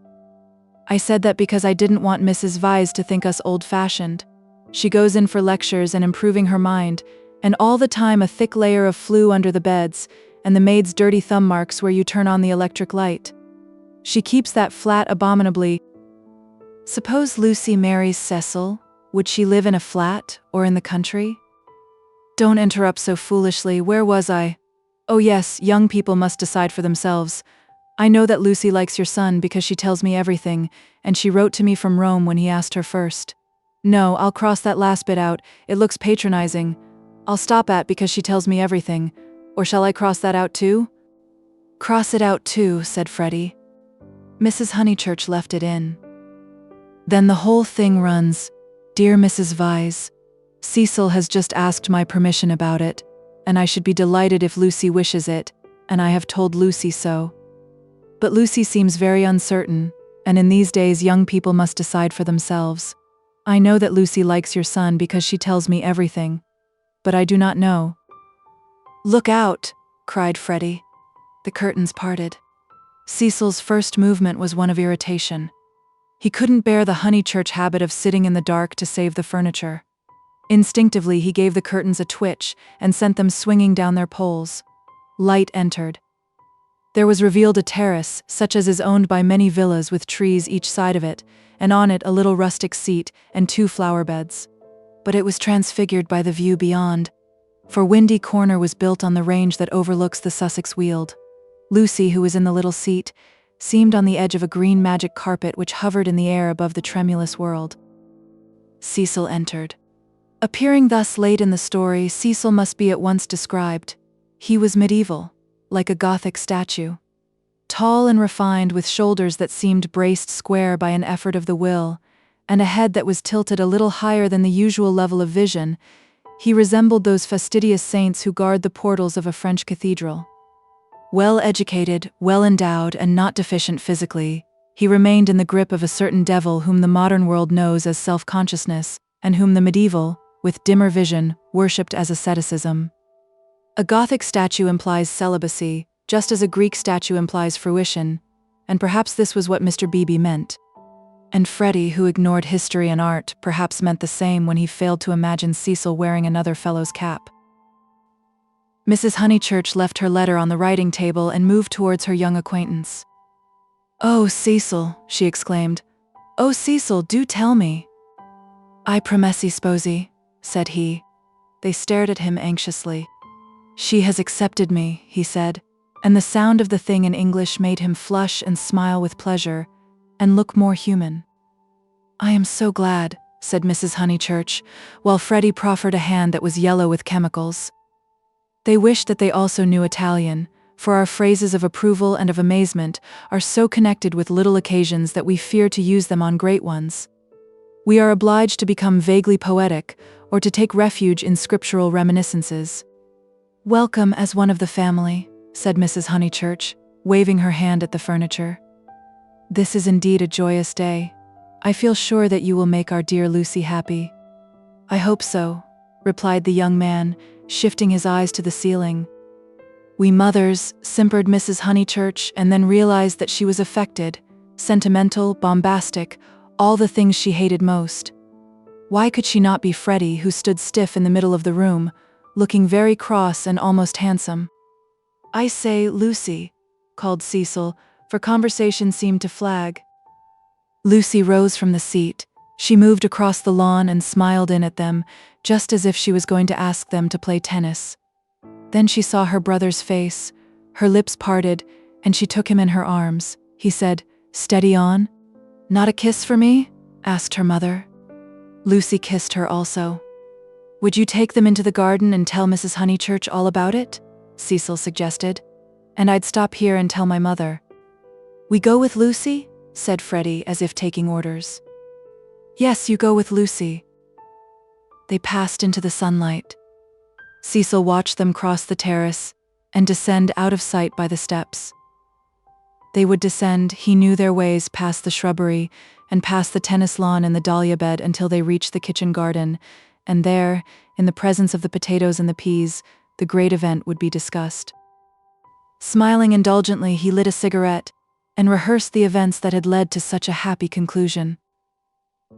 I said that because I didn't want Mrs. Vyse to think us old-fashioned. She goes in for lectures and improving her mind, and all the time a thick layer of flue under the beds, and the maid's dirty thumb marks where you turn on the electric light. She keeps that flat abominably. Suppose Lucy marries Cecil, would she live in a flat, or in the country?" "Don't interrupt so foolishly, where was I? Oh yes, young people must decide for themselves. I know that Lucy likes your son because she tells me everything, and she wrote to me from Rome when he asked her first. No, I'll cross that last bit out, it looks patronizing. I'll stop at because she tells me everything, or shall I cross that out too?" "Cross it out too," said Freddy. Mrs. Honeychurch left it in. Then the whole thing runs, "Dear Mrs. Vyse, Cecil has just asked my permission about it, and I should be delighted if Lucy wishes it, and I have told Lucy so. But Lucy seems very uncertain, and in these days young people must decide for themselves. I know that Lucy likes your son because she tells me everything, but I do not know." "Look out!" cried Freddy. The curtains parted. Cecil's first movement was one of irritation. He couldn't bear the Honeychurch habit of sitting in the dark to save the furniture. Instinctively, he gave the curtains a twitch and sent them swinging down their poles. Light entered. There was revealed a terrace, such as is owned by many villas with trees each side of it, and on it a little rustic seat and 2 flower beds. But it was transfigured by the view beyond, for Windy Corner was built on the range that overlooks the Sussex Weald. Lucy, who was in the little seat, seemed on the edge of a green magic carpet which hovered in the air above the tremulous world. Cecil entered. Appearing thus late in the story, Cecil must be at once described. He was medieval, like a Gothic statue. Tall and refined, with shoulders that seemed braced square by an effort of the will, and a head that was tilted a little higher than the usual level of vision, he resembled those fastidious saints who guard the portals of a French cathedral. Well-educated, well-endowed, and not deficient physically, he remained in the grip of a certain devil whom the modern world knows as self-consciousness, and whom the medieval, with dimmer vision, worshipped as asceticism. A Gothic statue implies celibacy, just as a Greek statue implies fruition, and perhaps this was what Mr. Beebe meant. And Freddy, who ignored history and art, perhaps meant the same when he failed to imagine Cecil wearing another fellow's cap. Mrs. Honeychurch left her letter on the writing table and moved towards her young acquaintance. "Oh, Cecil," she exclaimed. "Oh, Cecil, do tell me." "I promessi sposi," said he. They stared at him anxiously. "She has accepted me," he said, and the sound of the thing in English made him flush and smile with pleasure, and look more human. "I am so glad," said Mrs. Honeychurch, while Freddy proffered a hand that was yellow with chemicals. They wished that they also knew Italian, for our phrases of approval and of amazement are so connected with little occasions that we fear to use them on great ones. We are obliged to become vaguely poetic, or to take refuge in scriptural reminiscences. "Welcome as one of the family," said Mrs. Honeychurch, waving her hand at the furniture. "This is indeed a joyous day. I feel sure that you will make our dear Lucy happy." "I hope so," replied the young man, shifting his eyes to the ceiling. "We mothers," simpered Mrs. Honeychurch, and then realized that she was affected, sentimental, bombastic, all the things she hated most. Why could she not be Freddy, who stood stiff in the middle of the room, looking very cross and almost handsome? "I say, Lucy," called Cecil, for conversation seemed to flag. Lucy rose from the seat. She moved across the lawn and smiled in at them, just as if she was going to ask them to play tennis. Then she saw her brother's face, her lips parted, and she took him in her arms. He said, "Steady on." "Not a kiss for me?" asked her mother. Lucy kissed her also. "Would you take them into the garden and tell Mrs. Honeychurch all about it?" Cecil suggested. "And I'd stop here and tell my mother." "We go with Lucy?" said Freddy, as if taking orders. "Yes, you go with Lucy." They passed into the sunlight. Cecil watched them cross the terrace and descend out of sight by the steps. They would descend, he knew their ways, past the shrubbery and past the tennis lawn and the dahlia bed until they reached the kitchen garden, and there, in the presence of the potatoes and the peas, the great event would be discussed. Smiling indulgently, he lit a cigarette and rehearsed the events that had led to such a happy conclusion.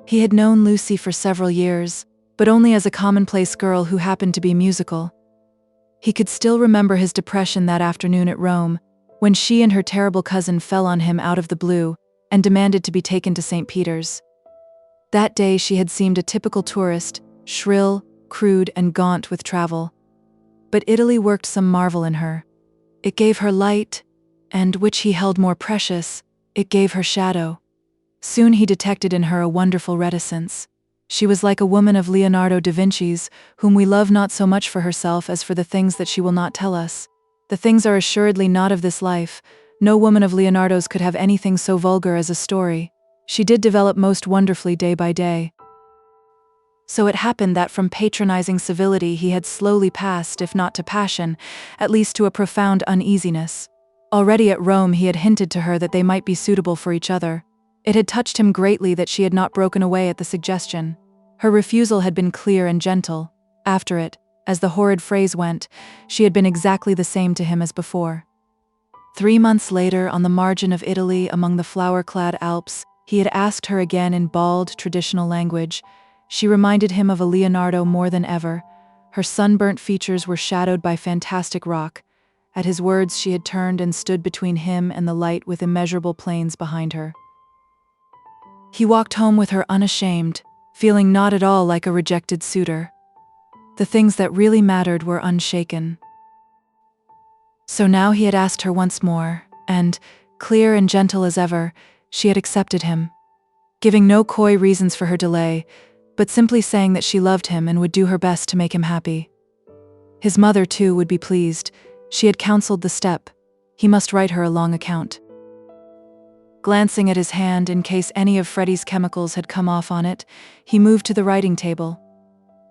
He had known Lucy for several years, but only as a commonplace girl who happened to be musical. He could still remember his depression that afternoon at Rome, when she and her terrible cousin fell on him out of the blue and demanded to be taken to St. Peter's. That day she had seemed a typical tourist, shrill, crude, and gaunt with travel. But Italy worked some marvel in her. It gave her light, and, which he held more precious, it gave her shadow. Soon he detected in her a wonderful reticence. She was like a woman of Leonardo da Vinci's, whom we love not so much for herself as for the things that she will not tell us. The things are assuredly not of this life. No woman of Leonardo's could have anything so vulgar as a story. She did develop most wonderfully day by day. So it happened that from patronizing civility he had slowly passed, if not to passion, at least to a profound uneasiness. Already at Rome he had hinted to her that they might be suitable for each other. It had touched him greatly that she had not broken away at the suggestion. Her refusal had been clear and gentle. After it, as the horrid phrase went, she had been exactly the same to him as before. 3 months later, on the margin of Italy among the flower-clad Alps, he had asked her again in bald, traditional language. She reminded him of a Leonardo more than ever. Her sunburnt features were shadowed by fantastic rock. At his words she had turned and stood between him and the light with immeasurable plains behind her. He walked home with her unashamed, feeling not at all like a rejected suitor. The things that really mattered were unshaken. So now he had asked her once more, and, clear and gentle as ever, she had accepted him, giving no coy reasons for her delay, but simply saying that she loved him and would do her best to make him happy. His mother, too, would be pleased. She had counseled the step. He must write her a long account. Glancing at his hand in case any of Freddy's chemicals had come off on it, he moved to the writing table.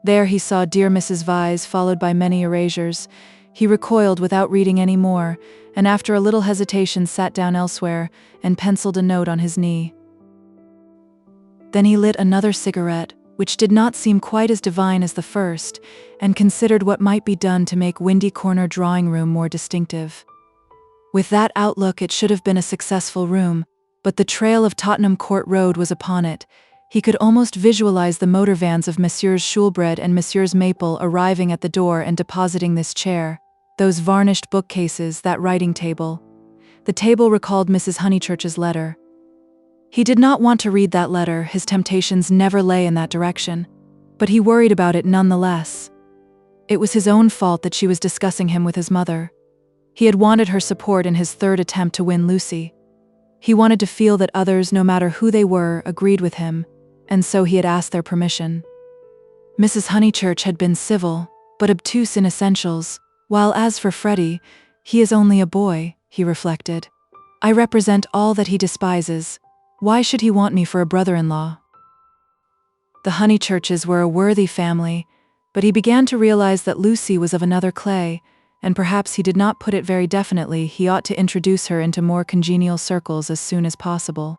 There he saw Dear Mrs. Vyse, followed by many erasures. He recoiled without reading any more, and after a little hesitation sat down elsewhere and penciled a note on his knee. Then he lit another cigarette, which did not seem quite as divine as the first, and considered what might be done to make Windy Corner drawing room more distinctive. With that outlook, it should have been a successful room, but the trail of Tottenham Court Road was upon it. He could almost visualize the motor vans of Messrs. Schulbred and Messrs. Maple arriving at the door and depositing this chair, those varnished bookcases, that writing table. The table recalled Mrs. Honeychurch's letter. He did not want to read that letter, his temptations never lay in that direction, but he worried about it nonetheless. It was his own fault that she was discussing him with his mother. He had wanted her support in his third attempt to win Lucy. He wanted to feel that others, no matter who they were, agreed with him, and so he had asked their permission. Mrs. Honeychurch had been civil, but obtuse in essentials, while as for Freddy, he is only a boy, he reflected. I represent all that he despises. Why should he want me for a brother-in-law? The Honeychurches were a worthy family, but he began to realize that Lucy was of another clay, and perhaps he did not put it very definitely. He ought to introduce her into more congenial circles as soon as possible.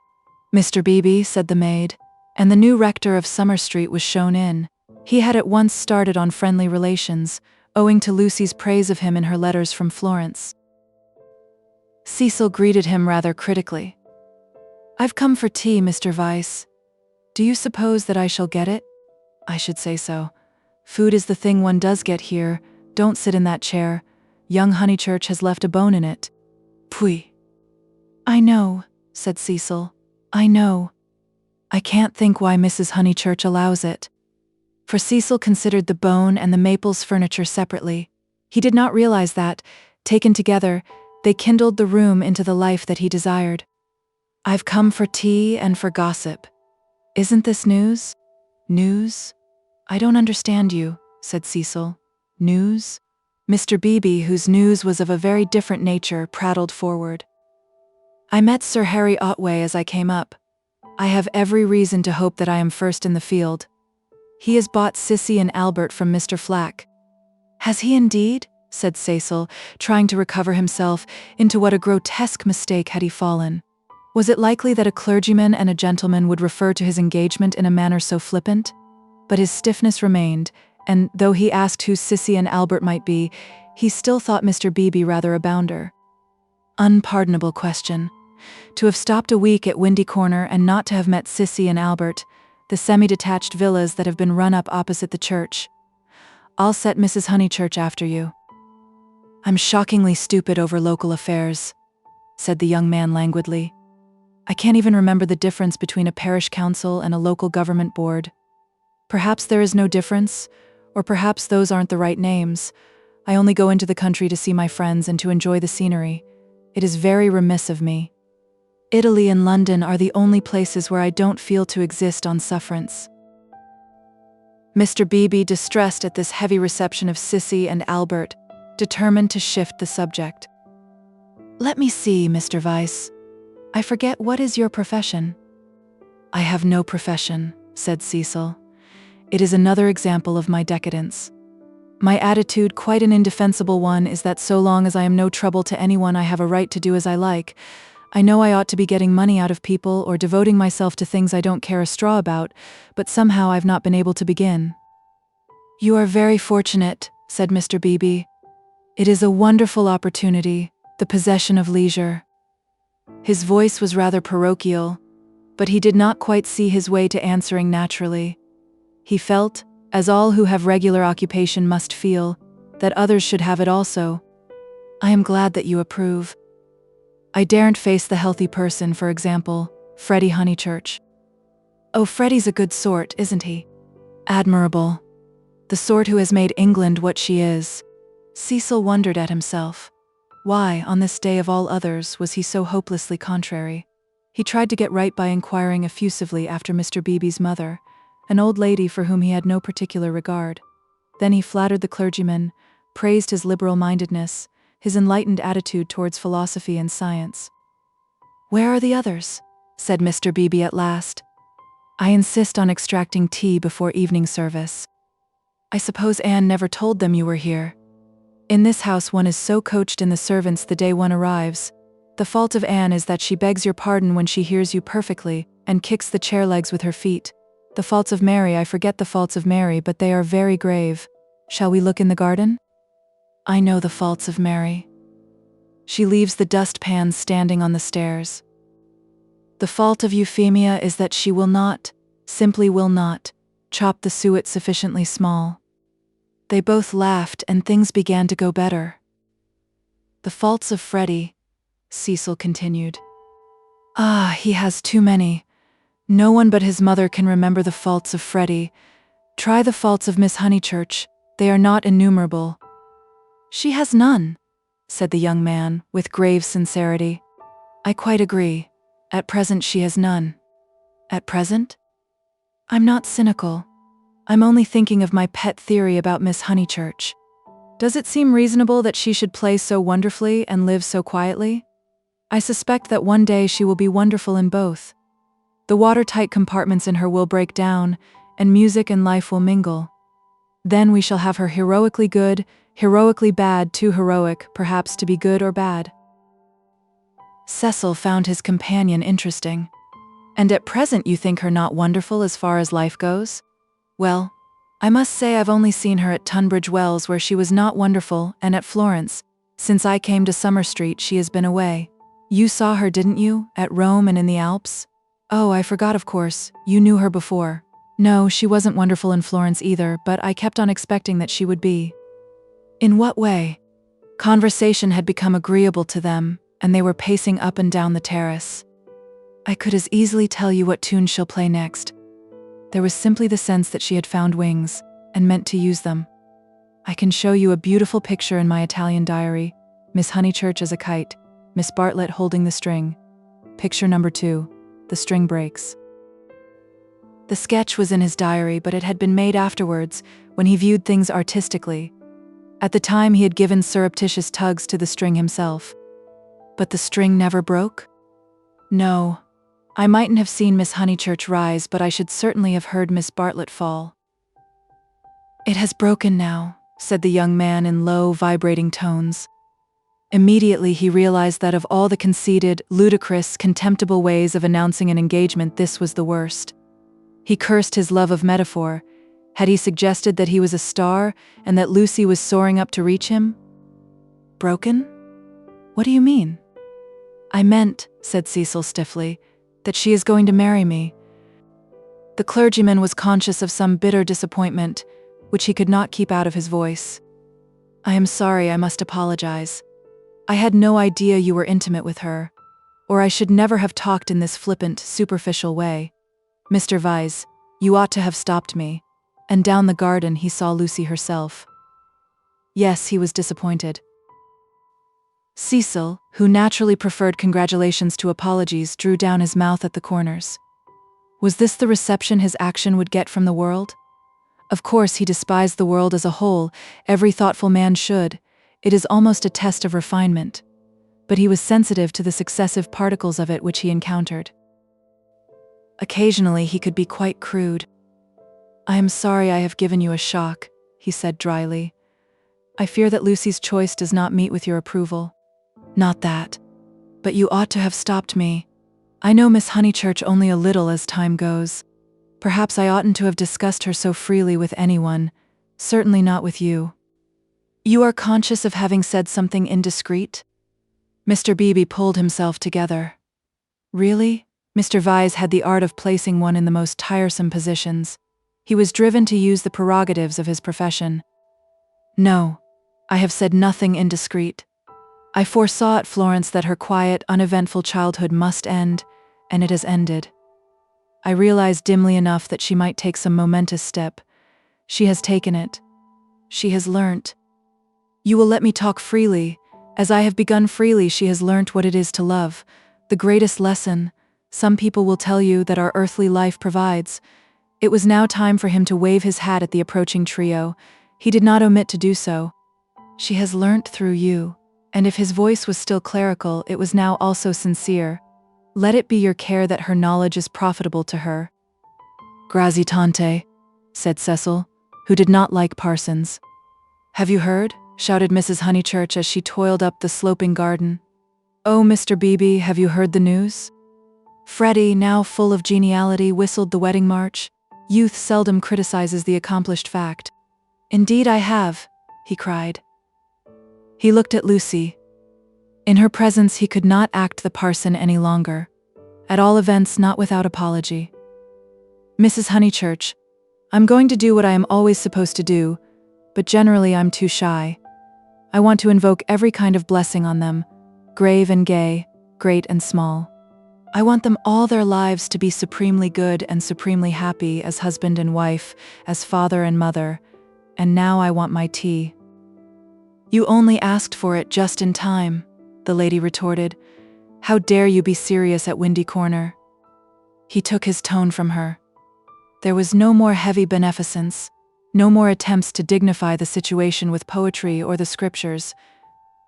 Mr. Beebe, said the maid, and the new rector of Summer Street was shown in. He had at once started on friendly relations, owing to Lucy's praise of him in her letters from Florence. Cecil greeted him rather critically. I've come for tea, Mr. Vyse. Do you suppose that I shall get it? I should say so. Food is the thing one does get here. Don't sit in that chair. Young Honeychurch has left a bone in it. Pui. I know, said Cecil. I know. I can't think why Mrs. Honeychurch allows it. For Cecil considered the bone and the Maples furniture separately. He did not realize that, taken together, they kindled the room into the life that he desired. I've come for tea and for gossip. Isn't this news? News? I don't understand you, said Cecil. News? Mr. Beebe, whose news was of a very different nature, prattled forward. I met Sir Harry Otway as I came up. I have every reason to hope that I am first in the field. He has bought Sissy and Albert from Mr. Flack. Has he indeed? Said Cecil, trying to recover himself. Into what a grotesque mistake had he fallen. Was it likely that a clergyman and a gentleman would refer to his engagement in a manner so flippant? But his stiffness remained, and though he asked who Sissy and Albert might be, he still thought Mr. Beebe rather a bounder. Unpardonable question. To have stopped a week at Windy Corner and not to have met Sissy and Albert, the semi-detached villas that have been run up opposite the church. I'll set Mrs. Honeychurch after you. I'm shockingly stupid over local affairs, said the young man languidly. I can't even remember the difference between a parish council and a local government board. Perhaps there is no difference, or perhaps those aren't the right names. I only go into the country to see my friends and to enjoy the scenery. It is very remiss of me. Italy and London are the only places where I don't feel to exist on sufferance. Mr. Beebe, distressed at this heavy reception of Sissy and Albert, determined to shift the subject. Let me see, Mr. Vyse. I forget, what is your profession? I have no profession, said Cecil. It is another example of my decadence. My attitude, quite an indefensible one, is that so long as I am no trouble to anyone, I have a right to do as I like. I know I ought to be getting money out of people or devoting myself to things I don't care a straw about, but somehow I've not been able to begin. You are very fortunate, said Mr. Beebe. It is a wonderful opportunity, the possession of leisure. His voice was rather parochial, but he did not quite see his way to answering naturally. He felt, as all who have regular occupation must feel, that others should have it also. I am glad that you approve. I daren't face the healthy person, for example, Freddy Honeychurch. Oh, Freddy's a good sort, isn't he? Admirable. The sort who has made England what she is. Cecil wondered at himself. Why, on this day of all others, was he so hopelessly contrary? He tried to get right by inquiring effusively after Mr. Beebe's mother, an old lady for whom he had no particular regard. Then he flattered the clergyman, praised his liberal-mindedness, his enlightened attitude towards philosophy and science. Where are the others? Said Mr. Beebe at last. I insist on extracting tea before evening service. I suppose Anne never told them you were here. In this house one is so coached in the servants the day one arrives. The fault of Anne is that she begs your pardon when she hears you perfectly, and kicks the chair legs with her feet. The faults of Mary, I forget the faults of Mary, but they are very grave. Shall we look in the garden? I know the faults of Mary. She leaves the dustpans standing on the stairs. The fault of Euphemia is that she will not, simply will not, chop the suet sufficiently small. They both laughed and things began to go better. The faults of Freddy, Cecil continued. Ah, he has too many. No one but his mother can remember the faults of Freddy. Try the faults of Miss Honeychurch, they are not innumerable. She has none, said the young man, with grave sincerity. I quite agree. At present she has none. At present? I'm not cynical. I'm only thinking of my pet theory about Miss Honeychurch. Does it seem reasonable that she should play so wonderfully and live so quietly? I suspect that one day she will be wonderful in both. The watertight compartments in her will break down, and music and life will mingle. Then we shall have her heroically good, heroically bad, too heroic, perhaps, to be good or bad. Cecil found his companion interesting. And at present you think her not wonderful as far as life goes? Well, I must say I've only seen her at Tunbridge Wells, where she was not wonderful, and at Florence. Since I came to Summer Street she has been away. You saw her, didn't you, at Rome and in the Alps? Oh, I forgot, of course, you knew her before. No, she wasn't wonderful in Florence either, but I kept on expecting that she would be. In what way? Conversation had become agreeable to them, and they were pacing up and down the terrace. I could as easily tell you what tune she'll play next. There was simply the sense that she had found wings, and meant to use them. I can show you a beautiful picture in my Italian diary. Miss Honeychurch as a kite, Miss Bartlett holding the string. Picture number 2, the string breaks. The sketch was in his diary, but it had been made afterwards, when he viewed things artistically. At the time he had given surreptitious tugs to the string himself. But the string never broke? No. I mightn't have seen Miss Honeychurch rise, but I should certainly have heard Miss Bartlett fall. It has broken now, said the young man in low, vibrating tones. Immediately he realized that of all the conceited, ludicrous, contemptible ways of announcing an engagement, this was the worst. He cursed his love of metaphor. Had he suggested that he was a star, and that Lucy was soaring up to reach him? Broken? What do you mean? I meant, said Cecil stiffly, that she is going to marry me. The clergyman was conscious of some bitter disappointment, which he could not keep out of his voice. I am sorry, I must apologize. I had no idea you were intimate with her, or I should never have talked in this flippant, superficial way. Mr. Vyse, you ought to have stopped me. And down the garden he saw Lucy herself. Yes, he was disappointed. Cecil, who naturally preferred congratulations to apologies, drew down his mouth at the corners. Was this the reception his action would get from the world? Of course he despised the world as a whole, every thoughtful man should. It is almost a test of refinement. But he was sensitive to the successive particles of it which he encountered. Occasionally he could be quite crude. I am sorry I have given you a shock, he said dryly. I fear that Lucy's choice does not meet with your approval. Not that. But you ought to have stopped me. I know Miss Honeychurch only a little as time goes. Perhaps I oughtn't to have discussed her so freely with anyone, certainly not with you. You are conscious of having said something indiscreet? Mr. Beebe pulled himself together. Really? Mr. Vyse had the art of placing one in the most tiresome positions. He was driven to use the prerogatives of his profession. No, I have said nothing indiscreet. I foresaw at Florence that her quiet, uneventful childhood must end, and it has ended. I realized dimly enough that she might take some momentous step. She has taken it. She has learnt. You will let me talk freely. As I have begun freely, she has learnt what it is to love, the greatest lesson, some people will tell you, that our earthly life provides. It was now time for him to wave his hat at the approaching trio. He did not omit to do so. She has learnt through you. And if his voice was still clerical, it was now also sincere. Let it be your care that her knowledge is profitable to her. Grazie tante, said Cecil, who did not like parsons. Have you heard? Shouted Mrs. Honeychurch as she toiled up the sloping garden. Oh, Mr. Beebe, have you heard the news? Freddy, now full of geniality, whistled the wedding march. Youth seldom criticizes the accomplished fact. "Indeed I have," he cried. He looked at Lucy. In her presence he could not act the parson any longer. At all events, not without apology. "Mrs. Honeychurch, I'm going to do what I am always supposed to do, but generally I'm too shy. I want to invoke every kind of blessing on them, grave and gay, great and small. I want them all their lives to be supremely good and supremely happy as husband and wife, as father and mother, and now I want my tea." "You only asked for it just in time," the lady retorted. "How dare you be serious at Windy Corner?" He took his tone from her. There was no more heavy beneficence, no more attempts to dignify the situation with poetry or the scriptures.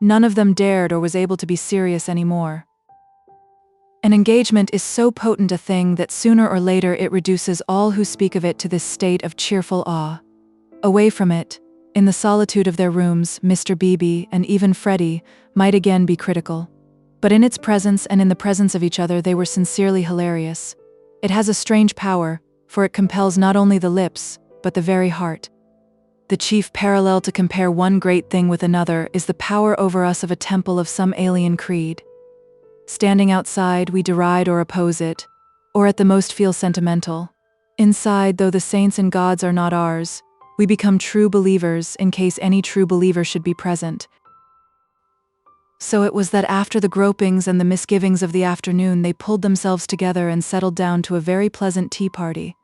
None of them dared or was able to be serious anymore. An engagement is so potent a thing that sooner or later it reduces all who speak of it to this state of cheerful awe. Away from it, in the solitude of their rooms, Mr. Beebe and even Freddy might again be critical. But in its presence and in the presence of each other they were sincerely hilarious. It has a strange power, for it compels not only the lips, but the very heart. The chief parallel to compare one great thing with another is the power over us of a temple of some alien creed. Standing outside, we deride or oppose it, or at the most feel sentimental. Inside, though the saints and gods are not ours, we become true believers in case any true believer should be present. So it was that after the gropings and the misgivings of the afternoon, they pulled themselves together and settled down to a very pleasant tea party.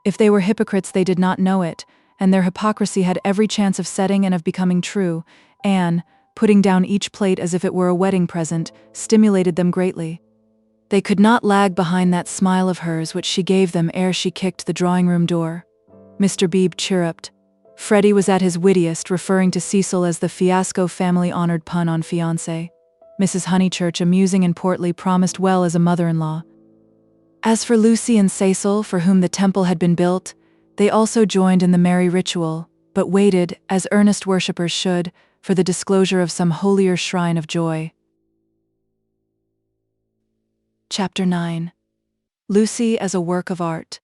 If they were hypocrites, they did not know it, and their hypocrisy had every chance of setting and of becoming true. Anne, putting down each plate as if it were a wedding present, stimulated them greatly. They could not lag behind that smile of hers which she gave them ere she kicked the drawing-room door. Mr. Beebe chirruped. Freddy was at his wittiest, referring to Cecil as the fiasco family-honored pun on fiancé. Mrs. Honeychurch, amusing and portly, promised well as a mother-in-law. As for Lucy and Cecil, for whom the temple had been built, they also joined in the merry ritual, but waited, as earnest worshippers should, for the disclosure of some holier shrine of joy. Chapter 9. Lucy as a work of art.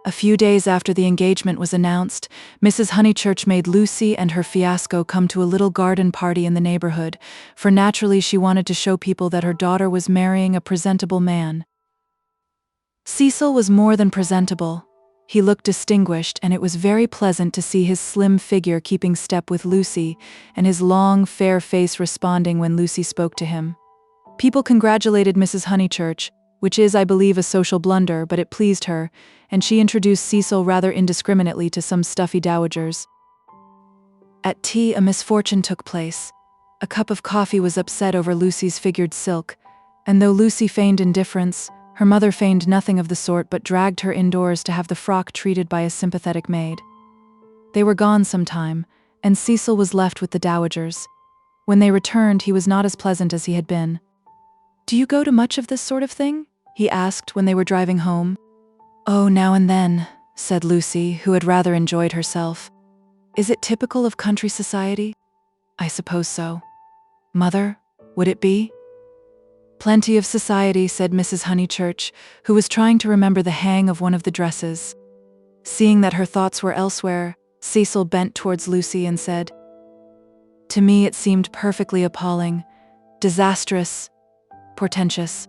A few days after the engagement was announced, Mrs. Honeychurch made Lucy and her fiasco come to a little garden party in the neighborhood, for naturally she wanted to show people that her daughter was marrying a presentable man. Cecil was more than presentable. He looked distinguished, and it was very pleasant to see his slim figure keeping step with Lucy, and his long, fair face responding when Lucy spoke to him. People congratulated Mrs. Honeychurch, which is, I believe, a social blunder, but it pleased her, and she introduced Cecil rather indiscriminately to some stuffy dowagers. At tea, a misfortune took place. A cup of coffee was upset over Lucy's figured silk, and though Lucy feigned indifference, her mother feigned nothing of the sort but dragged her indoors to have the frock treated by a sympathetic maid. They were gone some time, and Cecil was left with the dowagers. When they returned, he was not as pleasant as he had been. "Do you go to much of this sort of thing?" he asked when they were driving home. "Oh, now and then," said Lucy, who had rather enjoyed herself. "Is it typical of country society?" "I suppose so." "Mother, would it be?" "Plenty of society," said Mrs. Honeychurch, who was trying to remember the hang of one of the dresses. Seeing that her thoughts were elsewhere, Cecil bent towards Lucy and said, "To me it seemed perfectly appalling, disastrous, portentous.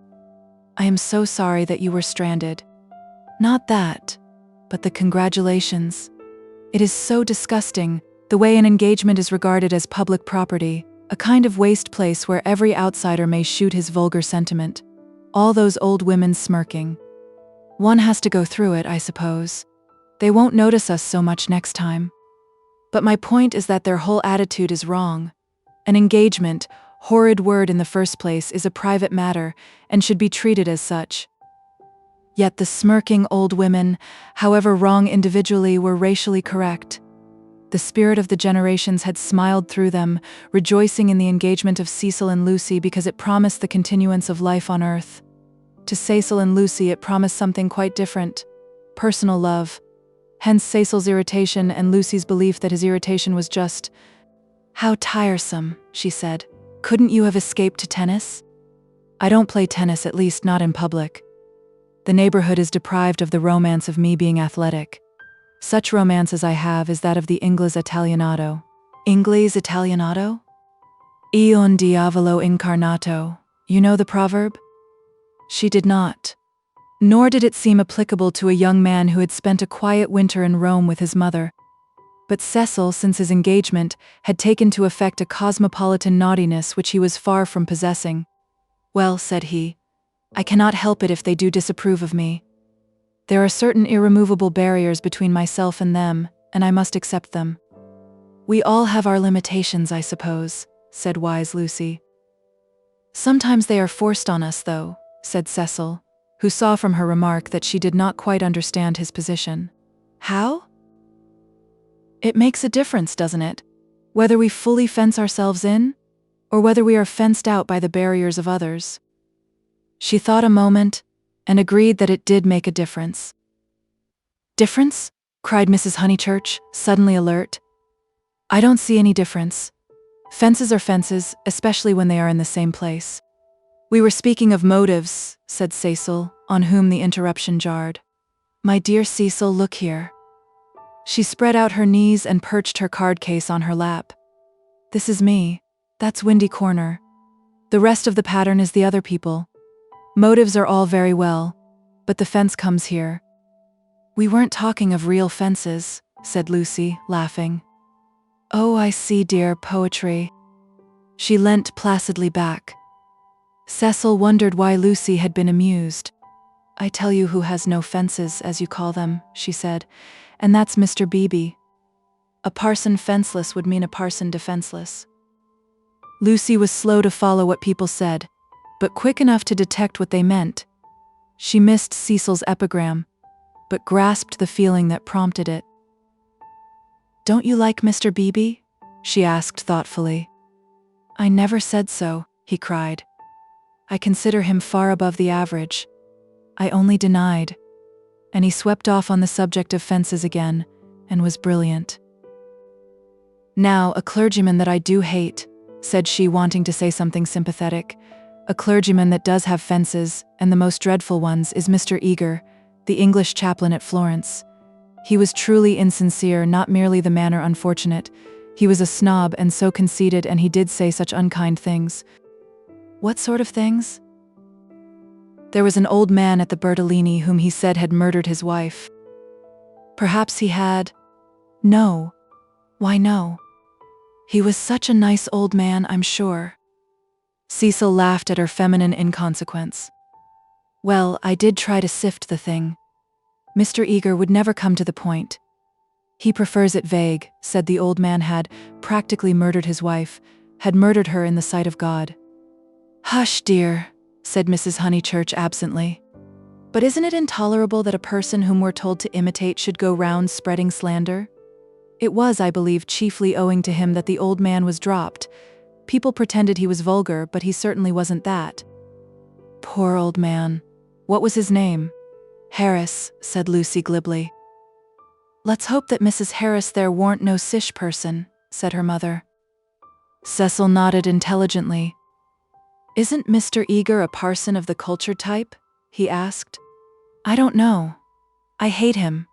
I am so sorry that you were stranded. Not that, but the congratulations. It is so disgusting, the way an engagement is regarded as public property, a kind of waste place where every outsider may shoot his vulgar sentiment. All those old women smirking. One has to go through it, I suppose. They won't notice us so much next time. But my point is that their whole attitude is wrong. An engagement, horrid word in the first place, is a private matter and should be treated as such. Yet the smirking old women, however wrong individually, were racially correct. The spirit of the generations had smiled through them, rejoicing in the engagement of Cecil and Lucy because it promised the continuance of life on earth. To Cecil and Lucy it promised something quite different, personal love. Hence Cecil's irritation and Lucy's belief that his irritation was just. "How tiresome," she said. "Couldn't you have escaped to tennis?" "I don't play tennis, at least not in public." The neighborhood is deprived of the romance of me being athletic. Such romance as I have is that of the Inglese Italianato. Inglese Italianato? E un diavolo incarnato. You know the proverb? She did not. Nor did it seem applicable to a young man who had spent a quiet winter in Rome with his mother. But Cecil, since his engagement, had taken to effect a cosmopolitan naughtiness which he was far from possessing. "Well," said he, "I cannot help it if they do disapprove of me. There are certain irremovable barriers between myself and them, and I must accept them." "We all have our limitations, I suppose," said wise Lucy. "Sometimes they are forced on us, though," said Cecil, who saw from her remark that she did not quite understand his position. "How?" "It makes a difference, doesn't it? Whether we fully fence ourselves in, or whether we are fenced out by the barriers of others." She thought a moment, and agreed that it did make a difference. "Difference?" cried Mrs. Honeychurch, suddenly alert. "I don't see any difference. Fences are fences, especially when they are in the same place." "We were speaking of motives," said Cecil, on whom the interruption jarred. "My dear Cecil, look here." She spread out her knees and perched her card case on her lap. "This is me. That's Windy Corner. The rest of the pattern is the other people. Motives are all very well, but the fence comes here." "We weren't talking of real fences," said Lucy, laughing. "Oh, I see, dear, poetry." She leant placidly back. Cecil wondered why Lucy had been amused. "I tell you who has no fences, as you call them," she said, "and that's Mr. Beebe. A parson fenceless would mean a parson defenseless." Lucy was slow to follow what people said, but quick enough to detect what they meant. She missed Cecil's epigram, but grasped the feeling that prompted it. "Don't you like Mr. Beebe?" she asked thoughtfully. "I never said so," he cried. "I consider him far above the average. I only denied." And he swept off on the subject of fences again, and was brilliant. "Now, a clergyman that I do hate," said she, wanting to say something sympathetic. "A clergyman that does have fences, and the most dreadful ones, is Mr. Eager, the English chaplain at Florence. He was truly insincere, not merely the manner unfortunate. He was a snob and so conceited, and he did say such unkind things." "What sort of things?" "There was an old man at the Bertolini whom he said had murdered his wife." "Perhaps he had." "No." "Why no?" "He was such a nice old man, I'm sure." Cecil laughed at her feminine inconsequence. "Well, I did try to sift the thing. Mr. Eager would never come to the point. He prefers it vague, said the old man had practically murdered his wife, had murdered her in the sight of God." "Hush, dear," said Mrs. Honeychurch absently. "But isn't it intolerable that a person whom we're told to imitate should go round spreading slander? It was, I believe, chiefly owing to him that the old man was dropped. People pretended he was vulgar, but he certainly wasn't that." "Poor old man. What was his name?" "Harris," said Lucy glibly. "Let's hope that Mrs. Harris there warn't no sish person," said her mother. Cecil nodded intelligently. "Isn't Mr. Eager a parson of the cultured type?" he asked. "I don't know. I hate him.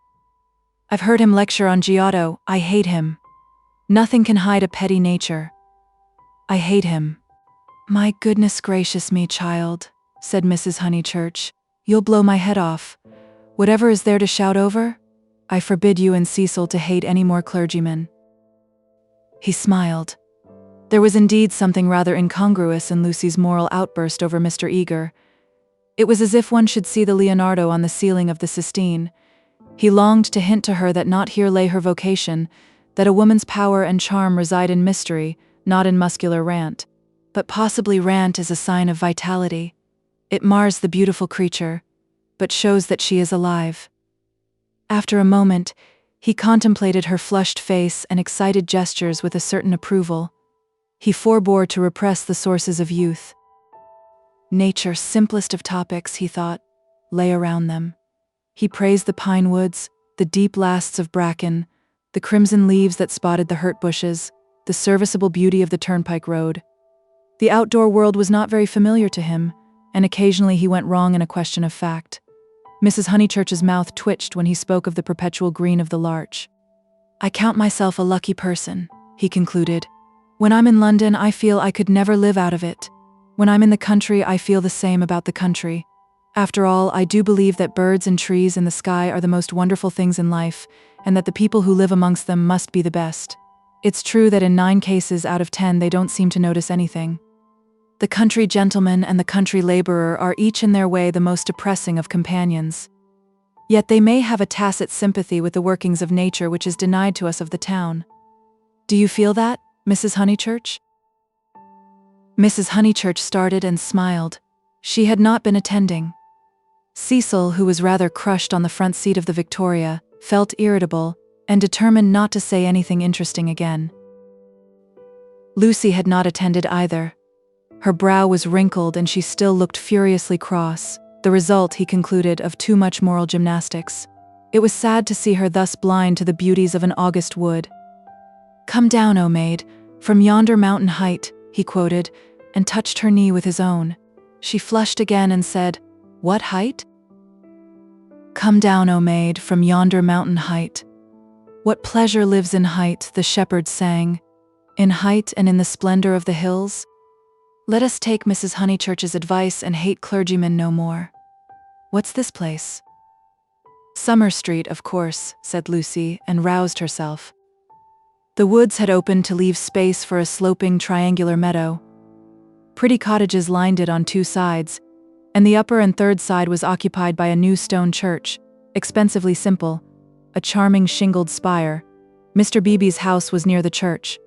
I've heard him lecture on Giotto. I hate him. Nothing can hide a petty nature. I hate him." "My goodness gracious me, child," said Mrs. Honeychurch. "You'll blow my head off. Whatever is there to shout over? I forbid you and Cecil to hate any more clergymen." He smiled. There was indeed something rather incongruous in Lucy's moral outburst over Mr. Eager. It was as if one should see the Leonardo on the ceiling of the Sistine. He longed to hint to her that not here lay her vocation, that a woman's power and charm reside in mystery, not in muscular rant. But possibly rant is a sign of vitality. It mars the beautiful creature, but shows that she is alive. After a moment, he contemplated her flushed face and excited gestures with a certain approval. He forbore to repress the sources of youth. Nature, simplest of topics, he thought, lay around them. He praised the pine woods, the deep lasts of bracken, the crimson leaves that spotted the hurt bushes, the serviceable beauty of the turnpike road. The outdoor world was not very familiar to him, and occasionally he went wrong in a question of fact. Mrs. Honeychurch's mouth twitched when he spoke of the perpetual green of the larch. "I count myself a lucky person," he concluded. "When I'm in London, I feel I could never live out of it. When I'm in the country, I feel the same about the country. After all, I do believe that birds and trees and the sky are the most wonderful things in life, and that the people who live amongst them must be the best. It's true that in 9 cases out of 10 they don't seem to notice anything. The country gentleman and the country laborer are each in their way the most depressing of companions. Yet they may have a tacit sympathy with the workings of nature which is denied to us of the town. Do you feel that, Mrs. Honeychurch?" Mrs. Honeychurch started and smiled. She had not been attending. Cecil, who was rather crushed on the front seat of the Victoria, felt irritable and determined not to say anything interesting again. Lucy had not attended either. Her brow was wrinkled and she still looked furiously cross, the result, he concluded, of too much moral gymnastics. It was sad to see her thus blind to the beauties of an August wood. "Come down, O maid, from yonder mountain height," he quoted, and touched her knee with his own. She flushed again and said, "What height?" "Come down, O maid, from yonder mountain height. What pleasure lives in height," the shepherds sang. "In height and in the splendor of the hills? Let us take Mrs. Honeychurch's advice and hate clergymen no more. What's this place?" "Summer Street, of course," said Lucy, and roused herself. The woods had opened to leave space for a sloping triangular meadow. Pretty cottages lined it on 2 sides, and the upper and 3rd side was occupied by a new stone church, expensively simple, a charming shingled spire. Mr. Beebe's house was near the church.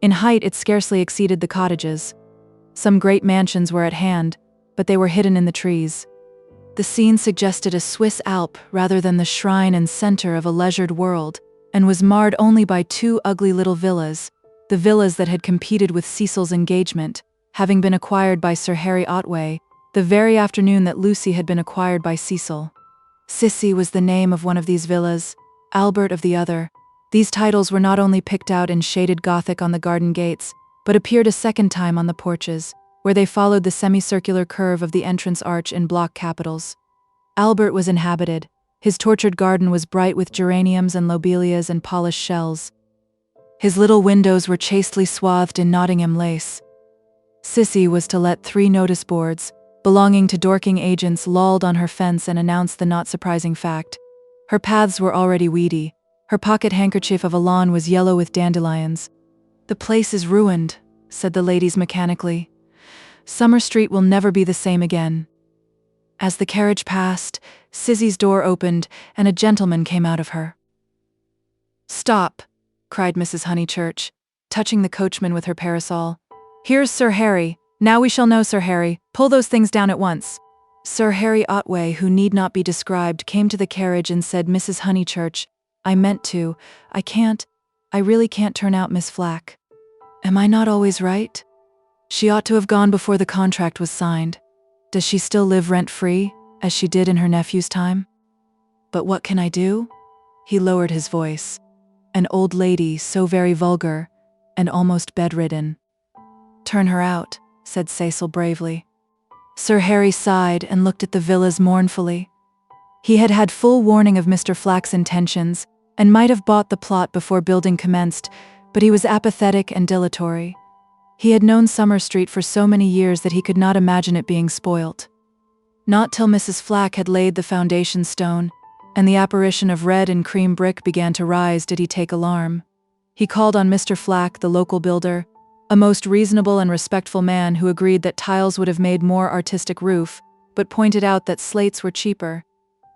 In height it scarcely exceeded the cottages. Some great mansions were at hand, but they were hidden in the trees. The scene suggested a Swiss Alp rather than the shrine and center of a leisured world, and was marred only by 2 ugly little villas, the villas that had competed with Cecil's engagement, having been acquired by Sir Harry Otway, the very afternoon that Lucy had been acquired by Cecil. Sissy was the name of one of these villas, Albert of the other. These titles were not only picked out in shaded Gothic on the garden gates, but appeared a second time on the porches, where they followed the semicircular curve of the entrance arch in block capitals. Albert was inhabited. His tortured garden was bright with geraniums and lobelias and polished shells. His little windows were chastely swathed in Nottingham lace. Sissy was to let 3 notice boards, belonging to Dorking agents, lolled on her fence and announced the not surprising fact. Her paths were already weedy. Her pocket handkerchief of a lawn was yellow with dandelions. "The place is ruined," said the ladies mechanically. "Summer Street will never be the same again." As the carriage passed, Sissy's door opened and a gentleman came out of her. "Stop," cried Mrs. Honeychurch, touching the coachman with her parasol. "Here's Sir Harry. Now we shall know, Sir Harry. Pull those things down at once." Sir Harry Otway, who need not be described, came to the carriage and said, "Mrs. Honeychurch, I meant to. I really can't turn out Miss Flack. Am I not always right? She ought to have gone before the contract was signed. Does she still live rent-free, as she did in her nephew's time? But what can I do?" He lowered his voice. "An old lady, so very vulgar, and almost bedridden." "Turn her out," said Cecil bravely. Sir Harry sighed and looked at the villas mournfully. He had had full warning of Mr. Flack's intentions, and might have bought the plot before building commenced, but he was apathetic and dilatory. He had known Summer Street for so many years that he could not imagine it being spoilt. Not till Mrs. Flack had laid the foundation stone, and the apparition of red and cream brick began to rise, did he take alarm. He called on Mr. Flack, the local builder, a most reasonable and respectful man who agreed that tiles would have made more artistic roof, but pointed out that slates were cheaper.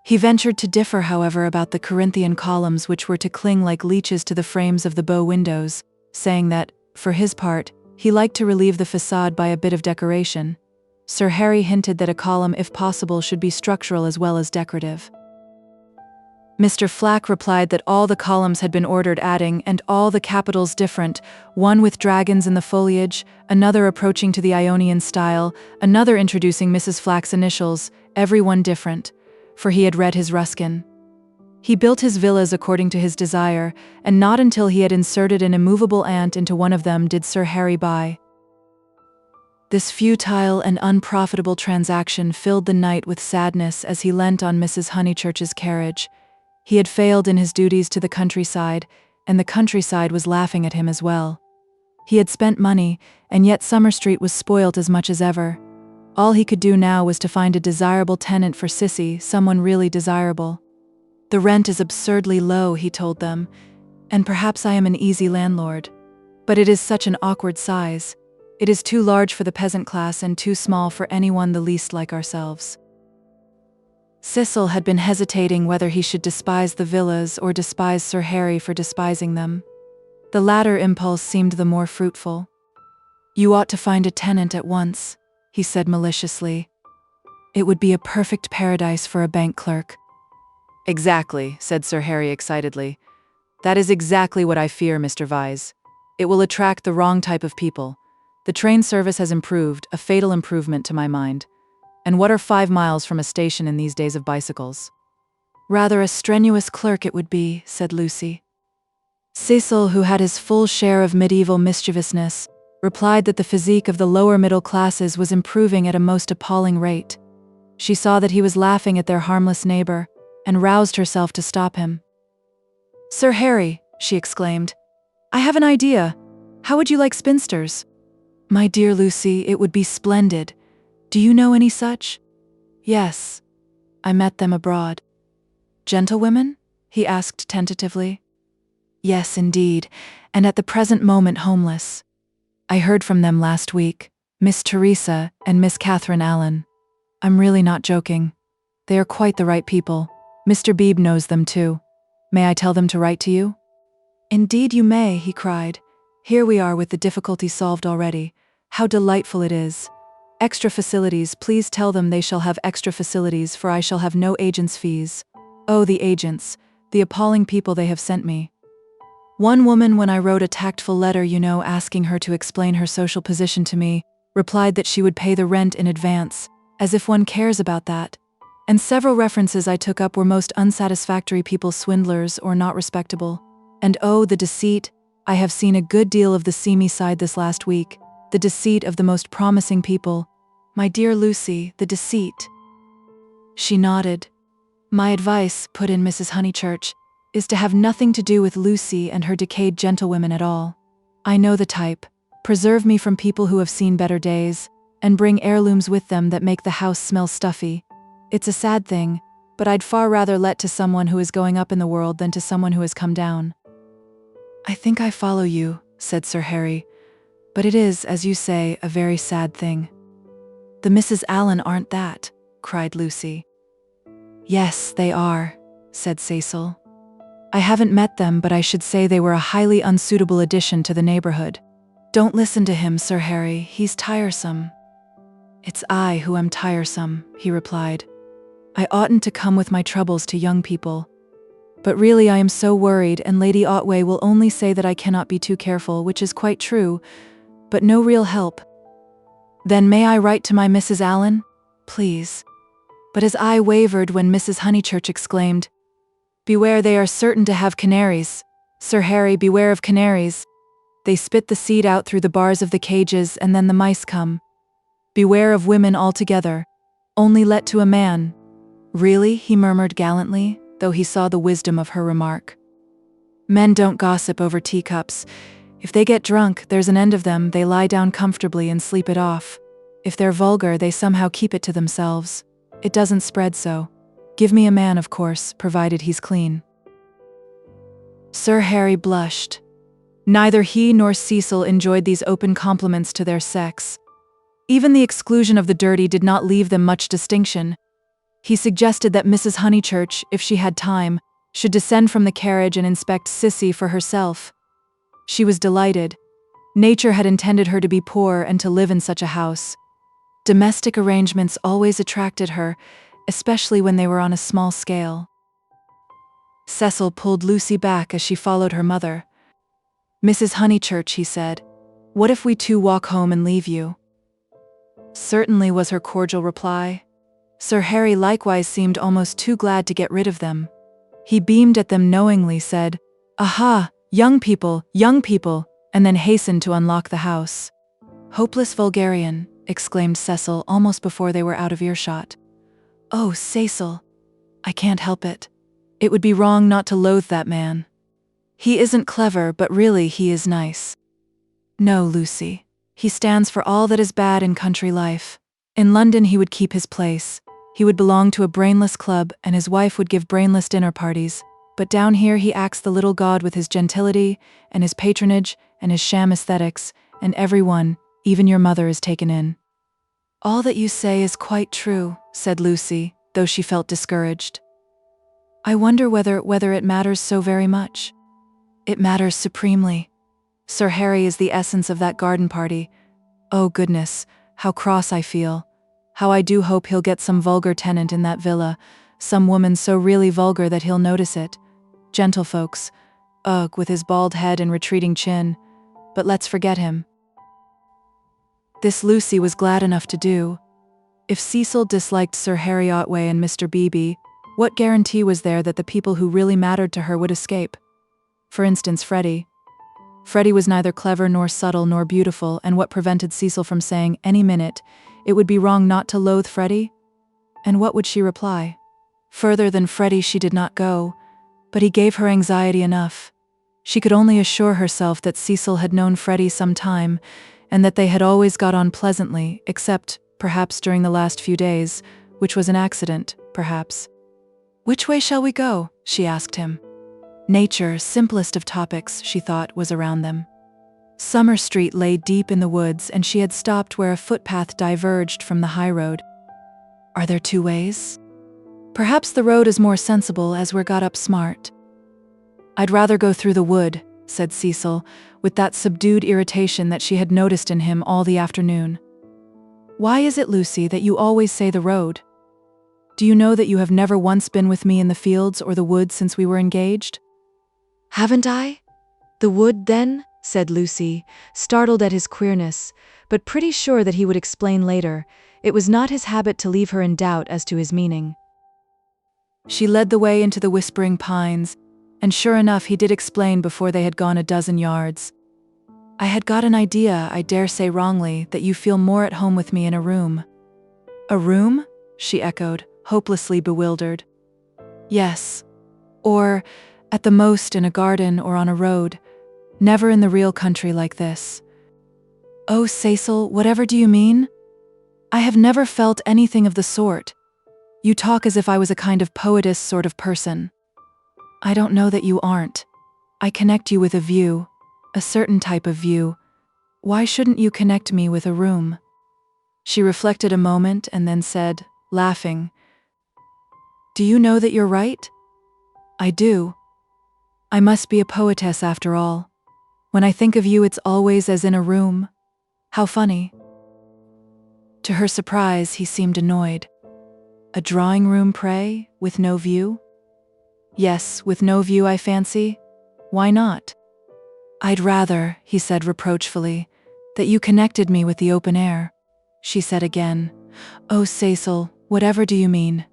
He ventured to differ, however, about the Corinthian columns which were to cling like leeches to the frames of the bow windows, saying that, for his part, he liked to relieve the facade by a bit of decoration. Sir Harry hinted that a column, if possible, should be structural as well as decorative. Mr. Flack replied that all the columns had been ordered, adding, "and all the capitals different, one with dragons in the foliage, another approaching to the Ionian style, another introducing Mrs. Flack's initials, every one different," for he had read his Ruskin. He built his villas according to his desire, and not until he had inserted an immovable ant into one of them did Sir Harry buy. This futile and unprofitable transaction filled the knight with sadness as he leant on Mrs. Honeychurch's carriage. He had failed in his duties to the countryside, and the countryside was laughing at him as well. He had spent money, and yet Summer Street was spoilt as much as ever. All he could do now was to find a desirable tenant for Sissy, someone really desirable. The rent is absurdly low, he told them, and perhaps I am an easy landlord. But it is such an awkward size. It is too large for the peasant class and too small for anyone the least like ourselves. Cecil had been hesitating whether he should despise the villas or despise Sir Harry for despising them. The latter impulse seemed the more fruitful. You ought to find a tenant at once, he said maliciously. It would be a perfect paradise for a bank clerk. Exactly, said Sir Harry excitedly. That is exactly what I fear, Mr. Vyse. It will attract the wrong type of people. The train service has improved, a fatal improvement to my mind. And what are 5 miles from a station in these days of bicycles? Rather a strenuous clerk it would be, said Lucy. Cecil, who had his full share of medieval mischievousness, replied that the physique of the lower middle classes was improving at a most appalling rate. She saw that he was laughing at their harmless neighbor, and roused herself to stop him. Sir Harry, she exclaimed, I have an idea. How would you like spinsters? My dear Lucy, it would be splendid. Do you know any such? Yes. I met them abroad. Gentlewomen? He asked tentatively. Yes, indeed, and at the present moment homeless. I heard from them last week, Miss Teresa and Miss Catherine Allen. I'm really not joking. They are quite the right people. Mr. Beebe knows them too. May I tell them to write to you? Indeed you may, he cried. Here we are with the difficulty solved already. How delightful it is. Extra facilities, please tell them they shall have extra facilities, for I shall have no agents' fees. Oh, the agents, the appalling people they have sent me. One woman, when I wrote a tactful letter, asking her to explain her social position to me, replied that she would pay the rent in advance, as if one cares about that. And several references I took up were most unsatisfactory people, swindlers or not respectable. And oh, the deceit, I have seen a good deal of the seamy side this last week, the deceit of the most promising people. My dear Lucy, the deceit. She nodded. My advice, put in Mrs. Honeychurch, is to have nothing to do with Lucy and her decayed gentlewomen at all. I know the type. Preserve me from people who have seen better days, and bring heirlooms with them that make the house smell stuffy. It's a sad thing, but I'd far rather let to someone who is going up in the world than to someone who has come down. I think I follow you, said Sir Harry, but it is, as you say, a very sad thing. The Misses Allen aren't that, cried Lucy. Yes, they are, said Cecil. I haven't met them, but I should say they were a highly unsuitable addition to the neighborhood. Don't listen to him, Sir Harry, he's tiresome. It's I who am tiresome, he replied. I oughtn't to come with my troubles to young people. But really I am so worried, and Lady Otway will only say that I cannot be too careful, which is quite true, but no real help. Then may I write to my Mrs. Allen? Please. But his eye wavered when Mrs. Honeychurch exclaimed, Beware, they are certain to have canaries. Sir Harry, beware of canaries. They spit the seed out through the bars of the cages, and then the mice come. Beware of women altogether. Only let to a man. Really, he murmured gallantly, though he saw the wisdom of her remark. Men don't gossip over teacups. If they get drunk, there's an end of them, they lie down comfortably and sleep it off. If they're vulgar, they somehow keep it to themselves. It doesn't spread so. Give me a man, of course, provided he's clean. Sir Harry blushed. Neither he nor Cecil enjoyed these open compliments to their sex. Even the exclusion of the dirty did not leave them much distinction. He suggested that Mrs. Honeychurch, if she had time, should descend from the carriage and inspect Sissy for herself. She was delighted. Nature had intended her to be poor and to live in such a house. Domestic arrangements always attracted her, especially when they were on a small scale. Cecil pulled Lucy back as she followed her mother. Mrs. Honeychurch, he said, what if we two walk home and leave you? Certainly, was her cordial reply. Sir Harry likewise seemed almost too glad to get rid of them. He beamed at them knowingly, said, Aha, young people, and then hastened to unlock the house. Hopeless vulgarian, exclaimed Cecil almost before they were out of earshot. Oh, Cecil, I can't help it. It would be wrong not to loathe that man. He isn't clever, but really he is nice. No, Lucy. He stands for all that is bad in country life. In London he would keep his place. He would belong to a brainless club, and his wife would give brainless dinner parties. But down here he acts the little god with his gentility, and his patronage, and his sham aesthetics, and everyone, even your mother, is taken in. All that you say is quite true, said Lucy, though she felt discouraged. I wonder whether it matters so very much. It matters supremely. Sir Harry is the essence of that garden party. Oh goodness, how cross I feel. How I do hope he'll get some vulgar tenant in that villa, some woman so really vulgar that he'll notice it. Gentlefolks, ugh, with his bald head and retreating chin. But let's forget him. This Lucy was glad enough to do. If Cecil disliked Sir Harry Otway and Mr. Beebe, what guarantee was there that the people who really mattered to her would escape? For instance, Freddy. Freddy was neither clever nor subtle nor beautiful, and what prevented Cecil from saying any minute, it would be wrong not to loathe Freddy? And what would she reply? Further than Freddy she did not go, but he gave her anxiety enough. She could only assure herself that Cecil had known Freddy some time, and that they had always got on pleasantly, except, perhaps during the last few days, which was an accident, perhaps. Which way shall we go? She asked him. Nature, simplest of topics, she thought, was around them. Summer Street lay deep in the woods, and she had stopped where a footpath diverged from the high road. Are there two ways? Perhaps the road is more sensible as we're got up smart. I'd rather go through the wood, said Cecil, with that subdued irritation that she had noticed in him all the afternoon. Why is it, Lucy, that you always say the road? Do you know that you have never once been with me in the fields or the wood since we were engaged? Haven't I? The wood, then? Said Lucy, startled at his queerness, but pretty sure that he would explain later. It was not his habit to leave her in doubt as to his meaning. She led the way into the whispering pines, and sure enough he did explain before they had gone a dozen yards. I had got an idea, I dare say wrongly, that you feel more at home with me in a room. A room? She echoed, hopelessly bewildered. Yes. Or, at the most, in a garden or on a road. Never in the real country like this. Oh, Cecil, whatever do you mean? I have never felt anything of the sort. You talk as if I was a kind of poetess sort of person. I don't know that you aren't. I connect you with a view, a certain type of view. Why shouldn't you connect me with a room? She reflected a moment and then said, laughing, Do you know that you're right? I do. I must be a poetess after all. When I think of you, it's always as in a room. How funny. To her surprise, he seemed annoyed. A drawing room, pray, with no view? Yes, with no view, I fancy. Why not? I'd rather, he said reproachfully, that you connected me with the open air. She said again, Oh, Cecil, whatever do you mean?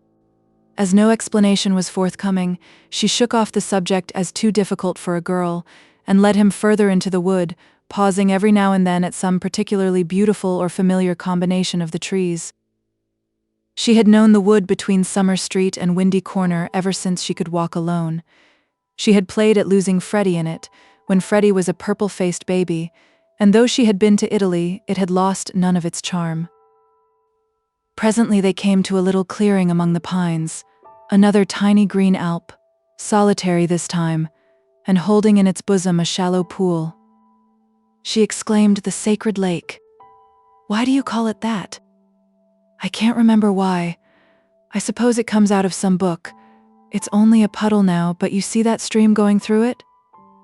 As no explanation was forthcoming, she shook off the subject as too difficult for a girl, and led him further into the wood, pausing every now and then at some particularly beautiful or familiar combination of the trees. She had known the wood between Summer Street and Windy Corner ever since she could walk alone. She had played at losing Freddy in it, when Freddy was a purple-faced baby, and though she had been to Italy, it had lost none of its charm. Presently they came to a little clearing among the pines, another tiny green alp, solitary this time, and holding in its bosom a shallow pool. She exclaimed, The sacred lake. Why do you call it that? I can't remember why. I suppose it comes out of some book. It's only a puddle now, but you see that stream going through it?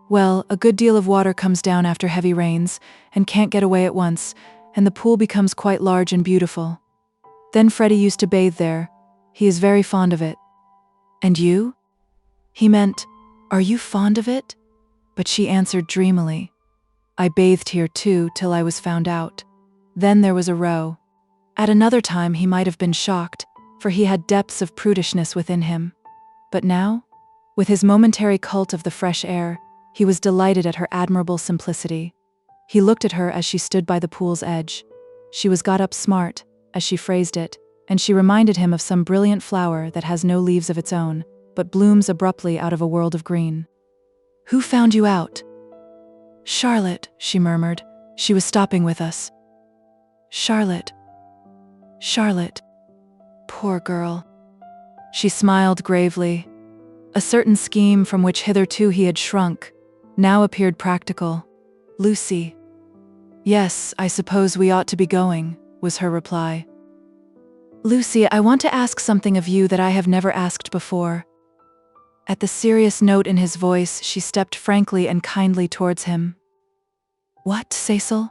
Well, a good deal of water comes down after heavy rains, and can't get away at once, and the pool becomes quite large and beautiful. Then Freddy used to bathe there. He is very fond of it. And you? He meant, Are you fond of it? But she answered dreamily, I bathed here too, till I was found out. Then there was a row. At another time he might have been shocked, for he had depths of prudishness within him. But now, with his momentary cult of the fresh air, he was delighted at her admirable simplicity. He looked at her as she stood by the pool's edge. She was got up smart, as she phrased it, and she reminded him of some brilliant flower that has no leaves of its own, but blooms abruptly out of a world of green. "Who found you out?" "Charlotte," she murmured. "She was stopping with us." "Charlotte. Charlotte. Poor girl." She smiled gravely. A certain scheme from which hitherto he had shrunk now appeared practical. "Lucy." "Yes, I suppose we ought to be going," was her reply. "Lucy, I want to ask something of you that I have never asked before." At the serious note in his voice, she stepped frankly and kindly towards him. "What, Cecil?"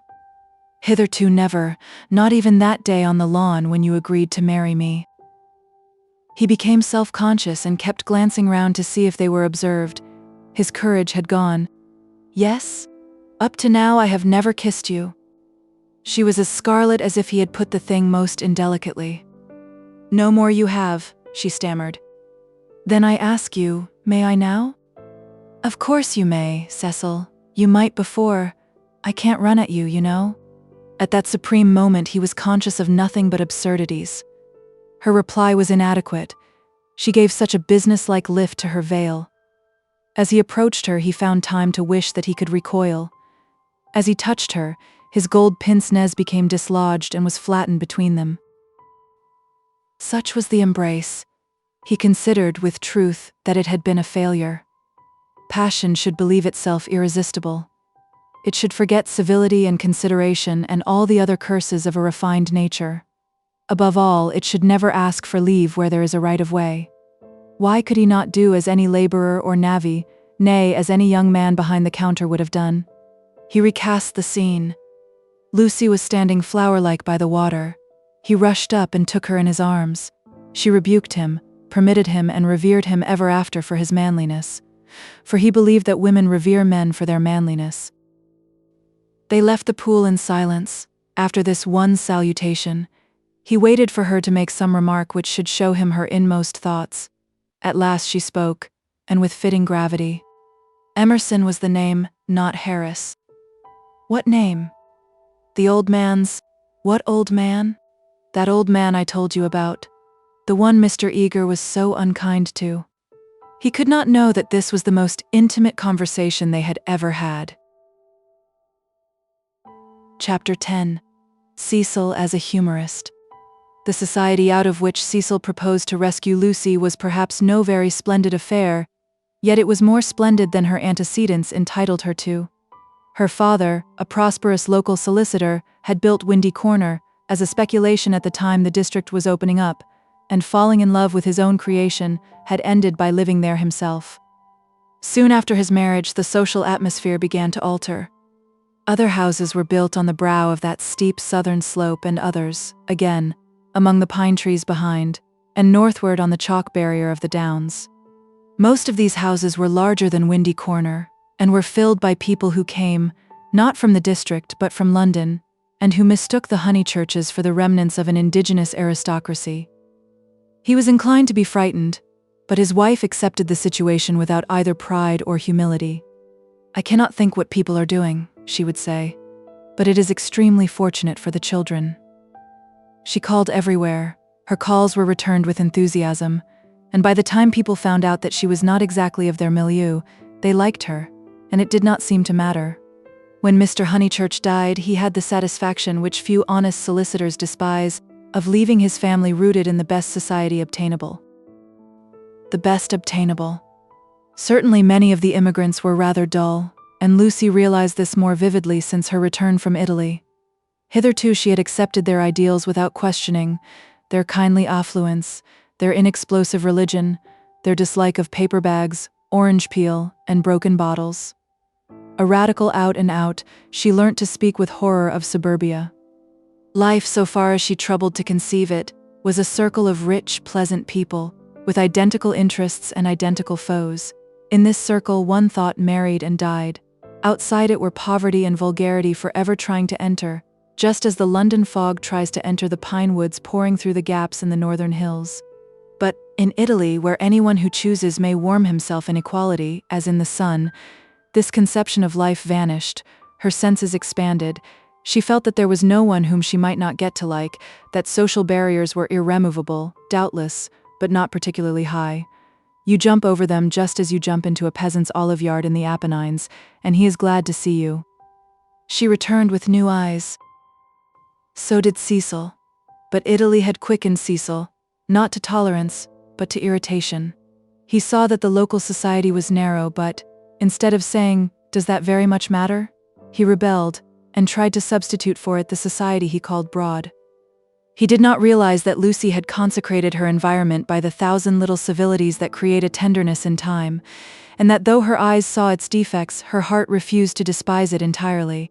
"Hitherto never, not even that day on the lawn when you agreed to marry me." He became self-conscious and kept glancing round to see if they were observed. His courage had gone. "Yes? Up to now I have never kissed you." She was as scarlet as if he had put the thing most indelicately. "No more you have," she stammered. "Then I ask you, may I now?" "Of course you may, Cecil. You might before. I can't run at you, you know." At that supreme moment he was conscious of nothing but absurdities. Her reply was inadequate. She gave such a businesslike lift to her veil. As he approached her, he found time to wish that he could recoil. As he touched her, his gold pince-nez became dislodged and was flattened between them. Such was the embrace. He considered, with truth, that it had been a failure. Passion should believe itself irresistible. It should forget civility and consideration and all the other curses of a refined nature. Above all, it should never ask for leave where there is a right of way. Why could he not do as any laborer or navvy, nay, as any young man behind the counter would have done? He recast the scene. Lucy was standing flower-like by the water. He rushed up and took her in his arms. She rebuked him, permitted him, and revered him ever after for his manliness. For he believed that women revere men for their manliness. They left the pool in silence. After this one salutation, he waited for her to make some remark which should show him her inmost thoughts. At last she spoke, and with fitting gravity. Emerson was the name, not Harris. "What name?" "The old man's." "What old man?" "That old man I told you about. The one Mr. Eager was so unkind to." He could not know that this was the most intimate conversation they had ever had. Chapter 10. Cecil as a Humourist. The society out of which Cecil proposed to rescue Lucy was perhaps no very splendid affair, yet it was more splendid than her antecedents entitled her to. Her father, a prosperous local solicitor, had built Windy Corner, as a speculation at the time the district was opening up, and falling in love with his own creation, had ended by living there himself. Soon after his marriage, the social atmosphere began to alter. Other houses were built on the brow of that steep southern slope, and others, again, among the pine trees behind, and northward on the chalk barrier of the downs. Most of these houses were larger than Windy Corner, and were filled by people who came, not from the district but from London, and who mistook the Honeychurches for the remnants of an indigenous aristocracy. He was inclined to be frightened, but his wife accepted the situation without either pride or humility. "I cannot think what people are doing," she would say, "but it is extremely fortunate for the children." She called everywhere. Her calls were returned with enthusiasm, and by the time people found out that she was not exactly of their milieu, they liked her, and it did not seem to matter. When Mr. Honeychurch died, he had the satisfaction which few honest solicitors despise, of leaving his family rooted in the best society obtainable. The best obtainable. Certainly many of the immigrants were rather dull, and Lucy realized this more vividly since her return from Italy. Hitherto she had accepted their ideals without questioning, their kindly affluence, their inexplosive religion, their dislike of paper bags, orange peel, and broken bottles. A radical out and out, she learnt to speak with horror of suburbia. Life, so far as she troubled to conceive it, was a circle of rich, pleasant people, with identical interests and identical foes. In this circle one thought married and died. Outside it were poverty and vulgarity forever trying to enter, just as the London fog tries to enter the pine woods pouring through the gaps in the northern hills. But in Italy, where anyone who chooses may warm himself in equality, as in the sun, this conception of life vanished, her senses expanded, She felt that there was no one whom she might not get to like, that social barriers were irremovable, doubtless, but not particularly high. You jump over them just as you jump into a peasant's olive yard in the Apennines, and he is glad to see you. She returned with new eyes. So did Cecil. But Italy had quickened Cecil, not to tolerance, but to irritation. He saw that the local society was narrow, but, instead of saying, "Does that very much matter?" he rebelled, and tried to substitute for it the society he called broad. He did not realize that Lucy had consecrated her environment by the 1,000 little civilities that create a tenderness in time, and that though her eyes saw its defects, her heart refused to despise it entirely.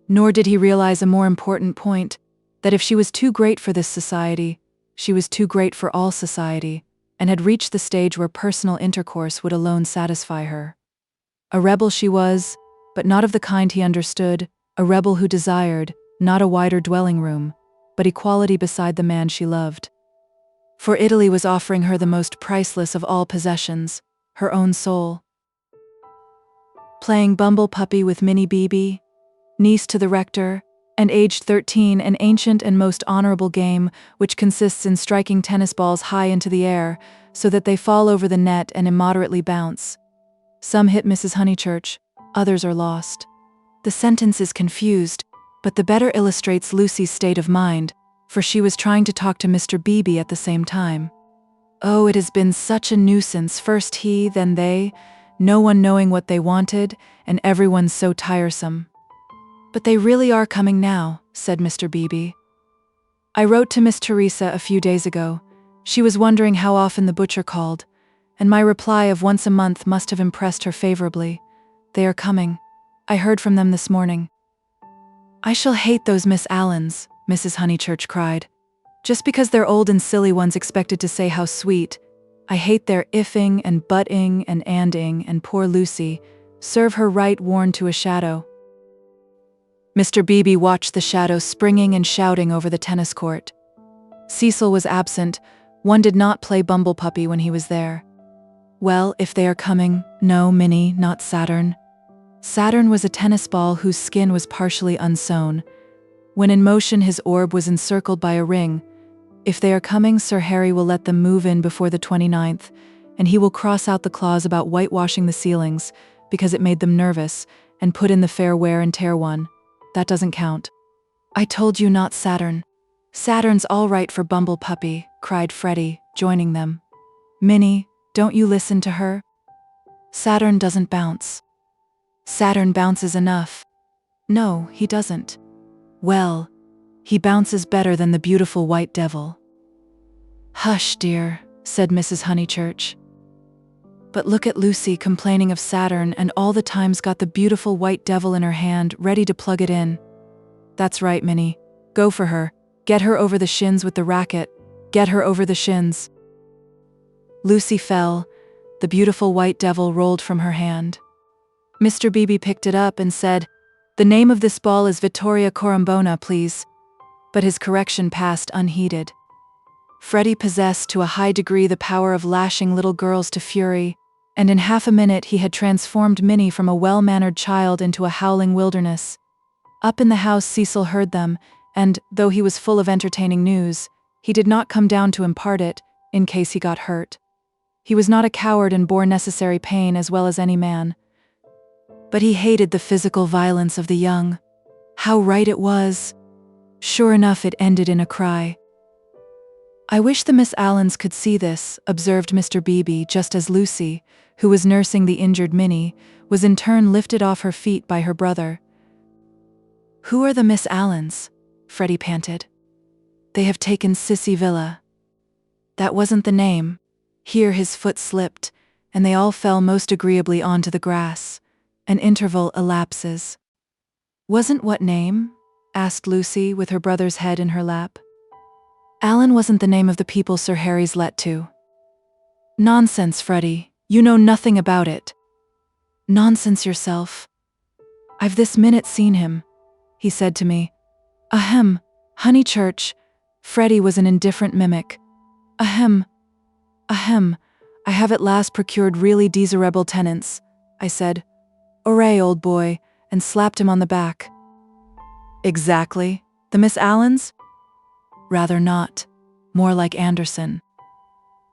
Nor did he realize a more important point, that if she was too great for this society, she was too great for all society, and had reached the stage where personal intercourse would alone satisfy her. A rebel she was, but not of the kind he understood, a rebel who desired, not a wider dwelling room, but equality beside the man she loved. For Italy was offering her the most priceless of all possessions, her own soul. Playing bumble puppy with Minnie Beebe, niece to the rector, and aged 13, an ancient and most honorable game which consists in striking tennis balls high into the air so that they fall over the net and immoderately bounce. Some hit Mrs. Honeychurch, others are lost. The sentence is confused, but the better illustrates Lucy's state of mind, for she was trying to talk to Mr. Beebe at the same time. Oh, it has been such a nuisance, first he, then they, no one knowing what they wanted, and everyone so tiresome. But they really are coming now, said Mr. Beebe. I wrote to Miss Teresa a few days ago. She was wondering how often the butcher called, and my reply of once a month must have impressed her favorably. They are coming. I heard from them this morning. I shall hate those Miss Allens, Mrs. Honeychurch cried. Just because they're old and silly ones expected to say how sweet. I hate their ifing and butting and anding, and poor Lucy, serve her right worn to a shadow. Mr. Beebe watched the shadow springing and shouting over the tennis court. Cecil was absent. One did not play bumble puppy when he was there. Well, if they are coming, no, Minnie, not Saturn. Saturn was a tennis ball whose skin was partially unsewn. When in motion his orb was encircled by a ring. If they are coming, Sir Harry will let them move in before the 29th, and he will cross out the clause about whitewashing the ceilings, because it made them nervous, and put in the fair wear and tear one. That doesn't count. I told you not Saturn. Saturn's all right for bumble puppy, cried Freddy, joining them. Minnie, don't you listen to her? Saturn doesn't bounce. Saturn bounces enough. No, he doesn't. Well, he bounces better than the beautiful white devil. Hush, dear, said Mrs. Honeychurch. But look at Lucy complaining of Saturn and all the time's got the beautiful white devil in her hand, ready to plug it in. That's right, Minnie. Go for her. Get her over the shins with the racket. Get her over the shins. Lucy fell. The beautiful white devil rolled from her hand. Mr. Beebe picked it up and said, "The name of this ball is Vittoria Corombona, please." But his correction passed unheeded. Freddy possessed to a high degree the power of lashing little girls to fury, and in half a minute he had transformed Minnie from a well-mannered child into a howling wilderness. Up in the house Cecil heard them, and, though he was full of entertaining news, he did not come down to impart it, in case he got hurt. He was not a coward and bore necessary pain as well as any man. But he hated the physical violence of the young. How right it was! Sure enough, it ended in a cry. I wish the Miss Allens could see this, observed Mr. Beebe, just as Lucy, who was nursing the injured Minnie, was in turn lifted off her feet by her brother. Who are the Miss Allens? Freddy panted. They have taken Sissy Villa. That wasn't the name. Here his foot slipped, and they all fell most agreeably onto the grass. An interval elapses. Wasn't what name? Asked Lucy, with her brother's head in her lap. Allen wasn't the name of the people Sir Harry's let to. Nonsense, Freddy. You know nothing about it. Nonsense yourself. I've this minute seen him, he said to me. Ahem, Honeychurch. Freddy was an indifferent mimic. Ahem. Ahem. I have at last procured really desirable tenants, I said. Hooray, old boy, and slapped him on the back. Exactly. The Miss Allens? Rather not. More like Anderson.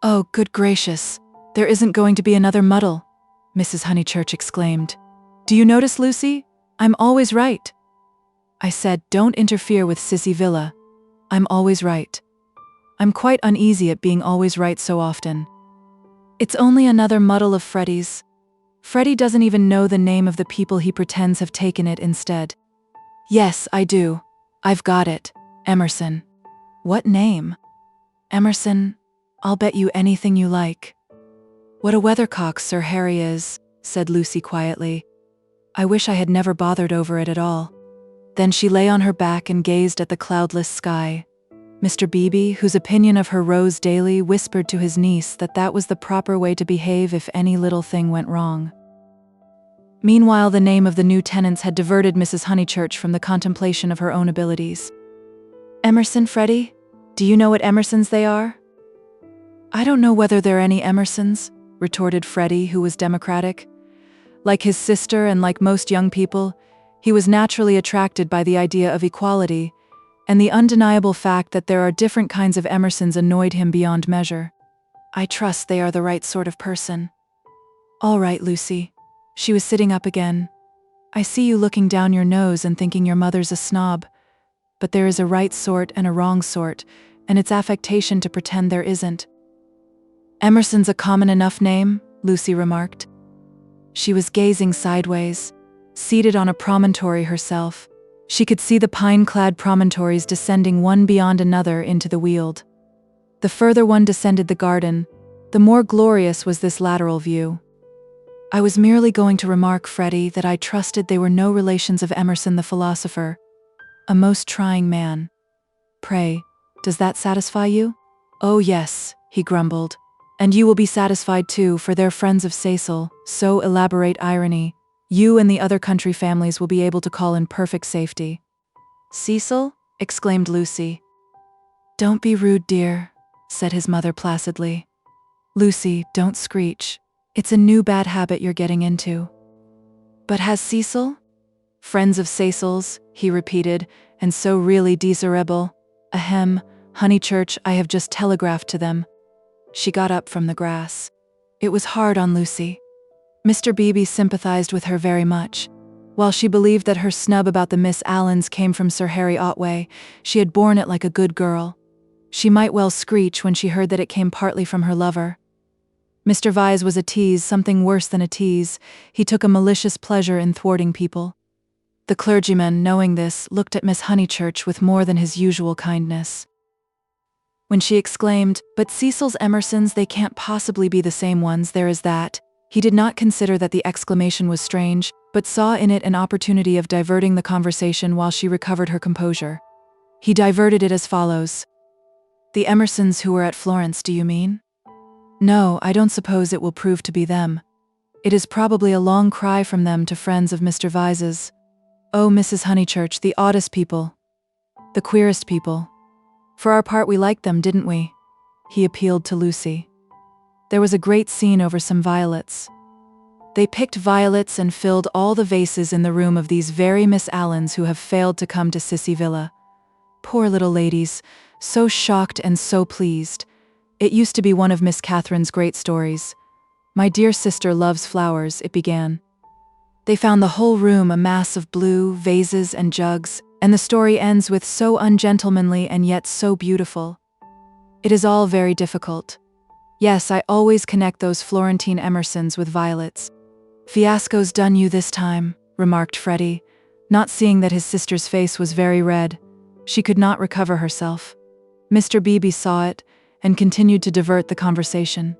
Oh, good gracious. There isn't going to be another muddle, Mrs. Honeychurch exclaimed. Do you notice, Lucy? I'm always right. I said, don't interfere with Sissy Villa. I'm always right. I'm quite uneasy at being always right so often. It's only another muddle of Freddy's. Freddy doesn't even know the name of the people he pretends have taken it instead. Yes, I do. I've got it. Emerson. What name? Emerson. I'll bet you anything you like. What a weathercock Sir Harry is, said Lucy quietly. I wish I had never bothered over it at all. Then she lay on her back and gazed at the cloudless sky. Mr. Beebe, whose opinion of her rose daily, whispered to his niece that that was the proper way to behave if any little thing went wrong. Meanwhile, the name of the new tenants had diverted Mrs. Honeychurch from the contemplation of her own abilities. Emerson, Freddy? Do you know what Emersons they are? I don't know whether there are any Emersons, retorted Freddy, who was democratic. Like his sister and like most young people, he was naturally attracted by the idea of equality, and the undeniable fact that there are different kinds of Emersons annoyed him beyond measure. I trust they are the right sort of person. All right, Lucy. She was sitting up again. I see you looking down your nose and thinking your mother's a snob. But there is a right sort and a wrong sort, and it's affectation to pretend there isn't. Emerson's a common enough name, Lucy remarked. She was gazing sideways, seated on a promontory herself. She could see the pine-clad promontories descending one beyond another into the Weald. The further one descended the garden, the more glorious was this lateral view. I was merely going to remark, Freddy, that I trusted they were no relations of Emerson the philosopher. A most trying man. Pray, does that satisfy you? Oh yes, he grumbled. And you will be satisfied too, for they're friends of Cecil, so elaborate irony. You and the other country families will be able to call in perfect safety. Cecil? Exclaimed Lucy. Don't be rude, dear, said his mother placidly. Lucy, don't screech. It's a new bad habit you're getting into. But has Cecil? Friends of Cecil's, he repeated, and so really desirable. Ahem, Honeychurch, I have just telegraphed to them. She got up from the grass. It was hard on Lucy. Mr. Beebe sympathized with her very much. While she believed that her snub about the Miss Allens came from Sir Harry Otway, she had borne it like a good girl. She might well screech when she heard that it came partly from her lover. Mr. Vyse was a tease, something worse than a tease. He took a malicious pleasure in thwarting people. The clergyman, knowing this, looked at Miss Honeychurch with more than his usual kindness. When she exclaimed, "But Cecil's Emersons, they can't possibly be the same ones, there is that," he did not consider that the exclamation was strange, but saw in it an opportunity of diverting the conversation while she recovered her composure. He diverted it as follows. "The Emersons who were at Florence, do you mean?" "No, I don't suppose it will prove to be them. It is probably a long cry from them to friends of Mr. Vyse's. Oh, Mrs. Honeychurch, the oddest people. The queerest people. For our part we liked them, didn't we?" He appealed to Lucy. There was a great scene over some violets. They picked violets and filled all the vases in the room of these very Miss Allens who have failed to come to Sissy Villa. Poor little ladies, so shocked and so pleased. It used to be one of Miss Catherine's great stories. "My dear sister loves flowers," it began. They found the whole room a mass of blue, vases and jugs, and the story ends with "so ungentlemanly and yet so beautiful." It is all very difficult. Yes, I always connect those Florentine Emersons with violets. "Fiasco's done you this time," remarked Freddy, not seeing that his sister's face was very red. She could not recover herself. Mr. Beebe saw it, and continued to divert the conversation.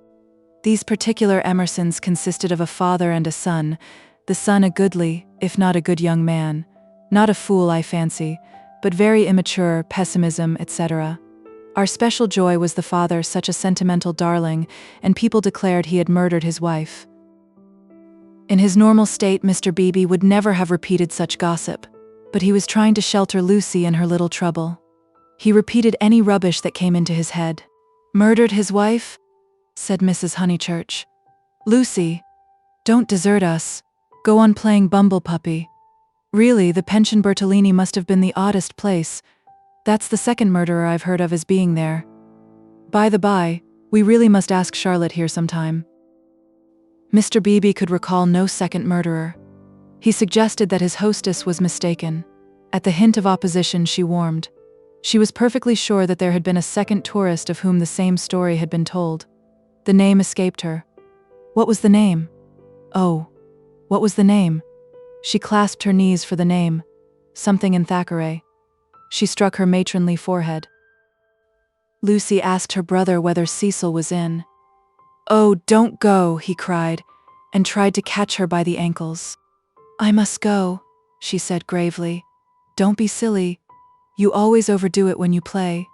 These particular Emersons consisted of a father and a son, the son a goodly, if not a good young man, not a fool, I fancy, but very immature, pessimism, etc. Our special joy was the father, such a sentimental darling, and people declared he had murdered his wife. In his normal state, Mr. Beebe would never have repeated such gossip, but he was trying to shelter Lucy in her little trouble. He repeated any rubbish that came into his head. "Murdered his wife?" said Mrs. Honeychurch. "Lucy, don't desert us. Go on playing bumble puppy. Really, the pension Bertolini must have been the oddest place. That's the second murderer I've heard of as being there. By the by, we really must ask Charlotte here sometime. Mr. Beebe could recall no second murderer. He suggested that his hostess was mistaken. At the hint of opposition, she warmed. She was perfectly sure that there had been a second tourist of whom the same story had been told. The name escaped her. What was the name? Oh, what was the name? She clasped her knees for the name. Something in Thackeray. She struck her matronly forehead. Lucy asked her brother whether Cecil was in. "Oh, don't go," he cried, and tried to catch her by the ankles. "I must go," she said gravely. "Don't be silly. You always overdo it when you play."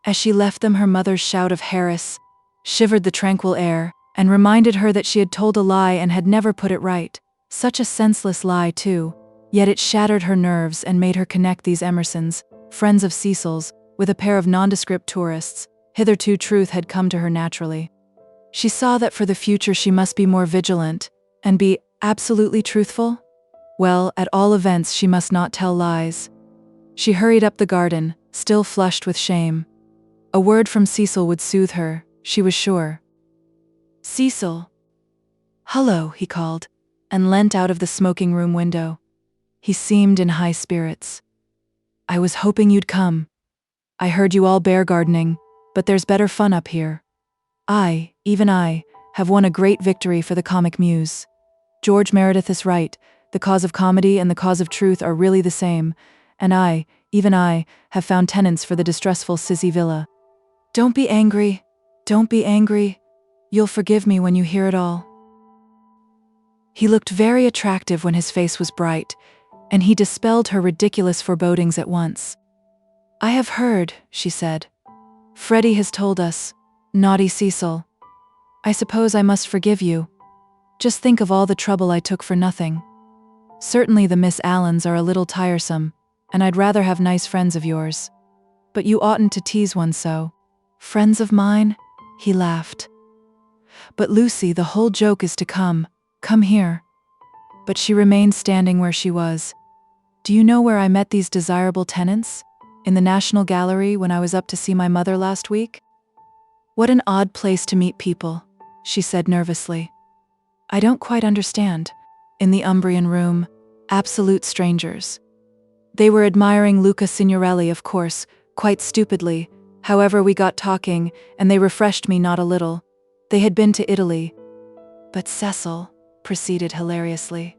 As she left them, her mother's shout of Harris shivered the tranquil air, and reminded her that she had told a lie and had never put it right. Such a senseless lie, too. Yet it shattered her nerves and made her connect these Emersons, friends of Cecil's, with a pair of nondescript tourists. Hitherto truth had come to her naturally. She saw that for the future she must be more vigilant, and be absolutely truthful. Well, at all events she must not tell lies. She hurried up the garden, still flushed with shame. A word from Cecil would soothe her, she was sure. "Cecil." "Hullo," he called, and leant out of the smoking room window. He seemed in high spirits. "I was hoping you'd come. I heard you all bear gardening, but there's better fun up here. I, even I, have won a great victory for the comic muse. George Meredith is right, the cause of comedy and the cause of truth are really the same, and I, even I, have found tenants for the distressful Sissy Villa. Don't be angry, don't be angry. You'll forgive me when you hear it all." He looked very attractive when his face was bright, and he dispelled her ridiculous forebodings at once. "I have heard," she said. "Freddy has told us. Naughty Cecil. I suppose I must forgive you. Just think of all the trouble I took for nothing. Certainly the Miss Allens are a little tiresome, and I'd rather have nice friends of yours. But you oughtn't to tease one so." "Friends of mine?" He laughed. "But Lucy, the whole joke is to come here." But she remained standing where she was. "Do you know where I met these desirable tenants? In the National Gallery when I was up to see my mother last week." "What an odd place to meet people," she said nervously. "I don't quite understand." "In the Umbrian room, absolute strangers. They were admiring Luca Signorelli, of course, quite stupidly. However, we got talking, and they refreshed me not a little. They had been to Italy." "But Cecil," proceeded hilariously.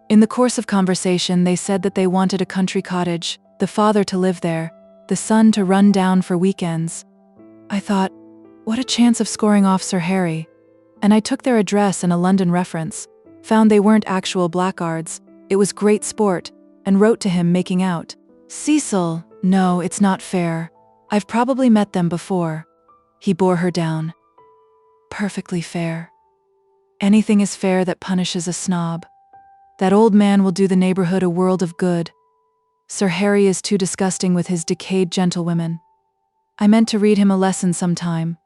"In the course of conversation they said that they wanted a country cottage, the father to live there, the son to run down for weekends. I thought, what a chance of scoring off Sir Harry. And I took their address and a London reference, found they weren't actual blackguards, it was great sport, and wrote to him making out. Cecil, no, it's not fair. I've probably met them before." He bore her down. "Perfectly fair. Anything is fair that punishes a snob. That old man will do the neighborhood a world of good. Sir Harry is too disgusting with his decayed gentlewomen. I meant to read him a lesson sometime.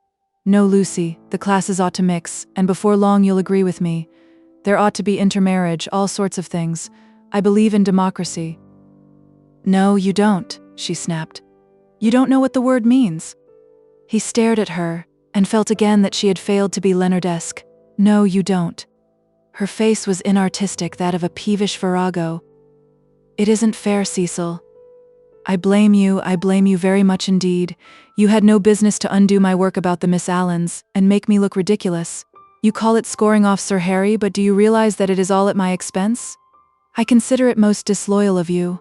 No, Lucy, the classes ought to mix, and before long you'll agree with me. There ought to be intermarriage, all sorts of things. I believe in democracy." "No, you don't," she snapped. "You don't know what the word means." He stared at her, and felt again that she had failed to be Leonardesque. "No, you don't." Her face was inartistic, that of a peevish virago. "It isn't fair, Cecil. I blame you very much indeed. You had no business to undo my work about the Miss Allens, and make me look ridiculous. You call it scoring off Sir Harry, but do you realize that it is all at my expense? I consider it most disloyal of you."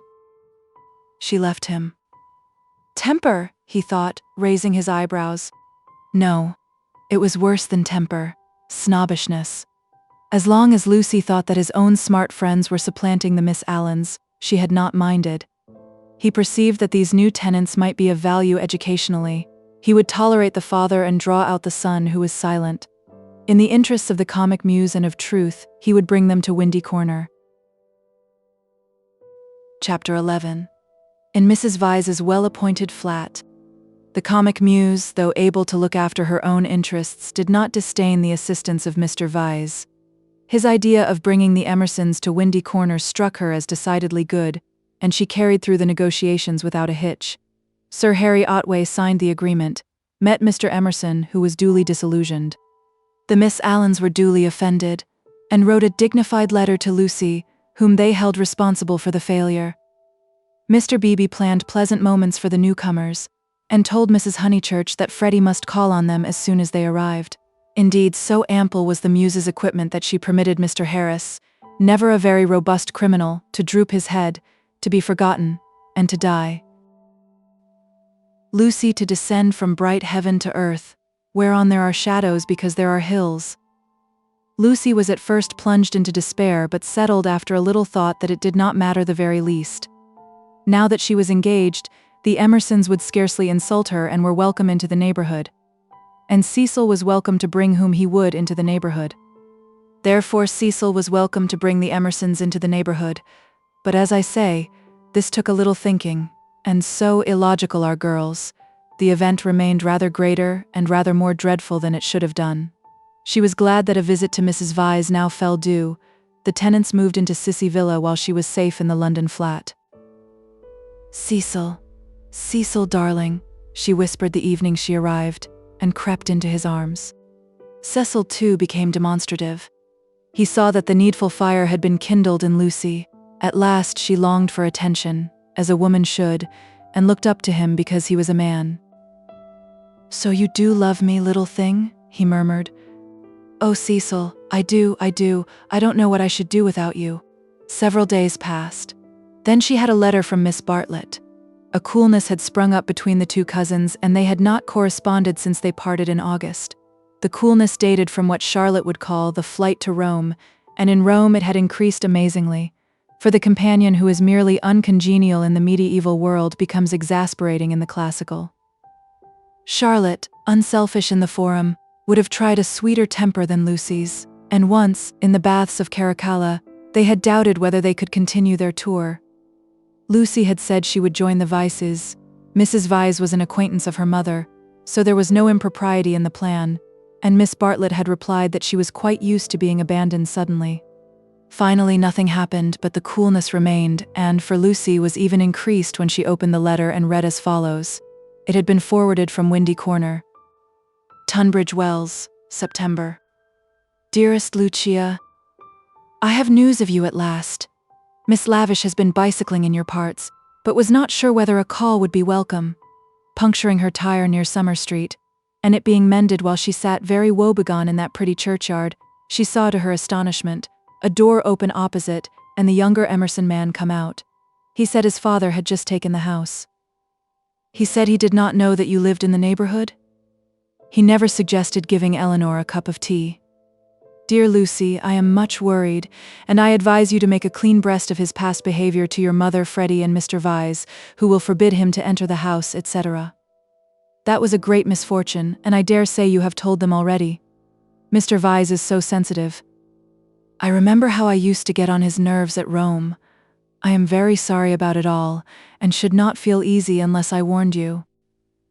She left him. Temper, he thought, raising his eyebrows. No, it was worse than temper. Snobbishness. As long as Lucy thought that his own smart friends were supplanting the Miss Allens, she had not minded. He perceived that these new tenants might be of value educationally. He would tolerate the father and draw out the son who was silent. In the interests of the comic muse and of truth, he would bring them to Windy Corner. Chapter 11. In Mrs. Vyse's well-appointed flat. The comic muse, though able to look after her own interests, did not disdain the assistance of Mr. Vyse. His idea of bringing the Emersons to Windy Corner struck her as decidedly good, and she carried through the negotiations without a hitch. Sir Harry Otway signed the agreement, met Mr. Emerson, who was duly disillusioned. The Miss Allens were duly offended, and wrote a dignified letter to Lucy, whom they held responsible for the failure. Mr. Beebe planned pleasant moments for the newcomers, and told Mrs. Honeychurch that Freddy must call on them as soon as they arrived. Indeed, so ample was the Muse's equipment that she permitted Mr. Harris, never a very robust criminal, to droop his head, to be forgotten, and to die. Lucy to descend from bright heaven to earth, whereon there are shadows because there are hills. Lucy was at first plunged into despair, but settled after a little thought that it did not matter the very least. Now that she was engaged, the Emersons would scarcely insult her and were welcome into the neighborhood. And Cecil was welcome to bring whom he would into the neighborhood. Therefore Cecil was welcome to bring the Emersons into the neighborhood. But as I say, this took a little thinking, and so illogical are girls, the event remained rather greater and rather more dreadful than it should have done. She was glad that a visit to Mrs. Vyse now fell due. The tenants moved into Sissy Villa while she was safe in the London flat. "Cecil, Cecil, darling," she whispered the evening she arrived, and crept into his arms. Cecil, too, became demonstrative. He saw that the needful fire had been kindled in Lucy. At last she longed for attention, as a woman should, and looked up to him because he was a man. "So you do love me, little thing?" he murmured. "Oh, Cecil, I do. I don't know what I should do without you." Several days passed. Then she had a letter from Miss Bartlett. A coolness had sprung up between the two cousins, and they had not corresponded since they parted in August. The coolness dated from what Charlotte would call the flight to Rome, and in Rome it had increased amazingly, for the companion who is merely uncongenial in the medieval world becomes exasperating in the classical. Charlotte, unselfish in the forum, would have tried a sweeter temper than Lucy's, and once, in the baths of Caracalla, they had doubted whether they could continue their tour. Lucy had said she would join the Vyses. Mrs. Vyse was an acquaintance of her mother, so there was no impropriety in the plan, and Miss Bartlett had replied that she was quite used to being abandoned suddenly. Finally, nothing happened, but the coolness remained, and, for Lucy, was even increased when she opened the letter and read as follows. It had been forwarded from Windy Corner. Tunbridge Wells, September. Dearest Lucia, I have news of you at last. Miss Lavish has been bicycling in your parts, but was not sure whether a call would be welcome. Puncturing her tire near Summer Street, and it being mended while she sat very woebegone in that pretty churchyard, she saw to her astonishment a door open opposite and the younger Emerson man come out. He said his father had just taken the house. He said he did not know that you lived in the neighborhood? He never suggested giving Eleanor a cup of tea. Dear Lucy, I am much worried, and I advise you to make a clean breast of his past behavior to your mother, Freddy, and Mr. Vyse, who will forbid him to enter the house, etc. That was a great misfortune, and I dare say you have told them already. Mr. Vyse is so sensitive. I remember how I used to get on his nerves at Rome. I am very sorry about it all, and should not feel easy unless I warned you.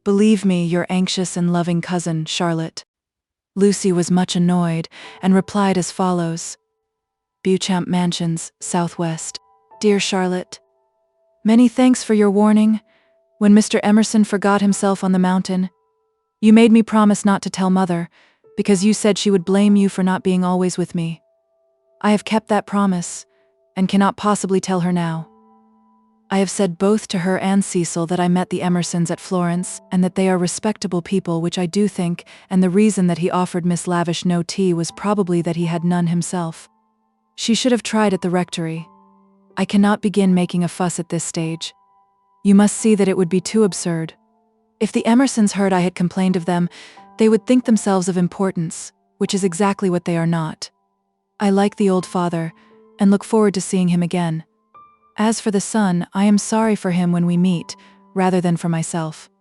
Believe me, your anxious and loving cousin, Charlotte. Lucy was much annoyed, and replied as follows. Beauchamp Mansions, Southwest. Dear Charlotte, many thanks for your warning. When Mr. Emerson forgot himself on the mountain, you made me promise not to tell Mother, because you said she would blame you for not being always with me. I have kept that promise, and cannot possibly tell her now. I have said both to her and Cecil that I met the Emersons at Florence, and that they are respectable people, which I do think, and the reason that he offered Miss Lavish no tea was probably that he had none himself. She should have tried at the rectory. I cannot begin making a fuss at this stage. You must see that it would be too absurd. If the Emersons heard I had complained of them, they would think themselves of importance, which is exactly what they are not. I like the old father, and look forward to seeing him again. As for the son, I am sorry for him when we meet, rather than for myself.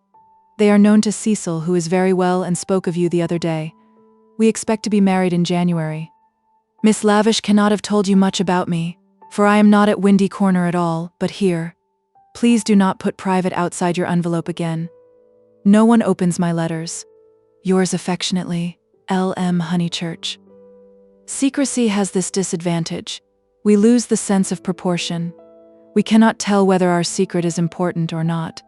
They are known to Cecil, who is very well and spoke of you the other day. We expect to be married in January. Miss Lavish cannot have told you much about me, for I am not at Windy Corner at all, but here. Please do not put private outside your envelope again. No one opens my letters. Yours affectionately, L. M. Honeychurch. Secrecy has this disadvantage. We lose the sense of proportion. We cannot tell whether our secret is important or not.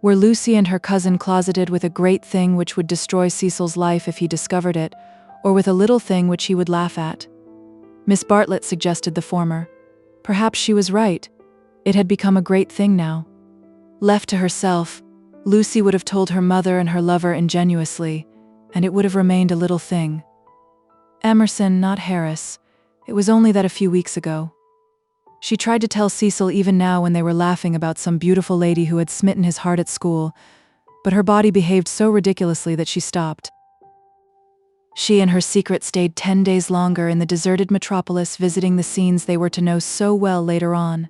Were Lucy and her cousin closeted with a great thing which would destroy Cecil's life if he discovered it, or with a little thing which he would laugh at? Miss Bartlett suggested the former. Perhaps she was right. It had become a great thing now. Left to herself, Lucy would have told her mother and her lover ingenuously, and it would have remained a little thing. Emerson, not Harris. It was only that a few weeks ago. She tried to tell Cecil even now when they were laughing about some beautiful lady who had smitten his heart at school, but her body behaved so ridiculously that she stopped. She and her secret stayed 10 days longer in the deserted metropolis, visiting the scenes they were to know so well later on.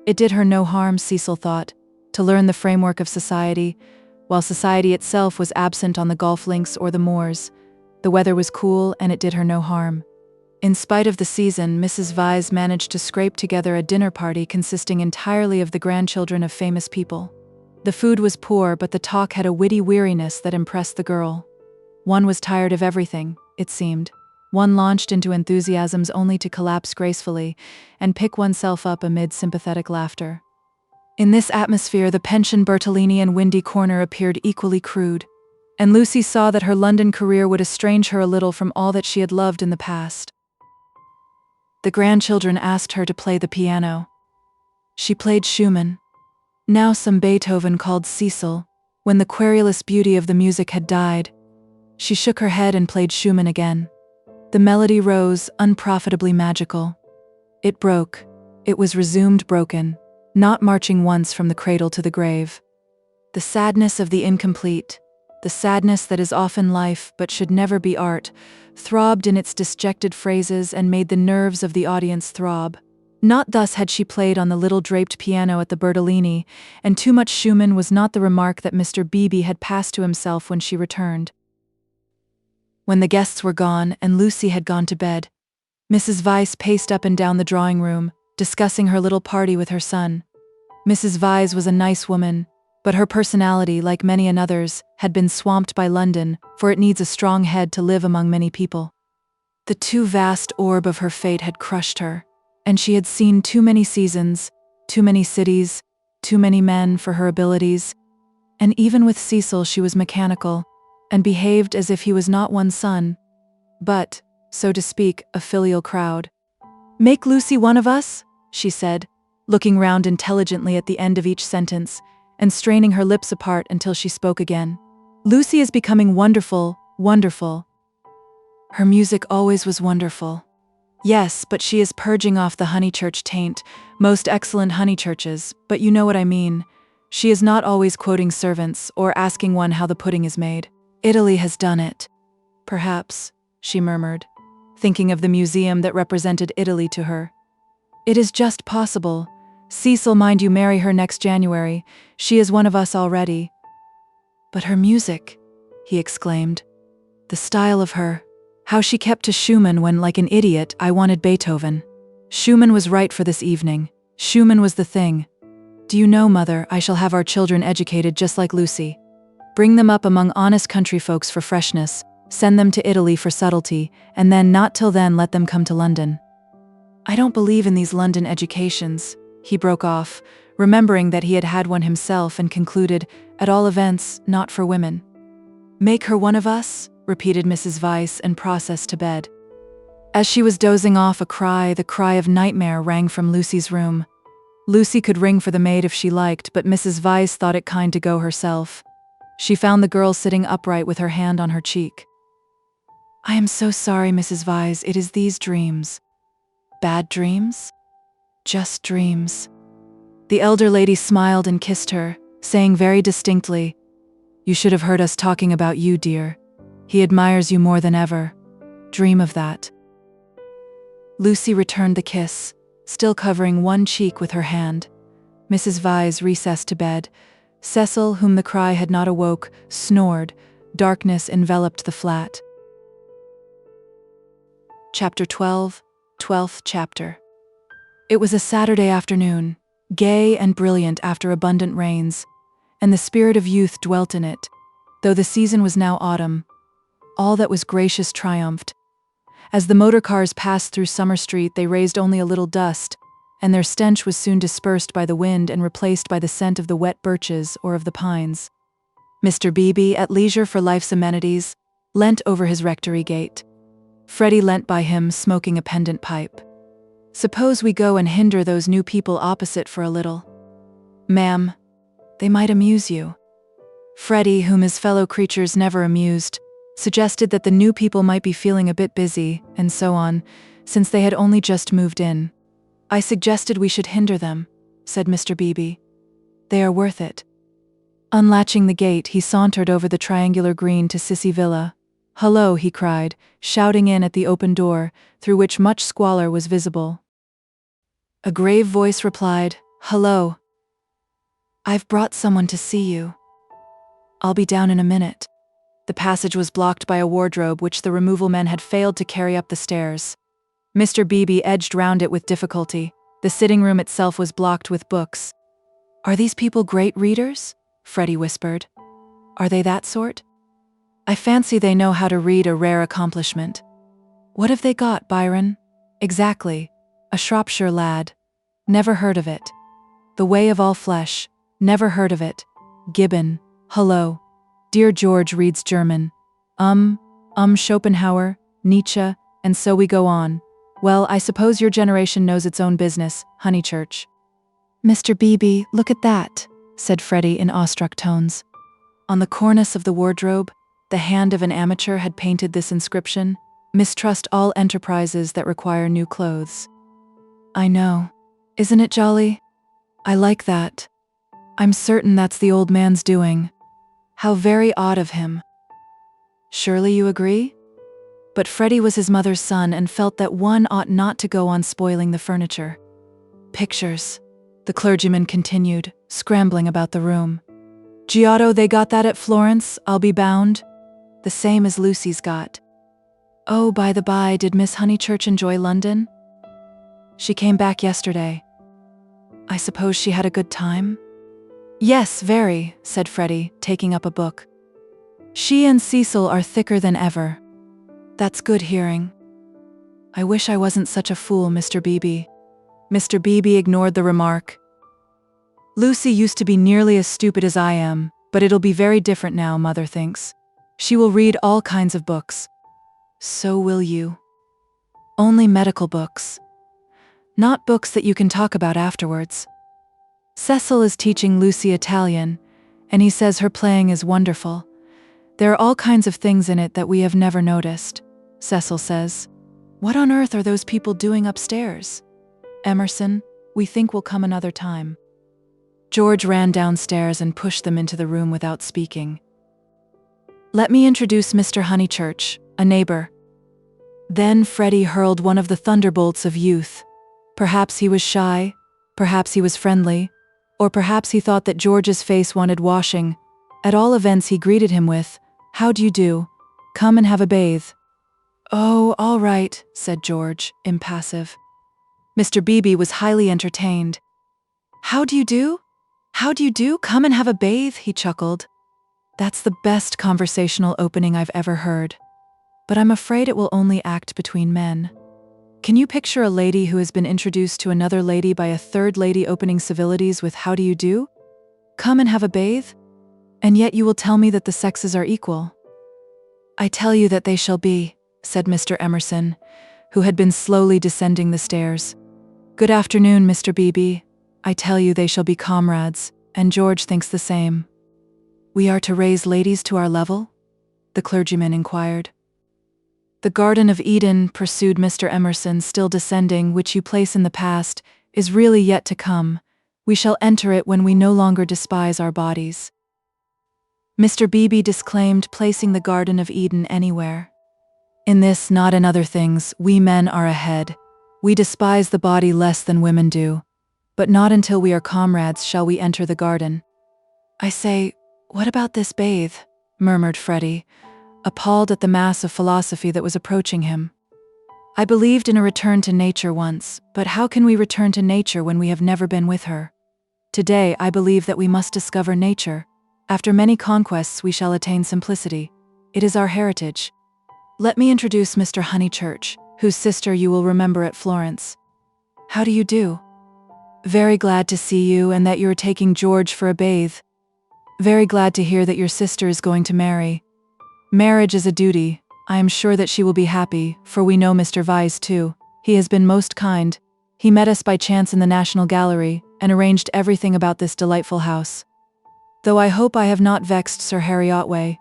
It did her no harm, Cecil thought, to learn the framework of society, while society itself was absent on the golf links or the moors. The weather was cool, and it did her no harm. In spite of the season, Mrs. Vyse managed to scrape together a dinner party consisting entirely of the grandchildren of famous people. The food was poor, but the talk had a witty weariness that impressed the girl. One was tired of everything, it seemed. One launched into enthusiasms only to collapse gracefully and pick oneself up amid sympathetic laughter. In this atmosphere, the pension Bertolini and Windy Corner appeared equally crude, and Lucy saw that her London career would estrange her a little from all that she had loved in the past. The grandchildren asked her to play the piano. She played Schumann. Now some Beethoven, called Cecil, when the querulous beauty of the music had died. She shook her head and played Schumann again. The melody rose, unprofitably magical. It broke. It was resumed broken, not marching once from the cradle to the grave. The sadness of the incomplete, the sadness that is often life but should never be art, throbbed in its disjected phrases and made the nerves of the audience throb. Not thus had she played on the little draped piano at the Bertolini, and too much Schumann was not the remark that Mr. Beebe had passed to himself when she returned. When the guests were gone and Lucy had gone to bed, Mrs. Vyse paced up and down the drawing room, discussing her little party with her son. Mrs. Vyse was a nice woman, but her personality, like many another's, had been swamped by London, for it needs a strong head to live among many people. The too vast orb of her fate had crushed her, and she had seen too many seasons, too many cities, too many men for her abilities, and even with Cecil she was mechanical, and behaved as if he was not one son, but, so to speak, a filial crowd. "Make Lucy one of us?" she said, looking round intelligently at the end of each sentence, and straining her lips apart until she spoke again. "Lucy is becoming wonderful, wonderful." Her music always was wonderful. Yes, but she is purging off the Honeychurch taint, most excellent Honeychurches, but you know what I mean. She is not always quoting servants or asking one how the pudding is made. Italy has done it. Perhaps, she murmured, thinking of the museum that represented Italy to her. It is just possible. Cecil, mind you marry her next January. She is one of us already. But her music, he exclaimed. The style of her. How she kept to Schumann when, like an idiot, I wanted Beethoven. Schumann was right for this evening. Schumann was the thing. Do you know, Mother, I shall have our children educated just like Lucy. Bring them up among honest country folks for freshness, send them to Italy for subtlety, and then, not till then, let them come to London. I don't believe in these London educations, he broke off, remembering that he had had one himself, and concluded, at all events, not for women. Make her one of us? Repeated Mrs. Vyse, and processed to bed. As she was dozing off, the cry of nightmare rang from Lucy's room. Lucy could ring for the maid if she liked, but Mrs. Vyse thought it kind to go herself. She found the girl sitting upright with her hand on her cheek. I am so sorry, Mrs. Vyse, it is these dreams. Bad dreams? Just dreams. The elder lady smiled and kissed her, saying very distinctly, You should have heard us talking about you, dear. He admires you more than ever. Dream of that. Lucy returned the kiss, still covering one cheek with her hand. Mrs. Vyse recessed to bed. Cecil, whom the cry had not awoke, snored. Darkness enveloped the flat. Chapter 12, 12th chapter. It was a Saturday afternoon, gay and brilliant after abundant rains, and the spirit of youth dwelt in it, though the season was now autumn. All that was gracious triumphed. As the motor cars passed through Summer Street, they raised only a little dust, and their stench was soon dispersed by the wind and replaced by the scent of the wet birches or of the pines. Mr. Beebe, at leisure for life's amenities, leant over his rectory gate. Freddy leant by him, smoking a pendant pipe. "Suppose we go and hinder those new people opposite for a little?" "Ma'am, they might amuse you." Freddy, whom his fellow creatures never amused, suggested that the new people might be feeling a bit busy, and so on, since they had only just moved in. "I suggested we should hinder them," said Mr. Beebe. "They are worth it." Unlatching the gate, he sauntered over the triangular green to Sissy Villa. "Hullo," he cried, shouting in at the open door, through which much squalor was visible. A grave voice replied, "Hullo. I've brought someone to see you. I'll be down in a minute." The passage was blocked by a wardrobe which the removal men had failed to carry up the stairs. Mr. Beebe edged round it with difficulty. The sitting room itself was blocked with books. "Are these people great readers?" Freddy whispered. "Are they that sort? I fancy they know how to read, a rare accomplishment." "What have they got, Byron?" "Exactly. A Shropshire lad. Never heard of it. The Way of All Flesh. Never heard of it. Gibbon. Hullo. Dear George reads German. Schopenhauer, Nietzsche, and so we go on. Well, I suppose your generation knows its own business, Honeychurch." "Mr. Beebe, look at that," said Freddy in awestruck tones. On the cornice of the wardrobe, the hand of an amateur had painted this inscription: "Mistrust all enterprises that require new clothes." "I know. Isn't it jolly? I like that. I'm certain that's the old man's doing. How very odd of him." "Surely you agree?" But Freddy was his mother's son and felt that one ought not to go on spoiling the furniture. "Pictures," the clergyman continued, scrambling about the room. "Giotto, they got that at Florence, I'll be bound. The same as Lucy's got. Oh, by the by, did Miss Honeychurch enjoy London?" "She came back yesterday." "I suppose she had a good time?" "Yes, very," said Freddy, taking up a book. "She and Cecil are thicker than ever." "That's good hearing." "I wish I wasn't such a fool, Mr. Beebe." Mr. Beebe ignored the remark. "Lucy used to be nearly as stupid as I am, but it'll be very different now, Mother thinks. She will read all kinds of books." "So will you." "Only medical books. Not books that you can talk about afterwards. Cecil is teaching Lucy Italian, and he says her playing is wonderful. There are all kinds of things in it that we have never noticed, Cecil says. What on earth are those people doing upstairs? Emerson, we think we'll come another time." George ran downstairs and pushed them into the room without speaking. "Let me introduce Mr. Honeychurch, a neighbor." Then Freddy hurled one of the thunderbolts of youth. Perhaps he was shy, perhaps he was friendly, or perhaps he thought that George's face wanted washing. At all events, he greeted him with, "How do you do? Come and have a bathe." "Oh, all right," said George, impassive. Mr. Beebe was highly entertained. "How do you do? How do you do? Come and have a bathe," he chuckled. "That's the best conversational opening I've ever heard. But I'm afraid it will only act between men. Can you picture a lady who has been introduced to another lady by a third lady opening civilities with 'How do you do? Come and have a bathe?' And yet you will tell me that the sexes are equal." "I tell you that they shall be," said Mr. Emerson, who had been slowly descending the stairs. "Good afternoon, Mr. Beebe. I tell you they shall be comrades, and George thinks the same." "We are to raise ladies to our level?" the clergyman inquired. "The Garden of Eden," pursued Mr. Emerson, still descending, "which you place in the past, is really yet to come. We shall enter it when we no longer despise our bodies." Mr. Beebe disclaimed placing the Garden of Eden anywhere. "In this, not in other things, we men are ahead. We despise the body less than women do. But not until we are comrades shall we enter the garden." "I say, what about this bathe?" murmured Freddy, appalled at the mass of philosophy that was approaching him. "I believed in a return to nature once, but how can we return to nature when we have never been with her? Today I believe that we must discover nature. After many conquests we shall attain simplicity. It is our heritage. Let me introduce Mr. Honeychurch, whose sister you will remember at Florence. How do you do? Very glad to see you and that you are taking George for a bathe. Very glad to hear that your sister is going to marry. Marriage is a duty. I am sure that she will be happy, for we know Mr. Vyse too. He has been most kind. He met us by chance in the National Gallery and arranged everything about this delightful house. Though I hope I have not vexed Sir Harry Otway.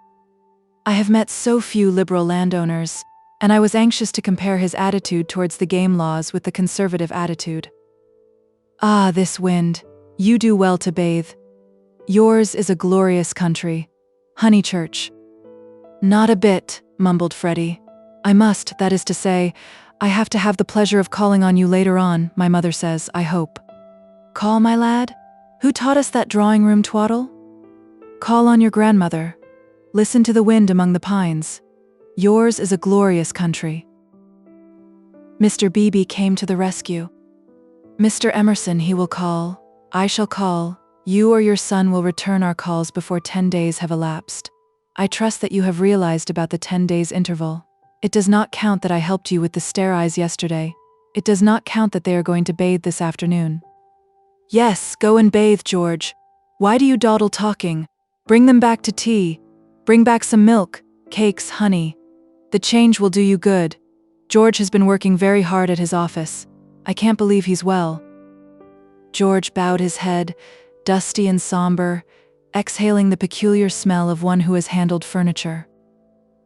I have met so few liberal landowners, and I was anxious to compare his attitude towards the game laws with the conservative attitude. Ah, this wind. You do well to bathe. Yours is a glorious country. Honeychurch. Not a bit, mumbled Freddy. I must, that is to say, I have to have the pleasure of calling on you later on, my mother says, I hope. Call, my lad? Who taught us that drawing-room twaddle? Call on your grandmother. Listen to the wind among the pines. Yours is a glorious country. Mr. Beebe came to the rescue. Mr. Emerson he will call. I shall call. You or your son will return our calls before 10 days have elapsed. I trust that you have realized about the 10 days interval. It does not count that I helped you with the stare-eyes yesterday. It does not count that they are going to bathe this afternoon. Yes, go and bathe, George. Why do you dawdle talking? Bring them back to tea. Bring back some milk, cakes, honey. The change will do you good. George has been working very hard at his office. I can't believe he's well. George bowed his head, dusty and somber, exhaling the peculiar smell of one who has handled furniture.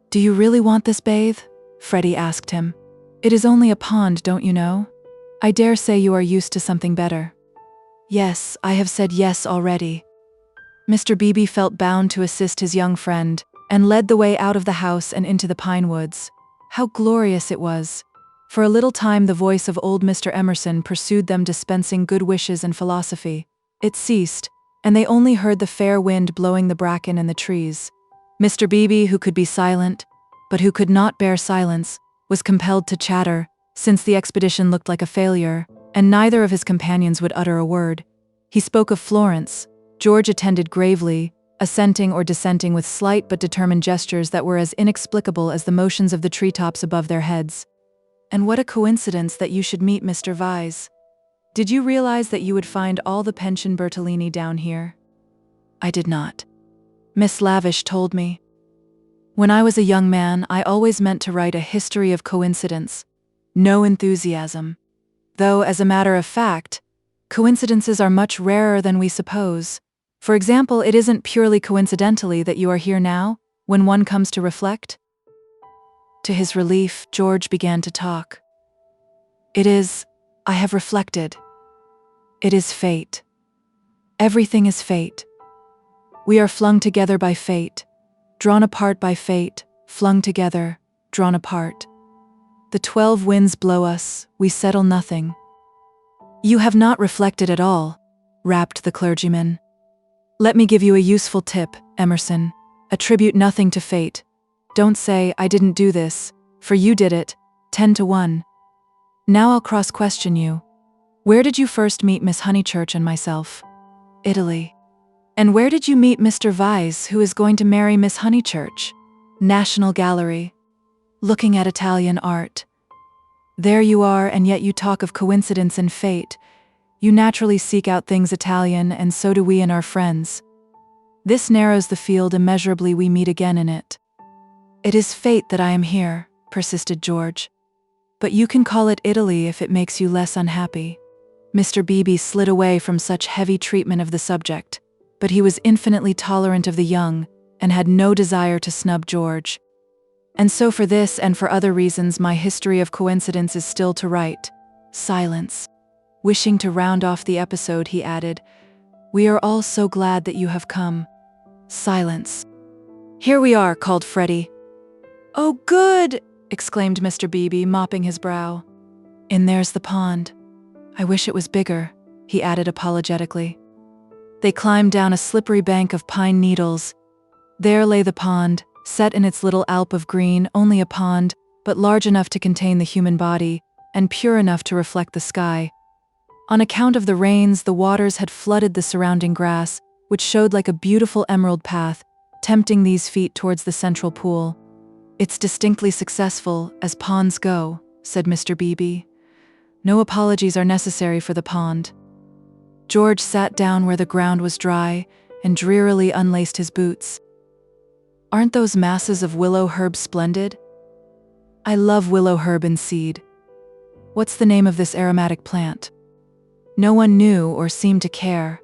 Do you really want this bathe? Freddy asked him. It is only a pond, don't you know? I dare say you are used to something better. Yes, I have said yes already. Mr. Beebe felt bound to assist his young friend, and led the way out of the house and into the pine woods. How glorious it was! For a little time the voice of old Mr. Emerson pursued them, dispensing good wishes and philosophy. It ceased, and they only heard the fair wind blowing the bracken and the trees. Mr. Beebe, who could be silent, but who could not bear silence, was compelled to chatter, since the expedition looked like a failure, and neither of his companions would utter a word. He spoke of Florence. George attended gravely, assenting or dissenting with slight but determined gestures that were as inexplicable as the motions of the treetops above their heads. And what a coincidence that you should meet Mr. Vyse. Did you realize that you would find all the pension Bertolini down here? I did not. Miss Lavish told me. When I was a young man, I always meant to write a history of coincidence. No enthusiasm. Though, as a matter of fact, coincidences are much rarer than we suppose. For example, it isn't purely coincidentally that you are here now, when one comes to reflect. To his relief, George began to talk. I have reflected. It is fate. Everything is fate. We are flung together by fate, drawn apart by fate, flung together, drawn apart. The 12 winds blow us, we settle nothing. You have not reflected at all, rapped the clergyman. Let me give you a useful tip, Emerson. Attribute nothing to fate. Don't say, I didn't do this, for you did it, 10 to 1. Now I'll cross-question you. Where did you first meet Miss Honeychurch and myself? Italy. And where did you meet Mr. Vyse, who is going to marry Miss Honeychurch? National Gallery. Looking at Italian art. There you are, and yet you talk of coincidence and fate. You naturally seek out things Italian, and so do we and our friends. This narrows the field immeasurably, we meet again in it. It is fate that I am here, persisted George. But you can call it Italy if it makes you less unhappy. Mr. Beebe slid away from such heavy treatment of the subject, but he was infinitely tolerant of the young, and had no desire to snub George. And so for this and for other reasons my history of coincidence is still to write. Silence. Wishing to round off the episode, he added, We are all so glad that you have come. Silence. Here we are, called Freddy. Oh, good! Exclaimed Mr. Beebe, mopping his brow. In there's the pond. I wish it was bigger, he added apologetically. They climbed down a slippery bank of pine needles. There lay the pond, set in its little alp of green, only a pond, but large enough to contain the human body, and pure enough to reflect the sky. On account of the rains, the waters had flooded the surrounding grass, which showed like a beautiful emerald path, tempting these feet towards the central pool. It's distinctly successful, as ponds go, said Mr. Beebe. "No apologies are necessary for the pond." George sat down where the ground was dry and drearily unlaced his boots. "Aren't those masses of willow herb splendid? I love willow herb in seed. What's the name of this aromatic plant?" No one knew or seemed to care.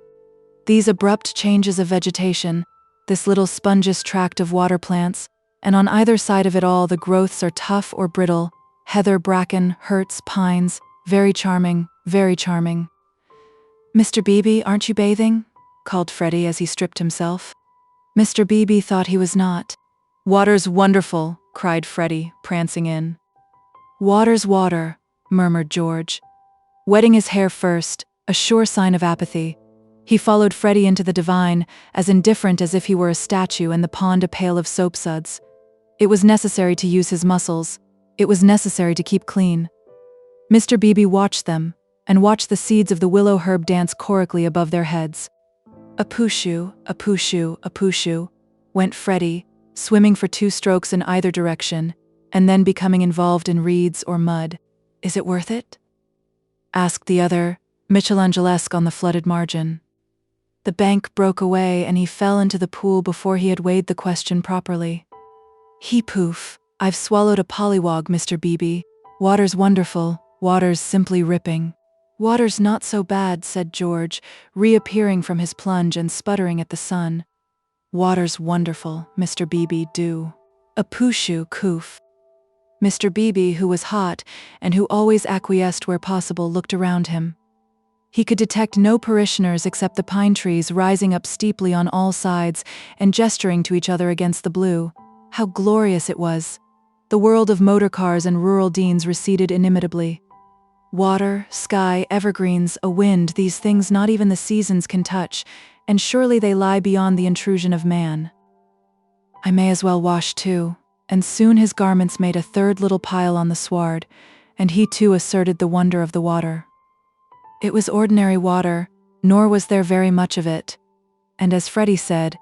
These abrupt changes of vegetation, this little spongeous tract of water plants, and on either side of it all the growths are tough or brittle, heather, bracken, hurts, pines, very charming, very charming. "Mr. Beebe, aren't you bathing?" called Freddy as he stripped himself. Mr. Beebe thought he was not. "Water's wonderful," cried Freddy, prancing in. "Water's water," murmured George. Wetting his hair first, a sure sign of apathy, he followed Freddy into the divine, as indifferent as if he were a statue and the pond a pail of soapsuds. It was necessary to use his muscles. It was necessary to keep clean. Mr. Beebe watched them, and watched the seeds of the willow herb dance chorically above their heads. A pooshu, a pooshu, a pooshu, went Freddy, swimming for 2 strokes in either direction, and then becoming involved in reeds or mud. "Is it worth it?" asked the other, Michelangelesque on the flooded margin. The bank broke away and he fell into the pool before he had weighed the question properly. "He poof, I've swallowed a pollywog, Mr. Beebe. Water's wonderful, water's simply ripping." "Water's not so bad," said George, reappearing from his plunge and sputtering at the sun. "Water's wonderful, Mr. Beebe, do. A pooshu coof." Mr. Beebe, who was hot, and who always acquiesced where possible, looked around him. He could detect no parishioners except the pine trees rising up steeply on all sides and gesturing to each other against the blue. How glorious it was! The world of motor cars and rural deans receded inimitably. Water, sky, evergreens, a wind, these things not even the seasons can touch, and surely they lie beyond the intrusion of man. "I may as well wash too," and soon his garments made a third little pile on the sward, and he too asserted the wonder of the water. It was ordinary water, nor was there very much of it, and as Freddy said,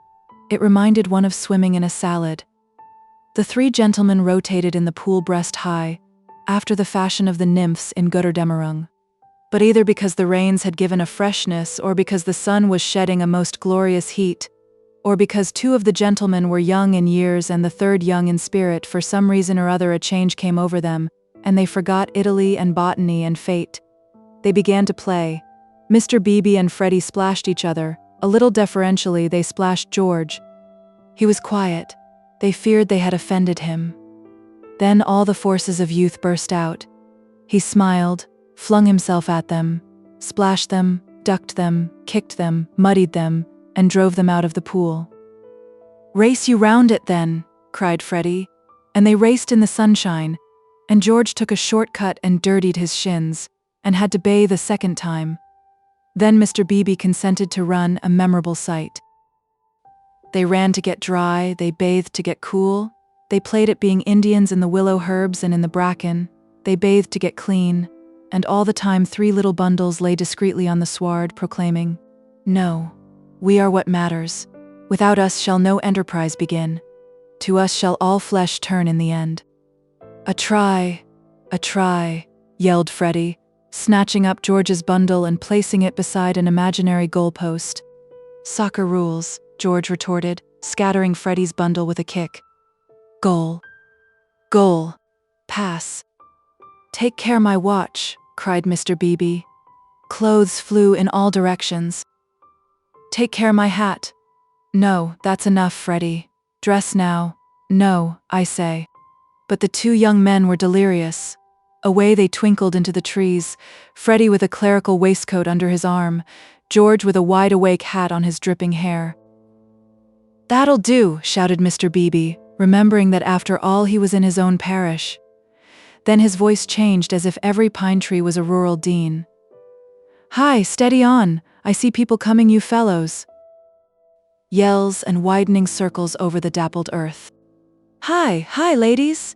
it reminded one of swimming in a salad. The 3 gentlemen rotated in the pool breast high, after the fashion of the nymphs in Götterdämmerung. But either because the rains had given a freshness, or because the sun was shedding a most glorious heat, or because 2 of the gentlemen were young in years and the 3rd young in spirit, for some reason or other a change came over them, and they forgot Italy and botany and fate. They began to play. Mr. Beebe and Freddy splashed each other. A little deferentially they splashed George. He was quiet. They feared they had offended him. Then all the forces of youth burst out. He smiled, flung himself at them, splashed them, ducked them, kicked them, muddied them, and drove them out of the pool. "Race you round it then," cried Freddy, and they raced in the sunshine, and George took a short cut and dirtied his shins, and had to bathe a second time. Then Mr. Beebe consented to run, a memorable sight. They ran to get dry, they bathed to get cool, they played at being Indians in the willow herbs and in the bracken, they bathed to get clean, and all the time 3 little bundles lay discreetly on the sward, proclaiming, "No, we are what matters. Without us shall no enterprise begin. To us shall all flesh turn in the end." A try," yelled Freddy, snatching up George's bundle and placing it beside an imaginary goalpost. "Soccer rules," George retorted, scattering Freddy's bundle with a kick. "Goal. Goal. Pass." "Take care my watch," cried Mr. Beebe. Clothes flew in all directions. "Take care my hat." "No, that's enough, Freddy. Dress now." "No, I say." But the 2 young men were delirious. Away they twinkled into the trees, Freddy with a clerical waistcoat under his arm, George with a wide-awake hat on his dripping hair. "That'll do," shouted Mr. Beebe, remembering that after all he was in his own parish. Then his voice changed as if every pine tree was a rural dean. "Hi, steady on, I see people coming, you fellows." Yells and widening circles over the dappled earth. "Hi, hi, ladies!"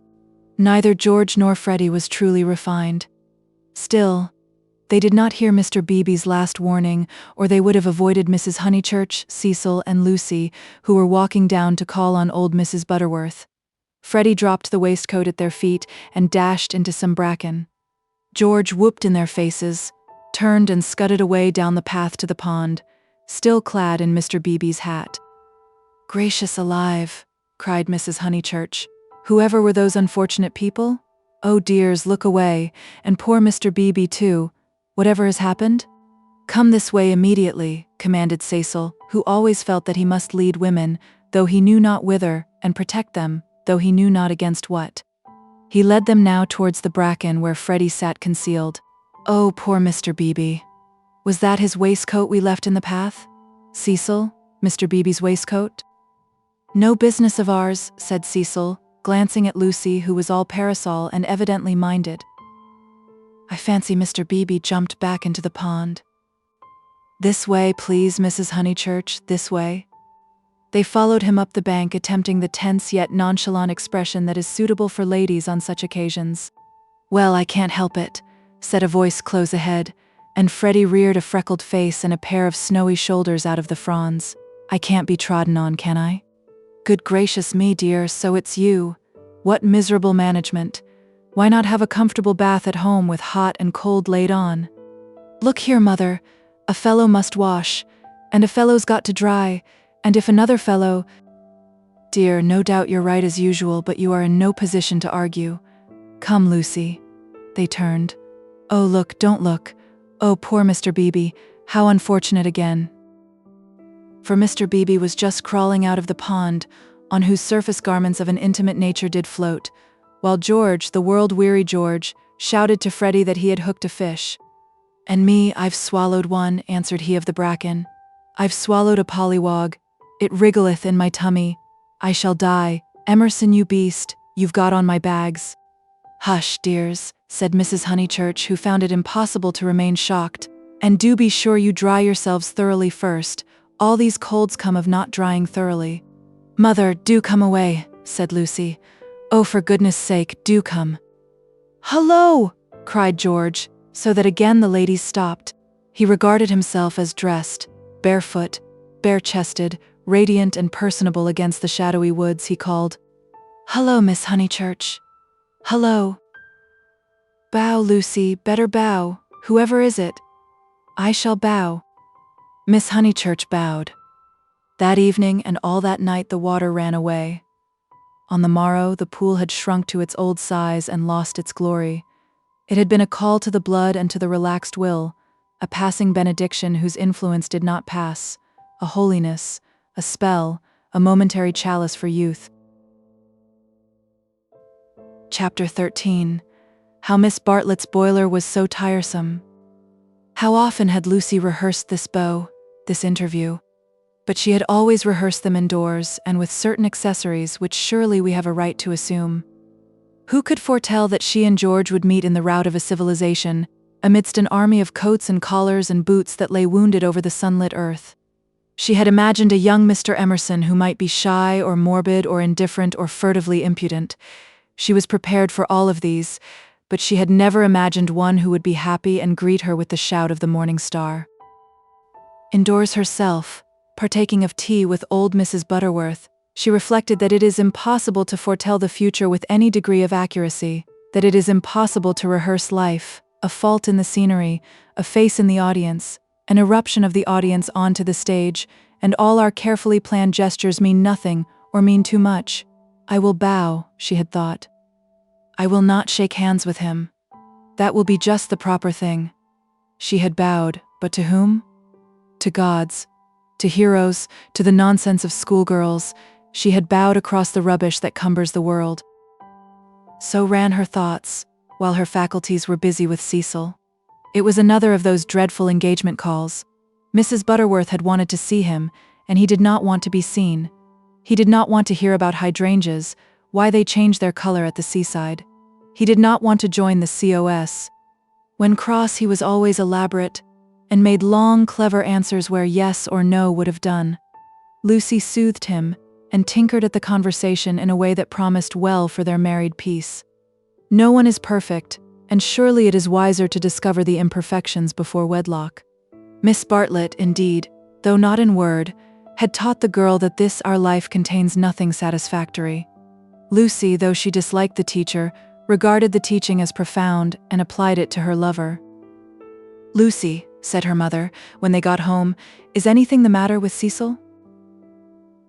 Neither George nor Freddy was truly refined. Still, they did not hear Mr. Beebe's last warning, or they would have avoided Mrs. Honeychurch, Cecil, and Lucy, who were walking down to call on old Mrs. Butterworth. Freddy dropped the waistcoat at their feet and dashed into some bracken. George whooped in their faces, turned and scudded away down the path to the pond, still clad in Mr. Beebe's hat. "Gracious alive," cried Mrs. Honeychurch. "Whoever were those unfortunate people? Oh dears, look away, and poor Mr. Beebe too. Whatever has happened?" "Come this way immediately," commanded Cecil, who always felt that he must lead women, though he knew not whither, and protect them, though he knew not against what. He led them now towards the bracken where Freddy sat concealed. "Oh, poor Mr. Beebe. Was that his waistcoat we left in the path? Cecil, Mr. Beebe's waistcoat?" "No business of ours," said Cecil, glancing at Lucy, who was all parasol and evidently minded. "I fancy Mr. Beebe jumped back into the pond." "This way, please, Mrs. Honeychurch, this way." They followed him up the bank, attempting the tense yet nonchalant expression that is suitable for ladies on such occasions. "Well, I can't help it," said a voice close ahead, and Freddy reared a freckled face and a pair of snowy shoulders out of the fronds. "I can't be trodden on, can I?" "Good gracious me, dear, so it's you. What miserable management. Why not have a comfortable bath at home with hot and cold laid on?" "Look here, mother, a fellow must wash, and a fellow's got to dry, and if another fellow—" "Dear, no doubt you're right as usual, but you are in no position to argue. Come, Lucy." They turned. "Oh, look, don't look. Oh, poor Mr. Beebe, how unfortunate again." For Mr. Beebe was just crawling out of the pond, on whose surface garments of an intimate nature did float, while George, the world-weary George, shouted to Freddy that he had hooked a fish. "And me, I've swallowed one," answered he of the bracken. "I've swallowed a pollywog. It wriggleth in my tummy. I shall die. Emerson, you beast, you've got on my bags." "Hush, dears," said Mrs. Honeychurch, who found it impossible to remain shocked. "And do be sure you dry yourselves thoroughly first. All these colds come of not drying thoroughly." "Mother, do come away," said Lucy. "Oh, for goodness sake, do come." "Hullo!" cried George, so that again the ladies stopped. He regarded himself as dressed, barefoot, bare-chested, radiant and personable against the shadowy woods. He called, "Hullo, Miss Honeychurch. Hullo." "Bow, Lucy, better bow. Whoever is it?" "I shall bow." Miss Honeychurch bowed. That evening and all that night the water ran away. On the morrow the pool had shrunk to its old size and lost its glory. It had been a call to the blood and to the relaxed will, a passing benediction whose influence did not pass, a holiness, a spell, a momentary chalice for youth. Chapter 13. How Miss Bartlett's boiler was so tiresome. How often had Lucy rehearsed this beau, this interview? But she had always rehearsed them indoors and with certain accessories which surely we have a right to assume. Who could foretell that she and George would meet in the rout of a civilization, amidst an army of coats and collars and boots that lay wounded over the sunlit earth? She had imagined a young Mr. Emerson who might be shy or morbid or indifferent or furtively impudent. She was prepared for all of these, but she had never imagined one who would be happy and greet her with the shout of the morning star. Indoors herself, partaking of tea with old Mrs. Butterworth, she reflected that it is impossible to foretell the future with any degree of accuracy, that it is impossible to rehearse life, a fault in the scenery, a face in the audience, an eruption of the audience onto the stage, and all our carefully planned gestures mean nothing or mean too much. "I will bow," she had thought. "I will not shake hands with him. That will be just the proper thing." She had bowed, but to whom? To gods, to heroes, to the nonsense of schoolgirls. She had bowed across the rubbish that cumbers the world. So ran her thoughts, while her faculties were busy with Cecil. It was another of those dreadful engagement calls. Mrs. Butterworth had wanted to see him, and he did not want to be seen. He did not want to hear about hydrangeas, why they change their color at the seaside. He did not want to join the COS. When cross, he was always elaborate, and made long, clever answers where yes or no would have done. Lucy soothed him, and tinkered at the conversation in a way that promised well for their married peace. No one is perfect, and surely it is wiser to discover the imperfections before wedlock. Miss Bartlett, indeed, though not in word, had taught the girl that this our life contains nothing satisfactory. Lucy, though she disliked the teacher, regarded the teaching as profound and applied it to her lover. "Lucy," said her mother, when they got home, "is anything the matter with Cecil?"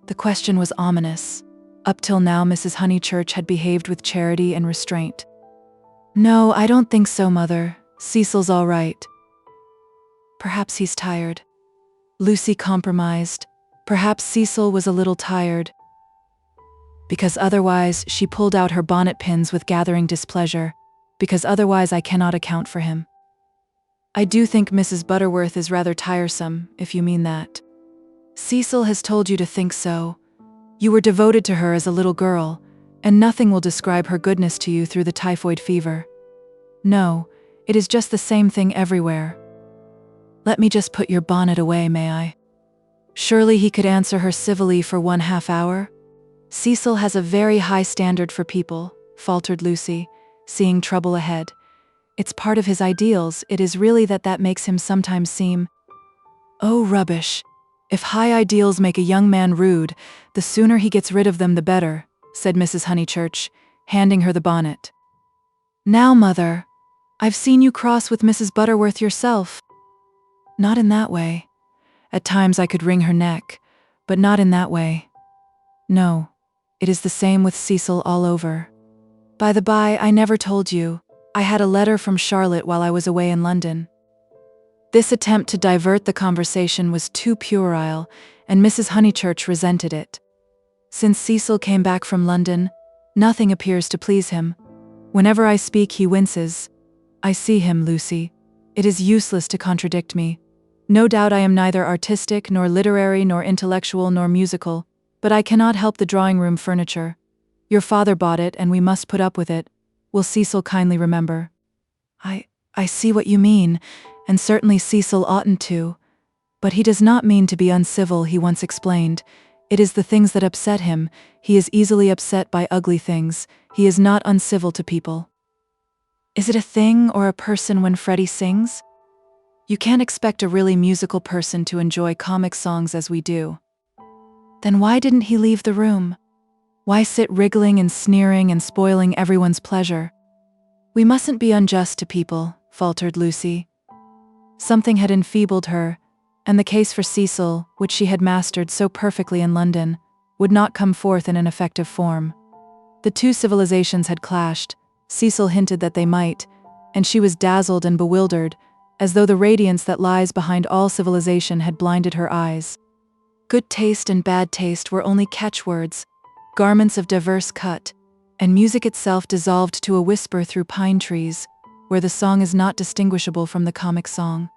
The question was ominous. Up till now, Mrs. Honeychurch had behaved with charity and restraint. "No, I don't think so, Mother. Cecil's all right." "Perhaps he's tired." Lucy compromised. Perhaps Cecil was a little tired. "Because otherwise," she pulled out her bonnet pins with gathering displeasure, "because otherwise I cannot account for him." "I do think Mrs. Butterworth is rather tiresome, if you mean that." "Cecil has told you to think so. You were devoted to her as a little girl, and nothing will describe her goodness to you through the typhoid fever. No, it is just the same thing everywhere. Let me just put your bonnet away, may I?" Surely he could answer her civilly for 1/2 hour? "Cecil has a very high standard for people," faltered Lucy, seeing trouble ahead. "It's part of his ideals. It is really that makes him sometimes seem—" "Oh, rubbish. If high ideals make a young man rude, the sooner he gets rid of them the better," said Mrs. Honeychurch, handing her the bonnet. "Now, Mother, I've seen you cross with Mrs. Butterworth yourself." "Not in that way. At times I could wring her neck, but not in that way. No, it is the same with Cecil all over. By the by, I never told you, I had a letter from Charlotte while I was away in London." This attempt to divert the conversation was too puerile, and Mrs. Honeychurch resented it. Since Cecil came back from London, nothing appears to please him. Whenever I speak, he winces. "I see him, Lucy. It is useless to contradict me. No doubt I am neither artistic, nor literary, nor intellectual, nor musical, but I cannot help the drawing-room furniture. Your father bought it, and we must put up with it. Will Cecil kindly remember?" I see what you mean, and certainly Cecil oughtn't to. But he does not mean to be uncivil, he once explained. It is the things that upset him. He is easily upset by ugly things. He is not uncivil to people." "Is it a thing or a person when Freddy sings?" "You can't expect a really musical person to enjoy comic songs as we do." "Then why didn't he leave the room? Why sit wriggling and sneering and spoiling everyone's pleasure?" "We mustn't be unjust to people," faltered Lucy. Something had enfeebled her, and the case for Cecil, which she had mastered so perfectly in London, would not come forth in an effective form. The two civilizations had clashed. Cecil hinted that they might, and she was dazzled and bewildered, as though the radiance that lies behind all civilization had blinded her eyes. Good taste and bad taste were only catchwords, garments of diverse cut, and music itself dissolved to a whisper through pine trees, where the song is not distinguishable from the comic song.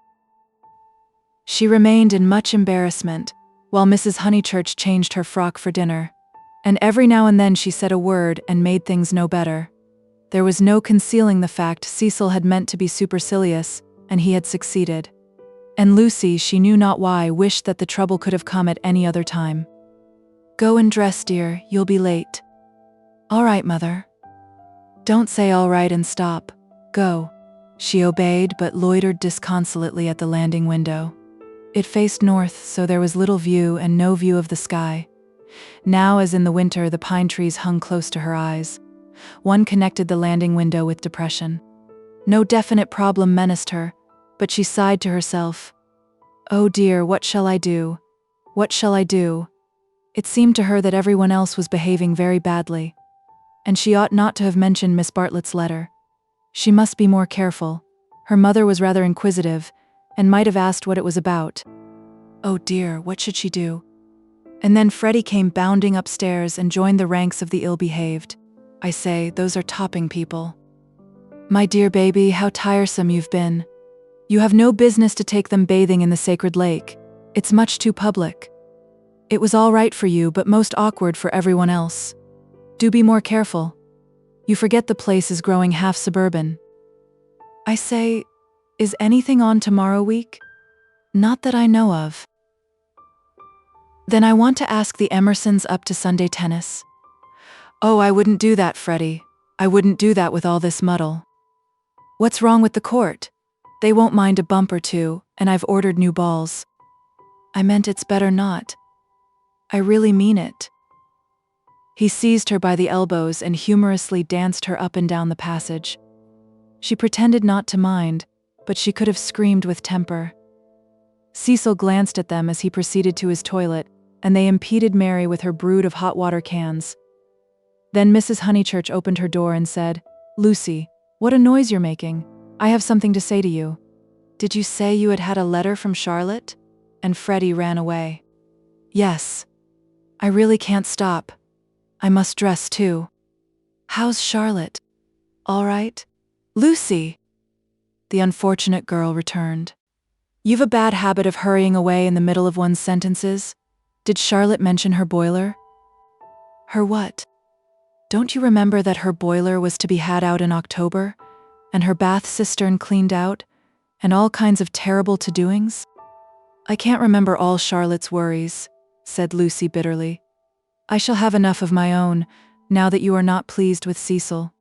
She remained in much embarrassment, while Mrs. Honeychurch changed her frock for dinner, and every now and then she said a word and made things no better. There was no concealing the fact Cecil had meant to be supercilious, and he had succeeded. And Lucy, she knew not why, wished that the trouble could have come at any other time. "Go and dress, dear, you'll be late." "All right, Mother." "Don't say all right and stop. Go." She obeyed, but loitered disconsolately at the landing window. It faced north, so there was little view and no view of the sky. Now, as in the winter, the pine trees hung close to her eyes. One connected the landing window with depression. No definite problem menaced her, but she sighed to herself. "Oh dear, what shall I do? What shall I do?" It seemed to her that everyone else was behaving very badly, and she ought not to have mentioned Miss Bartlett's letter. She must be more careful. Her mother was rather inquisitive, and might have asked what it was about. Oh dear, what should she do? And then Freddy came bounding upstairs and joined the ranks of the ill-behaved. I say, those are topping people. "My dear baby, how tiresome you've been. You have no business to take them bathing in the sacred lake. It's much too public. It was all right for you, but most awkward for everyone else. Do be more careful. You forget the place is growing half suburban." I say, is anything on tomorrow week? Not that I know of. Then I want to ask the Emersons up to Sunday tennis. Oh, I wouldn't do that, Freddy. I wouldn't do that with all this muddle. What's wrong with the court? They won't mind a bump or two, and I've ordered new balls. I meant it's better not. I really mean it. He seized her by the elbows and humorously danced her up and down the passage. She pretended not to mind, but she could have screamed with temper. Cecil glanced at them as he proceeded to his toilet, and they impeded Mary with her brood of hot water cans. Then Mrs. Honeychurch opened her door and said, "Lucy, what a noise you're making. I have something to say to you." "Did you say you had had a letter from Charlotte?" And Freddy ran away. "Yes. I really can't stop. I must dress too." "How's Charlotte?" "All right." "Lucy!" The unfortunate girl returned. "You've a bad habit of hurrying away in the middle of one's sentences. Did Charlotte mention her boiler?" "Her what?" "Don't you remember that her boiler was to be had out in October, and her bath cistern cleaned out, and all kinds of terrible to-doings?" "I can't remember all Charlotte's worries," said Lucy bitterly. "I shall have enough of my own, now that you are not pleased with Cecil."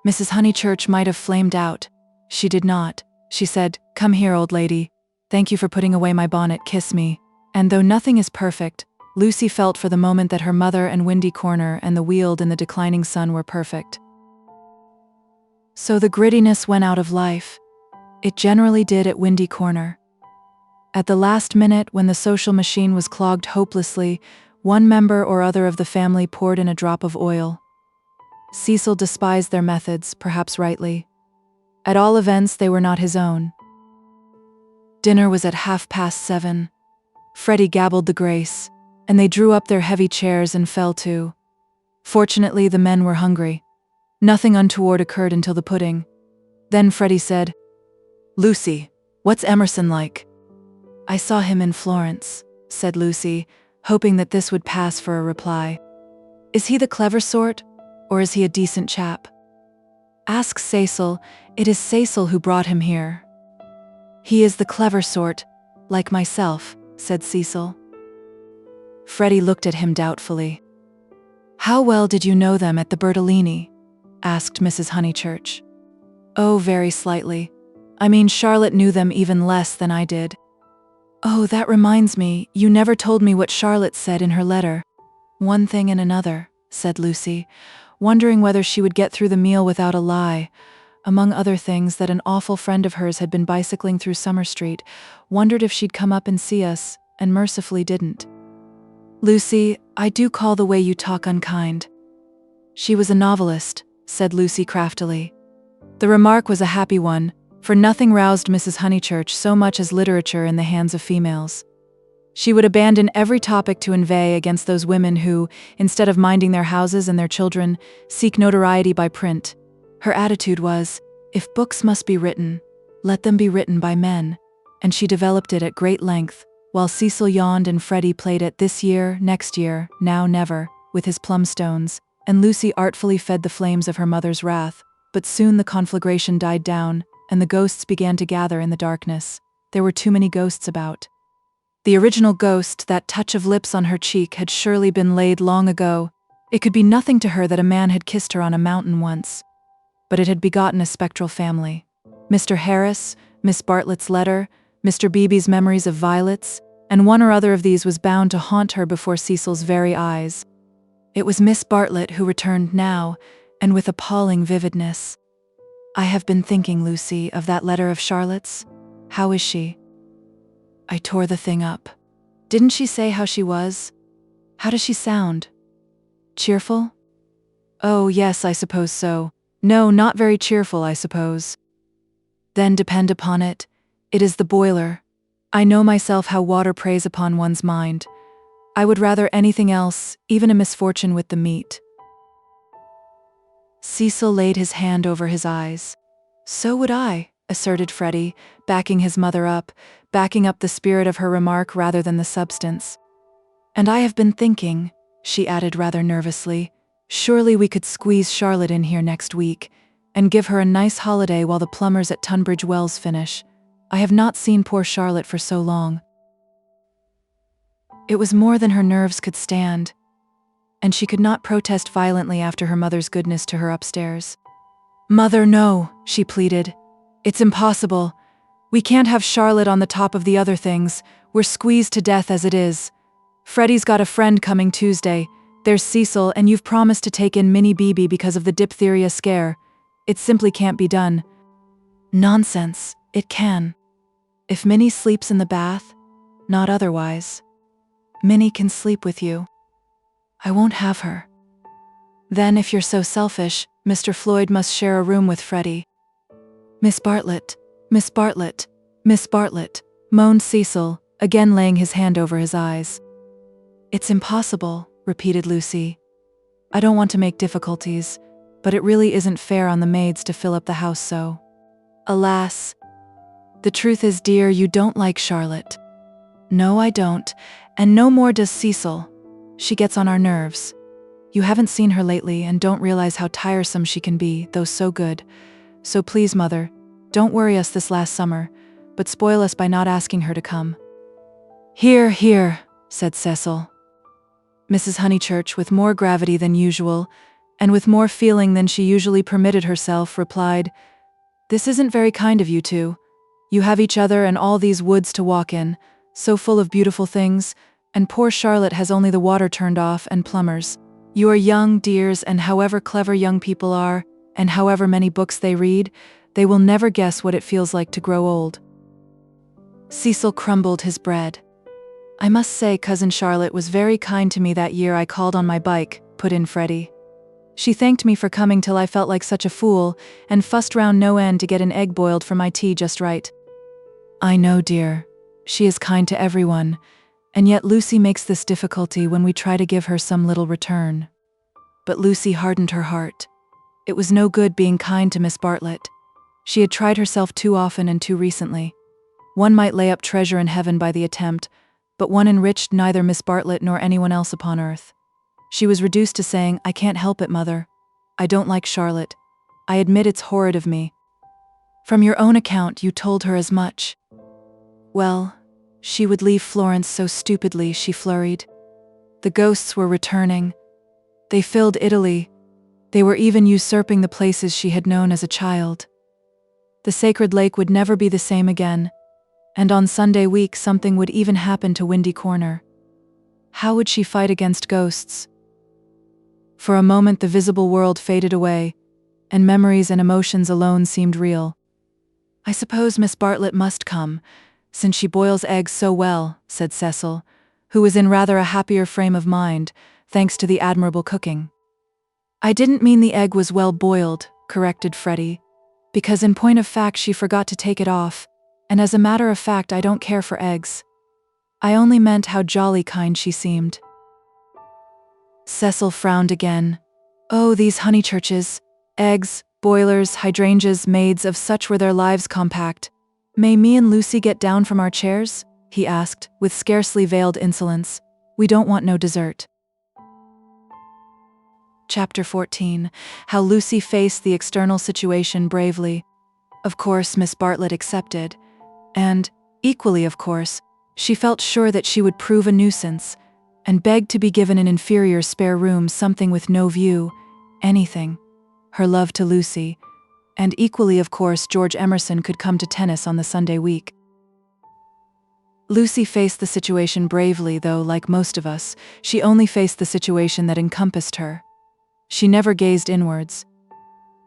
Mrs. Honeychurch might have flamed out. She did not. She said, "Come here, old lady. Thank you for putting away my bonnet, kiss me." And though nothing is perfect, Lucy felt for the moment that her mother and Windy Corner and the Weald in the declining sun were perfect. So the grittiness went out of life. It generally did at Windy Corner. At the last minute, when the social machine was clogged hopelessly, one member or other of the family poured in a drop of oil. Cecil despised their methods, perhaps rightly. At all events, they were not his own. Dinner was at 7:30. Freddy gabbled the grace, and they drew up their heavy chairs and fell to. Fortunately, the men were hungry. Nothing untoward occurred until the pudding. Then Freddy said, "Lucy, what's Emerson like?" "I saw him in Florence," said Lucy, hoping that this would pass for a reply. "Is he the clever sort, or is he a decent chap?" "Ask Cecil. It is Cecil who brought him here." "He is the clever sort, like myself," said Cecil. Freddy looked at him doubtfully. "How well did you know them at the Bertolini?" asked Mrs. Honeychurch. "Oh, very slightly. I mean, Charlotte knew them even less than I did." "Oh, that reminds me, you never told me what Charlotte said in her letter." "One thing and another," said Lucy, wondering whether she would get through the meal without a lie. Among other things, that an awful friend of hers had been bicycling through Summer Street, wondered if she'd come up and see us, and mercifully didn't. "Lucy, I do call the way you talk unkind." "She was a novelist," said Lucy craftily. The remark was a happy one, for nothing roused Mrs. Honeychurch so much as literature in the hands of females. She would abandon every topic to inveigh against those women who, instead of minding their houses and their children, seek notoriety by print. Her attitude was, if books must be written, let them be written by men, and she developed it at great length, while Cecil yawned and Freddy played at this year, next year, now never, with his plumstones, and Lucy artfully fed the flames of her mother's wrath. But soon the conflagration died down, and the ghosts began to gather in the darkness. There were too many ghosts about. The original ghost, that touch of lips on her cheek, had surely been laid long ago. It could be nothing to her that a man had kissed her on a mountain once. But it had begotten a spectral family. Mr. Harris, Miss Bartlett's letter, Mr. Beebe's memories of violets, and one or other of these was bound to haunt her before Cecil's very eyes. It was Miss Bartlett who returned now, and with appalling vividness. "I have been thinking, Lucy, of that letter of Charlotte's. How is she?" "I tore the thing up." "Didn't she say how she was? How does she sound? Cheerful?" "Oh, yes, I suppose so. No, not very cheerful, I suppose." "Then depend upon it, it is the boiler. I know myself how water preys upon one's mind. I would rather anything else, even a misfortune with the meat." Cecil laid his hand over his eyes. "So would I," asserted Freddy, backing his mother up, backing up the spirit of her remark rather than the substance. "And I have been thinking," she added rather nervously, "surely we could squeeze Charlotte in here next week, and give her a nice holiday while the plumbers at Tunbridge Wells finish. I have not seen poor Charlotte for so long." It was more than her nerves could stand, and she could not protest violently after her mother's goodness to her upstairs. "Mother, no," she pleaded. "It's impossible. We can't have Charlotte on the top of the other things. We're squeezed to death as it is. Freddy's got a friend coming Tuesday. There's Cecil, and you've promised to take in mini Beebe because of the diphtheria scare. It simply can't be done. Nonsense, it can. If Minnie sleeps in the bath, not otherwise. Minnie can sleep with you. I won't have her. Then, if you're so selfish, Mr. Floyd must share a room with Freddy. Miss Bartlett, Miss Bartlett, Miss Bartlett, moaned Cecil, again laying his hand over his eyes. It's impossible, repeated Lucy. I don't want to make difficulties, but it really isn't fair on the maids to fill up the house so. Alas. The truth is, dear, you don't like Charlotte. No, I don't, and no more does Cecil. She gets on our nerves. You haven't seen her lately and don't realize how tiresome she can be, though so good. So please, Mother, don't worry us this last summer, but spoil us by not asking her to come. Here, here, said Cecil. Mrs. Honeychurch, with more gravity than usual, and with more feeling than she usually permitted herself, replied, "This isn't very kind of you two. You have each other and all these woods to walk in, so full of beautiful things, and poor Charlotte has only the water turned off and plumbers. You are young, dears, and however clever young people are, and however many books they read, they will never guess what it feels like to grow old." Cecil crumbled his bread. "I must say Cousin Charlotte was very kind to me that year I called on my bike," put in Freddy. "She thanked me for coming till I felt like such a fool, and fussed round no end to get an egg boiled for my tea just right." "I know, dear. She is kind to everyone, and yet Lucy makes this difficulty when we try to give her some little return." But Lucy hardened her heart. It was no good being kind to Miss Bartlett. She had tried herself too often and too recently. One might lay up treasure in heaven by the attempt, but one enriched neither Miss Bartlett nor anyone else upon earth. She was reduced to saying, "I can't help it, Mother. I don't like Charlotte. I admit it's horrid of me." "From your own account, you told her as much." "Well, she would leave Florence so stupidly," she flurried. "The ghosts were returning. They filled Italy. They were even usurping the places she had known as a child. The sacred lake would never be the same again, and on Sunday week something would even happen to Windy Corner. How would she fight against ghosts?" For a moment the visible world faded away, and memories and emotions alone seemed real. "I suppose Miss Bartlett must come, since she boils eggs so well," said Cecil, who was in rather a happier frame of mind, thanks to the admirable cooking. "I didn't mean the egg was well boiled," corrected Freddy, "because in point of fact she forgot to take it off, and as a matter of fact I don't care for eggs. I only meant how jolly kind she seemed." Cecil frowned again. "Oh, these Honeychurches, eggs, boilers, hydrangeas, maids, of such were their lives compact. May me and Lucy get down from our chairs?" he asked, with scarcely veiled insolence. "We don't want no dessert." Chapter 14. How Lucy faced the external situation bravely. Of course, Miss Bartlett accepted, and, equally of course, she felt sure that she would prove a nuisance, and begged to be given an inferior spare room, something with no view, anything. Her love to Lucy, and equally of course George Emerson could come to tennis on the Sunday week. Lucy faced the situation bravely, though, like most of us, she only faced the situation that encompassed her. She never gazed inwards.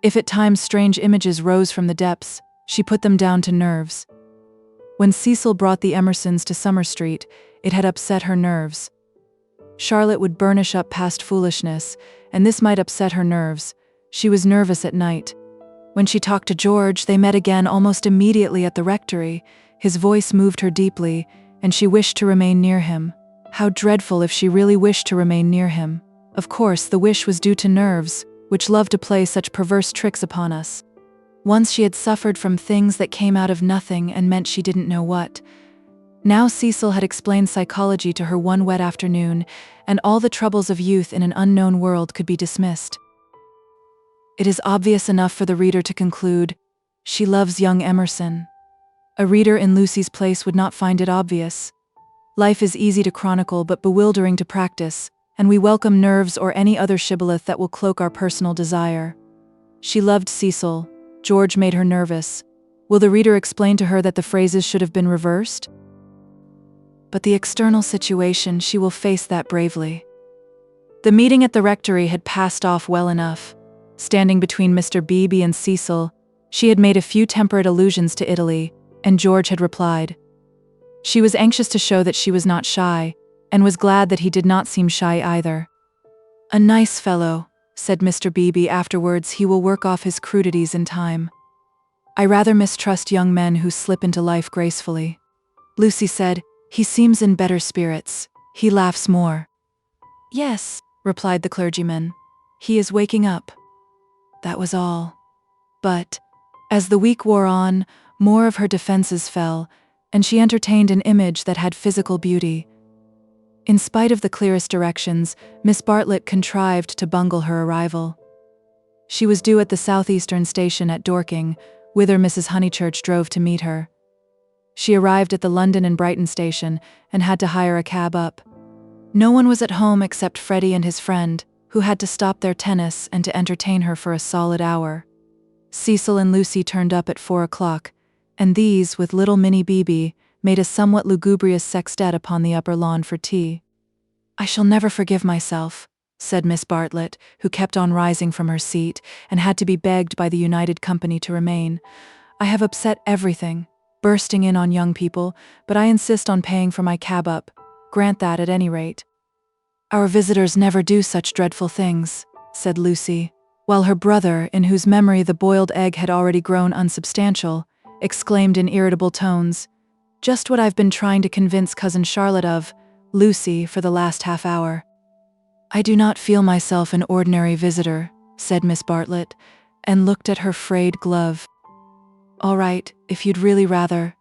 If at times strange images rose from the depths, she put them down to nerves. When Cecil brought the Emersons to Summer Street, it had upset her nerves. Charlotte would burnish up past foolishness, and this might upset her nerves. She was nervous at night. When she talked to George, they met again almost immediately at the rectory. His voice moved her deeply, and she wished to remain near him. How dreadful if she really wished to remain near him. Of course, the wish was due to nerves, which love to play such perverse tricks upon us. Once she had suffered from things that came out of nothing and meant she didn't know what. Now Cecil had explained psychology to her one wet afternoon, and all the troubles of youth in an unknown world could be dismissed. It is obvious enough for the reader to conclude, she loves young Emerson. A reader in Lucy's place would not find it obvious. Life is easy to chronicle but bewildering to practice, and we welcome nerves or any other shibboleth that will cloak our personal desire. She loved Cecil. George made her nervous. Will the reader explain to her that the phrases should have been reversed? But the external situation, she will face that bravely. The meeting at the rectory had passed off well enough. Standing between Mr. Beebe and Cecil, she had made a few temperate allusions to Italy, and George had replied. She was anxious to show that she was not shy, and was glad that he did not seem shy either. "A nice fellow," said Mr. Beebe afterwards. "He will work off his crudities in time. I rather mistrust young men who slip into life gracefully." Lucy said, "He seems in better spirits. He laughs more." "Yes," replied the clergyman. "He is waking up." That was all. But, as the week wore on, more of her defenses fell, and she entertained an image that had physical beauty. In spite of the clearest directions, Miss Bartlett contrived to bungle her arrival. She was due at the southeastern station at Dorking, whither Mrs. Honeychurch drove to meet her. She arrived at the London and Brighton station and had to hire a cab up. No one was at home except Freddy and his friend, who had to stop their tennis and to entertain her for a solid hour. Cecil and Lucy turned up at 4 o'clock, and these, with little Minnie Beebe, made a somewhat lugubrious sextet upon the upper lawn for tea. "I shall never forgive myself," said Miss Bartlett, who kept on rising from her seat and had to be begged by the United Company to remain. "I have upset everything, bursting in on young people, but I insist on paying for my cab up. Grant that at any rate." "Our visitors never do such dreadful things," said Lucy, while her brother, in whose memory the boiled egg had already grown unsubstantial, exclaimed in irritable tones, "Just what I've been trying to convince Cousin Charlotte of, Lucy, for the last half hour." "I do not feel myself an ordinary visitor," said Miss Bartlett, and looked at her frayed glove. "All right, if you'd really rather."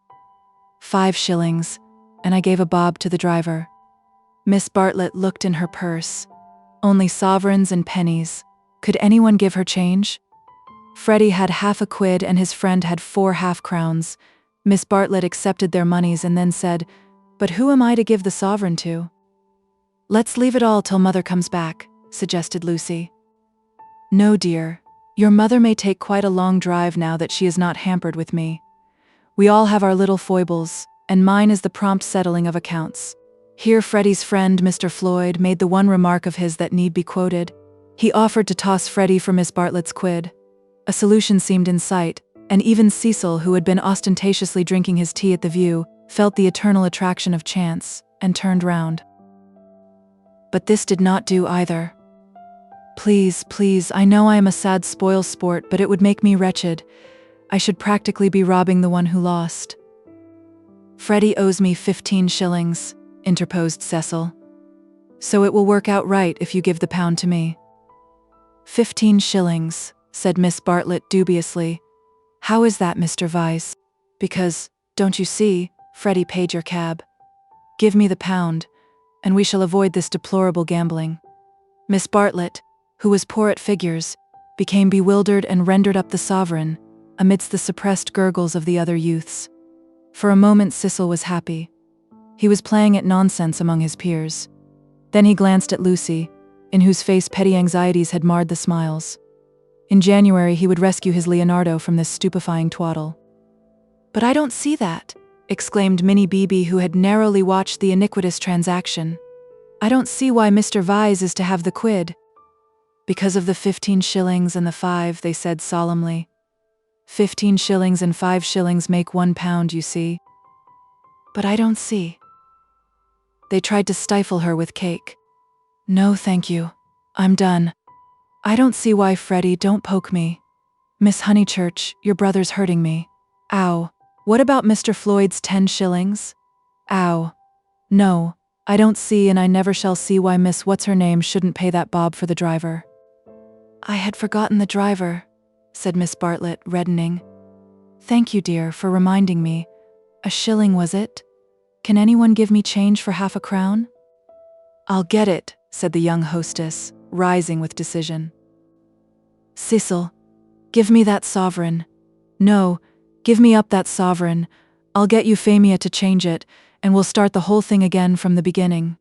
5 shillings, and I gave a bob to the driver. Miss Bartlett looked in her purse. Only sovereigns and pennies. Could anyone give her change? Freddy had half a quid and his friend had 4 half-crowns. Miss Bartlett accepted their moneys and then said, "But who am I to give the sovereign to?" "Let's leave it all till Mother comes back," suggested Lucy. "No, dear. Your mother may take quite a long drive now that she is not hampered with me. We all have our little foibles, and mine is the prompt settling of accounts." Here Freddy's friend, Mr. Floyd, made the one remark of his that need be quoted. He offered to toss Freddy for Miss Bartlett's quid. A solution seemed in sight, and even Cecil, who had been ostentatiously drinking his tea at the View, felt the eternal attraction of chance, and turned round. But this did not do either. "Please, please, I know I am a sad spoil sport, but it would make me wretched. I should practically be robbing the one who lost." "Freddy owes me 15 shillings, interposed Cecil. "So it will work out right if you give the pound to me." 15 shillings, said Miss Bartlett dubiously. "How is that, Mr. Vyse?" "Because, don't you see, Freddy paid your cab. Give me the pound, and we shall avoid this deplorable gambling." Miss Bartlett, who was poor at figures, became bewildered and rendered up the sovereign, amidst the suppressed gurgles of the other youths. For a moment Cecil was happy. He was playing at nonsense among his peers. Then he glanced at Lucy, in whose face petty anxieties had marred the smiles. In January he would rescue his Leonardo from this stupefying twaddle. "But I don't see that," exclaimed Minnie Beebe, who had narrowly watched the iniquitous transaction. "I don't see why Mr. Vyse is to have the quid." "Because of the 15 shillings and the 5, they said solemnly. 15 shillings and 5 shillings make £1, you see." "But I don't see." They tried to stifle her with cake. "No, thank you. I'm done. I don't see why, Freddy, don't poke me. Miss Honeychurch, your brother's hurting me. Ow. What about Mr. Floyd's 10 shillings? Ow. No, I don't see and I never shall see why Miss What's-Her-Name shouldn't pay that bob for the driver." "I had forgotten the driver," said Miss Bartlett, reddening. "Thank you, dear, for reminding me. A shilling, was it? Can anyone give me change for half a crown?" "I'll get it," said the young hostess, rising with decision. "Cecil, give me that sovereign. No, give me up that sovereign. I'll get Euphemia to change it, and we'll start the whole thing again from the beginning."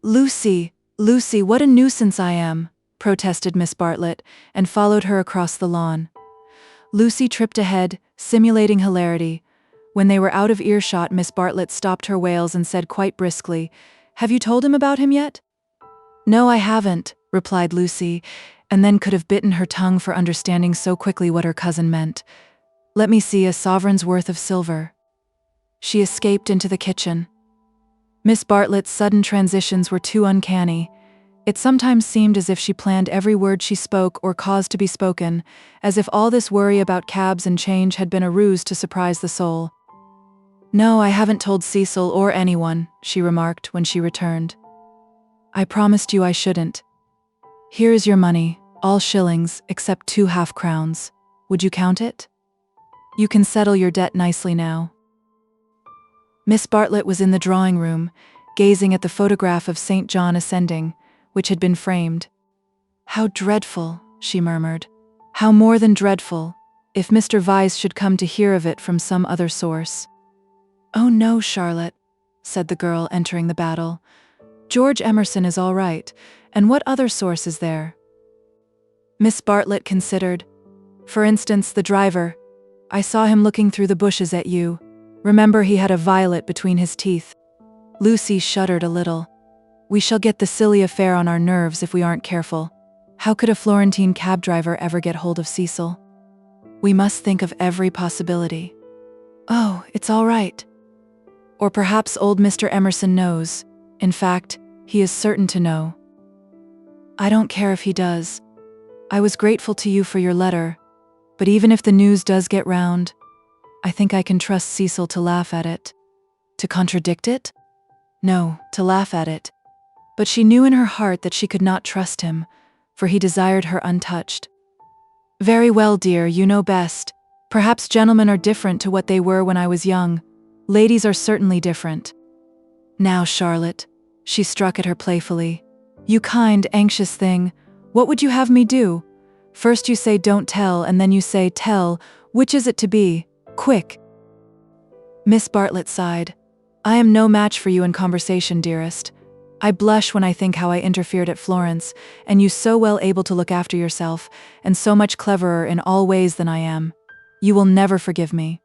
"Lucy, Lucy, what a nuisance I am," protested Miss Bartlett, and followed her across the lawn. Lucy tripped ahead, simulating hilarity. When they were out of earshot, Miss Bartlett stopped her wails and said quite briskly, "Have you told him about him yet?" "No, I haven't," replied Lucy, and then could have bitten her tongue for understanding so quickly what her cousin meant. "Let me see, a sovereign's worth of silver." She escaped into the kitchen. Miss Bartlett's sudden transitions were too uncanny. It sometimes seemed as if she planned every word she spoke or caused to be spoken, as if all this worry about cabs and change had been a ruse to surprise the soul. "No, I haven't told Cecil or anyone," she remarked when she returned. "I promised you I shouldn't. Here is your money, all shillings, except 2 half-crowns. Would you count it? You can settle your debt nicely now." Miss Bartlett was in the drawing room, gazing at the photograph of St. John ascending, which had been framed. "How dreadful," she murmured. "How more than dreadful, if Mr. Vyse should come to hear of it from some other source." "Oh no, Charlotte," said the girl, entering the battle. "George Emerson is all right, and what other source is there?" Miss Bartlett considered. "For instance, the driver. I saw him looking through the bushes at you. Remember, he had a violet between his teeth." Lucy shuddered a little. "We shall get the silly affair on our nerves if we aren't careful. How could a Florentine cab driver ever get hold of Cecil? We must think of every possibility." "Oh, it's all right." "Or perhaps old Mr. Emerson knows. In fact, he is certain to know." "I don't care if he does. I was grateful to you for your letter, but even if the news does get round, I think I can trust Cecil to laugh at it." To contradict it? No, to laugh at it. But she knew in her heart that she could not trust him, for he desired her untouched. "Very well, dear, you know best. Perhaps gentlemen are different to what they were when I was young. Ladies are certainly different." "Now, Charlotte," she struck at her playfully. "You kind, anxious thing, what would you have me do? First you say don't tell, and then you say tell. Which is it to be? Quick." Miss Bartlett sighed. "I am no match for you in conversation, dearest. I blush when I think how I interfered at Florence, and you so well able to look after yourself, and so much cleverer in all ways than I am. You will never forgive me."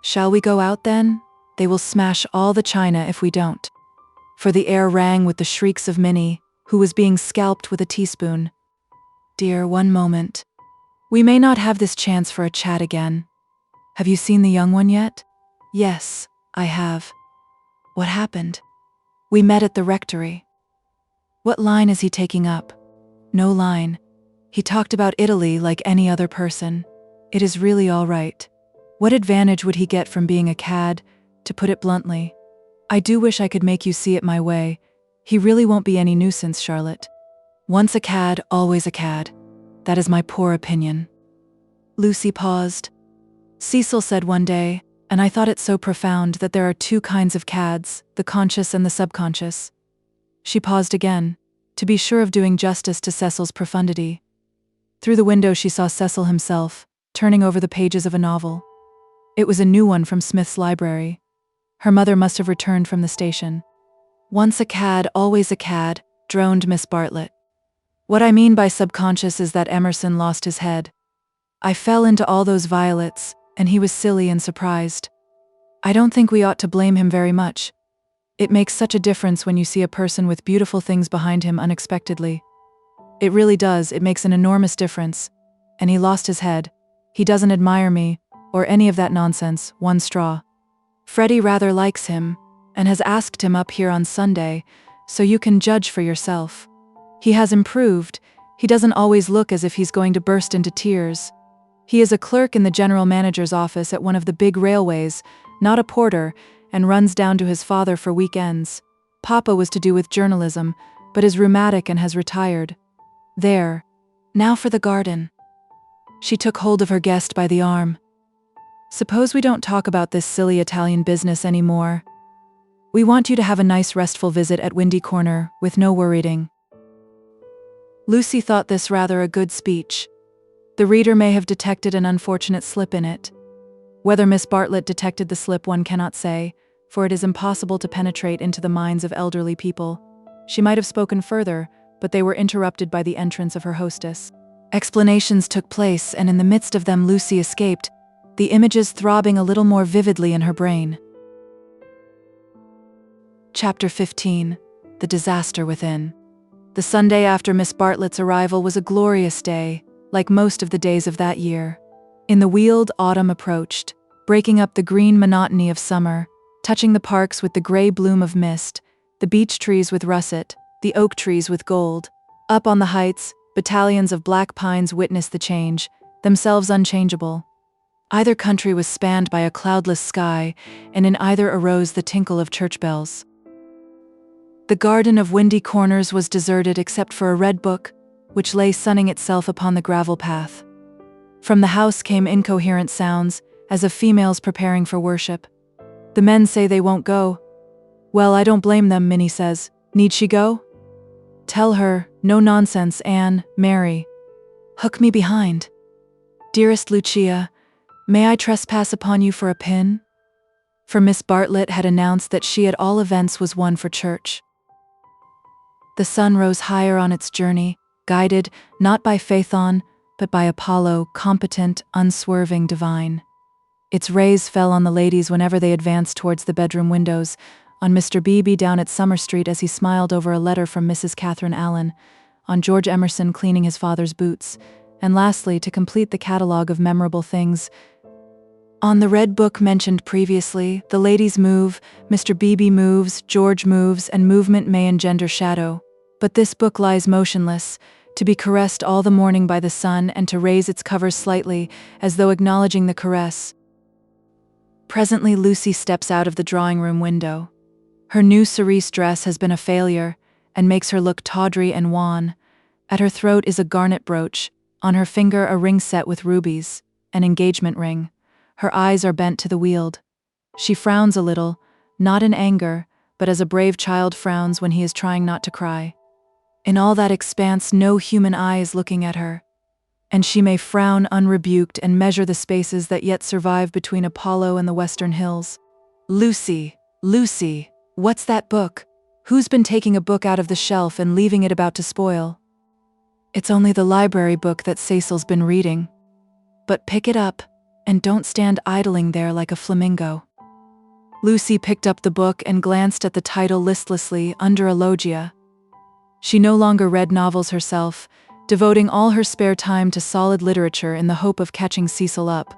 "Shall we go out then? They will smash all the china if we don't." For the air rang with the shrieks of Minnie, who was being scalped with a teaspoon. "Dear, one moment. We may not have this chance for a chat again. Have you seen the young one yet?" "Yes, I have." "What happened?" "We met at the rectory." "What line is he taking up?" "No line. He talked about Italy like any other person. It is really all right. What advantage would he get from being a cad, to put it bluntly? I do wish I could make you see it my way. He really won't be any nuisance, Charlotte. Once a cad, always a cad. That is my poor opinion." Lucy paused. "Cecil said one day, and I thought it so profound, that there are 2 kinds of cads, the conscious and the subconscious." She paused again, to be sure of doing justice to Cecil's profundity. Through the window she saw Cecil himself, turning over the pages of a novel. It was a new one from Smith's library. Her mother must have returned from the station. "Once a cad, always a cad," droned Miss Bartlett. "What I mean by subconscious is that Emerson lost his head. I fell into all those violets, and he was silly and surprised. I don't think we ought to blame him very much. It makes such a difference when you see a person with beautiful things behind him unexpectedly. It really does, it makes an enormous difference. And he lost his head. He doesn't admire me, or any of that nonsense, one straw. Freddy rather likes him, and has asked him up here on Sunday, so you can judge for yourself. He has improved. He doesn't always look as if he's going to burst into tears. He is a clerk in the general manager's office at one of the big railways, not a porter, and runs down to his father for weekends. Papa was to do with journalism, but is rheumatic and has retired. There. Now for the garden." She took hold of her guest by the arm. "Suppose we don't talk about this silly Italian business anymore. We want you to have a nice restful visit at Windy Corner, with no worrying." Lucy thought this rather a good speech. The reader may have detected an unfortunate slip in it. Whether Miss Bartlett detected the slip one cannot say, for it is impossible to penetrate into the minds of elderly people. She might have spoken further, but they were interrupted by the entrance of her hostess. Explanations took place, and in the midst of them Lucy escaped, the images throbbing a little more vividly in her brain. Chapter 15. The Disaster Within. The Sunday after Miss Bartlett's arrival was a glorious day, like most of the days of that year. In the wheeled autumn approached, breaking up the green monotony of summer, touching the parks with the gray bloom of mist, the beech trees with russet, the oak trees with gold. Up on the heights, battalions of black pines witnessed the change, themselves unchangeable. Either country was spanned by a cloudless sky, and in either arose the tinkle of church bells. The garden of Windy Corners was deserted except for a red book, which lay sunning itself upon the gravel path. From the house came incoherent sounds, as of females preparing for worship. The men say they won't go. Well, I don't blame them, Minnie says. Need she go? Tell her, no nonsense, Anne, Mary. Hook me behind. Dearest Lucia, may I trespass upon you for a pin? For Miss Bartlett had announced that she at all events was one for church. The sun rose higher on its journey, guided not by Phaethon, but by Apollo, competent, unswerving, divine. Its rays fell on the ladies whenever they advanced towards the bedroom windows, on Mr. Beebe down at Summer Street as he smiled over a letter from Mrs. Catherine Allen, on George Emerson cleaning his father's boots, and lastly, to complete the catalogue of memorable things, on the red book mentioned previously, the ladies move, Mr. Beebe moves, George moves, and movement may engender shadow. But this book lies motionless, to be caressed all the morning by the sun and to raise its covers slightly, as though acknowledging the caress. Presently Lucy steps out of the drawing-room window. Her new cerise dress has been a failure, and makes her look tawdry and wan. At her throat is a garnet brooch, on her finger a ring set with rubies, an engagement ring. Her eyes are bent to the Weald. She frowns a little, not in anger, but as a brave child frowns when he is trying not to cry. In all that expanse no human eye is looking at her, and she may frown unrebuked and measure the spaces that yet survive between Apollo and the western hills. Lucy, Lucy, what's that book? Who's been taking a book out of the shelf and leaving it about to spoil? It's only the library book that Cecil's been reading. But pick it up, and don't stand idling there like a flamingo. Lucy picked up the book and glanced at the title listlessly, under a loggia. She no longer read novels herself, devoting all her spare time to solid literature in the hope of catching Cecil up.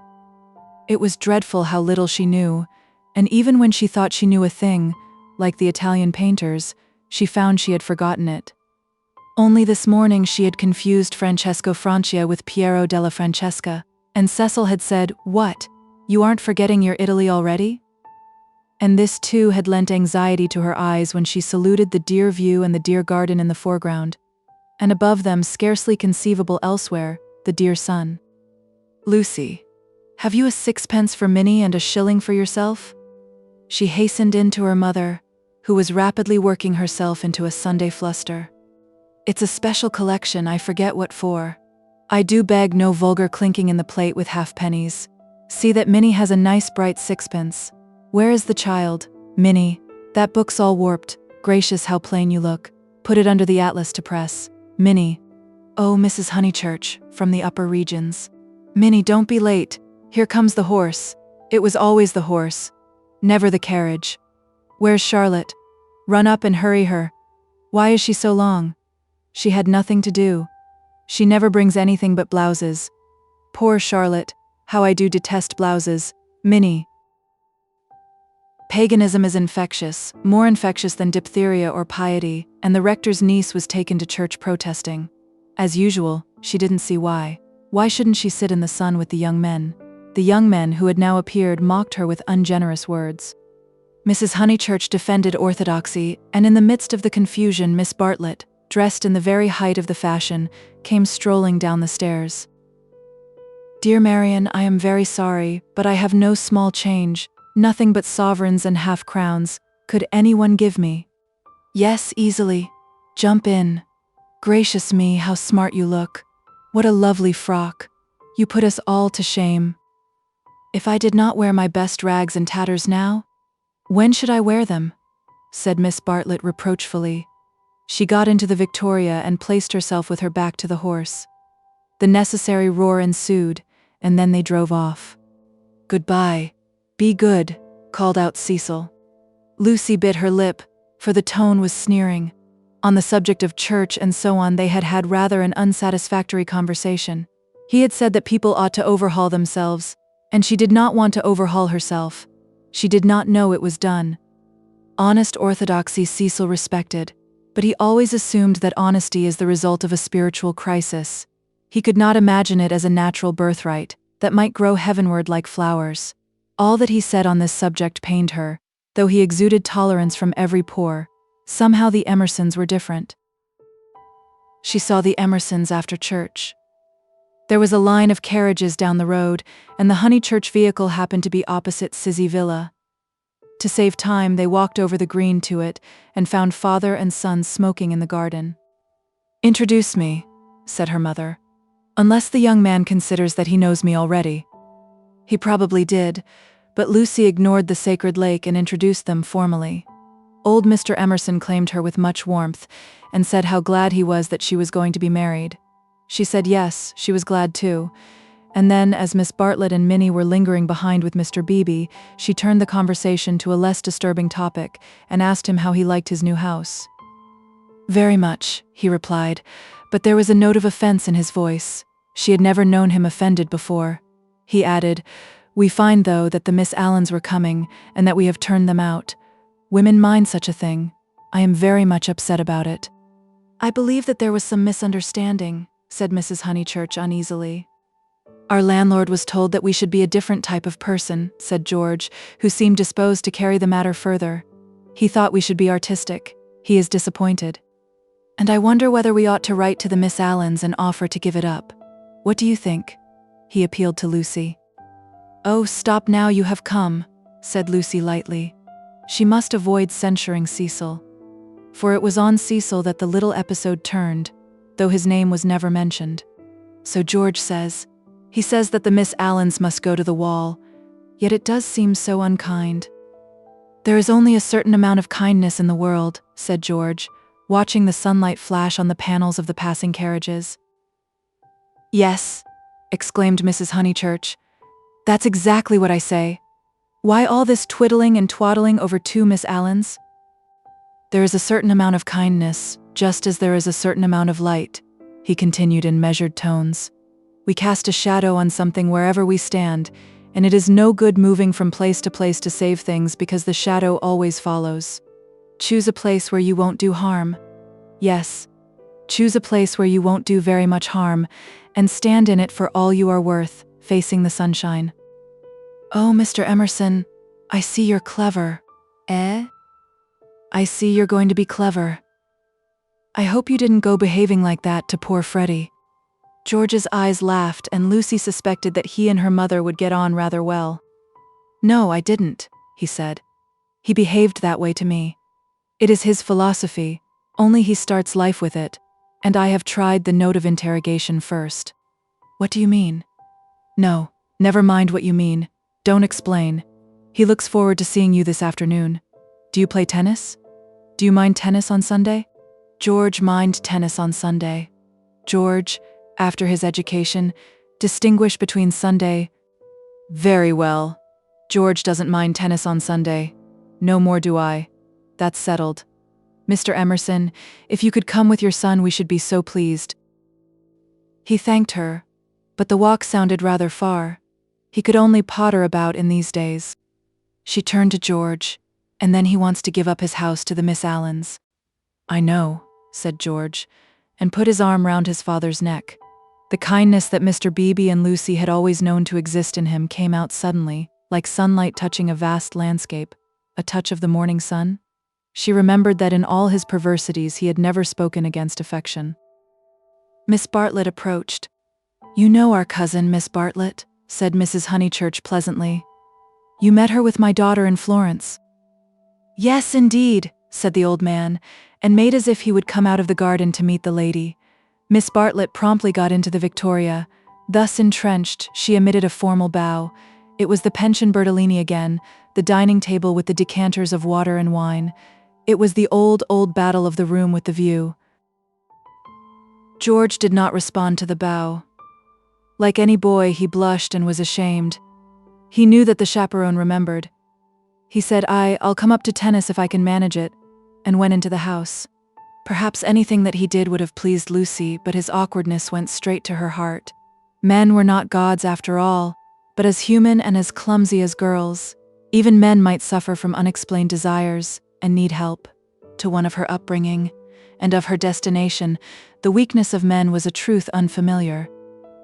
It was dreadful how little she knew, and even when she thought she knew a thing, like the Italian painters, she found she had forgotten it. Only this morning she had confused Francesco Francia with Piero della Francesca, and Cecil had said, "What? You aren't forgetting your Italy already?" And this too had lent anxiety to her eyes when she saluted the dear view and the dear garden in the foreground, and above them, scarcely conceivable elsewhere, the dear sun. "Lucy, have you a sixpence for Minnie and a shilling for yourself?" She hastened in to her mother, who was rapidly working herself into a Sunday fluster. "It's a special collection, I forget what for. I do beg no vulgar clinking in the plate with halfpennies. See that Minnie has a nice bright sixpence. Where is the child? Minnie, that book's all warped. Gracious, how plain you look. Put it under the atlas to press. Minnie. Oh, Mrs. Honeychurch, from the upper regions. Minnie, don't be late. Here comes the horse. It was always the horse. Never the carriage. Where's Charlotte? Run up and hurry her. Why is she so long? She had nothing to do. She never brings anything but blouses. Poor Charlotte, how I do detest blouses. Minnie." Paganism is infectious, more infectious than diphtheria or piety, and the rector's niece was taken to church protesting. As usual, she didn't see why. Why shouldn't she sit in the sun with the young men? The young men who had now appeared mocked her with ungenerous words. Mrs. Honeychurch defended orthodoxy, and in the midst of the confusion Miss Bartlett, dressed in the very height of the fashion, came strolling down the stairs. "Dear Marian, I am very sorry, but I have no small change, nothing but sovereigns and half-crowns. Could anyone give me?" "Yes, easily. Jump in. Gracious me, how smart you look. What a lovely frock. You put us all to shame. If I did not wear my best rags and tatters now, when should I wear them?" said Miss Bartlett reproachfully. She got into the Victoria and placed herself with her back to the horse. The necessary roar ensued, and then they drove off. "Goodbye. Be good," called out Cecil. Lucy bit her lip, for the tone was sneering. On the subject of church and so on, they had had rather an unsatisfactory conversation. He had said that people ought to overhaul themselves, and she did not want to overhaul herself. She did not know it was done. Honest orthodoxy Cecil respected, but he always assumed that honesty is the result of a spiritual crisis. He could not imagine it as a natural birthright that might grow heavenward like flowers. All that he said on this subject pained her, though he exuded tolerance from every pore. Somehow the Emersons were different. She saw the Emersons after church. There was a line of carriages down the road, and the Honeychurch vehicle happened to be opposite Sizzy Villa. To save time, they walked over the green to it and found father and son smoking in the garden. "Introduce me," said her mother. "Unless the young man considers that he knows me already." He probably did, but Lucy ignored the sacred lake and introduced them formally. Old Mr. Emerson claimed her with much warmth and said how glad he was that she was going to be married. She said yes, she was glad too. And then, as Miss Bartlett and Minnie were lingering behind with Mr. Beebe, she turned the conversation to a less disturbing topic and asked him how he liked his new house. "Very much," he replied, but there was a note of offense in his voice. She had never known him offended before. He added, "We find, though, that the Miss Allens were coming and that we have turned them out. Women mind such a thing. I am very much upset about it." "I believe that there was some misunderstanding," said Mrs. Honeychurch uneasily. "Our landlord was told that we should be a different type of person," said George, who seemed disposed to carry the matter further. "He thought we should be artistic. He is disappointed. And I wonder whether we ought to write to the Miss Allens and offer to give it up. What do you think?" He appealed to Lucy. "Oh, stop now, you have come," said Lucy lightly. She must avoid censuring Cecil. For it was on Cecil that the little episode turned, though his name was never mentioned. "So George says. He says that the Miss Allens must go to the wall, yet it does seem so unkind." "There is only a certain amount of kindness in the world," said George, watching the sunlight flash on the panels of the passing carriages. "Yes," exclaimed Mrs. Honeychurch. "That's exactly what I say. Why all this twiddling and twaddling over two Miss Allens? There is a certain amount of kindness, just as there is a certain amount of light," he continued in measured tones. "We cast a shadow on something wherever we stand, and it is no good moving from place to place to save things because the shadow always follows. Choose a place where you won't do harm. Yes, choose a place where you won't do very much harm, and stand in it for all you are worth, facing the sunshine." "Oh, Mr. Emerson, I see you're clever." "Eh?" "I see you're going to be clever. I hope you didn't go behaving like that to poor Freddy." George's eyes laughed, and Lucy suspected that he and her mother would get on rather well. "No, I didn't," he said. "He behaved that way to me. It is his philosophy, only he starts life with it, and I have tried the note of interrogation first." "What do you mean?" "No, never mind what you mean. Don't explain. He looks forward to seeing you this afternoon. Do you play tennis? Do you mind tennis on Sunday?" George mind tennis on Sunday. George, after his education, distinguish between Sunday. "Very well. George doesn't mind tennis on Sunday. No more do I. That's settled. Mr. Emerson, if you could come with your son, we should be so pleased." He thanked her, but the walk sounded rather far. He could only potter about in these days. She turned to George, "And then he wants to give up his house to the Miss Allens." "I know," said George, and put his arm round his father's neck. The kindness that Mr. Beebe and Lucy had always known to exist in him came out suddenly, like sunlight touching a vast landscape, a touch of the morning sun. She remembered that in all his perversities he had never spoken against affection. Miss Bartlett approached. "You know our cousin, Miss Bartlett," said Mrs. Honeychurch pleasantly. "You met her with my daughter in Florence." "Yes, indeed," said the old man, and made as if he would come out of the garden to meet the lady. Miss Bartlett promptly got into the Victoria. Thus entrenched, she emitted a formal bow. It was the pension Bertolini again, the dining table with the decanters of water and wine. It was the old battle of the room with the view. George did not respond to the bow. Like any boy, he blushed and was ashamed. He knew that the chaperone remembered. He said, I'll come up to tennis if I can manage it," and went into the house. Perhaps anything that he did would have pleased Lucy, but his awkwardness went straight to her heart. Men were not gods after all, but as human and as clumsy as girls. Even men might suffer from unexplained desires and need help. To one of her upbringing and of her destination, the weakness of men was a truth unfamiliar,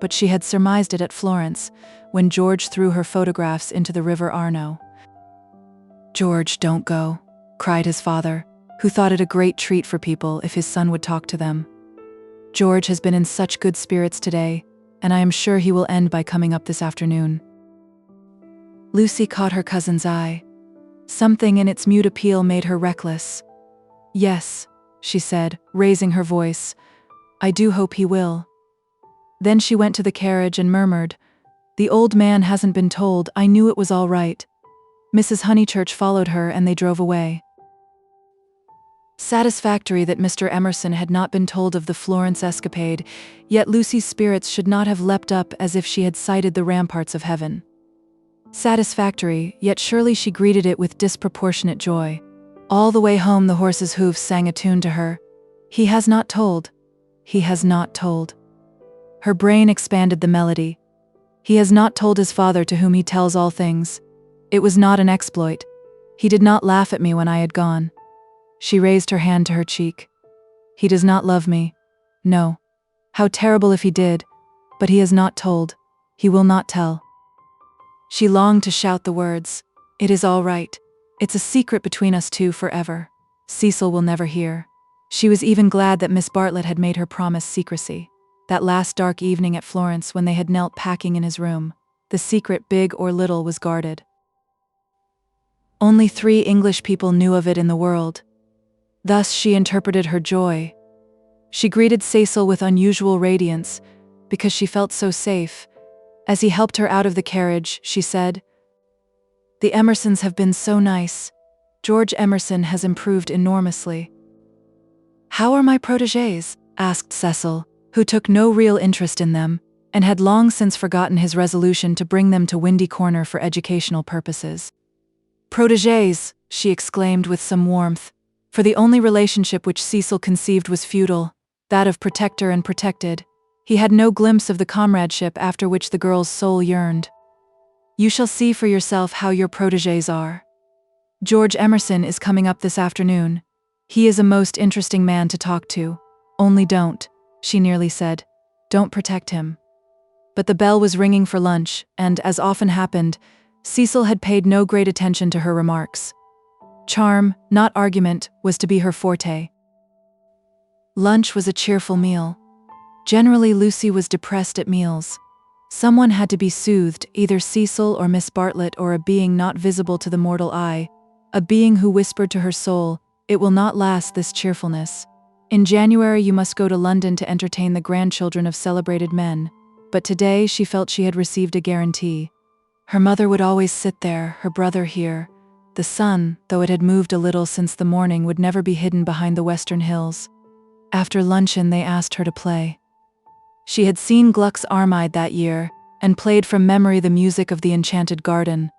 but she had surmised it at Florence, when George threw her photographs into the River Arno. "George, don't go," cried his father, who thought it a great treat for people if his son would talk to them. "George has been in such good spirits today, and I am sure he will end by coming up this afternoon." Lucy caught her cousin's eye. Something in its mute appeal made her reckless. "Yes," she said, raising her voice, "I do hope he will." Then she went to the carriage and murmured, "The old man hasn't been told. I knew it was all right." Mrs. Honeychurch followed her and they drove away. Satisfactory that Mr. Emerson had not been told of the Florence escapade, yet Lucy's spirits should not have leapt up as if she had sighted the ramparts of heaven. Satisfactory, yet surely she greeted it with disproportionate joy. All the way home the horse's hoofs sang a tune to her. "He has not told. He has not told." Her brain expanded the melody. "He has not told his father to whom he tells all things. It was not an exploit. He did not laugh at me when I had gone." She raised her hand to her cheek. "He does not love me. No. How terrible if he did. But he has not told. He will not tell." She longed to shout the words, "It is all right. It's a secret between us two forever. Cecil will never hear." She was even glad that Miss Bartlett had made her promise secrecy. That last dark evening at Florence when they had knelt packing in his room, the secret, big or little, was guarded. Only 3 English people knew of it in the world. Thus she interpreted her joy. She greeted Cecil with unusual radiance, because she felt so safe. As he helped her out of the carriage, she said, "The Emersons have been so nice. George Emerson has improved enormously." "How are my protégés?" asked Cecil, who took no real interest in them, and had long since forgotten his resolution to bring them to Windy Corner for educational purposes. "Protégés," she exclaimed with some warmth, for the only relationship which Cecil conceived was feudal, that of protector and protected. He had no glimpse of the comradeship after which the girl's soul yearned. "You shall see for yourself how your protégés are. George Emerson is coming up this afternoon. He is a most interesting man to talk to. Only don't," she nearly said, "don't protect him." But the bell was ringing for lunch, and, as often happened, Cecil had paid no great attention to her remarks. Charm, not argument, was to be her forte. Lunch was a cheerful meal. Generally, Lucy was depressed at meals. Someone had to be soothed, either Cecil or Miss Bartlett, or a being not visible to the mortal eye, a being who whispered to her soul, "It will not last, this cheerfulness. In January you must go to London to entertain the grandchildren of celebrated men." But today she felt she had received a guarantee. Her mother would always sit there, her brother here. The sun, though it had moved a little since the morning, would never be hidden behind the western hills. After luncheon they asked her to play. She had seen Gluck's Armide that year, and played from memory the music of the Enchanted Garden,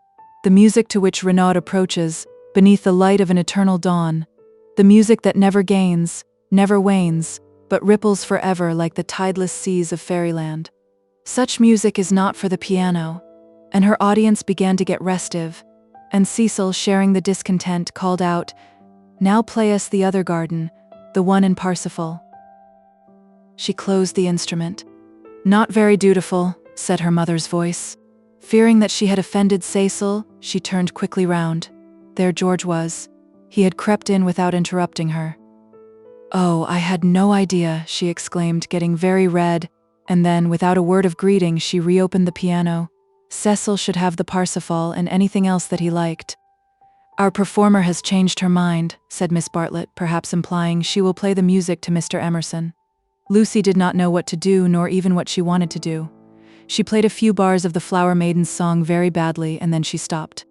the music to which Renaud approaches, beneath the light of an eternal dawn, the music that never gains, never wanes, but ripples forever like the tideless seas of fairyland. Such music is not for the piano, and her audience began to get restive, and Cecil, sharing the discontent, called out, "Now play us the other garden, the one in Parsifal." She closed the instrument. "Not very dutiful," said her mother's voice. Fearing that she had offended Cecil, she turned quickly round. There George was. He had crept in without interrupting her. "Oh, I had no idea," she exclaimed, getting very red, and then, without a word of greeting, she reopened the piano. Cecil should have the Parsifal and anything else that he liked. "Our performer has changed her mind," said Miss Bartlett, perhaps implying she will play the music to Mr. Emerson. Lucy did not know what to do, nor even what she wanted to do. She played a few bars of the Flower Maiden's song very badly, and then she stopped.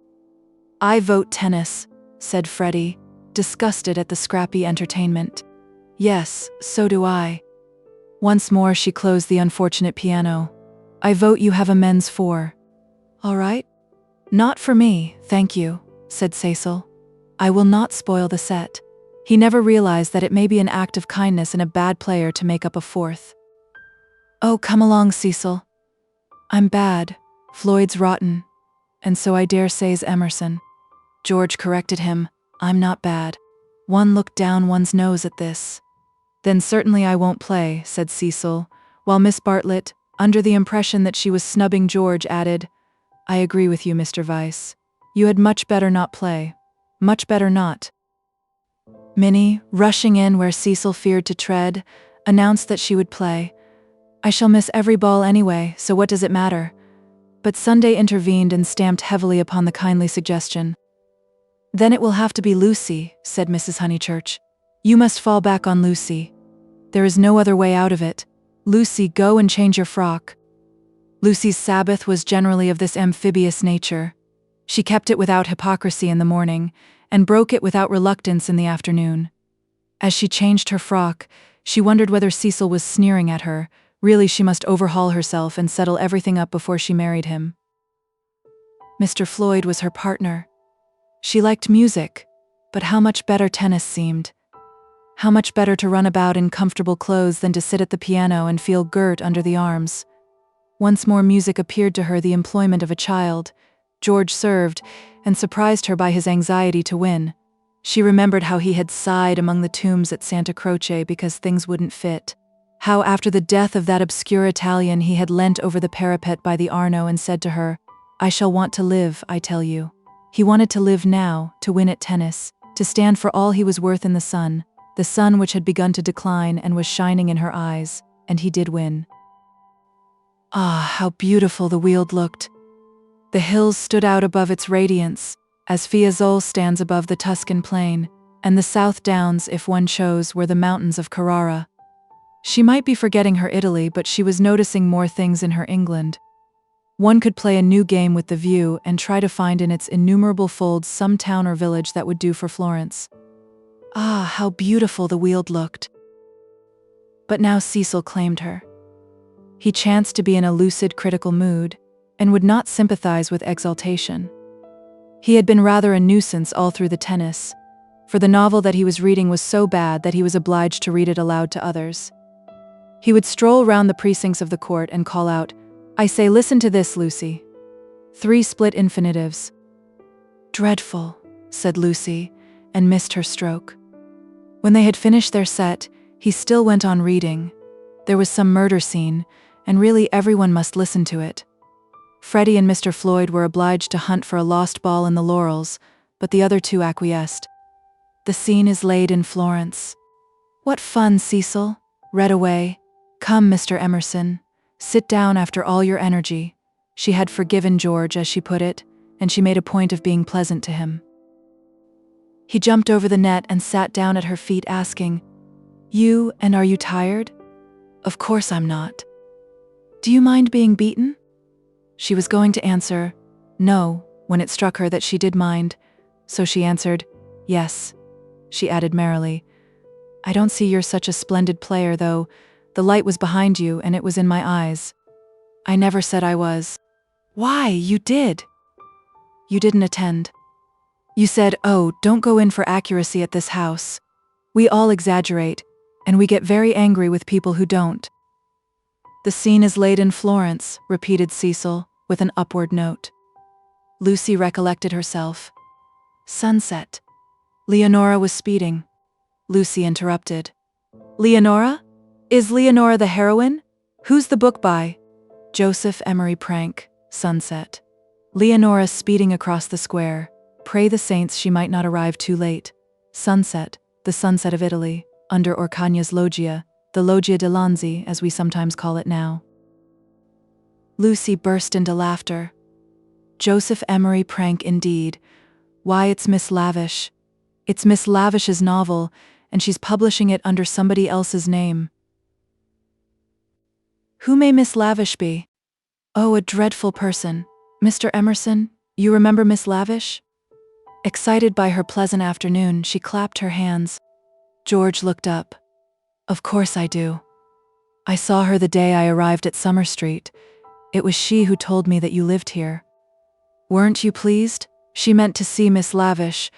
"I vote tennis," said Freddy, disgusted at the scrappy entertainment. "Yes, so do I." Once more she closed the unfortunate piano. "I vote you have a men's 4. "All right." "Not for me, thank you," said Cecil. "I will not spoil the set." He never realized that it may be an act of kindness in a bad player to make up a fourth. "Oh, come along, Cecil. I'm bad. Floyd's rotten. And so I dare say's Emerson." George corrected him. "I'm not bad. One looked down one's nose at this." "Then certainly I won't play," said Cecil, while Miss Bartlett, under the impression that she was snubbing George, added, "I agree with you, Mr. Vyse. You had much better not play. Much better not." Minnie, rushing in where Cecil feared to tread, announced that she would play. "I shall miss every ball anyway, so what does it matter?" But Sunday intervened and stamped heavily upon the kindly suggestion. "Then it will have to be Lucy," said Mrs. Honeychurch. "You must fall back on Lucy. There is no other way out of it. Lucy, go and change your frock." Lucy's Sabbath was generally of this amphibious nature. She kept it without hypocrisy in the morning, and broke it without reluctance in the afternoon. As she changed her frock, she wondered whether Cecil was sneering at her. Really, she must overhaul herself and settle everything up before she married him. Mr. Floyd was her partner. She liked music, but how much better tennis seemed. How much better to run about in comfortable clothes than to sit at the piano and feel girt under the arms. Once more music appeared to her the employment of a child. George served, and surprised her by his anxiety to win. She remembered how he had sighed among the tombs at Santa Croce because things wouldn't fit. How after the death of that obscure Italian he had leant over the parapet by the Arno and said to her, "I shall want to live, I tell you." He wanted to live now, to win at tennis, to stand for all he was worth in the sun which had begun to decline and was shining in her eyes, and he did win. Ah, how beautiful the Weald looked! The hills stood out above its radiance, as Fiesole stands above the Tuscan plain, and the South Downs, if one chose, were the mountains of Carrara. She might be forgetting her Italy, but she was noticing more things in her England. One could play a new game with the view and try to find in its innumerable folds some town or village that would do for Florence. Ah, how beautiful the Weald looked! But now Cecil claimed her. He chanced to be in a lucid, critical mood, and would not sympathize with exaltation. He had been rather a nuisance all through the tennis, for the novel that he was reading was so bad that he was obliged to read it aloud to others. He would stroll round the precincts of the court and call out, "I say, listen to this, Lucy." 3 split infinitives. "Dreadful," said Lucy, and missed her stroke. When they had finished their set, he still went on reading. There was some murder scene, and really everyone must listen to it. Freddy and Mr. Floyd were obliged to hunt for a lost ball in the laurels, but the other 2 acquiesced. "The scene is laid in Florence." "What fun, Cecil!" Read away. "Come, Mr. Emerson. Sit down after all your energy." She had forgiven George, as she put it, and she made a point of being pleasant to him. He jumped over the net and sat down at her feet, asking, "You, and are you tired?" "Of course I'm not." "Do you mind being beaten?" She was going to answer, "No," when it struck her that she did mind, so she answered, "Yes." She added merrily, "I don't see you're such a splendid player, though. The light was behind you and it was in my eyes." "I never said I was." "Why, you did." "You didn't attend. You said, 'Oh, don't go in for accuracy at this house.' We all exaggerate, and we get very angry with people who don't." "The scene is laid in Florence," repeated Cecil, with an upward note. Lucy recollected herself. Sunset. Leonora was speeding. Lucy interrupted. "Leonora? Is Leonora the heroine? Who's the book by?" "Joseph Emery Prank, Sunset." Leonora speeding across the square. Pray the saints she might not arrive too late. Sunset, the sunset of Italy, under Orcagna's loggia, the Loggia de Lanzi, as we sometimes call it now. Lucy burst into laughter. Joseph Emery Prank indeed. Why, it's Miss Lavish. It's Miss Lavish's novel, and she's publishing it under somebody else's name. Who may Miss Lavish be? Oh, a dreadful person. Mr. Emerson, you remember Miss Lavish? Excited by her pleasant afternoon, she clapped her hands. George looked up. Of course I do. I saw her the day I arrived at Summer Street. It was she who told me that you lived here. Weren't you pleased? She meant to see Miss Lavish,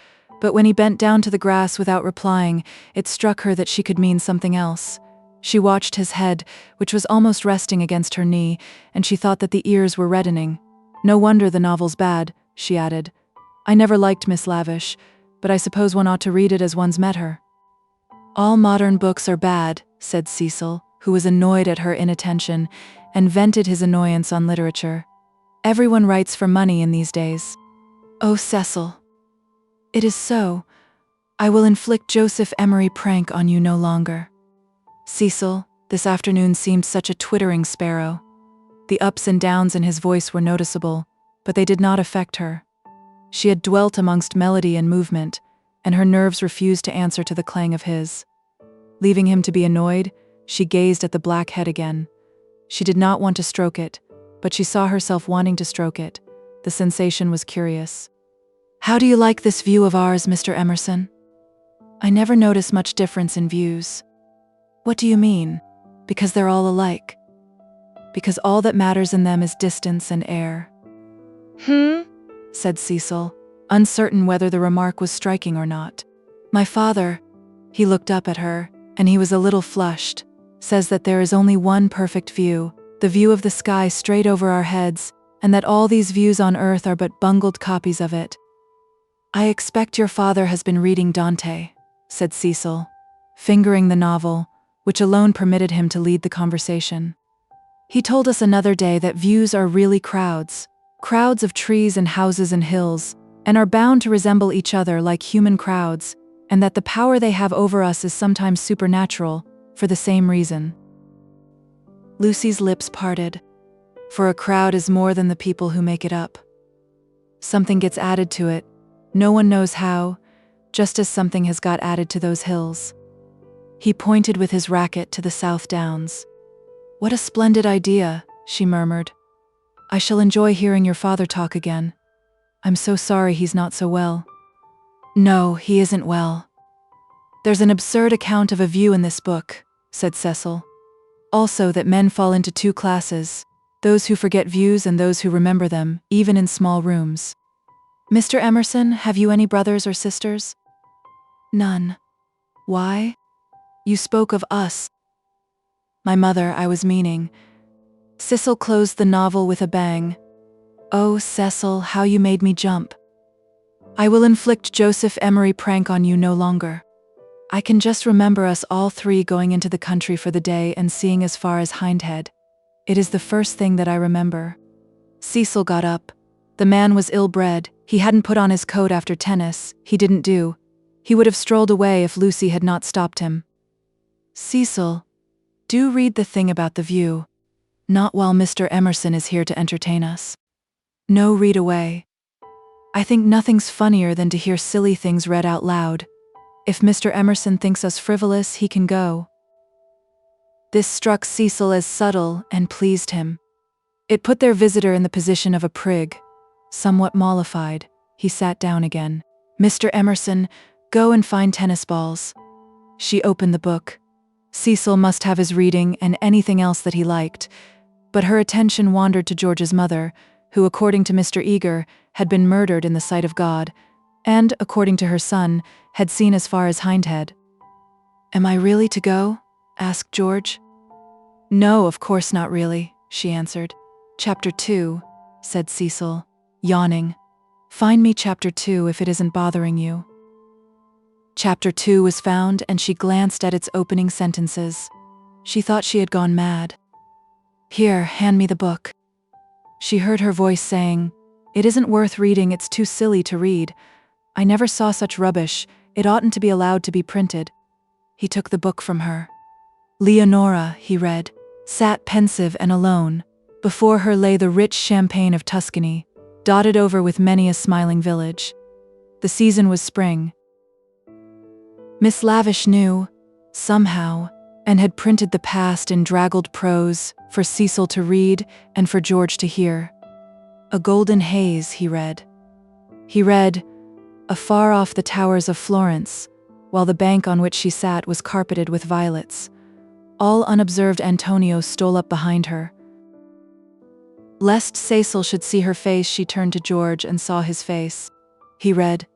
But when he bent down to the grass without replying, it struck her that she could mean something else. She watched his head, which was almost resting against her knee, and she thought that the ears were reddening. "No wonder the novel's bad," she added. "I never liked Miss Lavish, but I suppose one ought to read it as one's met her." "All modern books are bad," said Cecil, who was annoyed at her inattention, and vented his annoyance on literature. "Everyone writes for money in these days." "Oh, Cecil. It is so. I will inflict Joseph Emery prank on you no longer." Cecil, this afternoon, seemed such a twittering sparrow. The ups and downs in his voice were noticeable, but they did not affect her. She had dwelt amongst melody and movement, and her nerves refused to answer to the clang of his. Leaving him to be annoyed, she gazed at the black head again. She did not want to stroke it, but she saw herself wanting to stroke it. The sensation was curious. "How do you like this view of ours, Mr. Emerson?" "I never notice much difference in views." "What do you mean? Because they're all alike?" "Because all that matters in them is distance and air." Said Cecil, uncertain whether the remark was striking or not. "My father," he looked up at her, and he was a little flushed, "says that there is only one perfect view, the view of the sky straight over our heads, and that all these views on earth are but bungled copies of it." "I expect your father has been reading Dante," said Cecil, fingering the novel, which alone permitted him to lead the conversation. "He told us another day that views are really crowds of trees and houses and hills, and are bound to resemble each other like human crowds, and that the power they have over us is sometimes supernatural, for the same reason." Lucy's lips parted. For a crowd is more than the people who make it up. Something gets added to it, no one knows how, just as something has got added to those hills. He pointed with his racket to the South Downs. "What a splendid idea," she murmured. "I shall enjoy hearing your father talk again. I'm so sorry he's not so well." "No, he isn't well. There's an absurd account of a view in this book," said Cecil. "Also that men fall into two classes, those who forget views and those who remember them, even in small rooms. Mr. Emerson, have you any brothers or sisters?" "None." "Why? You spoke of us." "My mother, I was meaning." Cecil closed the novel with a bang. "Oh, Cecil, how you made me jump. I will inflict Joseph Emery prank on you no longer. I can just remember us all three going into the country for the day and seeing as far as Hindhead. It is the first thing that I remember." Cecil got up. The man was ill-bred. He hadn't put on his coat after tennis. He didn't do. He would have strolled away if Lucy had not stopped him. "Cecil, do read the thing about the view. Not while Mr. Emerson is here to entertain us. No, read away. I think nothing's funnier than to hear silly things read out loud. If Mr. Emerson thinks us frivolous, he can go." This struck Cecil as subtle and pleased him. It put their visitor in the position of a prig. Somewhat mollified, he sat down again. "Mr. Emerson, go and find tennis balls." She opened the book. Cecil must have his reading and anything else that he liked, but her attention wandered to George's mother, who, according to Mr. Eager, had been murdered in the sight of God, and, according to her son, had seen as far as Hindhead. "Am I really to go?" asked George. "No, of course not really," she answered. "Chapter 2, said Cecil, yawning. "Find me Chapter 2 if it isn't bothering you." Chapter 2 was found, and she glanced at its opening sentences. She thought she had gone mad. "Here, hand me the book." She heard her voice saying, "It isn't worth reading, it's too silly to read. I never saw such rubbish, it oughtn't to be allowed to be printed." He took the book from her. Leonora, he read, sat pensive and alone. Before her lay the rich champaign of Tuscany, dotted over with many a smiling village. The season was spring. Miss Lavish knew, somehow, and had printed the past in draggled prose for Cecil to read and for George to hear. A golden haze, he read. He read, afar off the towers of Florence, while the bank on which she sat was carpeted with violets. All unobserved Antonio stole up behind her. Lest Cecil should see her face, she turned to George and saw his face. He read,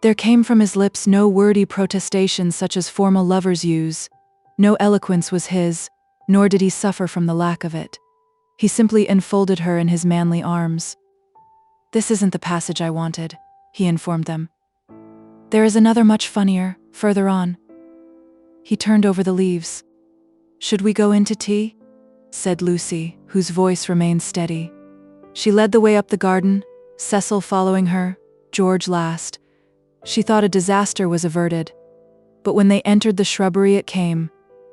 There came from his lips no wordy protestation such as formal lovers use. No eloquence was his, nor did he suffer from the lack of it. He simply enfolded her in his manly arms. "This isn't the passage I wanted," he informed them. "There is another much funnier, further on." He turned over the leaves. "Should we go in to tea?" said Lucy, whose voice remained steady. She led the way up the garden, Cecil following her, George last. She thought a disaster was averted. But when they entered the shrubbery it came.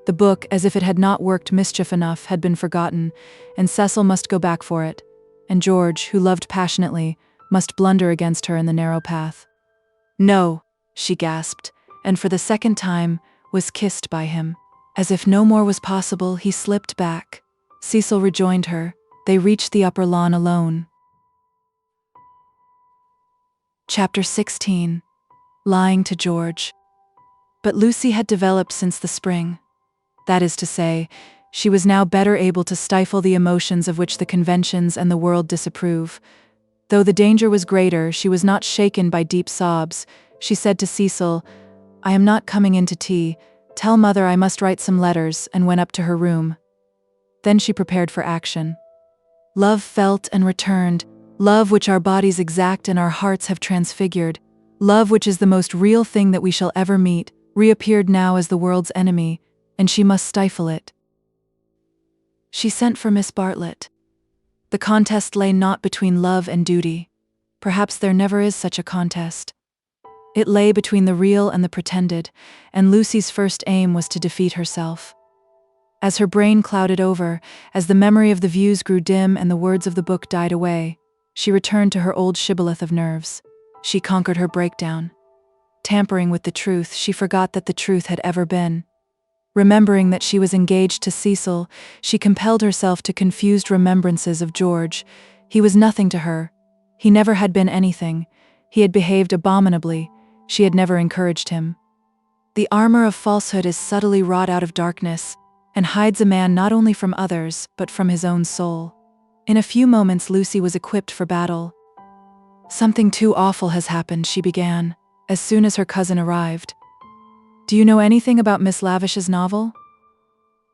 The book, as if it had not worked mischief enough, had been forgotten, and Cecil must go back for it, and George, who loved passionately, must blunder against her in the narrow path. "No," she gasped, and for the second time was kissed by him. As if no more was possible, he slipped back. Cecil rejoined her. They reached the upper lawn alone. Chapter 16. Lying to George. But Lucy had developed since the spring. That is to say, she was now better able to stifle the emotions of which the conventions and the world disapprove. Though the danger was greater, she was not shaken by deep sobs. She said to Cecil, "I am not coming in to tea. Tell Mother I must write some letters," and went up to her room. Then she prepared for action. Love felt and returned, love which our bodies exact and our hearts have transfigured, love which is the most real thing that we shall ever meet, reappeared now as the world's enemy, and she must stifle it. She sent for Miss Bartlett. The contest lay not between love and duty. Perhaps there never is such a contest. It lay between the real and the pretended, and Lucy's first aim was to defeat herself. As her brain clouded over, as the memory of the views grew dim and the words of the book died away, she returned to her old shibboleth of nerves. She conquered her breakdown. Tampering with the truth, she forgot that the truth had ever been. Remembering that she was engaged to Cecil, she compelled herself to confused remembrances of George. He was nothing to her. He never had been anything. He had behaved abominably. She had never encouraged him. The armor of falsehood is subtly wrought out of darkness, and hides a man not only from others, but from his own soul. In a few moments Lucy was equipped for battle. "Something too awful has happened," she began, as soon as her cousin arrived. "Do you know anything about Miss Lavish's novel?"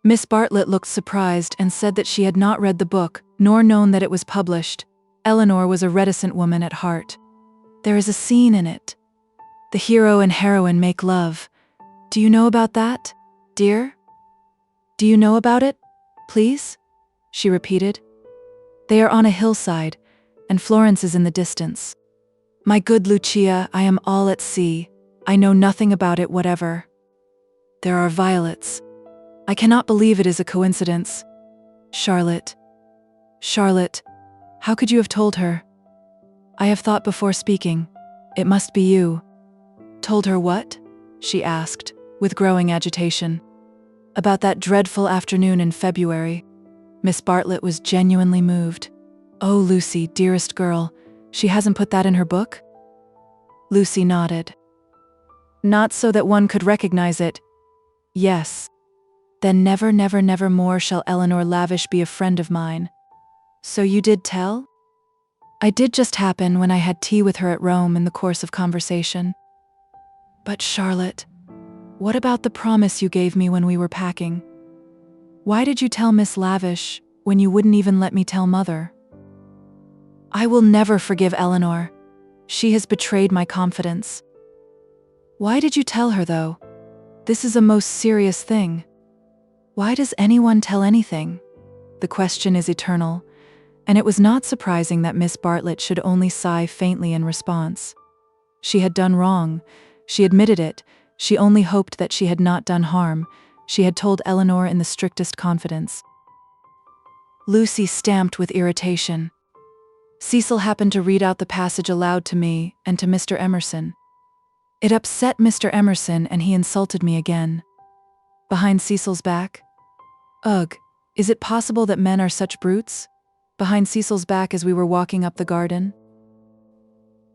Miss Bartlett looked surprised and said that she had not read the book, nor known that it was published. Eleanor was a reticent woman at heart. "There is a scene in it. The hero and heroine make love. Do you know about that, dear? Do you know about it, please?" she repeated. "They are on a hillside, and Florence is in the distance. My good Lucia, I am all at sea. I know nothing about it whatever. There are violets. I cannot believe it is a coincidence. Charlotte. Charlotte, how could you have told her?" "I have thought before speaking. It must be you." "Told her what?" she asked, with growing agitation. "About that dreadful afternoon in February." Miss Bartlett was genuinely moved. "Oh, Lucy, dearest girl, she hasn't put that in her book?" Lucy nodded. "Not so that one could recognize it." "Yes." "Then never, never, never more shall Eleanor Lavish be a friend of mine." "So you did tell?" "I did just happen when I had tea with her at Rome in the course of conversation." "But Charlotte, what about the promise you gave me when we were packing? Why did you tell Miss Lavish when you wouldn't even let me tell Mother?" "I will never forgive Eleanor. She has betrayed my confidence." "Why did you tell her, though? This is a most serious thing. Why does anyone tell anything? The question is eternal, and it was not surprising that Miss Bartlett should only sigh faintly in response. She had done wrong. She admitted it. She only hoped that she had not done harm. She had told Eleanor in the strictest confidence. Lucy stamped with irritation. Cecil happened to read out the passage aloud to me and to Mr. Emerson. It upset Mr. Emerson and he insulted me again. Behind Cecil's back? Ugh, is it possible that men are such brutes? Behind Cecil's back as we were walking up the garden?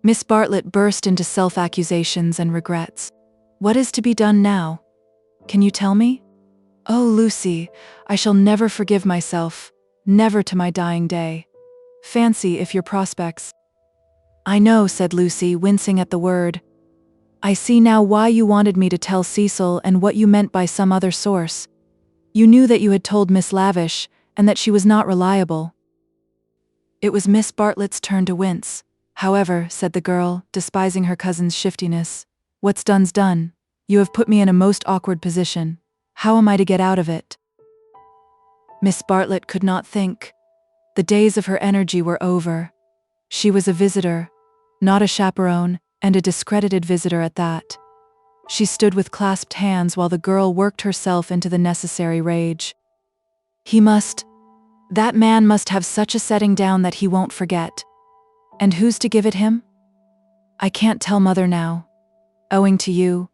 Miss Bartlett burst into self-accusations and regrets. What is to be done now? Can you tell me? Oh, Lucy, I shall never forgive myself, never to my dying day. Fancy if your prospects... I know, said Lucy, wincing at the word. I see now why you wanted me to tell Cecil and what you meant by some other source. You knew that you had told Miss Lavish, and that she was not reliable." It was Miss Bartlett's turn to wince. "However," said the girl, despising her cousin's shiftiness, "what's done's done. You have put me in a most awkward position. How am I to get out of it?" Miss Bartlett could not think. The days of her energy were over. She was a visitor, not a chaperone, and a discredited visitor at that. She stood with clasped hands while the girl worked herself into the necessary rage. That man must have such a setting down that he won't forget. And who's to give it him? I can't tell Mother now. Owing to you.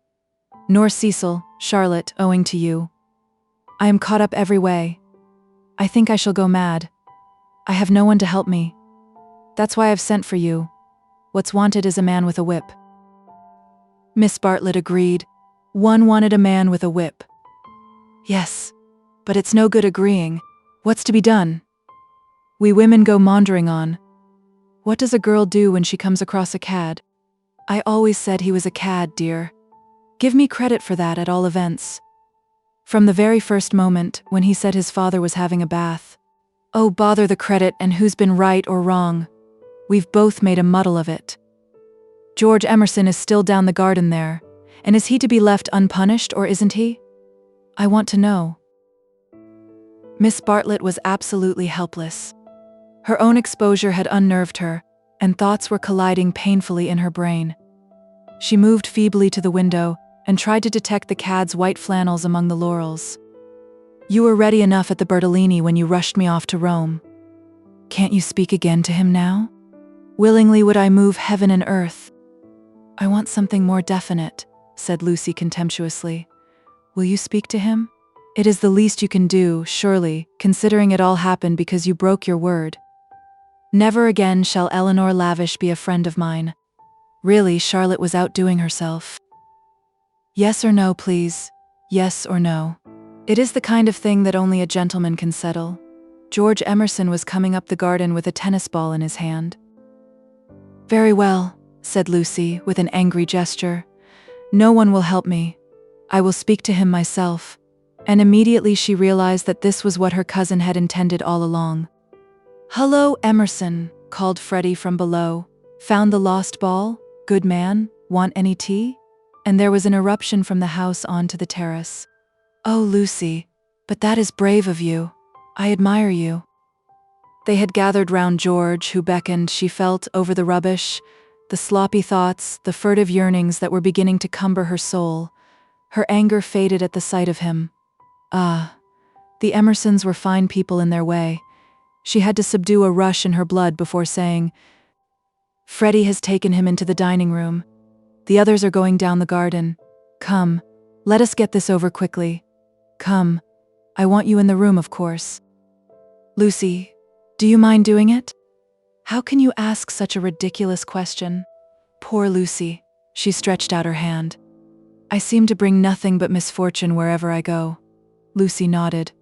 Nor Cecil, Charlotte, owing to you. I am caught up every way. I think I shall go mad. I have no one to help me. That's why I've sent for you. What's wanted is a man with a whip." Miss Bartlett agreed. One wanted a man with a whip. "Yes, but it's no good agreeing. What's to be done? We women go maundering on. What does a girl do when she comes across a cad? I always said he was a cad, dear. Give me credit for that at all events. From the very first moment, when he said his father was having a bath. Oh, bother the credit and who's been right or wrong. We've both made a muddle of it. George Emerson is still down the garden there, and is he to be left unpunished or isn't he? I want to know." Miss Bartlett was absolutely helpless. Her own exposure had unnerved her, and thoughts were colliding painfully in her brain. She moved feebly to the window and tried to detect the cad's white flannels among the laurels. "You were ready enough at the Bertolini when you rushed me off to Rome. Can't you speak again to him now? Willingly would I move heaven and earth." "I want something more definite," said Lucy contemptuously. "Will you speak to him? It is the least you can do, surely, considering it all happened because you broke your word. Never again shall Eleanor Lavish be a friend of mine." Really, Charlotte was outdoing herself. "Yes or no, please. Yes or no. It is the kind of thing that only a gentleman can settle." George Emerson was coming up the garden with a tennis ball in his hand. "Very well," said Lucy, with an angry gesture. "No one will help me. I will speak to him myself." And immediately she realized that this was what her cousin had intended all along. "Hello, Emerson," called Freddy from below. "Found the lost ball? Good man. Want any tea?" And there was an eruption from the house onto the terrace. "Oh, Lucy, but that is brave of you. I admire you." They had gathered round George, who beckoned, she felt, over the rubbish, the sloppy thoughts, the furtive yearnings that were beginning to cumber her soul. Her anger faded at the sight of him. Ah, the Emersons were fine people in their way. She had to subdue a rush in her blood before saying, "Freddy has taken him into the dining room. The others are going down the garden. Come, let us get this over quickly. Come, I want you in the room, of course. Lucy, do you mind doing it? How can you ask such a ridiculous question? Poor Lucy." She stretched out her hand. "I seem to bring nothing but misfortune wherever I go." Lucy nodded.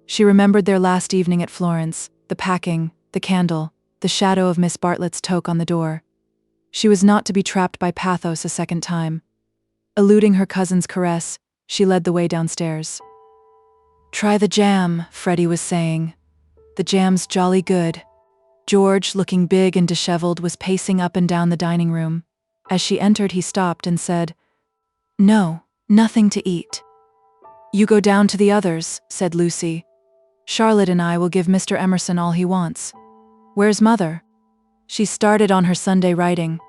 She remembered their last evening at Florence, the packing, the candle, the shadow of Miss Bartlett's toque on the door. She was not to be trapped by pathos a second time. Eluding her cousin's caress, she led the way downstairs. "Try the jam," Freddy was saying. "The jam's jolly good." George, looking big and disheveled, was pacing up and down the dining room. As she entered, he stopped and said, "No, nothing to eat." "You go down to the others," said Lucy. "Charlotte and I will give Mr. Emerson all he wants. Where's Mother?" "She started on her Sunday writing.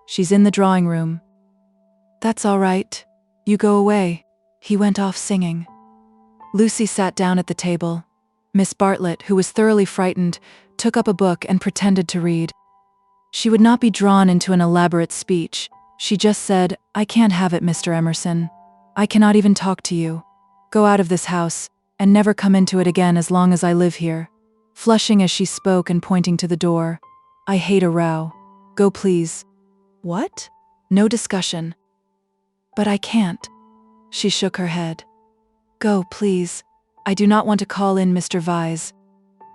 She's in the drawing room." "That's all right. You go away." He went off singing. Lucy sat down at the table. Miss Bartlett, who was thoroughly frightened, took up a book and pretended to read. She would not be drawn into an elaborate speech. She just said, "I can't have it, Mr. Emerson. I cannot even talk to you. Go out of this house, and never come into it again as long as I live here." Flushing as she spoke and pointing to the door. "I hate a row. Go, please." "What?" "No discussion." "But I can't." She shook her head. "Go, please. I do not want to call in Mr. Vyse."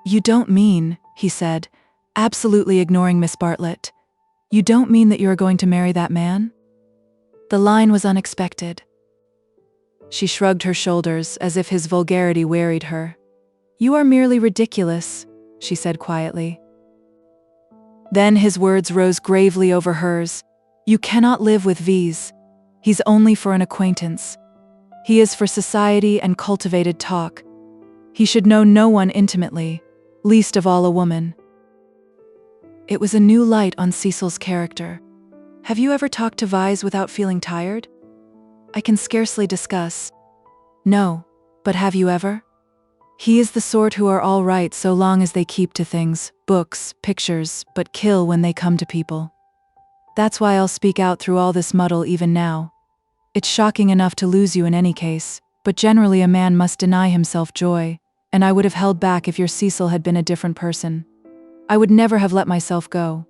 "You don't mean," he said, absolutely ignoring Miss Bartlett. "You don't mean that you are going to marry that man?" The line was unexpected. She shrugged her shoulders as if his vulgarity wearied her. "You are merely ridiculous," she said quietly. Then his words rose gravely over hers. "You cannot live with Vyse. He's only for an acquaintance. He is for society and cultivated talk. He should know no one intimately, least of all a woman." It was a new light on Cecil's character. "Have you ever talked to Vyse without feeling tired?" "I can scarcely discuss." "No, but have you ever?" "He is the sort who are all right so long as they keep to things, books, pictures, but kill when they come to people. That's why I'll speak out through all this muddle even now. It's shocking enough to lose you in any case, but generally a man must deny himself joy, and I would have held back if your Cecil had been a different person. I would never have let myself go.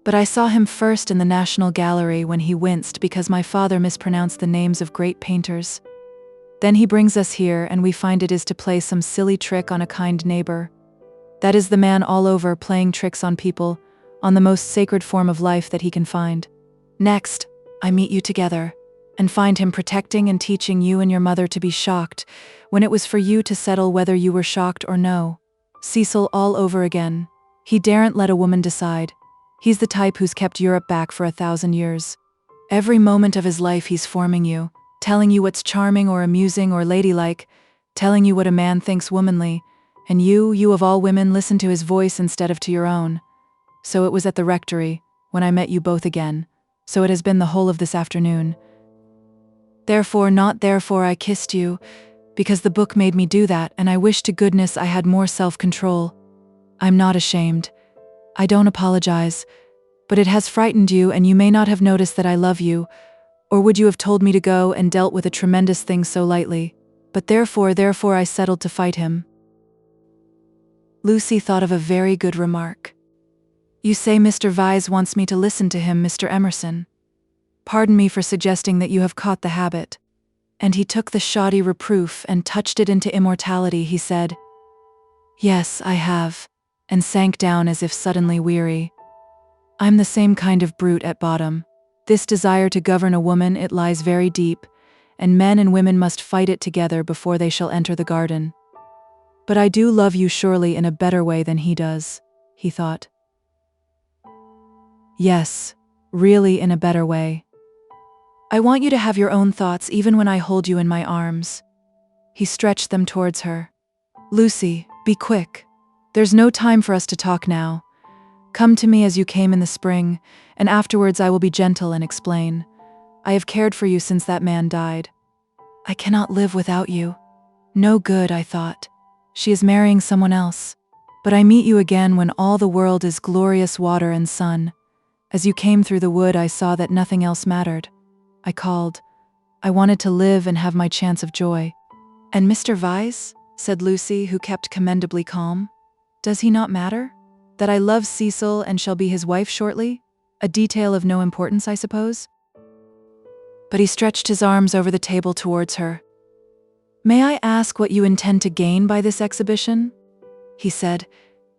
But I saw him first in the National Gallery when he winced because my father mispronounced the names of great painters. Then he brings us here and we find it is to play some silly trick on a kind neighbor. That is the man all over playing tricks on people, on the most sacred form of life that he can find. Next, I meet you together, and find him protecting and teaching you and your mother to be shocked, when it was for you to settle whether you were shocked or no. Cecil all over again. He daren't let a woman decide. He's the type who's kept Europe back for 1,000 years. Every moment of his life he's forming you, telling you what's charming or amusing or ladylike, telling you what a man thinks womanly, and you of all women, listen to his voice instead of to your own. So it was at the rectory, when I met you both again. So it has been the whole of this afternoon. Therefore, not therefore I kissed you, because the book made me do that, and I wish to goodness I had more self-control. I'm not ashamed. I don't apologize. But it has frightened you, and you may not have noticed that I love you, or would you have told me to go and dealt with a tremendous thing so lightly? But therefore I settled to fight him." Lucy thought of a very good remark. "You say Mr. Vyse wants me to listen to him, Mr. Emerson. Pardon me for suggesting that you have caught the habit." And he took the shoddy reproof and touched it into immortality. He said, "Yes, I have," and sank down as if suddenly weary. "I'm the same kind of brute at bottom. This desire to govern a woman, it lies very deep, and men and women must fight it together before they shall enter the garden. But I do love you surely in a better way than he does," he thought. "Yes, really in a better way. I want you to have your own thoughts even when I hold you in my arms." He stretched them towards her. "Lucy, be quick. There's no time for us to talk now. Come to me as you came in the spring, and afterwards I will be gentle and explain. I have cared for you since that man died. I cannot live without you. No good, I thought. She is marrying someone else. But I meet you again when all the world is glorious water and sun. As you came through the wood, I saw that nothing else mattered. I called. I wanted to live and have my chance of joy." "And Mr. Vyse?" said Lucy, who kept commendably calm. "Does he not matter? That I love Cecil and shall be his wife shortly? A detail of no importance, I suppose?" But he stretched his arms over the table towards her. "May I ask what you intend to gain by this exhibition?" he said.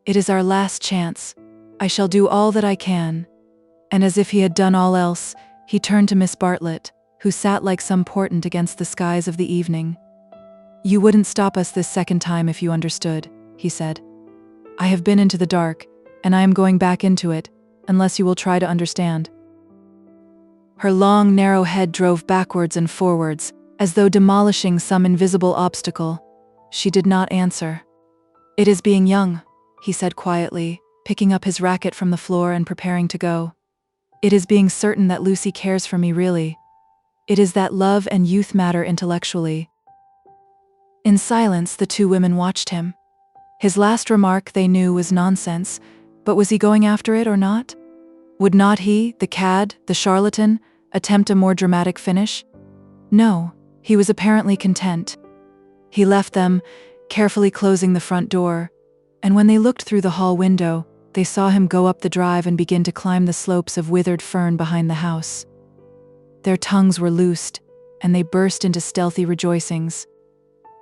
"It is our last chance. I shall do all that I can." And as if he had done all else, he turned to Miss Bartlett, who sat like some portent against the skies of the evening. "You wouldn't stop us this second time if you understood," he said. "I have been into the dark, and I am going back into it, unless you will try to understand." Her long, narrow head drove backwards and forwards, as though demolishing some invisible obstacle. She did not answer. "It is being young," he said quietly, picking up his racket from the floor and preparing to go. "It is being certain that Lucy cares for me really. It is that love and youth matter intellectually." In silence, the two women watched him. His last remark, they knew, was nonsense, but was he going after it or not? Would not he, the cad, the charlatan, attempt a more dramatic finish? No, he was apparently content. He left them, carefully closing the front door, and when they looked through the hall window, they saw him go up the drive and begin to climb the slopes of withered fern behind the house. Their tongues were loosed, and they burst into stealthy rejoicings.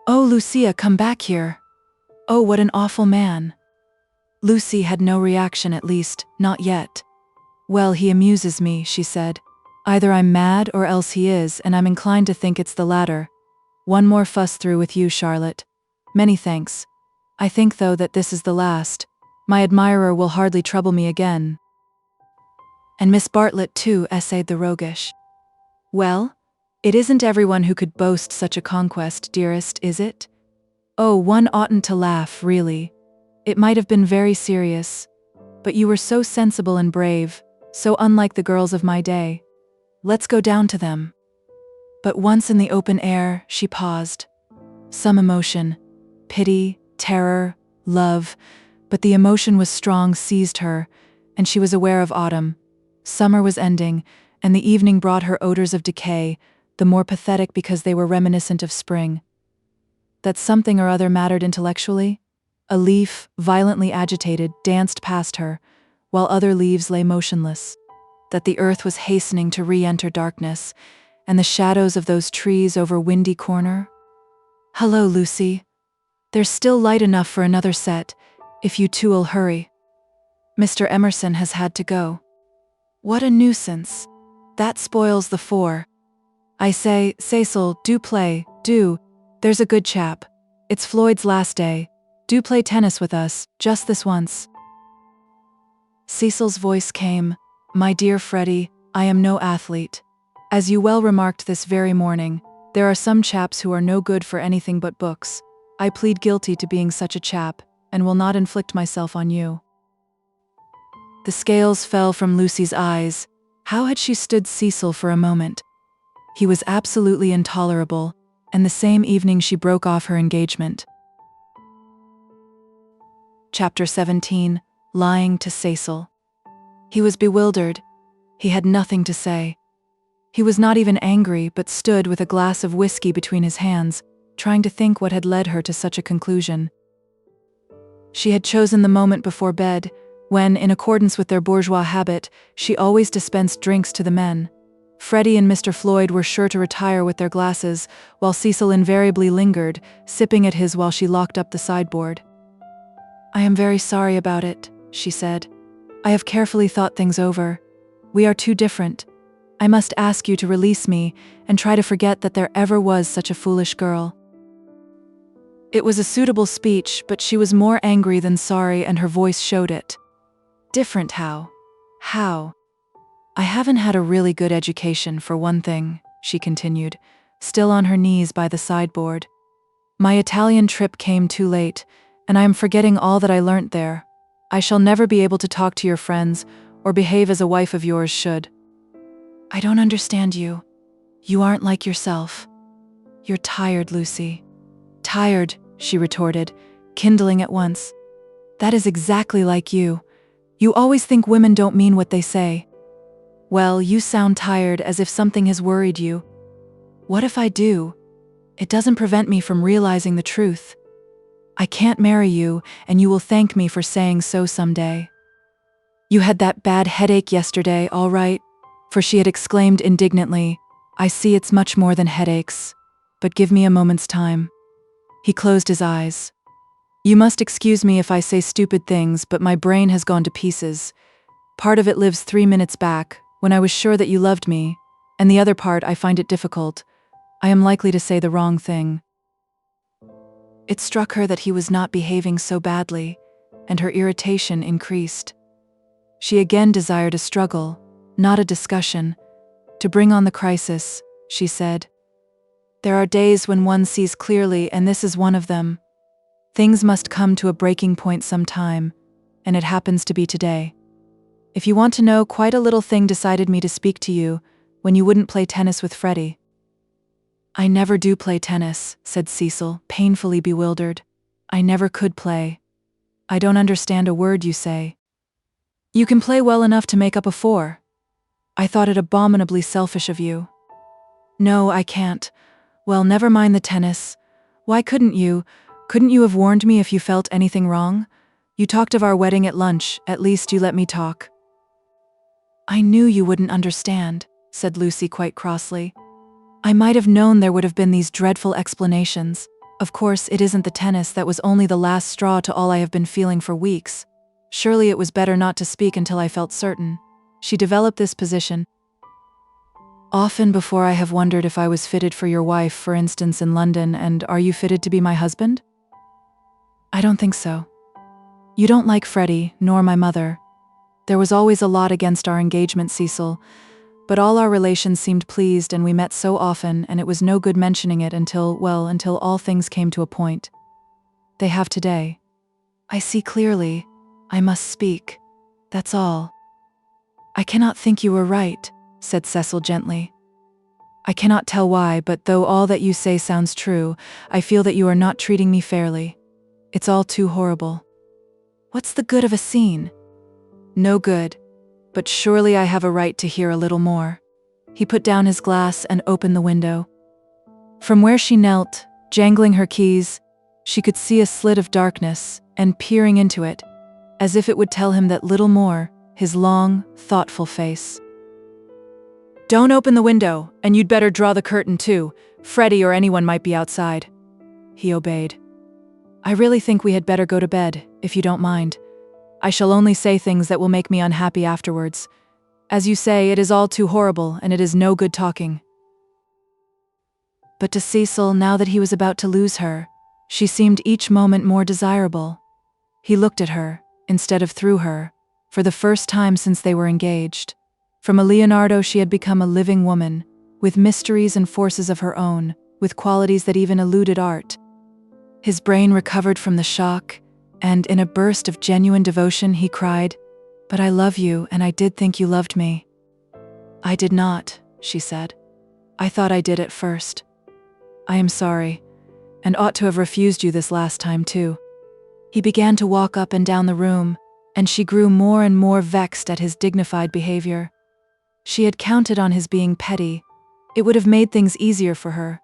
"Oh, Lucia, come back here! Oh, what an awful man!" Lucy had no reaction, at least, not yet. "Well, he amuses me," she said. Either I'm mad or else he is, and I'm inclined to think it's the latter. One more fuss through with you, Charlotte. Many thanks. I think, though, that this is the last. My admirer will hardly trouble me again. And Miss Bartlett, too, essayed the roguish. Well, it isn't everyone who could boast such a conquest, dearest, is it? Oh, one oughtn't to laugh, really. It might have been very serious. But you were so sensible and brave, so unlike the girls of my day. Let's go down to them. But once in the open air, she paused. Some emotion, pity, terror, love, but the emotion was strong, seized her, and she was aware of autumn. Summer was ending, and the evening brought her odors of decay, the more pathetic because they were reminiscent of spring. That something or other mattered intellectually? A leaf, violently agitated, danced past her, while other leaves lay motionless. That the earth was hastening to re-enter darkness, and the shadows of those trees over Windy Corner? Hello, Lucy. There's still light enough for another set, if you two'll hurry. Mr. Emerson has had to go. What a nuisance. That spoils the four. I say, Cecil, do play, do. There's a good chap. It's Floyd's last day. Do play tennis with us, just this once. Cecil's voice came, My dear Freddy, I am no athlete. As you well remarked this very morning, there are some chaps who are no good for anything but books. I plead guilty to being such a chap, and will not inflict myself on you. The scales fell from Lucy's eyes. How had she stood Cecil for a moment? He was absolutely intolerable, and the same evening she broke off her engagement. Chapter 17, Lying to Cecil. He was bewildered. He had nothing to say. He was not even angry, but stood with a glass of whiskey between his hands, trying to think what had led her to such a conclusion. She had chosen the moment before bed, when, in accordance with their bourgeois habit, she always dispensed drinks to the men. Freddy and Mr. Floyd were sure to retire with their glasses, while Cecil invariably lingered, sipping at his while she locked up the sideboard. I am very sorry about it, she said. I have carefully thought things over. We are too different. I must ask you to release me and try to forget that there ever was such a foolish girl. It was a suitable speech, but she was more angry than sorry, and her voice showed it. Different how? How? I haven't had a really good education, for one thing, she continued, still on her knees by the sideboard. My Italian trip came too late, and I am forgetting all that I learnt there. I shall never be able to talk to your friends, or behave as a wife of yours should. I don't understand you. You aren't like yourself. You're tired, Lucy. Tired, she retorted, kindling at once. That is exactly like you. You always think women don't mean what they say. Well, you sound tired, as if something has worried you. What if I do? It doesn't prevent me from realizing the truth. I can't marry you, and you will thank me for saying so someday. You had that bad headache yesterday, all right? For she had exclaimed indignantly, I see it's much more than headaches. But give me a moment's time. He closed his eyes. You must excuse me if I say stupid things, but my brain has gone to pieces. Part of it lives 3 minutes back, when I was sure that you loved me, and the other part I find it difficult. I am likely to say the wrong thing. It struck her that he was not behaving so badly, and her irritation increased. She again desired a struggle, not a discussion. To bring on the crisis, she said. There are days when one sees clearly, and this is one of them. Things must come to a breaking point sometime, and it happens to be today. If you want to know, quite a little thing decided me to speak to you when you wouldn't play tennis with Freddy. I never do play tennis, said Cecil, painfully bewildered. I never could play. I don't understand a word you say. You can play well enough to make up a 4. I thought it abominably selfish of you. No, I can't. Well, never mind the tennis. Why couldn't you? Couldn't you have warned me if you felt anything wrong? You talked of our wedding at lunch, at least you let me talk. I knew you wouldn't understand, said Lucy quite crossly. I might have known there would have been these dreadful explanations. Of course, it isn't the tennis that was only the last straw to all I have been feeling for weeks. Surely it was better not to speak until I felt certain. She developed this position. Often before I have wondered if I was fitted for your wife, for instance, in London, and are you fitted to be my husband? I don't think so. You don't like Freddy, nor my mother. There was always a lot against our engagement, Cecil, but all our relations seemed pleased and we met so often, and it was no good mentioning it until all things came to a point. They have today. I see clearly. I must speak. That's all. I cannot think you were right, said Cecil gently. I cannot tell why, but though all that you say sounds true, I feel that you are not treating me fairly. It's all too horrible. What's the good of a scene? No good. But surely I have a right to hear a little more. He put down his glass and opened the window. From where she knelt, jangling her keys, she could see a slit of darkness, and peering into it, as if it would tell him that little more, his long, thoughtful face. Don't open the window, and you'd better draw the curtain too. Freddy or anyone might be outside. He obeyed. I really think we had better go to bed, if you don't mind. I shall only say things that will make me unhappy afterwards. As you say, it is all too horrible, and it is no good talking. But to Cecil, now that he was about to lose her, she seemed each moment more desirable. He looked at her, instead of through her, for the first time since they were engaged. From a Leonardo she had become a living woman, with mysteries and forces of her own, with qualities that even eluded art. His brain recovered from the shock, and in a burst of genuine devotion he cried, "But I love you, and I did think you loved me." "I did not," she said. "I thought I did at first. I am sorry, and ought to have refused you this last time too." He began to walk up and down the room, and she grew more and more vexed at his dignified behavior. She had counted on his being petty. It would have made things easier for her.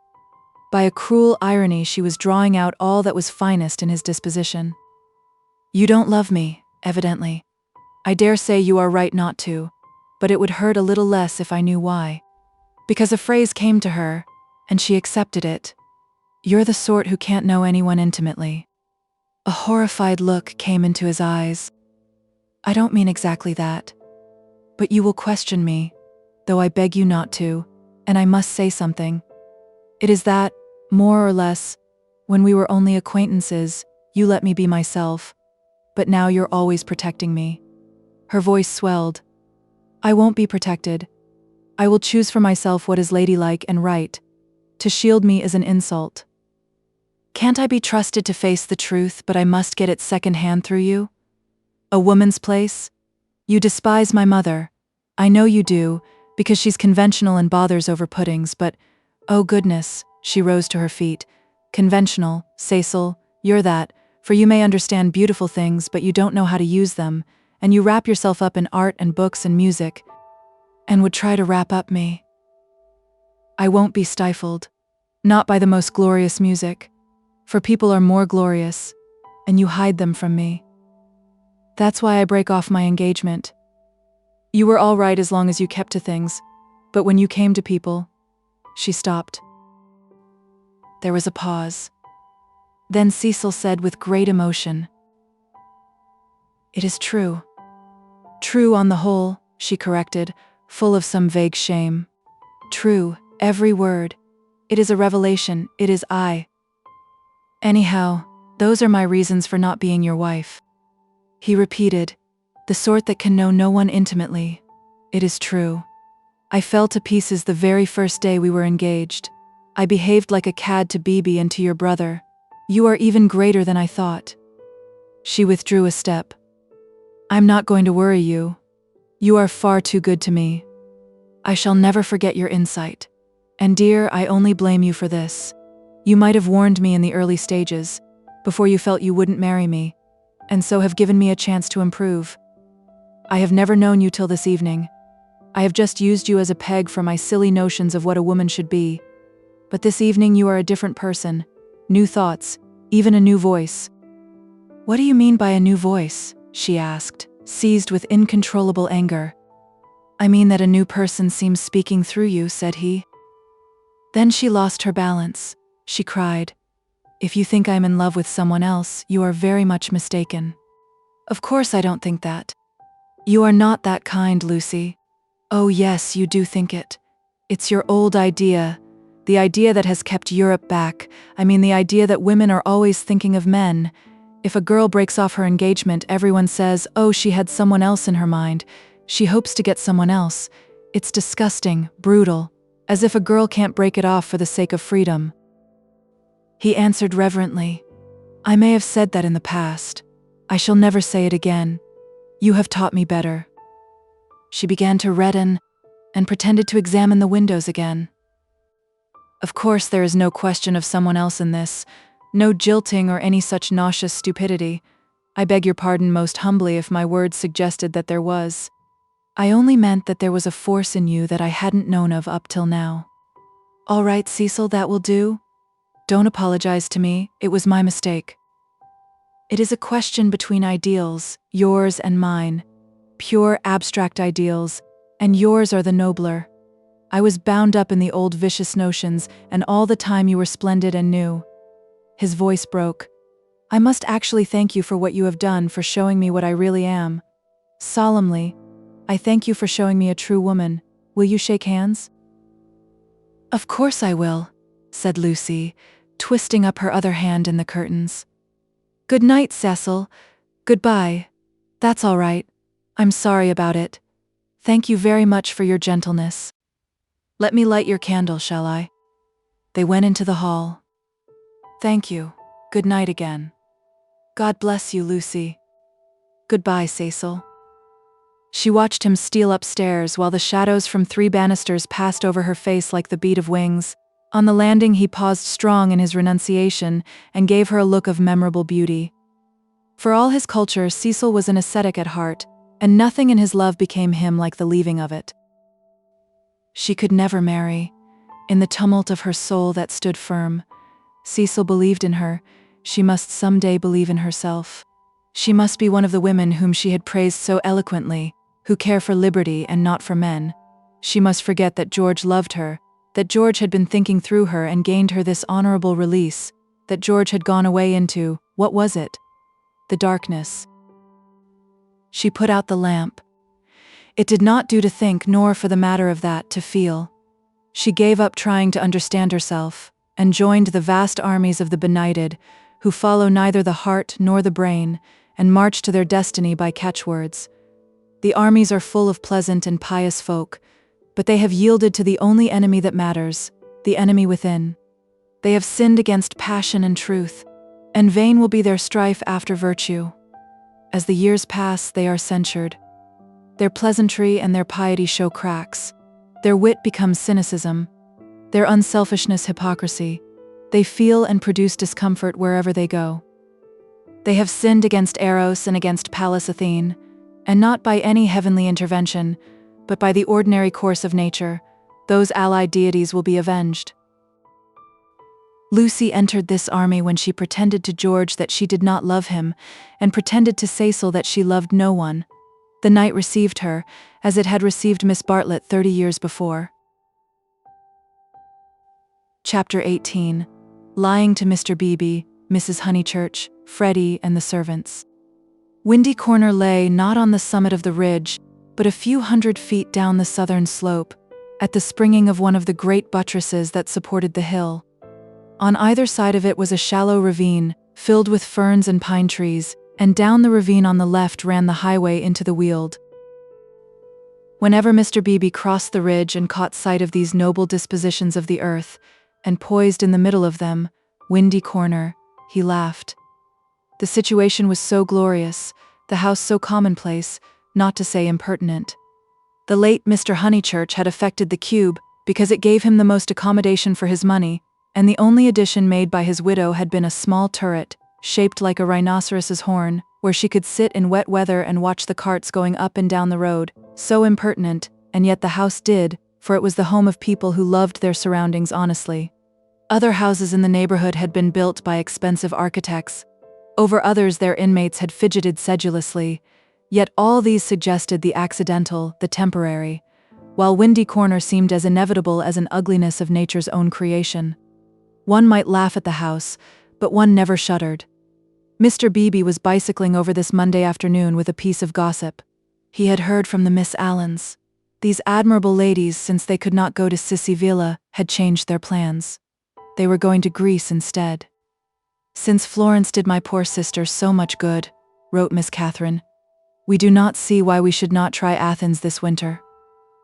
By a cruel irony, she was drawing out all that was finest in his disposition. "You don't love me, evidently. I dare say you are right not to, but it would hurt a little less if I knew why." Because a phrase came to her, and she accepted it. "You're the sort who can't know anyone intimately." A horrified look came into his eyes. "I don't mean exactly that. But you will question me, though I beg you not to, and I must say something. It is that, more or less, when we were only acquaintances, you let me be myself, but now you're always protecting me." Her voice swelled. "I won't be protected. I will choose for myself what is ladylike and right. To shield me is an insult. Can't I be trusted to face the truth, but I must get it second-hand through you? A woman's place? You despise my mother. I know you do, because she's conventional and bothers over puddings, but, oh goodness," she rose to her feet. "Conventional, Cecil, you're that, for you may understand beautiful things, but you don't know how to use them, and you wrap yourself up in art and books and music, and would try to wrap up me. I won't be stifled, not by the most glorious music, for people are more glorious, and you hide them from me. That's why I break off my engagement. You were all right as long as you kept to things, but when you came to people..." She stopped. There was a pause. Then Cecil said with great emotion, "It is true. True on the whole," she corrected, full of some vague shame. "True, every word. It is a revelation, it is I. Anyhow, those are my reasons for not being your wife." He repeated, "The sort that can know no one intimately. It is true. I fell to pieces the very first day we were engaged. I behaved like a cad to Beebe and to your brother. You are even greater than I thought." She withdrew a step. "I'm not going to worry you. You are far too good to me. I shall never forget your insight. And dear, I only blame you for this. You might have warned me in the early stages, before you felt you wouldn't marry me, and so have given me a chance to improve. I have never known you till this evening. I have just used you as a peg for my silly notions of what a woman should be. But this evening you are a different person, new thoughts, even a new voice." "What do you mean by a new voice?" she asked, seized with incontrollable anger. "I mean that a new person seems speaking through you," said he. Then she lost her balance. She cried, "If you think I'm in love with someone else, you are very much mistaken. Of course I don't think that. You are not that kind, Lucy. Oh yes, you do think it. It's your old idea. The idea that has kept Europe back. I mean, the idea that women are always thinking of men. If a girl breaks off her engagement, everyone says, oh, she had someone else in her mind. She hopes to get someone else. It's disgusting, brutal, as if a girl can't break it off for the sake of freedom. He answered reverently, I may have said that in the past. I shall never say it again. You have taught me better. She began to redden and pretended to examine the windows again. Of course, there is no question of someone else in this, no jilting or any such nauseous stupidity. I beg your pardon most humbly if my words suggested that there was. I only meant that there was a force in you that I hadn't known of up till now. All right, Cecil, that will do. Don't apologize to me, it was my mistake. It is a question between ideals, yours and mine, pure abstract ideals, and yours are the nobler. I was bound up in the old vicious notions, and all the time you were splendid and new. His voice broke. I must actually thank you for what you have done, for showing me what I really am. Solemnly, I thank you for showing me a true woman. Will you shake hands? Of course I will, said Lucy, twisting up her other hand in the curtains. Good night, Cecil. Goodbye. That's all right. I'm sorry about it. Thank you very much for your gentleness. Let me light your candle, shall I? They went into the hall. Thank you. Good night again. God bless you, Lucy. Goodbye, Cecil. She watched him steal upstairs while the shadows from 3 banisters passed over her face like the beat of wings. On the landing he paused strong in his renunciation and gave her a look of memorable beauty. For all his culture, Cecil was an ascetic at heart, and nothing in his love became him like the leaving of it. She could never marry. In the tumult of her soul that stood firm, Cecil believed in her. She must someday believe in herself. She must be one of the women whom she had praised so eloquently, who care for liberty and not for men. She must forget that George loved her, that George had been thinking through her and gained her this honorable release, that George had gone away into, what was it? The darkness. She put out the lamp. It did not do to think, nor for the matter of that, to feel. She gave up trying to understand herself, and joined the vast armies of the benighted, who follow neither the heart nor the brain, and march to their destiny by catchwords. The armies are full of pleasant and pious folk, but they have yielded to the only enemy that matters, the enemy within. They have sinned against passion and truth, and vain will be their strife after virtue. As the years pass, they are censured. Their pleasantry and their piety show cracks. Their wit becomes cynicism. Their unselfishness hypocrisy. They feel and produce discomfort wherever they go. They have sinned against Eros and against Pallas Athene, and not by any heavenly intervention, but by the ordinary course of nature. Those allied deities will be avenged. Lucy entered this army when she pretended to George that she did not love him, and pretended to Cecil that she loved no one. The night received her, as it had received Miss Bartlett 30 years before. Chapter 18. Lying to Mr. Beebe, Mrs. Honeychurch, Freddy, and the servants. Windy Corner lay not on the summit of the ridge, but a few hundred feet down the southern slope, at the springing of one of the great buttresses that supported the hill. On either side of it was a shallow ravine, filled with ferns and pine trees, and down the ravine on the left ran the highway into the Weald. Whenever Mr. Beebe crossed the ridge and caught sight of these noble dispositions of the earth, and poised in the middle of them, Windy Corner, he laughed. The situation was so glorious, the house so commonplace, not to say impertinent. The late Mr. Honeychurch had affected the cube because it gave him the most accommodation for his money, and the only addition made by his widow had been a small turret, shaped like a rhinoceros's horn, where she could sit in wet weather and watch the carts going up and down the road. So impertinent, and yet the house did, for it was the home of people who loved their surroundings honestly. Other houses in the neighborhood had been built by expensive architects. Over others their inmates had fidgeted sedulously, yet all these suggested the accidental, the temporary, while Windy Corner seemed as inevitable as an ugliness of nature's own creation. One might laugh at the house, but one never shuddered. Mr. Beebe was bicycling over this Monday afternoon with a piece of gossip. He had heard from the Miss Allens. These admirable ladies, since they could not go to Sicily, had changed their plans. They were going to Greece instead. "Since Florence did my poor sister so much good," wrote Miss Catherine, "we do not see why we should not try Athens this winter.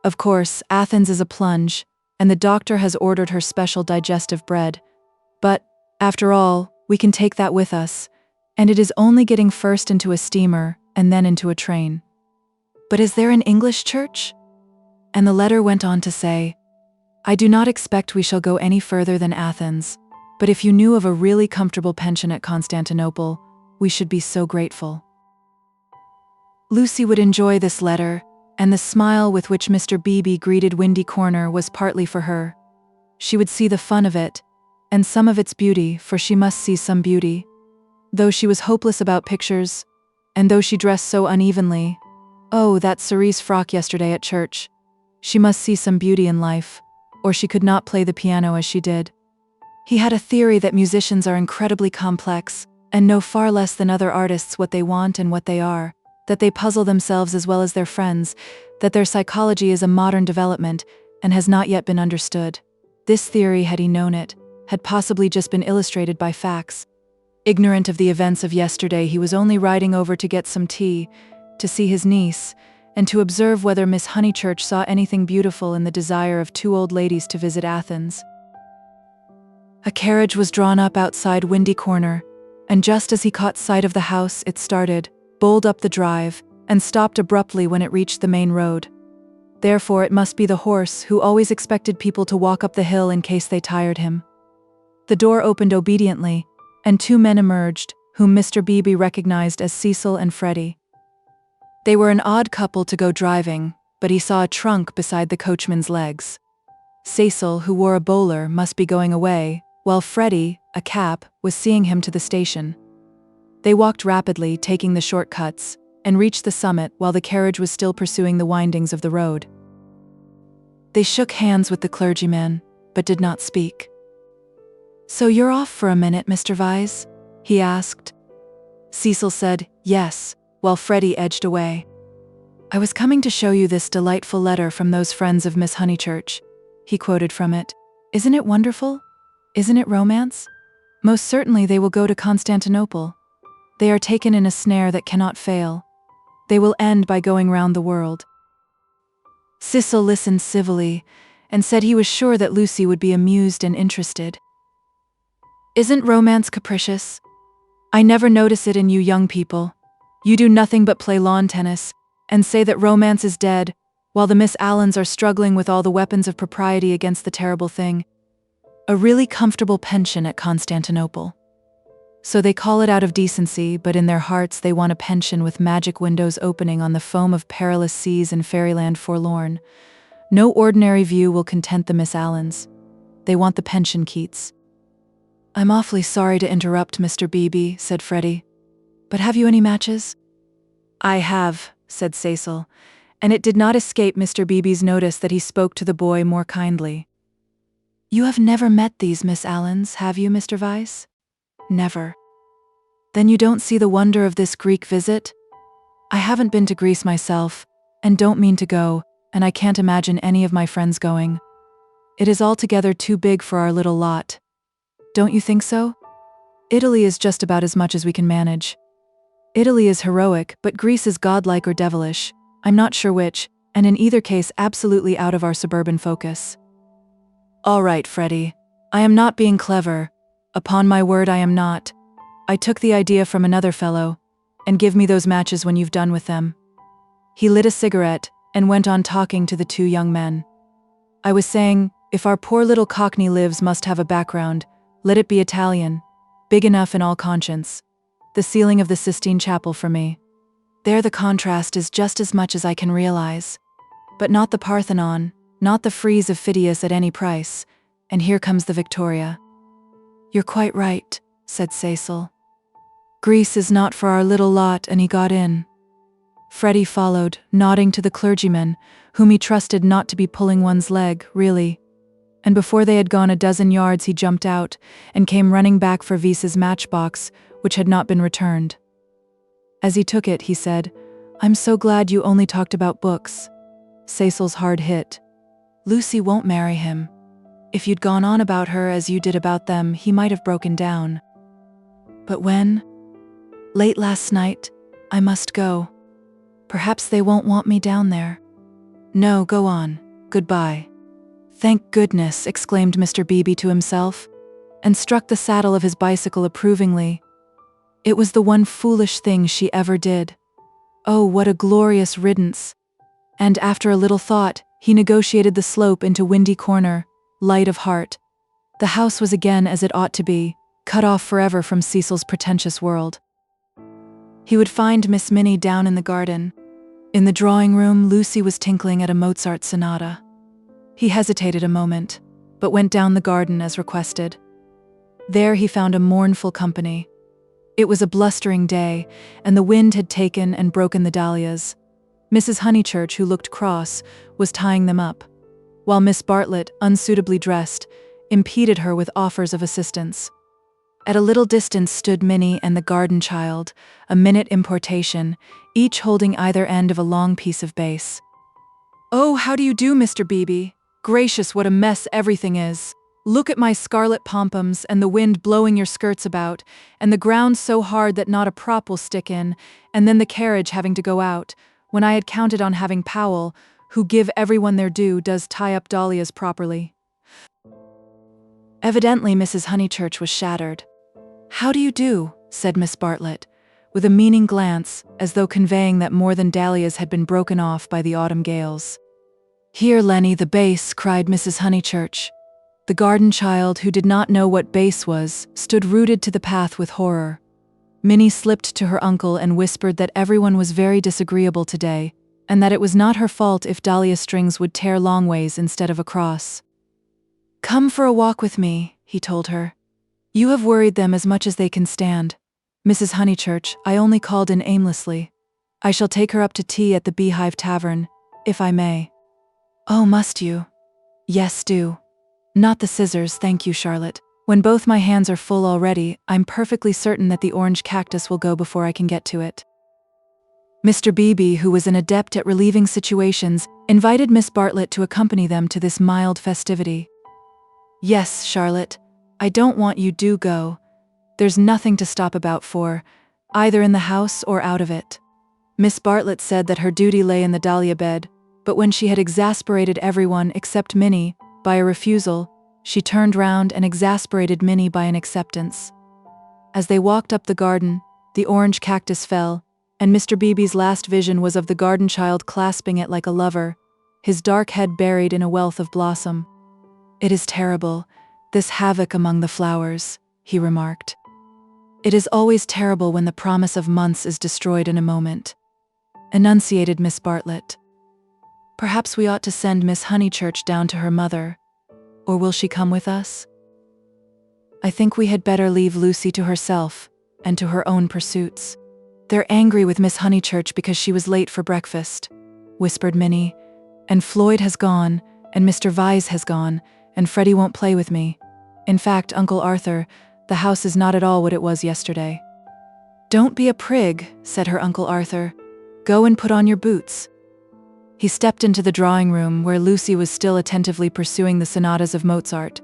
Of course, Athens is a plunge, and the doctor has ordered her special digestive bread. But, after all, we can take that with us, and it is only getting first into a steamer and then into a train. But is there an English church?" And the letter went on to say, "I do not expect we shall go any further than Athens, but if you knew of a really comfortable pension at Constantinople, we should be so grateful." Lucy would enjoy this letter, and the smile with which Mr. Beebe greeted Windy Corner was partly for her. She would see the fun of it, and some of its beauty, for she must see some beauty. Though she was hopeless about pictures, and though she dressed so unevenly, oh, that cerise frock yesterday at church, she must see some beauty in life, or she could not play the piano as she did. He had a theory that musicians are incredibly complex, and know far less than other artists what they want and what they are, that they puzzle themselves as well as their friends, that their psychology is a modern development and has not yet been understood. This theory, had he known it, had possibly just been illustrated by facts. Ignorant of the events of yesterday, he was only riding over to get some tea, to see his niece, and to observe whether Miss Honeychurch saw anything beautiful in the desire of two old ladies to visit Athens. A carriage was drawn up outside Windy Corner, and just as he caught sight of the house, it started, bowled up the drive, and stopped abruptly when it reached the main road. Therefore it must be the horse, who always expected people to walk up the hill in case they tired him. The door opened obediently, and two men emerged, whom Mr. Beebe recognized as Cecil and Freddy. They were an odd couple to go driving, but he saw a trunk beside the coachman's legs. Cecil, who wore a bowler, must be going away, while Freddy, a cap, was seeing him to the station. They walked rapidly, taking the shortcuts, and reached the summit while the carriage was still pursuing the windings of the road. They shook hands with the clergyman, but did not speak. "So you're off for a minute, Mr. Vyse?" he asked. Cecil said, "Yes," while Freddy edged away. "I was coming to show you this delightful letter from those friends of Miss Honeychurch," he quoted from it. "Isn't it wonderful? Isn't it romance? Most certainly they will go to Constantinople. They are taken in a snare that cannot fail. They will end by going round the world." Cecil listened civilly, and said he was sure that Lucy would be amused and interested. "Isn't romance capricious? I never notice it in you young people. You do nothing but play lawn tennis, and say that romance is dead, while the Miss Allens are struggling with all the weapons of propriety against the terrible thing. A really comfortable pension at Constantinople. So they call it out of decency, but in their hearts they want a pension with magic windows opening on the foam of perilous seas in fairyland forlorn. No ordinary view will content the Miss Allens. They want the pension Keats." "I'm awfully sorry to interrupt, Mr. Beebe," said Freddy. "But have you any matches?" "I have," said Cecil, and it did not escape Mr. Beebe's notice that he spoke to the boy more kindly. "You have never met these Miss Allens, have you, Mr. Vyse?" "Never." "Then you don't see the wonder of this Greek visit?" "I haven't been to Greece myself, and don't mean to go, and I can't imagine any of my friends going. It is altogether too big for our little lot. Don't you think so? Italy is just about as much as we can manage. Italy is heroic, but Greece is godlike or devilish, I'm not sure which, and in either case absolutely out of our suburban focus." "All right, Freddy. I am not being clever. Upon my word I am not. I took the idea from another fellow, and give me those matches when you've done with them." He lit a cigarette, and went on talking to the two young men. "I was saying, if our poor little Cockney lives must have a background, let it be Italian, big enough in all conscience. The ceiling of the Sistine Chapel for me. There the contrast is just as much as I can realize. But not the Parthenon, not the frieze of Phidias at any price, and here comes the Victoria." "You're quite right," said Cecil. "Greece is not for our little lot," and he got in. Freddy followed, nodding to the clergyman, whom he trusted not to be pulling one's leg, really. And before they had gone a dozen yards he jumped out, and came running back for Vyse's matchbox, which had not been returned. As he took it, he said, "I'm so glad you only talked about books. Cecil's hard hit. Lucy won't marry him. If you'd gone on about her as you did about them, he might have broken down. But when? Late last night. I must go. Perhaps they won't want me down there. No, go on. Goodbye. Thank goodness, exclaimed Mr. Beebe to himself, and struck the saddle of his bicycle approvingly. It was the one foolish thing she ever did. Oh, what a glorious riddance. And after a little thought, he negotiated the slope into Windy Corner, light of heart. The house was again as it ought to be, cut off forever from Cecil's pretentious world. He would find Miss Minnie down in the garden. In the drawing room, Lucy was tinkling at a Mozart sonata. He hesitated a moment, but went down the garden as requested. There he found a mournful company. It was a blustering day, and the wind had taken and broken the dahlias. Mrs. Honeychurch, who looked cross, was tying them up, while Miss Bartlett, unsuitably dressed, impeded her with offers of assistance. At a little distance stood Minnie and the garden child, a minute importation, each holding either end of a long piece of base. "Oh, how do you do, Mr. Beebe? Gracious, what a mess everything is. Look at my scarlet pompons and the wind blowing your skirts about, and the ground so hard that not a prop will stick in, and then the carriage having to go out, when I had counted on having Powell, who, give everyone their due, does tie up dahlias properly." Evidently Mrs. Honeychurch was shattered. "How do you do?" said Miss Bartlett, with a meaning glance, as though conveying that more than dahlias had been broken off by the autumn gales. "Here, Lenny, the bass," cried Mrs. Honeychurch. The garden child, who did not know what bass was, stood rooted to the path with horror. Minnie slipped to her uncle and whispered that everyone was very disagreeable today, and that it was not her fault if dahlia strings would tear long ways instead of across. "Come for a walk with me," he told her. "You have worried them as much as they can stand. Mrs. Honeychurch, I only called in aimlessly. I shall take her up to tea at the Beehive Tavern, if I may." "Oh, must you?" "Yes, do. Not the scissors, thank you, Charlotte. When both my hands are full already, I'm perfectly certain that the orange cactus will go before I can get to it." Mr. Beebe, who was an adept at relieving situations, invited Miss Bartlett to accompany them to this mild festivity. "Yes, Charlotte, I don't want you do go. There's nothing to stop about for, either in the house or out of it." Miss Bartlett said that her duty lay in the dahlia bed, but when she had exasperated everyone except Minnie by a refusal, she turned round and exasperated Minnie by an acceptance. As they walked up the garden, the orange cactus fell, and Mr. Beebe's last vision was of the garden child clasping it like a lover, his dark head buried in a wealth of blossom. "It is terrible, this havoc among the flowers," he remarked. "It is always terrible when the promise of months is destroyed in a moment," enunciated Miss Bartlett. "Perhaps we ought to send Miss Honeychurch down to her mother. Or will she come with us?" "I think we had better leave Lucy to herself, and to her own pursuits. They're angry with Miss Honeychurch because she was late for breakfast," whispered Minnie, "and Floyd has gone, and Mr. Vyse has gone, and Freddy won't play with me. In fact, Uncle Arthur, the house is not at all what it was yesterday." "Don't be a prig," said her Uncle Arthur. "Go and put on your boots." He stepped into the drawing room where Lucy was still attentively pursuing the sonatas of Mozart.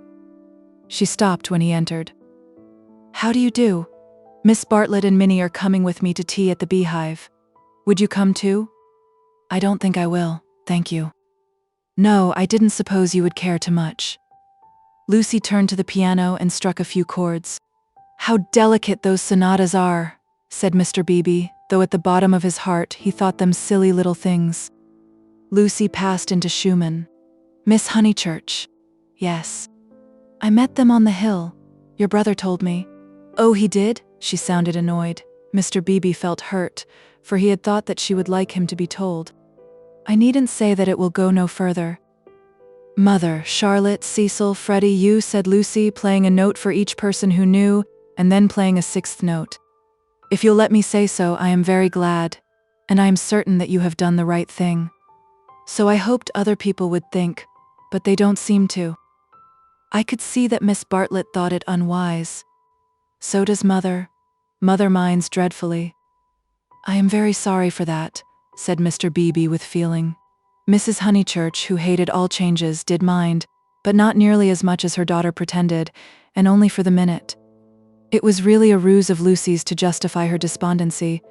She stopped when he entered. "How do you do? Miss Bartlett and Minnie are coming with me to tea at the Beehive. Would you come too?" "I don't think I will, thank you." "No, I didn't suppose you would care too much." Lucy turned to the piano and struck a few chords. "How delicate those sonatas are," said Mr. Beebe, though at the bottom of his heart he thought them silly little things. Lucy passed into Schumann. "Miss Honeychurch." "Yes." "I met them on the hill. Your brother told me." "Oh, he did?" She sounded annoyed. Mr. Beebe felt hurt, for he had thought that she would like him to be told. "I needn't say that it will go no further." "Mother, Charlotte, Cecil, Freddy, you," said Lucy, playing a note for each person who knew, and then playing a sixth note. "If you'll let me say so, I am very glad, and I am certain that you have done the right thing. So I hoped other people would think, but they don't seem to. I could see that Miss Bartlett thought it unwise. So does Mother. Mother minds dreadfully." "I am very sorry for that," said Mr. Beebe with feeling. Mrs. Honeychurch, who hated all changes, did mind, but not nearly as much as her daughter pretended, and only for the minute. It was really a ruse of Lucy's to justify her despondency,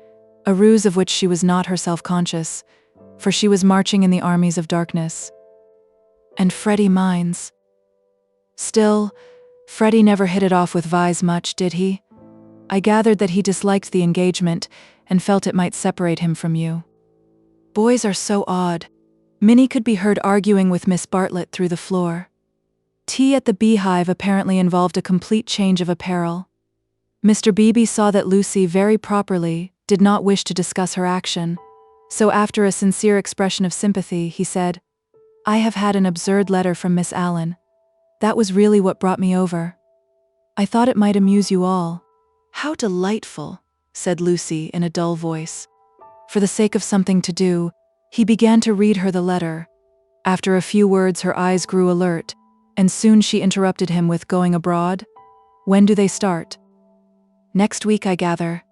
a ruse of which she was not herself conscious, for she was marching in the armies of darkness. And Freddy minds. Still, Freddy never hit it off with Vyse much, did he? I gathered that he disliked the engagement and felt it might separate him from you. Boys are so odd. Minnie could be heard arguing with Miss Bartlett through the floor. Tea at the Beehive apparently involved a complete change of apparel. Mr. Beebe saw that Lucy, very properly, did not wish to discuss her action, so after a sincere expression of sympathy, he said, "I have had an absurd letter from Miss Allen. That was really what brought me over. I thought it might amuse you all." "How delightful," said Lucy in a dull voice. For the sake of something to do, he began to read her the letter. After a few words, her eyes grew alert, and soon she interrupted him with going abroad. "When do they start?" "Next week, I gather."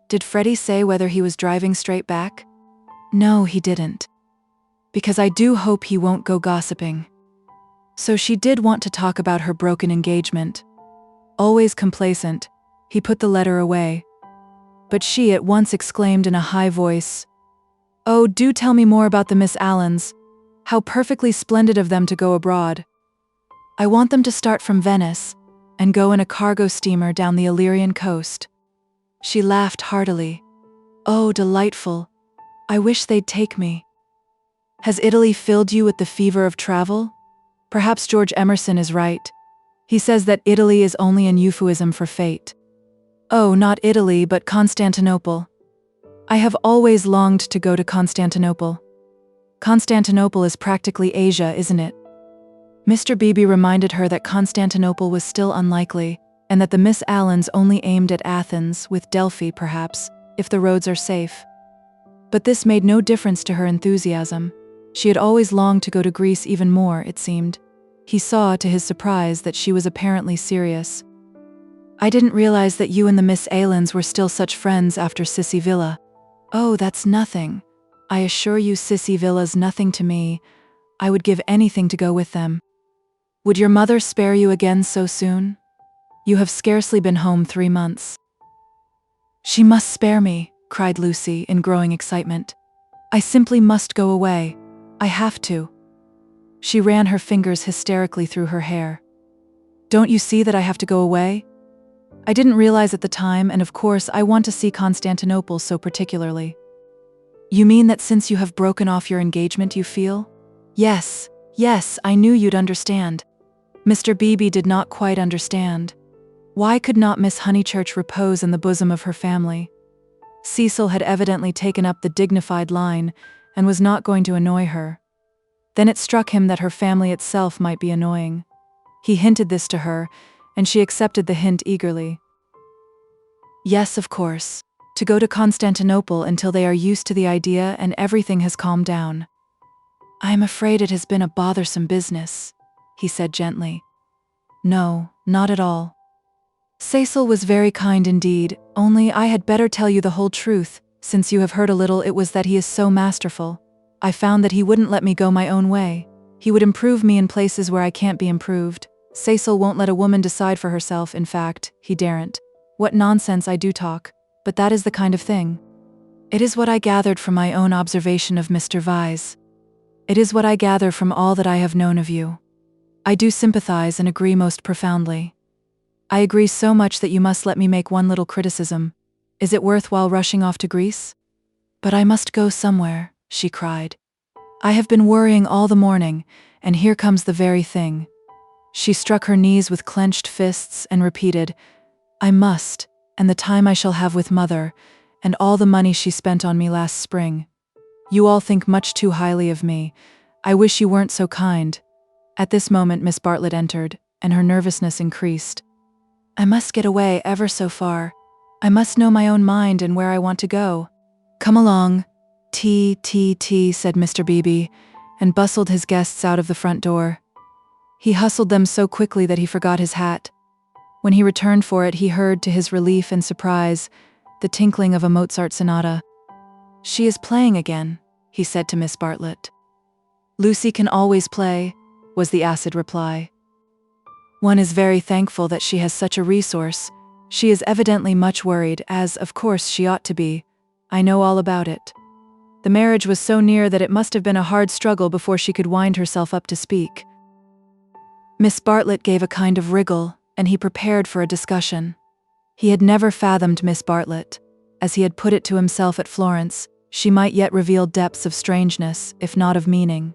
"Did Freddy say whether he was driving straight back?" "No, he didn't. Because I do hope he won't go gossiping." So she did want to talk about her broken engagement. Always complacent, he put the letter away. But she at once exclaimed in a high voice, "Oh, do tell me more about the Miss Allens. How perfectly splendid of them to go abroad. I want them to start from Venice and go in a cargo steamer down the Illyrian coast." She laughed heartily. "Oh, delightful. I wish they'd take me." "Has Italy filled you with the fever of travel? Perhaps George Emerson is right. He says that Italy is only an euphemism for fate." "Oh, not Italy, but Constantinople. I have always longed to go to Constantinople. Constantinople is practically Asia, isn't it?" Mr. Beebe reminded her that Constantinople was still unlikely, and that the Miss Allens only aimed at Athens, with Delphi perhaps, if the roads are safe. But this made no difference to her enthusiasm. She had always longed to go to Greece even more, it seemed. He saw, to his surprise, that she was apparently serious. "I didn't realize that you and the Miss Allens were still such friends after Sissy Villa." "Oh, that's nothing. I assure you Sissy Villa's nothing to me. I would give anything to go with them." "Would your mother spare you again so soon? You have scarcely been home 3 months." "She must spare me," cried Lucy in growing excitement. "I simply must go away. I have to." She ran her fingers hysterically through her hair. "Don't you see that I have to go away? I didn't realize at the time, and of course I want to see Constantinople so particularly." "You mean that since you have broken off your engagement you feel?" Yes, I knew you'd understand." Mr. Beebe did not quite understand. Why could not Miss Honeychurch repose in the bosom of her family? Cecil had evidently taken up the dignified line and was not going to annoy her. Then it struck him that her family itself might be annoying. He hinted this to her, and she accepted the hint eagerly. "Yes, of course. To go to Constantinople until they are used to the idea and everything has calmed down." "I am afraid it has been a bothersome business," he said gently. "No, not at all. Cecil was very kind indeed, only I had better tell you the whole truth, since you have heard a little. It was that he is so masterful. I found that he wouldn't let me go my own way. He would improve me in places where I can't be improved. Cecil won't let a woman decide for herself, in fact, he daren't. What nonsense I do talk, but that is the kind of thing. It is what I gathered from my own observation of Mr. Vyse. It is what I gather from all that I have known of you. I do sympathize and agree most profoundly. I agree so much that you must let me make one little criticism. Is it worthwhile rushing off to Greece?" "But I must go somewhere," she cried. "I have been worrying all the morning, and here comes the very thing." She struck her knees with clenched fists and repeated, "I must, and the time I shall have with Mother, and all the money she spent on me last spring. You all think much too highly of me. I wish you weren't so kind." At this moment Miss Bartlett entered, and her nervousness increased. "I must get away ever so far. I must know my own mind and where I want to go." "Come along." Tea, said Mr. Beebe, and bustled his guests out of the front door. He hustled them so quickly that he forgot his hat. When he returned for it, he heard, to his relief and surprise, the tinkling of a Mozart sonata. "She is playing again," he said to Miss Bartlett. Lucy can always play, was the acid reply. One is very thankful that she has such a resource. She is evidently much worried, as, of course, she ought to be. I know all about it. The marriage was so near that it must have been a hard struggle before she could wind herself up to speak. Miss Bartlett gave a kind of wriggle, and he prepared for a discussion. He had never fathomed Miss Bartlett. As he had put it to himself at Florence, she might yet reveal depths of strangeness, if not of meaning.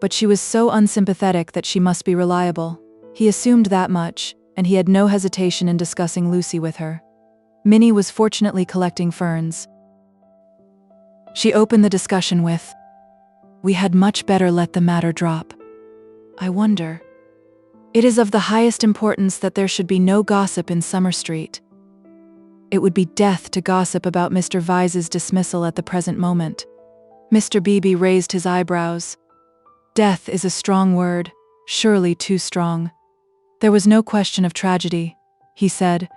But she was so unsympathetic that she must be reliable. He assumed that much, and he had no hesitation in discussing Lucy with her. Minnie was fortunately collecting ferns. She opened the discussion with, "We had much better let the matter drop. I wonder. It is of the highest importance that there should be no gossip in Summer Street. It would be death to gossip about Mr. Vyse's dismissal at the present moment." Mr. Beebe raised his eyebrows. Death is a strong word, surely too strong. There was no question of tragedy, he said.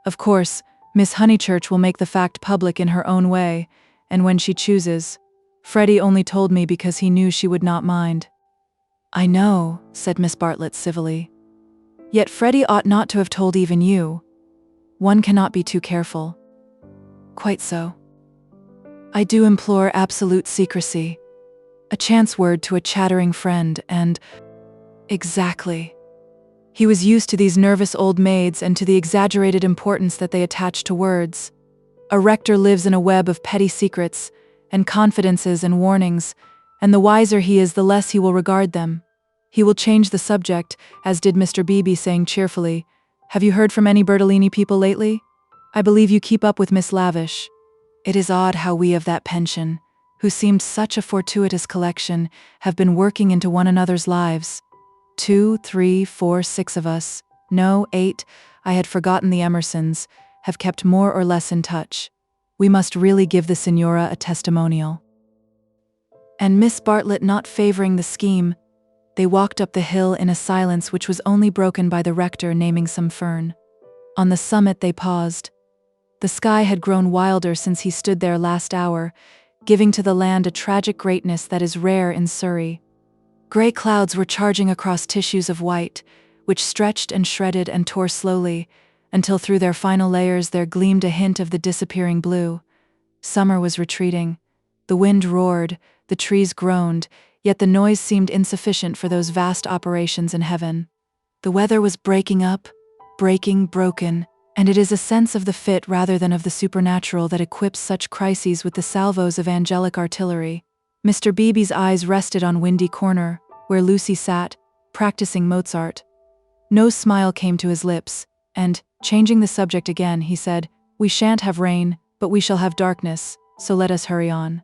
Of course, Miss Honeychurch will make the fact public in her own way, and when she chooses. Freddy only told me because he knew she would not mind. I know, said Miss Bartlett civilly. Yet Freddy ought not to have told even you. One cannot be too careful. Quite so. I do implore absolute secrecy. A chance word to a chattering friend, and... Exactly. He was used to these nervous old maids and to the exaggerated importance that they attach to words. A rector lives in a web of petty secrets, and confidences and warnings, and the wiser he is, the less he will regard them. He will change the subject, as did Mr. Beebe, saying cheerfully, "Have you heard from any Bertolini people lately? I believe you keep up with Miss Lavish." It is odd how we of that pension, who seemed such a fortuitous collection, have been working into one another's lives. 2, 3, 4, 6 of us, no, 8, I had forgotten the Emersons, have kept more or less in touch. We must really give the Signora a testimonial. And Miss Bartlett not favoring the scheme, they walked up the hill in a silence which was only broken by the rector naming some fern. On the summit they paused. The sky had grown wilder since he stood there last hour, giving to the land a tragic greatness that is rare in Surrey. Gray clouds were charging across tissues of white, which stretched and shredded and tore slowly, until through their final layers there gleamed a hint of the disappearing blue. Summer was retreating. The wind roared, the trees groaned, yet the noise seemed insufficient for those vast operations in heaven. The weather was breaking up, broken, and it is a sense of the fit rather than of the supernatural that equips such crises with the salvos of angelic artillery. Mr. Beebe's eyes rested on Windy Corner, where Lucy sat, practicing Mozart. No smile came to his lips, and, changing the subject again, he said, "We shan't have rain, but we shall have darkness, so let us hurry on."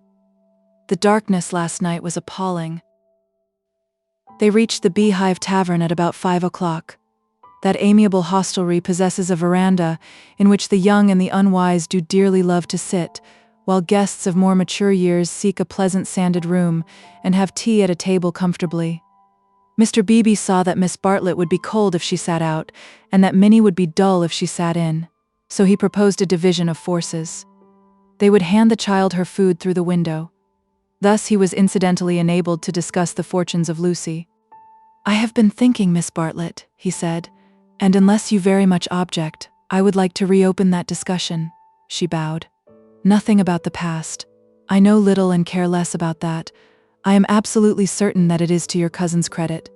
The darkness last night was appalling. They reached the Beehive Tavern at about 5 o'clock. That amiable hostelry possesses a veranda in which the young and the unwise do dearly love to sit, while guests of more mature years seek a pleasant sanded room and have tea at a table comfortably. Mr. Beebe saw that Miss Bartlett would be cold if she sat out, and that Minnie would be dull if she sat in, so he proposed a division of forces. They would hand the child her food through the window. Thus he was incidentally enabled to discuss the fortunes of Lucy. "I have been thinking, Miss Bartlett," he said, "and unless you very much object, I would like to reopen that discussion." She bowed. "Nothing about the past. I know little and care less about that. I am absolutely certain that it is to your cousin's credit.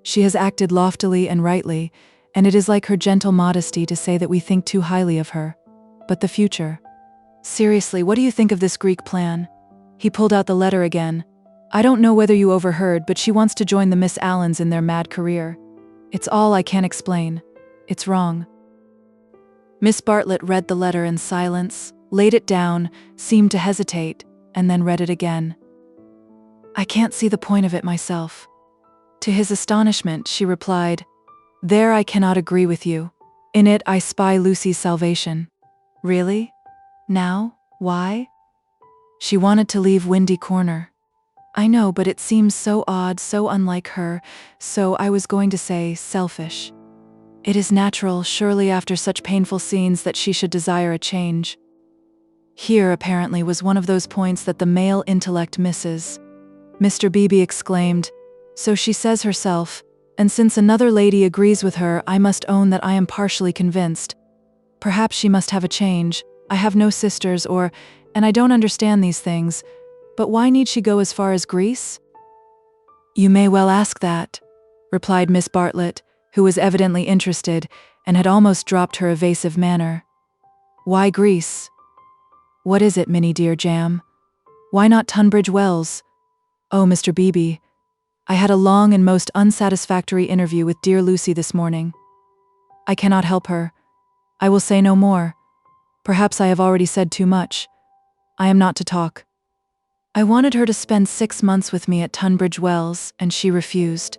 She has acted loftily and rightly, and it is like her gentle modesty to say that we think too highly of her. But the future. Seriously, what do you think of this Greek plan?" He pulled out the letter again. "I don't know whether you overheard, but she wants to join the Miss Allens in their mad career. It's all I can explain. It's wrong." Miss Bartlett read the letter in silence, laid it down, seemed to hesitate, and then read it again. "I can't see the point of it myself." To his astonishment, she replied, "There I cannot agree with you. In it I spy Lucy's salvation." "Really? Now? Why?" "She wanted to leave Windy Corner." "I know, but it seems so odd, so unlike her, so I was going to say selfish. It is natural, surely after such painful scenes, that she should desire a change." Here, apparently, was one of those points that the male intellect misses. Mr. Beebe exclaimed. So she says herself, and since another lady agrees with her, I must own that I am partially convinced. Perhaps she must have a change. I have no sisters and I don't understand these things, but why need she go as far as Greece? You may well ask that, replied Miss Bartlett, who was evidently interested and had almost dropped her evasive manner. Why Greece? What is it, Minnie dear Jam? Why not Tunbridge Wells? Oh, Mr. Beebe, I had a long and most unsatisfactory interview with dear Lucy this morning. I cannot help her. I will say no more. Perhaps I have already said too much. I am not to talk. I wanted her to spend 6 months with me at Tunbridge Wells, and she refused.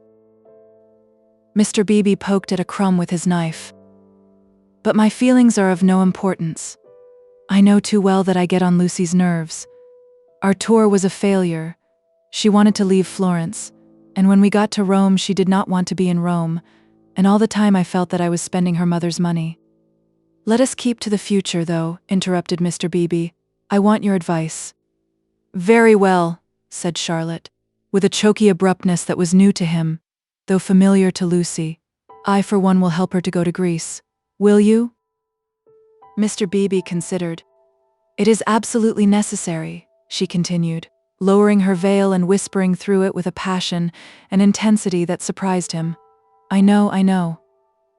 Mr. Beebe poked at a crumb with his knife. But my feelings are of no importance. I know too well that I get on Lucy's nerves. Our tour was a failure. She wanted to leave Florence, and when we got to Rome she did not want to be in Rome, and all the time I felt that I was spending her mother's money. Let us keep to the future, though, interrupted Mr. Beebe. I want your advice. Very well, said Charlotte, with a choky abruptness that was new to him, though familiar to Lucy. I, for one, will help her to go to Greece. Will you? Mr. Beebe considered. It is absolutely necessary, she continued, lowering her veil and whispering through it with a passion and intensity that surprised him. I know.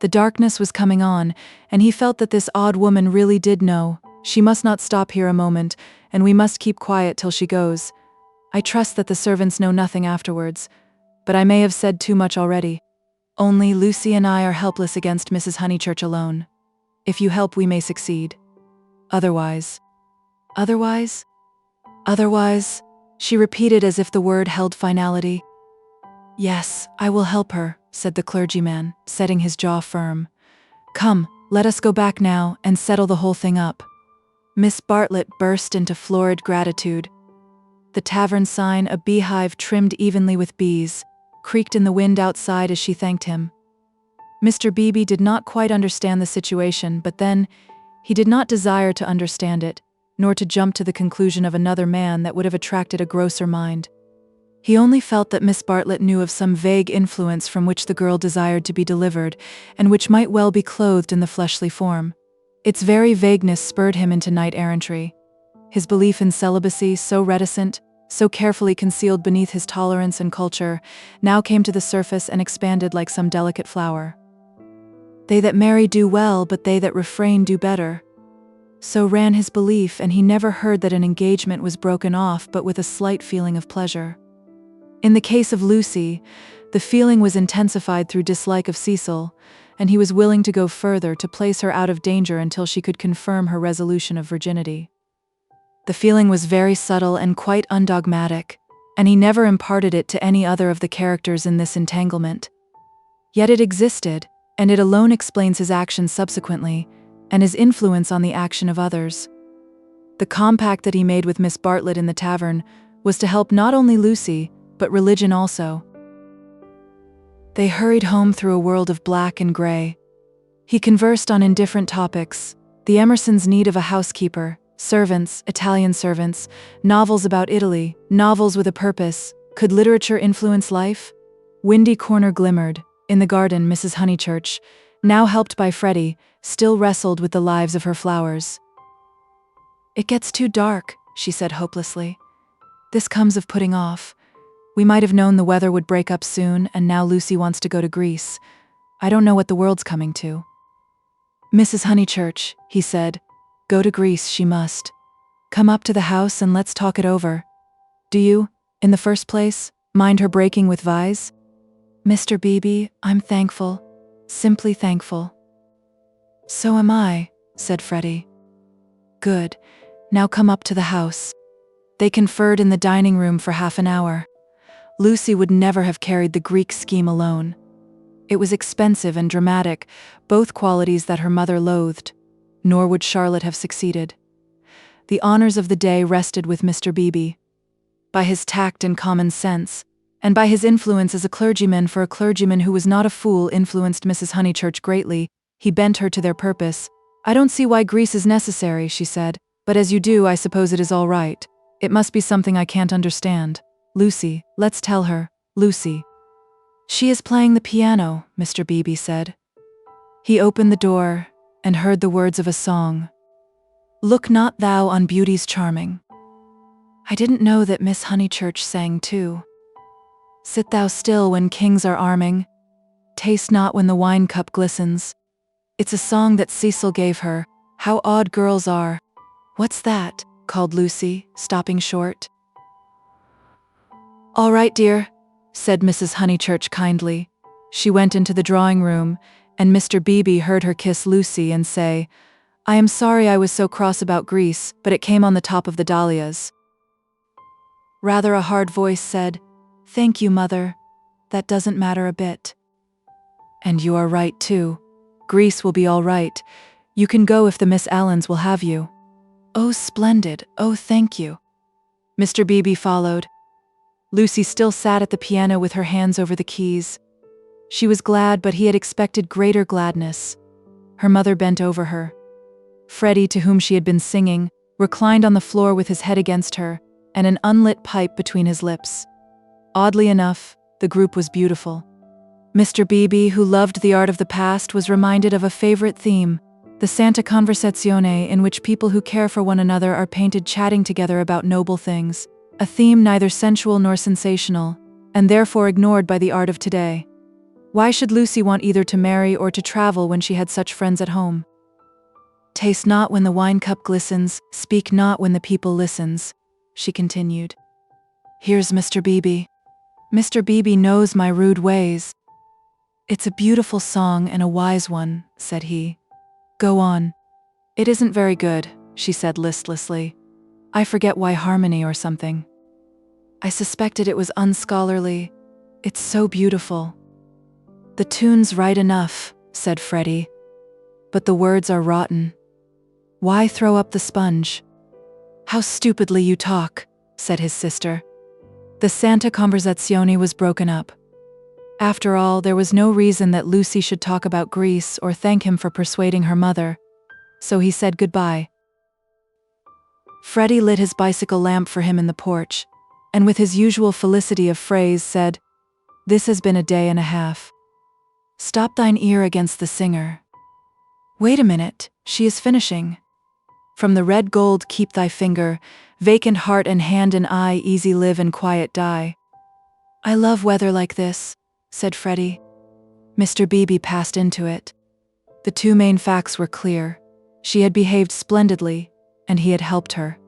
The darkness was coming on, and he felt that this odd woman really did know. She must not stop here a moment, and we must keep quiet till she goes. I trust that the servants know nothing afterwards, but I may have said too much already. Only Lucy and I are helpless against Mrs. Honeychurch alone. If you help, we may succeed. Otherwise, she repeated as if the word held finality. Yes, I will help her, said the clergyman, setting his jaw firm. Come, let us go back now and settle the whole thing up. Miss Bartlett burst into florid gratitude. The tavern sign, a beehive trimmed evenly with bees, creaked in the wind outside as she thanked him. Mr. Beebe did not quite understand the situation, but then he did not desire to understand it, nor to jump to the conclusion of another man that would have attracted a grosser mind. He only felt that Miss Bartlett knew of some vague influence from which the girl desired to be delivered, and which might well be clothed in the fleshly form. Its very vagueness spurred him into knight-errantry. His belief in celibacy, so reticent, so carefully concealed beneath his tolerance and culture, now came to the surface and expanded like some delicate flower. They that marry do well, but they that refrain do better. So ran his belief, and he never heard that an engagement was broken off but with a slight feeling of pleasure. In the case of Lucy, the feeling was intensified through dislike of Cecil, and he was willing to go further to place her out of danger until she could confirm her resolution of virginity. The feeling was very subtle and quite undogmatic, and he never imparted it to any other of the characters in this entanglement. Yet it existed, and it alone explains his actions subsequently, and his influence on the action of others. The compact that he made with Miss Bartlett in the tavern was to help not only Lucy, but religion also. They hurried home through a world of black and gray. He conversed on indifferent topics: the Emersons' need of a housekeeper, servants, Italian servants, novels about Italy, novels with a purpose. Could literature influence life? Windy Corner glimmered. In the garden, Mrs. Honeychurch, now helped by Freddy, still wrestled with the lives of her flowers. It gets too dark, she said hopelessly. This comes of putting off. We might have known the weather would break up soon, and now Lucy wants to go to Greece. I don't know what the world's coming to. Mrs. Honeychurch, he said, go to Greece she must. Come up to the house and let's talk it over. Do you, in the first place, mind her breaking with Vyse? Mr. Beebe, I'm thankful, simply thankful. So am I, said Freddy. Good, now come up to the house. They conferred in the dining room for half an hour. Lucy would never have carried the Greek scheme alone. It was expensive and dramatic, both qualities that her mother loathed, nor would Charlotte have succeeded. The honors of the day rested with Mr. Beebe. By his tact and common sense, and by his influence as a clergyman, for a clergyman who was not a fool influenced Mrs. Honeychurch greatly, he bent her to their purpose. I don't see why Greece is necessary, she said, but as you do, I suppose it is all right. It must be something I can't understand. Lucy, let's tell her, Lucy. She is playing the piano, Mr. Beebe said. He opened the door and heard the words of a song. Look not thou on beauty's charming. I didn't know that Miss Honeychurch sang too. Sit thou still when kings are arming. Taste not when the wine cup glistens. It's a song that Cecil gave her. How odd girls are. What's that? Called Lucy, stopping short. All right, dear, said Mrs. Honeychurch kindly. She went into the drawing room, and Mr. Beebe heard her kiss Lucy and say, I am sorry I was so cross about Greece, but it came on the top of the dahlias. Rather a hard voice said, Thank you, Mother. That doesn't matter a bit. And you are right, too. Greece will be all right. You can go if the Miss Allens will have you. Oh, splendid. Oh, thank you. Mr. Beebe followed. Lucy still sat at the piano with her hands over the keys. She was glad, but he had expected greater gladness. Her mother bent over her. Freddy, to whom she had been singing, reclined on the floor with his head against her, and an unlit pipe between his lips. Oddly enough, the group was beautiful. Mr. Beebe, who loved the art of the past, was reminded of a favorite theme, the Santa Conversazione, in which people who care for one another are painted chatting together about noble things, a theme neither sensual nor sensational, and therefore ignored by the art of today. Why should Lucy want either to marry or to travel when she had such friends at home? Taste not when the wine cup glistens, speak not when the people listens, she continued. Here's Mr. Beebe. Mr. Beebe knows my rude ways. It's a beautiful song and a wise one, said he. Go on. It isn't very good, she said listlessly. I forget why harmony or something. I suspected it was unscholarly. It's so beautiful. The tune's right enough, said Freddy. But the words are rotten. Why throw up the sponge? How stupidly you talk, said his sister. The Santa Conversazione was broken up. After all, there was no reason that Lucy should talk about Greece or thank him for persuading her mother. So he said goodbye. Freddy lit his bicycle lamp for him in the porch, and with his usual felicity of phrase said, This has been a day and a half. Stop thine ear against the singer. Wait a minute, she is finishing. From the red gold keep thy finger, vacant heart and hand and eye, easy live and quiet die. I love weather like this, said Freddy. Mr. Beebe passed into it. The two main facts were clear. She had behaved splendidly, and he had helped her.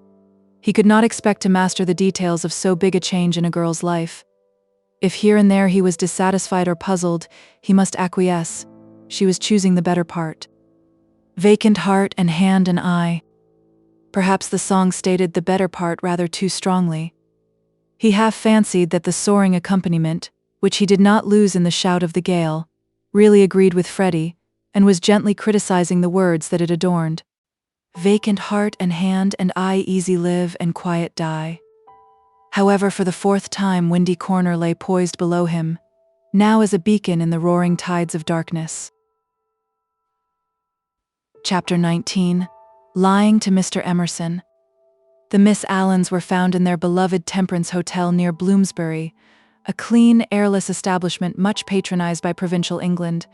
He could not expect to master the details of so big a change in a girl's life. If here and there he was dissatisfied or puzzled, he must acquiesce. She was choosing the better part. Vacant heart and hand and eye. Perhaps the song stated the better part rather too strongly. He half fancied that the soaring accompaniment, which he did not lose in the shout of the gale, really agreed with Freddy, and was gently criticizing the words that it adorned. Vacant heart and hand and eye, easy live and quiet die. However, for the fourth time Windy Corner lay poised below him, now as a beacon in the roaring tides of darkness. Chapter 19. Lying to Mr. Emerson. The Miss Allens were found in their beloved Temperance Hotel near Bloomsbury, a clean, airless establishment much patronized by provincial England.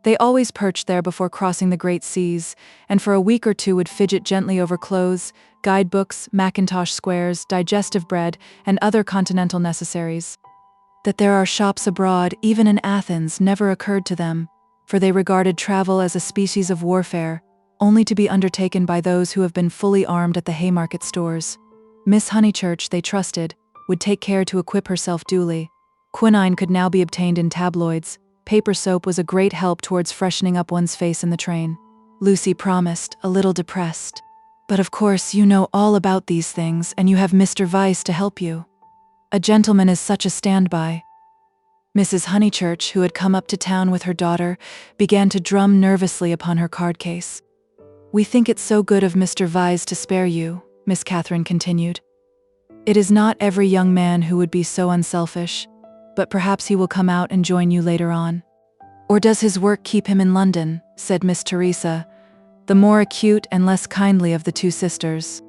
They always perched there before crossing the great seas, and for a week or two would fidget gently over clothes, guidebooks, Mackintosh squares, digestive bread, and other continental necessaries. That there are shops abroad, even in Athens, never occurred to them, for they regarded travel as a species of warfare, only to be undertaken by those who have been fully armed at the Haymarket stores. Miss Honeychurch, they trusted, would take care to equip herself duly. Quinine could now be obtained in tabloids. Paper soap was a great help towards freshening up one's face in the train. Lucy promised, a little depressed. But of course you know all about these things, and you have Mr. Vyse to help you. A gentleman is such a standby. Mrs. Honeychurch, who had come up to town with her daughter, began to drum nervously upon her card case. We think it so good of Mr. Vyse to spare you, Miss Catherine continued. It is not every young man who would be so unselfish, but perhaps he will come out and join you later on. Or does his work keep him in London, said Miss Teresa, the more acute and less kindly of the two sisters.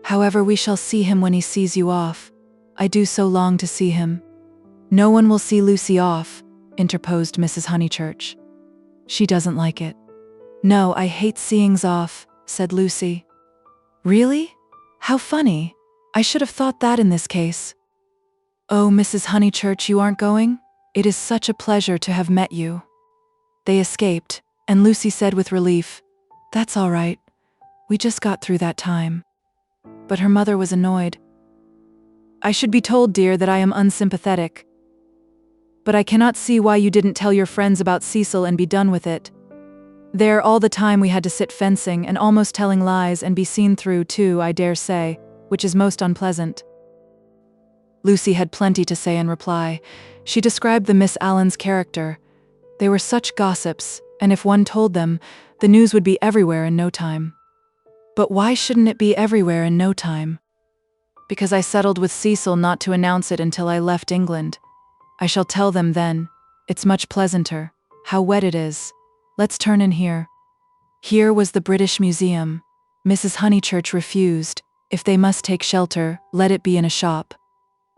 However, we shall see him when he sees you off. I do so long to see him." "No one will see Lucy off," interposed Mrs. Honeychurch. "She doesn't like it." "No, I hate seeings off," said Lucy. "Really? How funny. I should have thought that in this case." "Oh, Mrs. Honeychurch, you aren't going? It is such a pleasure to have met you." They escaped, and Lucy said with relief, "That's all right. We just got through that time." But her mother was annoyed. "I should be told, dear, that I am unsympathetic. But I cannot see why you didn't tell your friends about Cecil and be done with it. There, all the time we had to sit fencing and almost telling lies and be seen through, too, I dare say, which is most unpleasant." Lucy had plenty to say in reply. She described the Miss Allens' character. They were such gossips, and if one told them, the news would be everywhere in no time. But why shouldn't it be everywhere in no time? "Because I settled with Cecil not to announce it until I left England. I shall tell them then. It's much pleasanter. How wet it is. Let's turn in here." Here was the British Museum. Mrs. Honeychurch refused. If they must take shelter, let it be in a shop.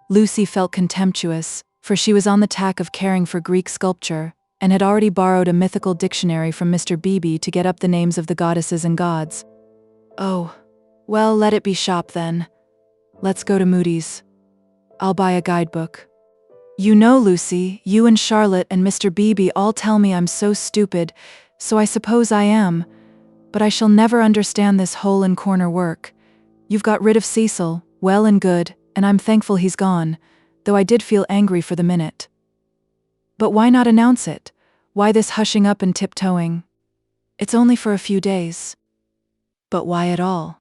Lucy felt contemptuous, for she was on the tack of caring for Greek sculpture, and had already borrowed a mythical dictionary from Mr. Beebe to get up the names of the goddesses and gods. "Oh, well, let it be shop then. Let's go to Moody's. I'll buy a guidebook." "You know, Lucy, you and Charlotte and Mr. Beebe all tell me I'm so stupid, so I suppose I am, but I shall never understand this hole-and-corner work. You've got rid of Cecil, well and good, and I'm thankful he's gone, though I did feel angry for the minute. But why not announce it? Why this hushing up and tiptoeing? It's only for a few days." "But why at all?"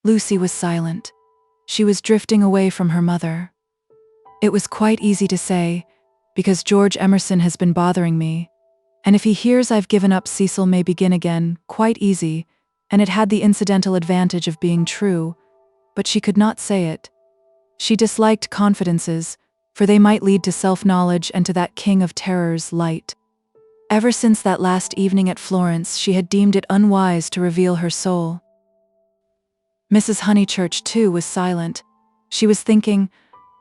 Lucy was silent. She was drifting away from her mother. "It was quite easy to say, because George Emerson has been bothering me, and if he hears I've given up, Cecil may begin again, quite easy, and it had the incidental advantage of being true, but she could not say it. She disliked confidences, for they might lead to self-knowledge and to that king of terrors, light. Ever since that last evening at Florence, she had deemed it unwise to reveal her soul." Mrs. Honeychurch, too, was silent. She was thinking,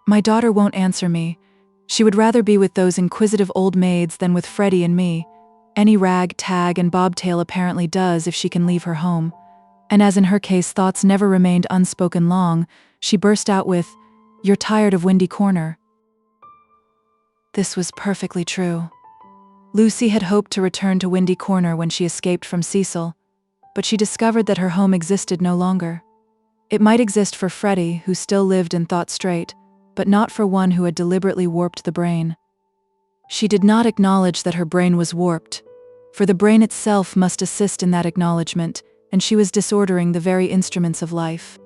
"My daughter won't answer me. She would rather be with those inquisitive old maids than with Freddy and me. Any rag, tag, and bobtail apparently does if she can leave her home." And as in her case thoughts never remained unspoken long, she burst out with, "You're tired of Windy Corner." This was perfectly true. Lucy had hoped to return to Windy Corner when she escaped from Cecil, but she discovered that her home existed no longer. It might exist for Freddy, who still lived and thought straight, but not for one who had deliberately warped the brain. She did not acknowledge that her brain was warped, for the brain itself must assist in that acknowledgement, and she was disordering the very instruments of life.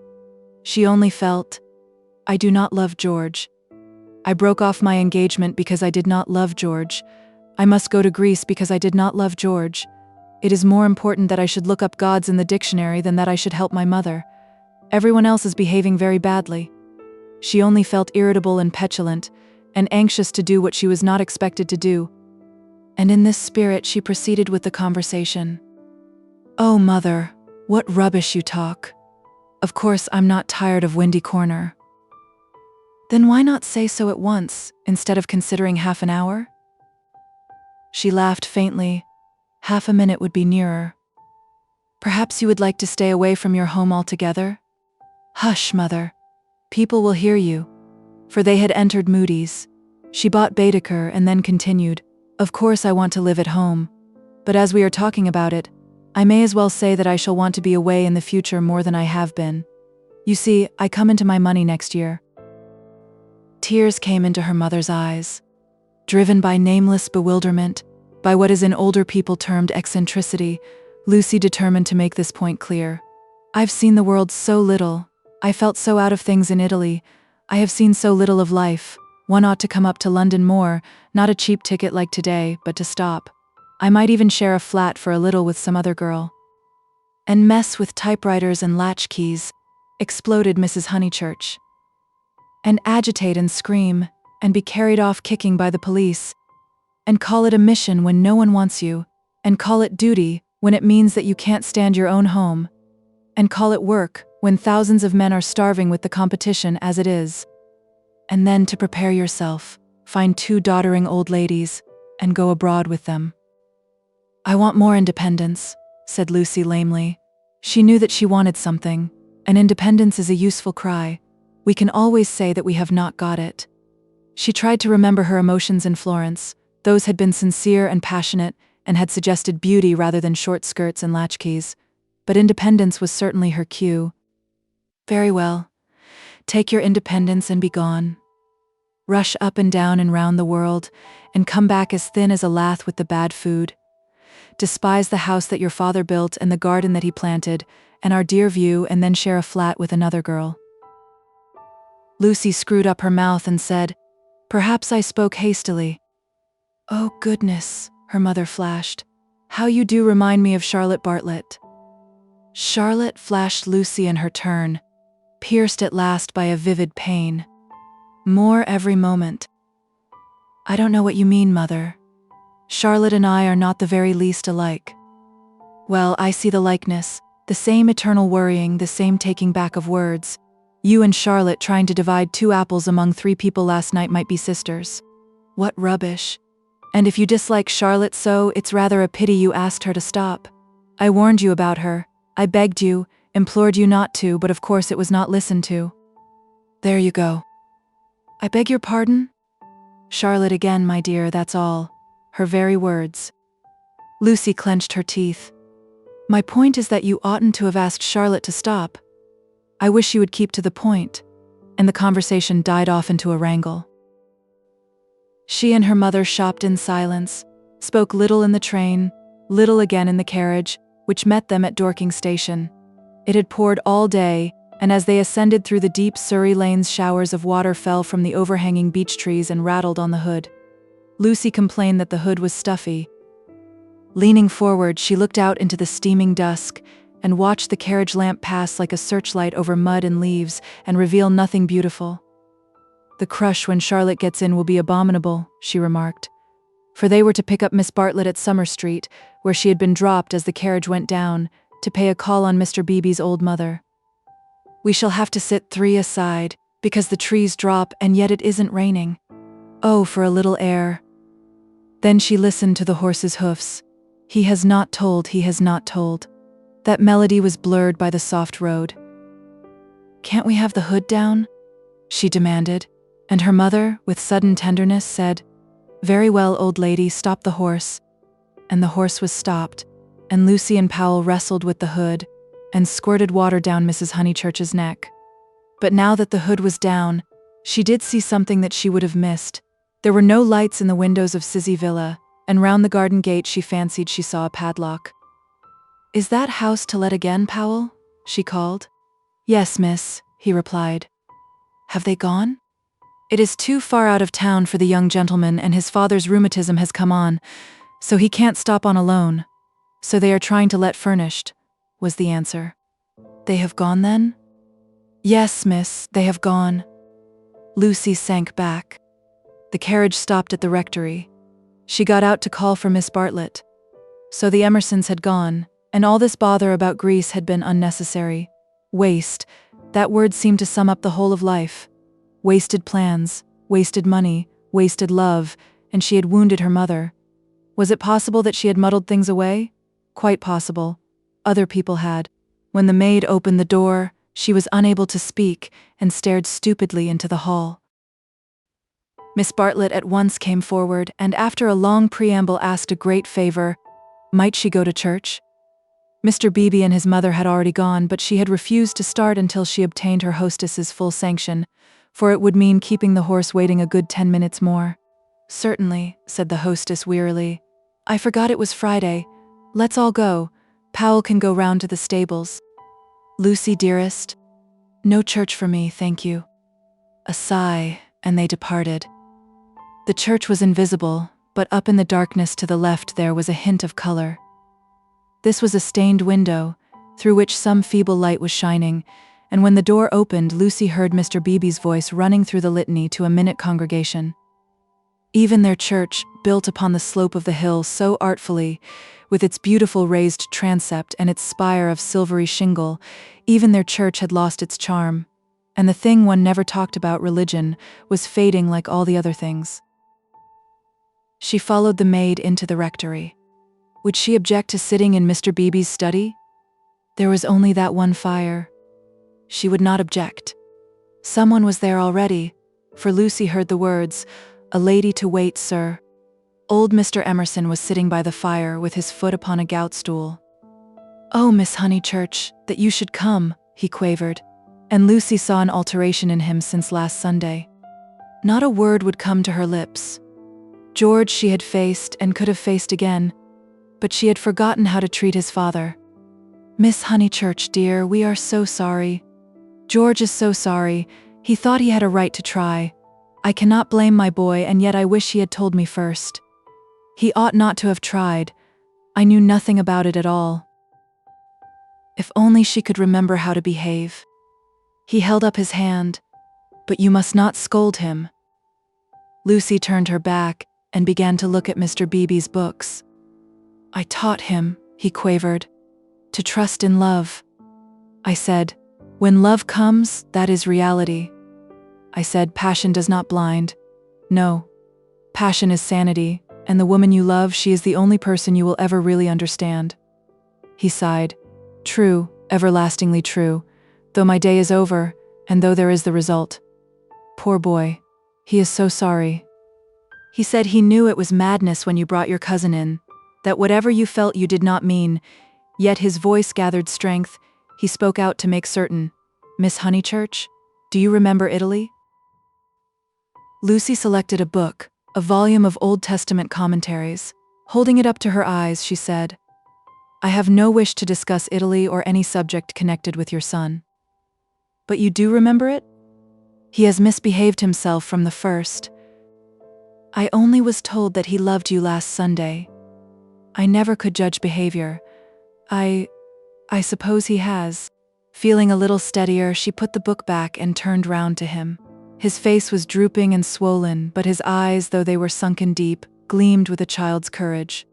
She only felt, "I do not love George. I broke off my engagement because I did not love George. I must go to Greece because I did not love George. It is more important that I should look up gods in the dictionary than that I should help my mother. Everyone else is behaving very badly." She only felt irritable and petulant, and anxious to do what she was not expected to do. And in this spirit she proceeded with the conversation. "Oh, Mother, what rubbish you talk. Of course I'm not tired of Windy Corner." "Then why not say so at once, instead of considering half an hour?" She laughed faintly. Half a minute would be nearer. "Perhaps you would like to stay away from your home altogether?" "Hush, Mother. People will hear you." For they had entered Moody's. She bought Baedeker and then continued, "Of course I want to live at home. But as we are talking about it, I may as well say that I shall want to be away in the future more than I have been. You see, I come into my money next year." Tears came into her mother's eyes. Driven by nameless bewilderment, by what is in older people termed eccentricity, Lucy determined to make this point clear. "I've seen the world so little. I felt so out of things in Italy. I have seen so little of life. One ought to come up to London more, not a cheap ticket like today, but to stop. I might even share a flat for a little with some other girl." "And mess with typewriters and latchkeys," exploded Mrs. Honeychurch. "And agitate and scream, and be carried off kicking by the police. And call it a mission when no one wants you, and call it duty when it means that you can't stand your own home. And call it work when thousands of men are starving with the competition as it is. And then to prepare yourself, find 2 doddering old ladies, and go abroad with them." "I want more independence," said Lucy lamely. She knew that she wanted something, and independence is a useful cry. We can always say that we have not got it. She tried to remember her emotions in Florence. Those had been sincere and passionate, and had suggested beauty rather than short skirts and latchkeys. But independence was certainly her cue. "Very well. Take your independence and be gone. Rush up and down and round the world, and come back as thin as a lath with the bad food. Despise the house that your father built and the garden that he planted, and our dear view, and then share a flat with another girl." Lucy screwed up her mouth and said, "Perhaps I spoke hastily." "Oh goodness," her mother flashed. "How you do remind me of Charlotte Bartlett." Charlotte, flashed Lucy in her turn, pierced at last by a vivid pain. More every moment. "I don't know what you mean, Mother. Charlotte and I are not the very least alike." "Well, I see the likeness, the same eternal worrying, the same taking back of words. You and Charlotte trying to divide 2 apples among 3 people last night might be sisters." "What rubbish. And if you dislike Charlotte so, it's rather a pity you asked her to stop. I warned you about her. I begged you, implored you not to, but of course it was not listened to." "There you go." "I beg your pardon?" "Charlotte again, my dear, that's all. Her very words." Lucy clenched her teeth. "My point is that you oughtn't to have asked Charlotte to stop. I wish you would keep to the point." And the conversation died off into a wrangle. She and her mother shopped in silence, spoke little in the train, little again in the carriage, which met them at Dorking Station. It had poured all day, and as they ascended through the deep Surrey lanes, showers of water fell from the overhanging beech trees and rattled on the hood. Lucy complained that the hood was stuffy. Leaning forward, she looked out into the steaming dusk and watched the carriage lamp pass like a searchlight over mud and leaves and reveal nothing beautiful. "The crush when Charlotte gets in will be abominable," she remarked. For they were to pick up Miss Bartlett at Summer Street, where she had been dropped as the carriage went down, to pay a call on Mr. Beebe's old mother. "We shall have to sit 3 aside, because the trees drop and yet it isn't raining. Oh, for a little air." Then she listened to the horse's hoofs. "He has not told, he has not told." That melody was blurred by the soft road. "Can't we have the hood down?" she demanded, and her mother, with sudden tenderness, said, "Very well, old lady, stop the horse." And the horse was stopped, and Lucy and Powell wrestled with the hood and squirted water down Mrs. Honeychurch's neck. But now that the hood was down, she did see something that she would have missed. There were no lights in the windows of Sizzie Villa, and round the garden gate she fancied she saw a padlock. "Is that house to let again, Powell?" she called. "Yes, miss," he replied. "Have they gone?" "It is too far out of town for the young gentleman, and his father's rheumatism has come on, so he can't stop on alone. So they are trying to let furnished," was the answer. "They have gone then?" "Yes, miss, they have gone." Lucy sank back. The carriage stopped at the rectory. She got out to call for Miss Bartlett. So the Emersons had gone, and all this bother about Greece had been unnecessary. Waste, that word seemed to sum up the whole of life. Wasted plans, wasted money, wasted love, and she had wounded her mother. Was it possible that she had muddled things away? Quite possible. Other people had. When the maid opened the door, she was unable to speak and stared stupidly into the hall. Miss Bartlett at once came forward and after a long preamble asked a great favor. Might she go to church? Mr. Beebe and his mother had already gone, but she had refused to start until she obtained her hostess's full sanction, for it would mean keeping the horse waiting a good 10 minutes more. "Certainly," said the hostess wearily. "I forgot it was Friday. Let's all go. Powell can go round to the stables." "Lucy, dearest?" "No church for me, thank you." A sigh, and they departed. The church was invisible, but up in the darkness to the left there was a hint of color. This was a stained window, through which some feeble light was shining, and when the door opened, Lucy heard Mr. Beebe's voice running through the litany to a minute congregation. Even their church, built upon the slope of the hill so artfully, with its beautiful raised transept and its spire of silvery shingle, even their church had lost its charm. and the thing one never talked about, religion, was fading like all the other things. She followed the maid into the rectory. Would she object to sitting in Mr. Beebe's study? There was only that one fire. She would not object. Someone was there already, for Lucy heard the words, "A lady to wait, sir." Old Mr. Emerson was sitting by the fire with his foot upon a gout stool. "Oh, Miss Honeychurch, that you should come," he quavered, and Lucy saw an alteration in him since last Sunday. Not a word would come to her lips. George she had faced and could have faced again, but she had forgotten how to treat his father. "Miss Honeychurch, dear, we are so sorry. George is so sorry. He thought he had a right to try. I cannot blame my boy, and yet I wish he had told me first. He ought not to have tried. I knew nothing about it at all." If only she could remember how to behave. He held up his hand. "But you must not scold him." Lucy turned her back and began to look at Mr. Beebe's books. "I taught him," he quavered, "to trust in love. I said, when love comes, that is reality. I said, passion does not blind. No, passion is sanity, and the woman you love, she is the only person you will ever really understand." He sighed. "True, everlastingly true, though my day is over, and though there is the result. Poor boy, he is so sorry. He said he knew it was madness when you brought your cousin in, that whatever you felt you did not mean, yet his voice gathered strength. He spoke out to make certain. Miss Honeychurch, do you remember Italy?" Lucy selected a book, a volume of Old Testament commentaries. Holding it up to her eyes, she said, "I have no wish to discuss Italy or any subject connected with your son. But you do remember it? He has misbehaved himself from the first. I only was told that he loved you last Sunday. I never could judge behavior. I suppose he has." Feeling a little steadier, she put the book back and turned round to him. His face was drooping and swollen, but his eyes, though they were sunken deep, gleamed with a child's courage.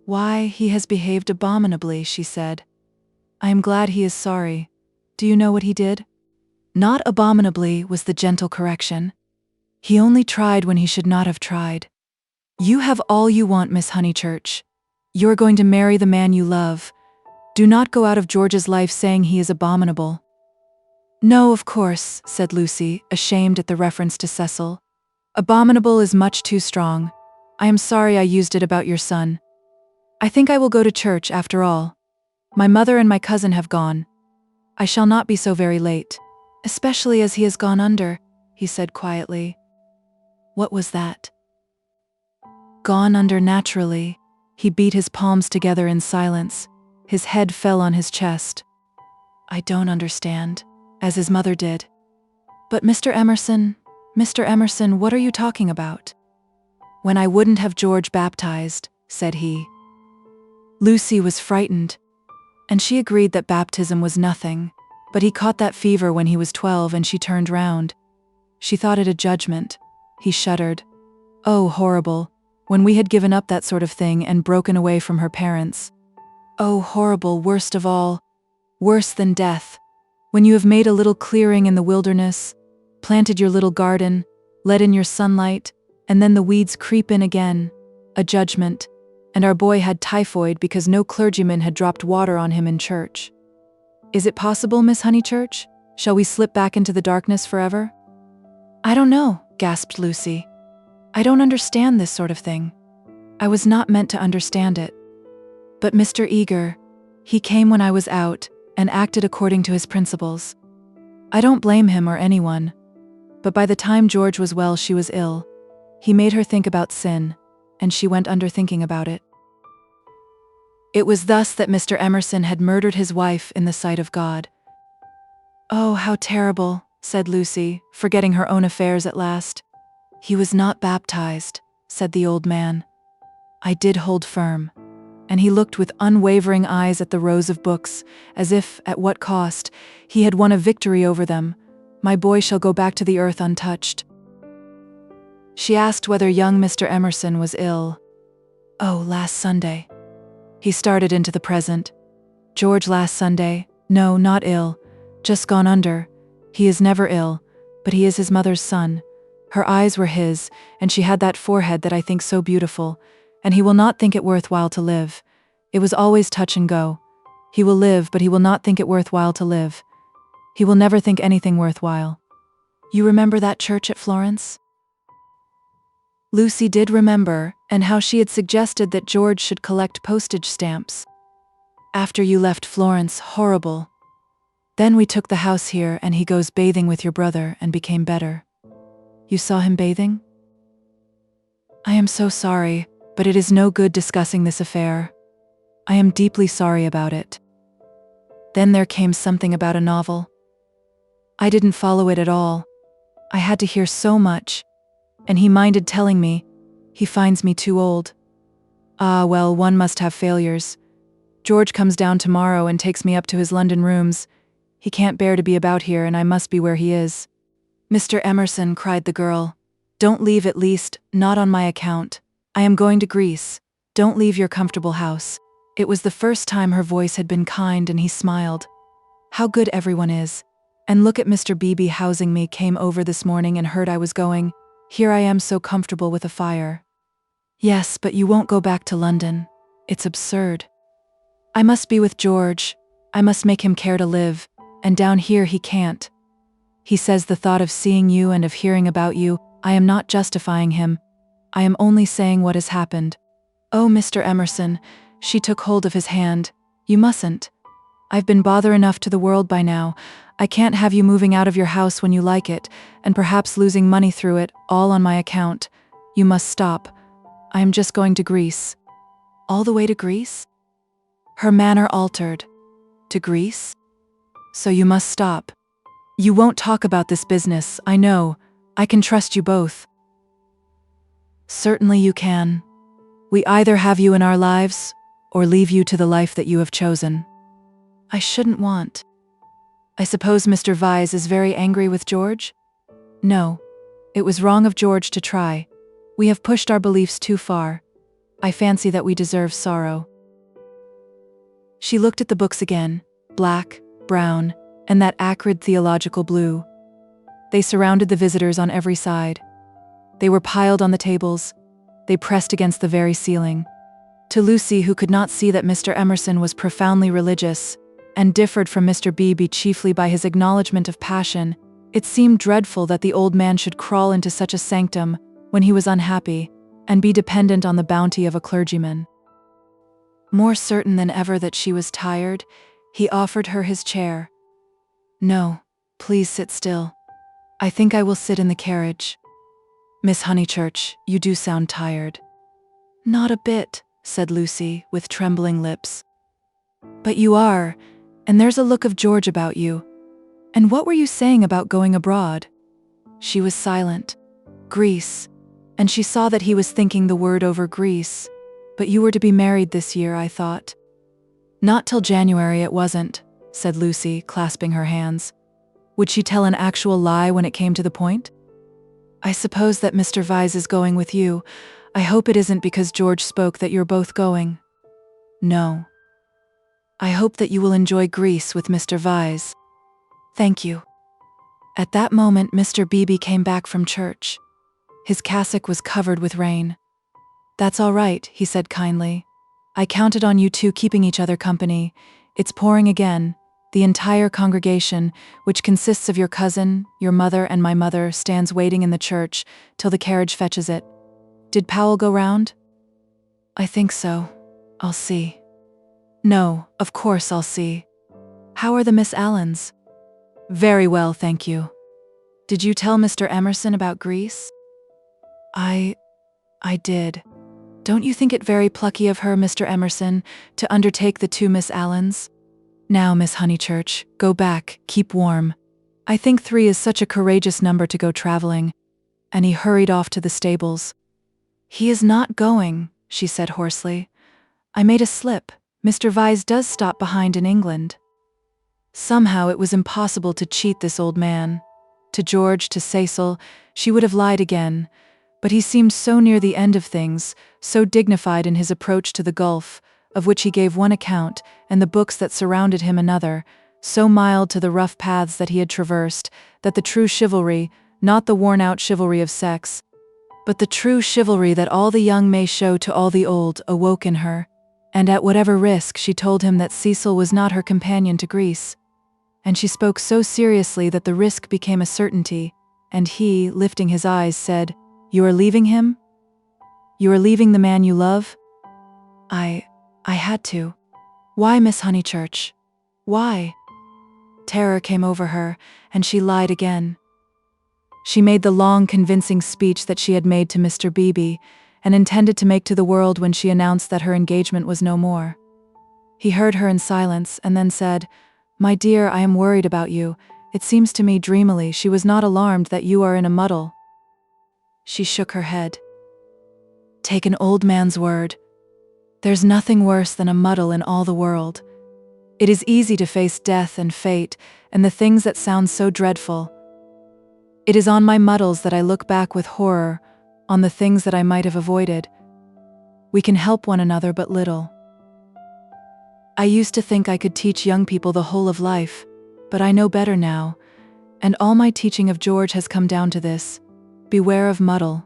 "Why, he has behaved abominably," she said. "I am glad he is sorry. Do you know what he did?" "Not abominably," was the gentle correction. "He only tried when he should not have tried. You have all you want, Miss Honeychurch. You are going to marry the man you love. Do not go out of George's life saying he is abominable." "No, of course," said Lucy, ashamed at the reference to Cecil. "Abominable is much too strong. I am sorry I used it about your son. I think I will go to church after all. My mother and my cousin have gone. I shall not be so very late, especially as he has gone under," he said quietly. What was that? Gone under naturally. He beat his palms together in silence. His head fell on his chest. "I don't understand," as his mother did. "But Mr. Emerson, what are you talking about?" "When I wouldn't have George baptized," said he. Lucy was frightened, and she agreed that baptism was nothing, but he caught that fever when he was 12 and she turned round. She thought it a judgment. He shuddered. Oh, horrible, when we had given up that sort of thing and broken away from her parents. Oh, horrible, worst of all, worse than death. When you have made a little clearing in the wilderness, planted your little garden, let in your sunlight, and then the weeds creep in again. A judgment. And our boy had typhoid because no clergyman had dropped water on him in church. Is it possible, Miss Honeychurch? Shall we slip back into the darkness forever? "I don't know," gasped Lucy. "I don't understand this sort of thing. I was not meant to understand it. But Mr. Eager, he came when I was out and acted according to his principles. I don't blame him or anyone. But by the time George was well, she was ill. He made her think about sin, and she went under thinking about it. It was thus that Mr. Emerson had murdered his wife in the sight of God." "Oh, how terrible," said Lucy, forgetting her own affairs at last. "He was not baptized," said the old man. I did hold firm. And he looked with unwavering eyes at the rows of books, as if, at what cost, he had won a victory over them. "My boy shall go back to the earth untouched." She asked whether young Mr. Emerson was ill. "Oh, last Sunday." He started into the present. "George last Sunday? No, not ill. Just gone under. He is never ill, but he is his mother's son. Her eyes were his, and she had that forehead that I think so beautiful, and he will not think it worthwhile to live. It was always touch and go. He will live, but he will not think it worthwhile to live. He will never think anything worthwhile. You remember that church at Florence? Lucy did remember, and how she had suggested that George should collect postage stamps. After you left Florence, horrible. Then we took the house here, and he goes bathing with your brother and became better. You saw him bathing? I am so sorry, but it is no good discussing this affair. I am deeply sorry about it. Then there came something about a novel. I didn't follow it at all. I had to hear so much, and he minded telling me. He finds me too old. Ah, well, one must have failures. George comes down tomorrow and takes me up to his London rooms. He can't bear to be about here, and I must be where he is. Mr. Emerson, cried the girl, don't leave, at least, not on my account. I am going to Greece. Don't leave your comfortable house. It was the first time her voice had been kind, and he smiled. How good everyone is. And look at Mr. Beebe housing me, came over this morning and heard I was going. Here I am so comfortable with a fire. Yes, but you won't go back to London. It's absurd. I must be with George. I must make him care to live, and down here he can't. He says the thought of seeing you and of hearing about you, I am not justifying him. I am only saying what has happened. Oh, Mr. Emerson, she took hold of his hand. You mustn't. I've been bother enough to the world by now. I can't have you moving out of your house when you like it, and perhaps losing money through it, all on my account. You must stop. I am just going to Greece. All the way to Greece? Her manner altered. To Greece? So you must stop. You won't talk about this business, I know. I can trust you both. Certainly you can. We either have you in our lives, or leave you to the life that you have chosen. I shouldn't want. I suppose Mr. Vyse is very angry with George? No. It was wrong of George to try. We have pushed our beliefs too far. I fancy that we deserve sorrow. She looked at the books again, black, brown, and that acrid theological blue. They surrounded the visitors on every side. They were piled on the tables. They pressed against the very ceiling. To Lucy, who could not see that Mr. Emerson was profoundly religious, and differed from Mr. Beebe chiefly by his acknowledgement of passion, it seemed dreadful that the old man should crawl into such a sanctum when he was unhappy, and be dependent on the bounty of a clergyman. More certain than ever that she was tired, he offered her his chair. No, please sit still. I think I will sit in the carriage. Miss Honeychurch, you do sound tired. Not a bit, said Lucy, with trembling lips. But you are, and there's a look of George about you. And what were you saying about going abroad? She was silent. Greece. And she saw that he was thinking the word over, Greece. But you were to be married this year, I thought. Not till January it wasn't, said Lucy, clasping her hands. Would she tell an actual lie when it came to the point? I suppose that Mr. Vyse is going with you. I hope it isn't because George spoke that you're both going. No. I hope that you will enjoy Greece with Mr. Vyse. Thank you. At that moment Mr. Beebe came back from church. His cassock was covered with rain. That's all right, he said kindly. I counted on you two keeping each other company. It's pouring again. The entire congregation, which consists of your cousin, your mother, and my mother, stands waiting in the church till the carriage fetches it. Did Powell go round? I think so. I'll see. No, of course I'll see. How are the Miss Allens? Very well, thank you. Did you tell Mr. Emerson about Greece? I did. Don't you think it very plucky of her, Mr. Emerson, to undertake the two Miss Allens? Now, Miss Honeychurch, go back, keep warm. I think 3 is such a courageous number to go traveling. And he hurried off to the stables. He is not going, she said hoarsely. I made a slip. Mr. Vyse does stop behind in England. Somehow it was impossible to cheat this old man. To George, to Cecil, she would have lied again. But he seemed so near the end of things, so dignified in his approach to the gulf, of which he gave one account, and the books that surrounded him another, so mild to the rough paths that he had traversed, that the true chivalry, not the worn-out chivalry of sex, but the true chivalry that all the young may show to all the old, awoke in her, and at whatever risk she told him that Cecil was not her companion to Greece. And she spoke so seriously that the risk became a certainty, and he, lifting his eyes, said, "You are leaving him? You are leaving the man you love?" I had to. Why, Miss Honeychurch? Why?" Terror came over her, and she lied again. She made the long, convincing speech that she had made to Mr. Beebe, and intended to make to the world when she announced that her engagement was no more. He heard her in silence, and then said, "My dear, I am worried about you. It seems to me dreamily she was not alarmed that you are in a muddle." She shook her head. "Take an old man's word. There's nothing worse than a muddle in all the world. It is easy to face death and fate, and the things that sound so dreadful. It is on my muddles that I look back with horror, on the things that I might have avoided. We can help one another but little. I used to think I could teach young people the whole of life, but I know better now, and all my teaching of George has come down to this: beware of muddle.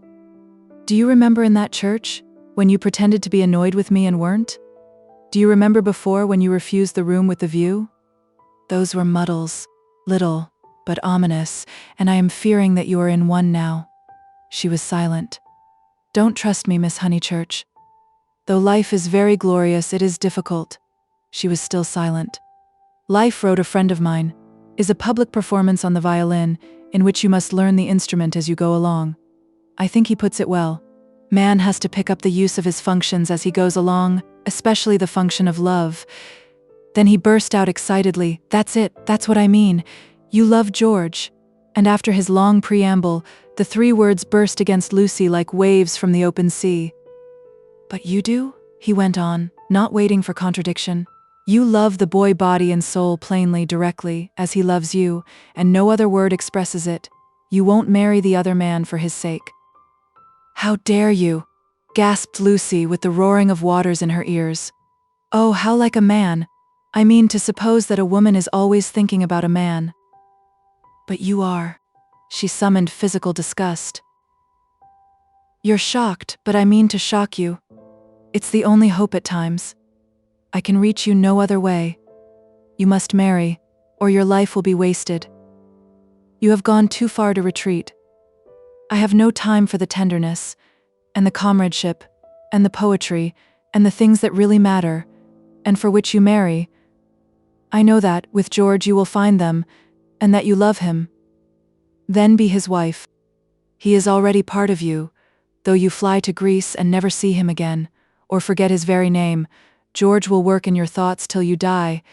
Do you remember in that church, when you pretended to be annoyed with me and weren't? Do you remember before when you refused the room with the view? Those were muddles, little, but ominous, and I am fearing that you are in one now." She was silent. "Don't trust me, Miss Honeychurch. Though life is very glorious, it is difficult." She was still silent. "Life," wrote a friend of mine, "is a public performance on the violin, in which you must learn the instrument as you go along." I think he puts it well. Man has to pick up the use of his functions as he goes along, especially the function of love. Then he burst out excitedly, "That's it, that's what I mean. You love George." And after his long preamble, the 3 words burst against Lucy like waves from the open sea. "But you do?" he went on, not waiting for contradiction. "You love the boy body and soul plainly, directly, as he loves you, and no other word expresses it. You won't marry the other man for his sake." "How dare you?" gasped Lucy with the roaring of waters in her ears. "Oh, how like a man! I mean, to suppose that a woman is always thinking about a man." "But you are." She summoned physical disgust. "You're shocked, but I mean to shock you. It's the only hope at times. I can reach you no other way. You must marry, or your life will be wasted. You have gone too far to retreat. I have no time for the tenderness, and the comradeship, and the poetry, and the things that really matter, and for which you marry. I know that, with George, you will find them, and that you love him. Then be his wife. He is already part of you, though you fly to Greece and never see him again, or forget his very name. George will work in your thoughts till you die.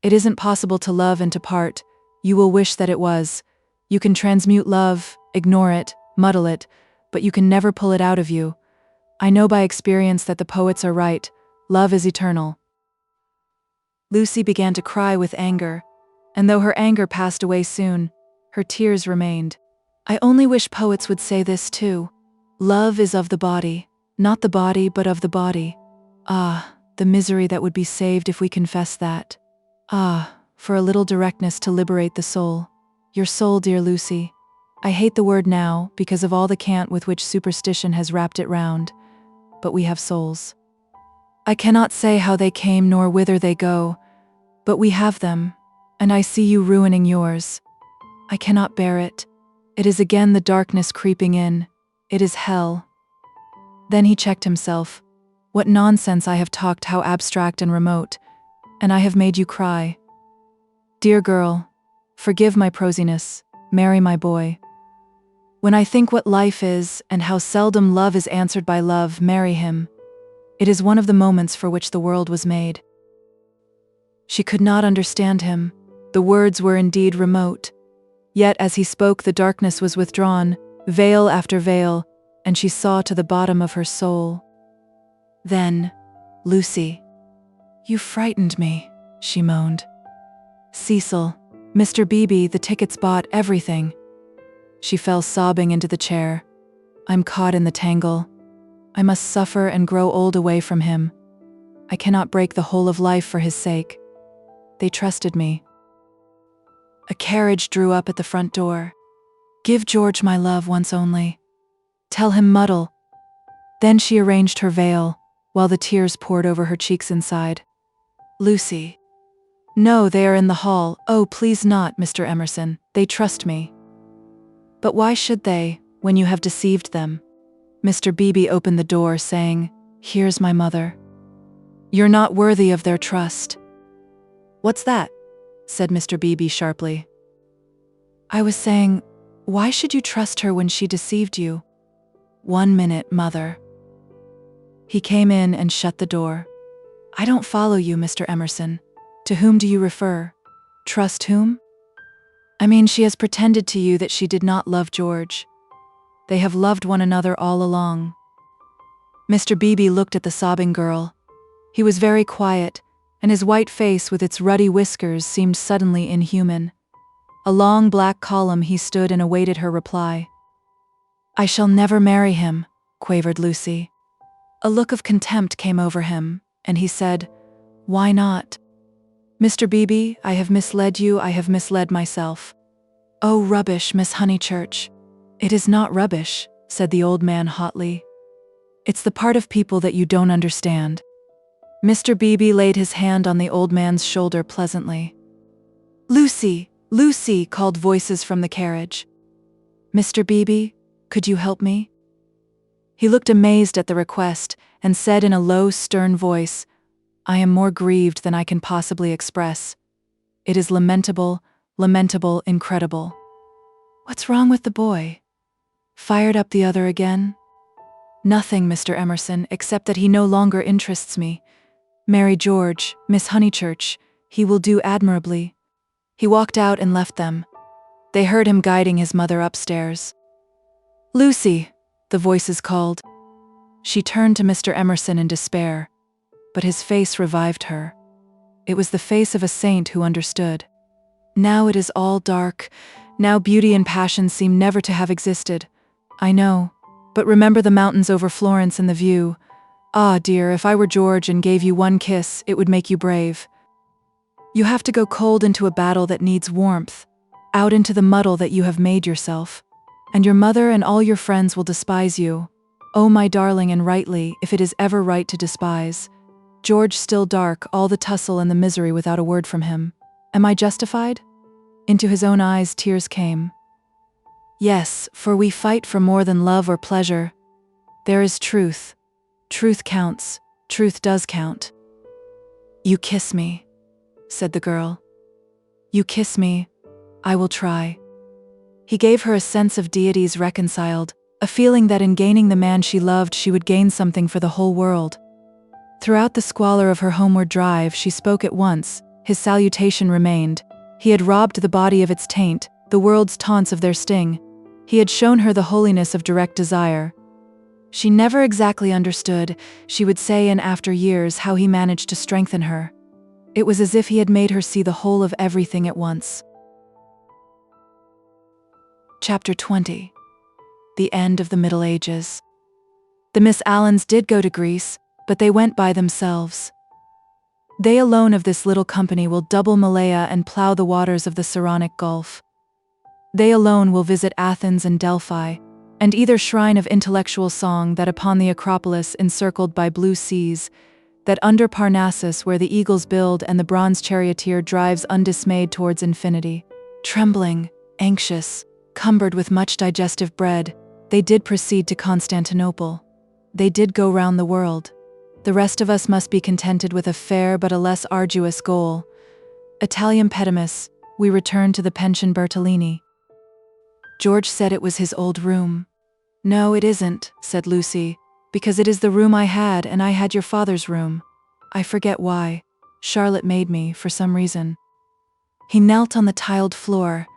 It isn't possible to love and to part. You will wish that it was. You can transmute love, ignore it, muddle it, but you can never pull it out of you. I know by experience that the poets are right. Love is eternal." Lucy began to cry with anger, and though her anger passed away soon, her tears remained. "I only wish poets would say this too. Love is of the body, not the body but of the body. Ah, the misery that would be saved if we confess that. Ah, for a little directness to liberate the soul. Your soul, dear Lucy. I hate the word now because of all the cant with which superstition has wrapped it round, but we have souls. I cannot say how they came nor whither they go, but we have them, and I see you ruining yours. I cannot bear it. It is again the darkness creeping in. It is hell." Then he checked himself. "What nonsense I have talked, how abstract and remote, and I have made you cry. Dear girl, forgive my prosiness, marry my boy. When I think what life is, and how seldom love is answered by love, marry him. It is one of the moments for which the world was made." She could not understand him. The words were indeed remote. Yet as he spoke, the darkness was withdrawn, veil after veil, and she saw to the bottom of her soul. Then, "Lucy, you frightened me," she moaned. "Cecil, Mr. Beebe, the tickets bought, everything." She fell sobbing into the chair. "I'm caught in the tangle. I must suffer and grow old away from him. I cannot break the whole of life for his sake. They trusted me. A carriage drew up at the front door. "Give George my love once only. Tell him muddle." Then she arranged her veil, while the tears poured over her cheeks inside. "Lucy." "No, they are in the hall. Oh, please not, Mr. Emerson. They trust me." "But why should they, when you have deceived them?" Mr. Beebe opened the door, saying, "Here's my mother." "You're not worthy of their trust." "What's that?" said Mr. Beebe sharply. "I was saying, why should you trust her when she deceived you?" "1 minute, mother." He came in and shut the door. "I don't follow you, Mr. Emerson. To whom do you refer? Trust whom?" "I mean, she has pretended to you that she did not love George. They have loved one another all along." Mr. Beebe looked at the sobbing girl. He was very quiet, and his white face with its ruddy whiskers seemed suddenly inhuman. A long black column he stood and awaited her reply. "I shall never marry him," quavered Lucy. A look of contempt came over him, and he said, "Why not?" "Mr. Beebe, I have misled you, I have misled myself." "Oh, rubbish, Miss Honeychurch." "It is not rubbish," said the old man hotly. "It's the part of people that you don't understand." Mr. Beebe laid his hand on the old man's shoulder pleasantly. "Lucy, Lucy," called voices from the carriage. "Mr. Beebe, could you help me?" He looked amazed at the request and said in a low, stern voice, "I am more grieved than I can possibly express. It is lamentable, lamentable, incredible." "What's wrong with the boy? Fired up the other again?" "Nothing, Mr. Emerson, except that he no longer interests me. Marry George, Miss Honeychurch, he will do admirably." He walked out and left them. They heard him guiding his mother upstairs. "Lucy," the voices called. She turned to Mr. Emerson in despair, but his face revived her. It was the face of a saint who understood. "Now it is all dark. Now beauty and passion seem never to have existed. I know, but remember the mountains over Florence and the view. Ah, dear, if I were George and gave you one kiss, it would make you brave. You have to go cold into a battle that needs warmth, out into the muddle that you have made yourself. And your mother and all your friends will despise you. Oh, my darling, and rightly, if it is ever right to despise. George still dark, all the tussle and the misery without a word from him. Am I justified?" Into his own eyes tears came. "Yes, for we fight for more than love or pleasure. There is truth. Truth counts. Truth does count." "You kiss me," said the girl. "You kiss me. I will try." He gave her a sense of deities reconciled, a feeling that in gaining the man she loved she would gain something for the whole world. Throughout the squalor of her homeward drive she spoke at once, his salutation remained. He had robbed the body of its taint, the world's taunts of their sting. He had shown her the holiness of direct desire. She never exactly understood, she would say in after years, how he managed to strengthen her. It was as if he had made her see the whole of everything at once. Chapter 20. The End of the Middle Ages. The Miss Allens did go to Greece, but they went by themselves. They alone of this little company will double Malaya and plough the waters of the Saronic Gulf. They alone will visit Athens and Delphi, and either shrine of intellectual song that upon the Acropolis encircled by blue seas, that under Parnassus where the eagles build and the bronze charioteer drives undismayed towards infinity. Trembling, anxious, cumbered with much digestive bread, they did proceed to Constantinople. They did go round the world. The rest of us must be contented with a fair but a less arduous goal. Italiam petimus, we return to the pension Bertolini. George said it was his old room. "No, it isn't," said Lucy, "because it is the room I had, and I had your father's room. I forget why. Charlotte made me, for some reason." He knelt on the tiled floor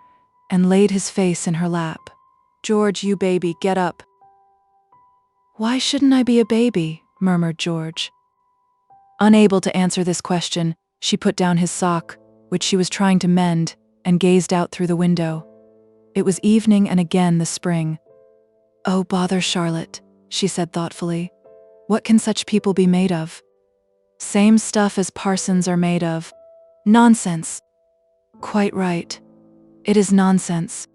and laid his face in her lap. "George, you baby, get up." "Why shouldn't I be a baby?" murmured George. Unable to answer this question, she put down his sock, which she was trying to mend, and gazed out through the window. It was evening and again the spring. "Oh, bother Charlotte," she said thoughtfully. "What can such people be made of? Same stuff as parsons are made of. Nonsense." "Quite right. It is nonsense.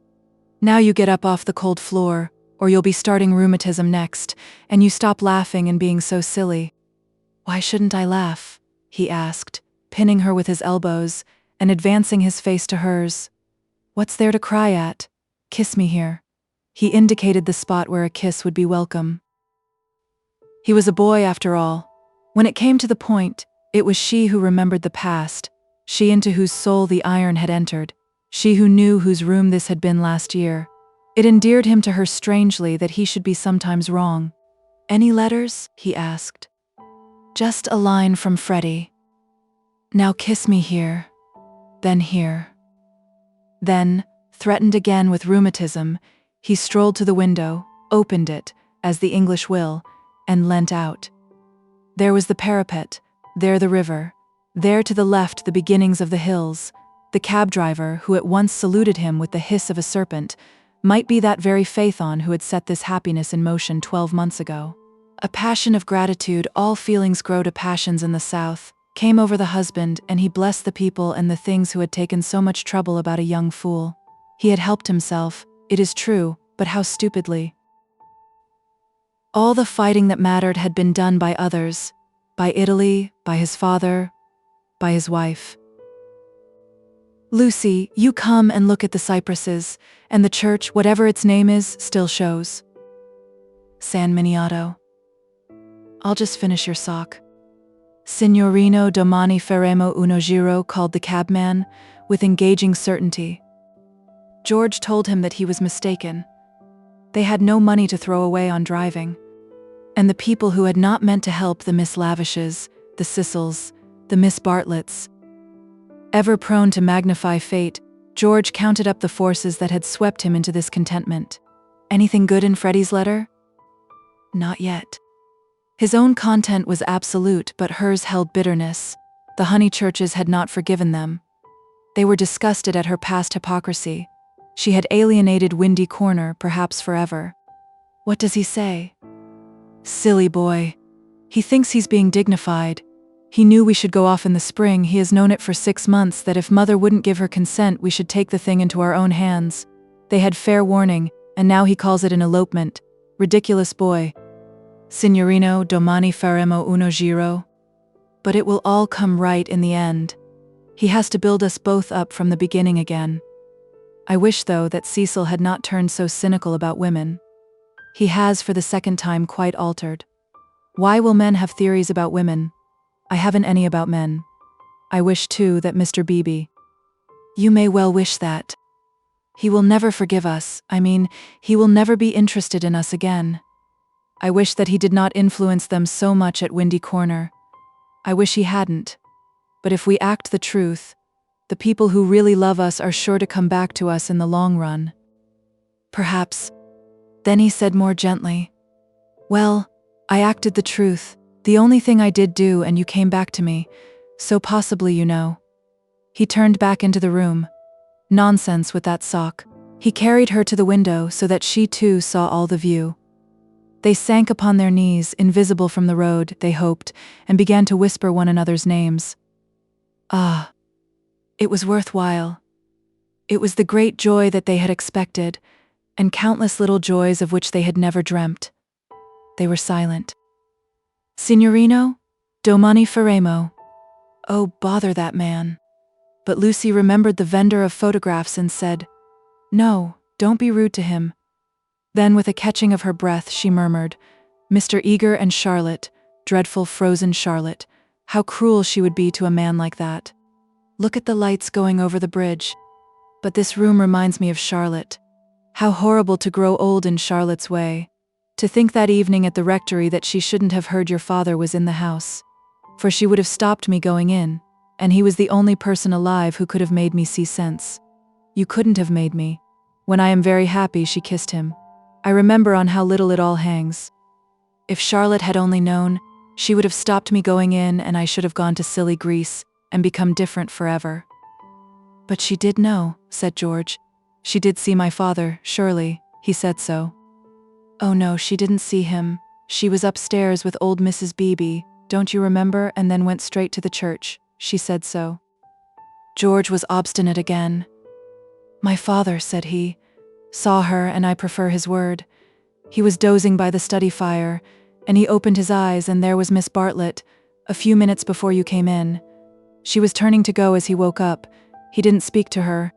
Now you get up off the cold floor, or you'll be starting rheumatism next, and you stop laughing and being so silly." "Why shouldn't I laugh?" he asked, pinning her with his elbows and advancing his face to hers. "What's there to cry at? Kiss me here." He indicated the spot where a kiss would be welcome. He was a boy after all. When it came to the point, it was she who remembered the past, she into whose soul the iron had entered, she who knew whose room this had been last year. It endeared him to her strangely that he should be sometimes wrong. "Any letters?" he asked. "Just a line from Freddy. Now kiss me here, then here." Then, threatened again with rheumatism, he strolled to the window, opened it, as the English will, and leant out. There was the parapet, there the river, there to the left the beginnings of the hills. The cab driver, who at once saluted him with the hiss of a serpent, might be that very Phaethon who had set this happiness in motion 12 months ago. A passion of gratitude, all feelings grow to passions in the South, came over the husband, and he blessed the people and the things who had taken so much trouble about a young fool. He had helped himself, it is true, but how stupidly. All the fighting that mattered had been done by others, by Italy, by his father, by his wife. "Lucy, you come and look at the cypresses, and the church, whatever its name is, still shows." "San Miniato." "I'll just finish your sock." "Signorino, domani faremo uno giro," called the cabman, with engaging certainty. George told him that he was mistaken. They had no money to throw away on driving. And the people who had not meant to help, the Miss Lavishes, the Cecils, the Miss Bartletts. Ever prone to magnify fate, George counted up the forces that had swept him into this contentment. Anything good in Freddy's letter? Not yet. His own content was absolute, but hers held bitterness. The Honeychurches had not forgiven them. They were disgusted at her past hypocrisy. She had alienated Windy Corner, perhaps forever. What does he say? Silly boy. He thinks he's being dignified. He knew we should go off in the spring. He has known it for 6 months that if Mother wouldn't give her consent, we should take the thing into our own hands. They had fair warning, and now he calls it an elopement. Ridiculous boy. Signorino, domani faremo uno giro. But it will all come right in the end. He has to build us both up from the beginning again. I wish, though, that Cecil had not turned so cynical about women. He has, for the second time, quite altered. Why will men have theories about women? I haven't any about men. I wish, too, that Mr. Beebe. You may well wish that. He will never forgive us. He will never be interested in us again. I wish that he did not influence them so much at Windy Corner. I wish he hadn't. But if we act the truth, the people who really love us are sure to come back to us in the long run. Perhaps. Then he said more gently, "Well, I acted the truth, the only thing I did do, and you came back to me, so possibly you know." He turned back into the room. Nonsense with that sock. He carried her to the window so that she too saw all the view. They sank upon their knees, invisible from the road, they hoped, and began to whisper one another's names. Ah. It was worthwhile. It was the great joy that they had expected, and countless little joys of which they had never dreamt. They were silent. Signorino, domani faremo. Oh, bother that man. But Lucy remembered the vendor of photographs and said, "No, don't be rude to him." Then, with a catching of her breath, she murmured, "Mr. Eager and Charlotte, dreadful frozen Charlotte, how cruel she would be to a man like that. Look at the lights going over the bridge. But this room reminds me of Charlotte. How horrible to grow old in Charlotte's way. To think that evening at the rectory that she shouldn't have heard your father was in the house. For she would have stopped me going in, and he was the only person alive who could have made me see sense. You couldn't have made me. When I am very happy, she kissed him. I remember on how little it all hangs. If Charlotte had only known, she would have stopped me going in, and I should have gone to silly Greece and become different forever." "But she did know," said George. "She did see my father, surely, he said so." "Oh no, she didn't see him. She was upstairs with old Mrs. Beebe, don't you remember, and then went straight to the church. She said so." George was obstinate again. "My father," said he, "saw her, and I prefer his word. He was dozing by the study fire, and he opened his eyes, and there was Miss Bartlett, a few minutes before you came in. She was turning to go as he woke up. He didn't speak to her."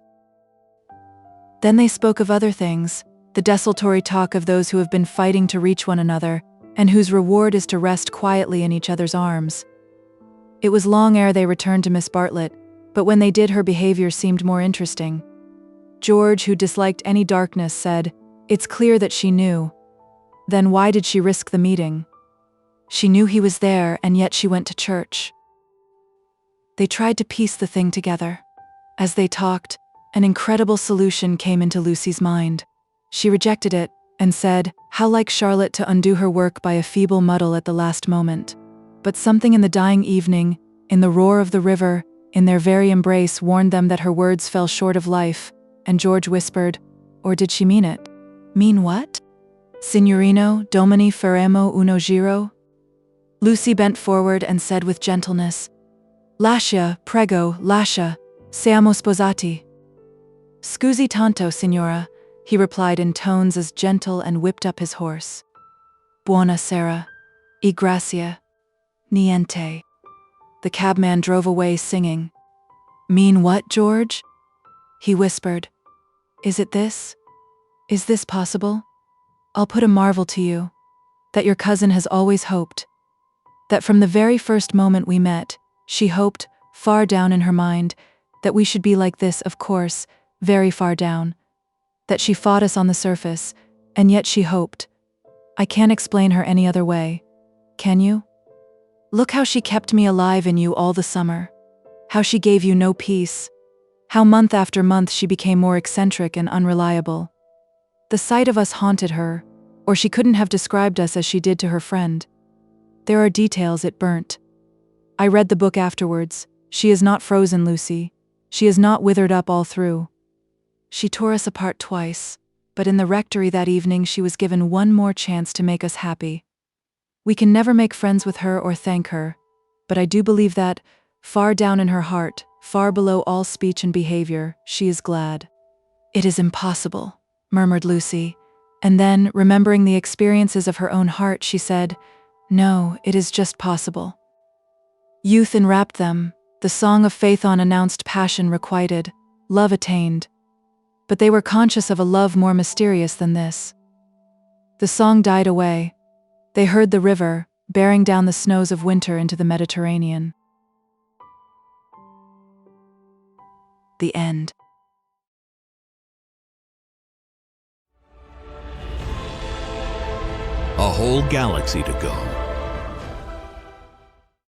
Then they spoke of other things, the desultory talk of those who have been fighting to reach one another, and whose reward is to rest quietly in each other's arms. It was long ere they returned to Miss Bartlett, but when they did, her behavior seemed more interesting. George, who disliked any darkness, said, "It's clear that she knew. Then why did she risk the meeting? She knew he was there, and yet she went to church." They tried to piece the thing together. As they talked, an incredible solution came into Lucy's mind. She rejected it and said, how like Charlotte to undo her work by a feeble muddle at the last moment. But something in the dying evening, in the roar of the river, in their very embrace, warned them that her words fell short of life, and George whispered, "Or did she mean it?" "Mean what?" "Signorino, domani faremo uno giro?" Lucy bent forward and said with gentleness, "Lascia, prego, lascia, siamo sposati." "Scusi tanto, signora," he replied in tones as gentle, and whipped up his horse. "Buona sera, e grazie. Niente." The cabman drove away singing. "Mean what, George?" he whispered. "Is it this? Is this possible? I'll put a marvel to you. That your cousin has always hoped. That from the very first moment we met, she hoped, far down in her mind, that we should be like this, of course, very far down. That she fought us on the surface, and yet she hoped. I can't explain her any other way. Can you? Look how she kept me alive in you all the summer. How she gave you no peace. How month after month she became more eccentric and unreliable. The sight of us haunted her, or she couldn't have described us as she did to her friend. There are details it burnt. I read the book afterwards. She is not frozen, Lucy. She is not withered up all through. She tore us apart twice, but in the rectory that evening she was given one more chance to make us happy. We can never make friends with her or thank her, but I do believe that, far down in her heart, far below all speech and behavior, she is glad." "It is impossible," murmured Lucy, and then, remembering the experiences of her own heart, she said, "No, it is just possible." Youth enwrapped them, the song of faith on announced passion requited, love attained. But they were conscious of a love more mysterious than this. The song died away. They heard the river, bearing down the snows of winter into the Mediterranean. The end. A whole galaxy to go.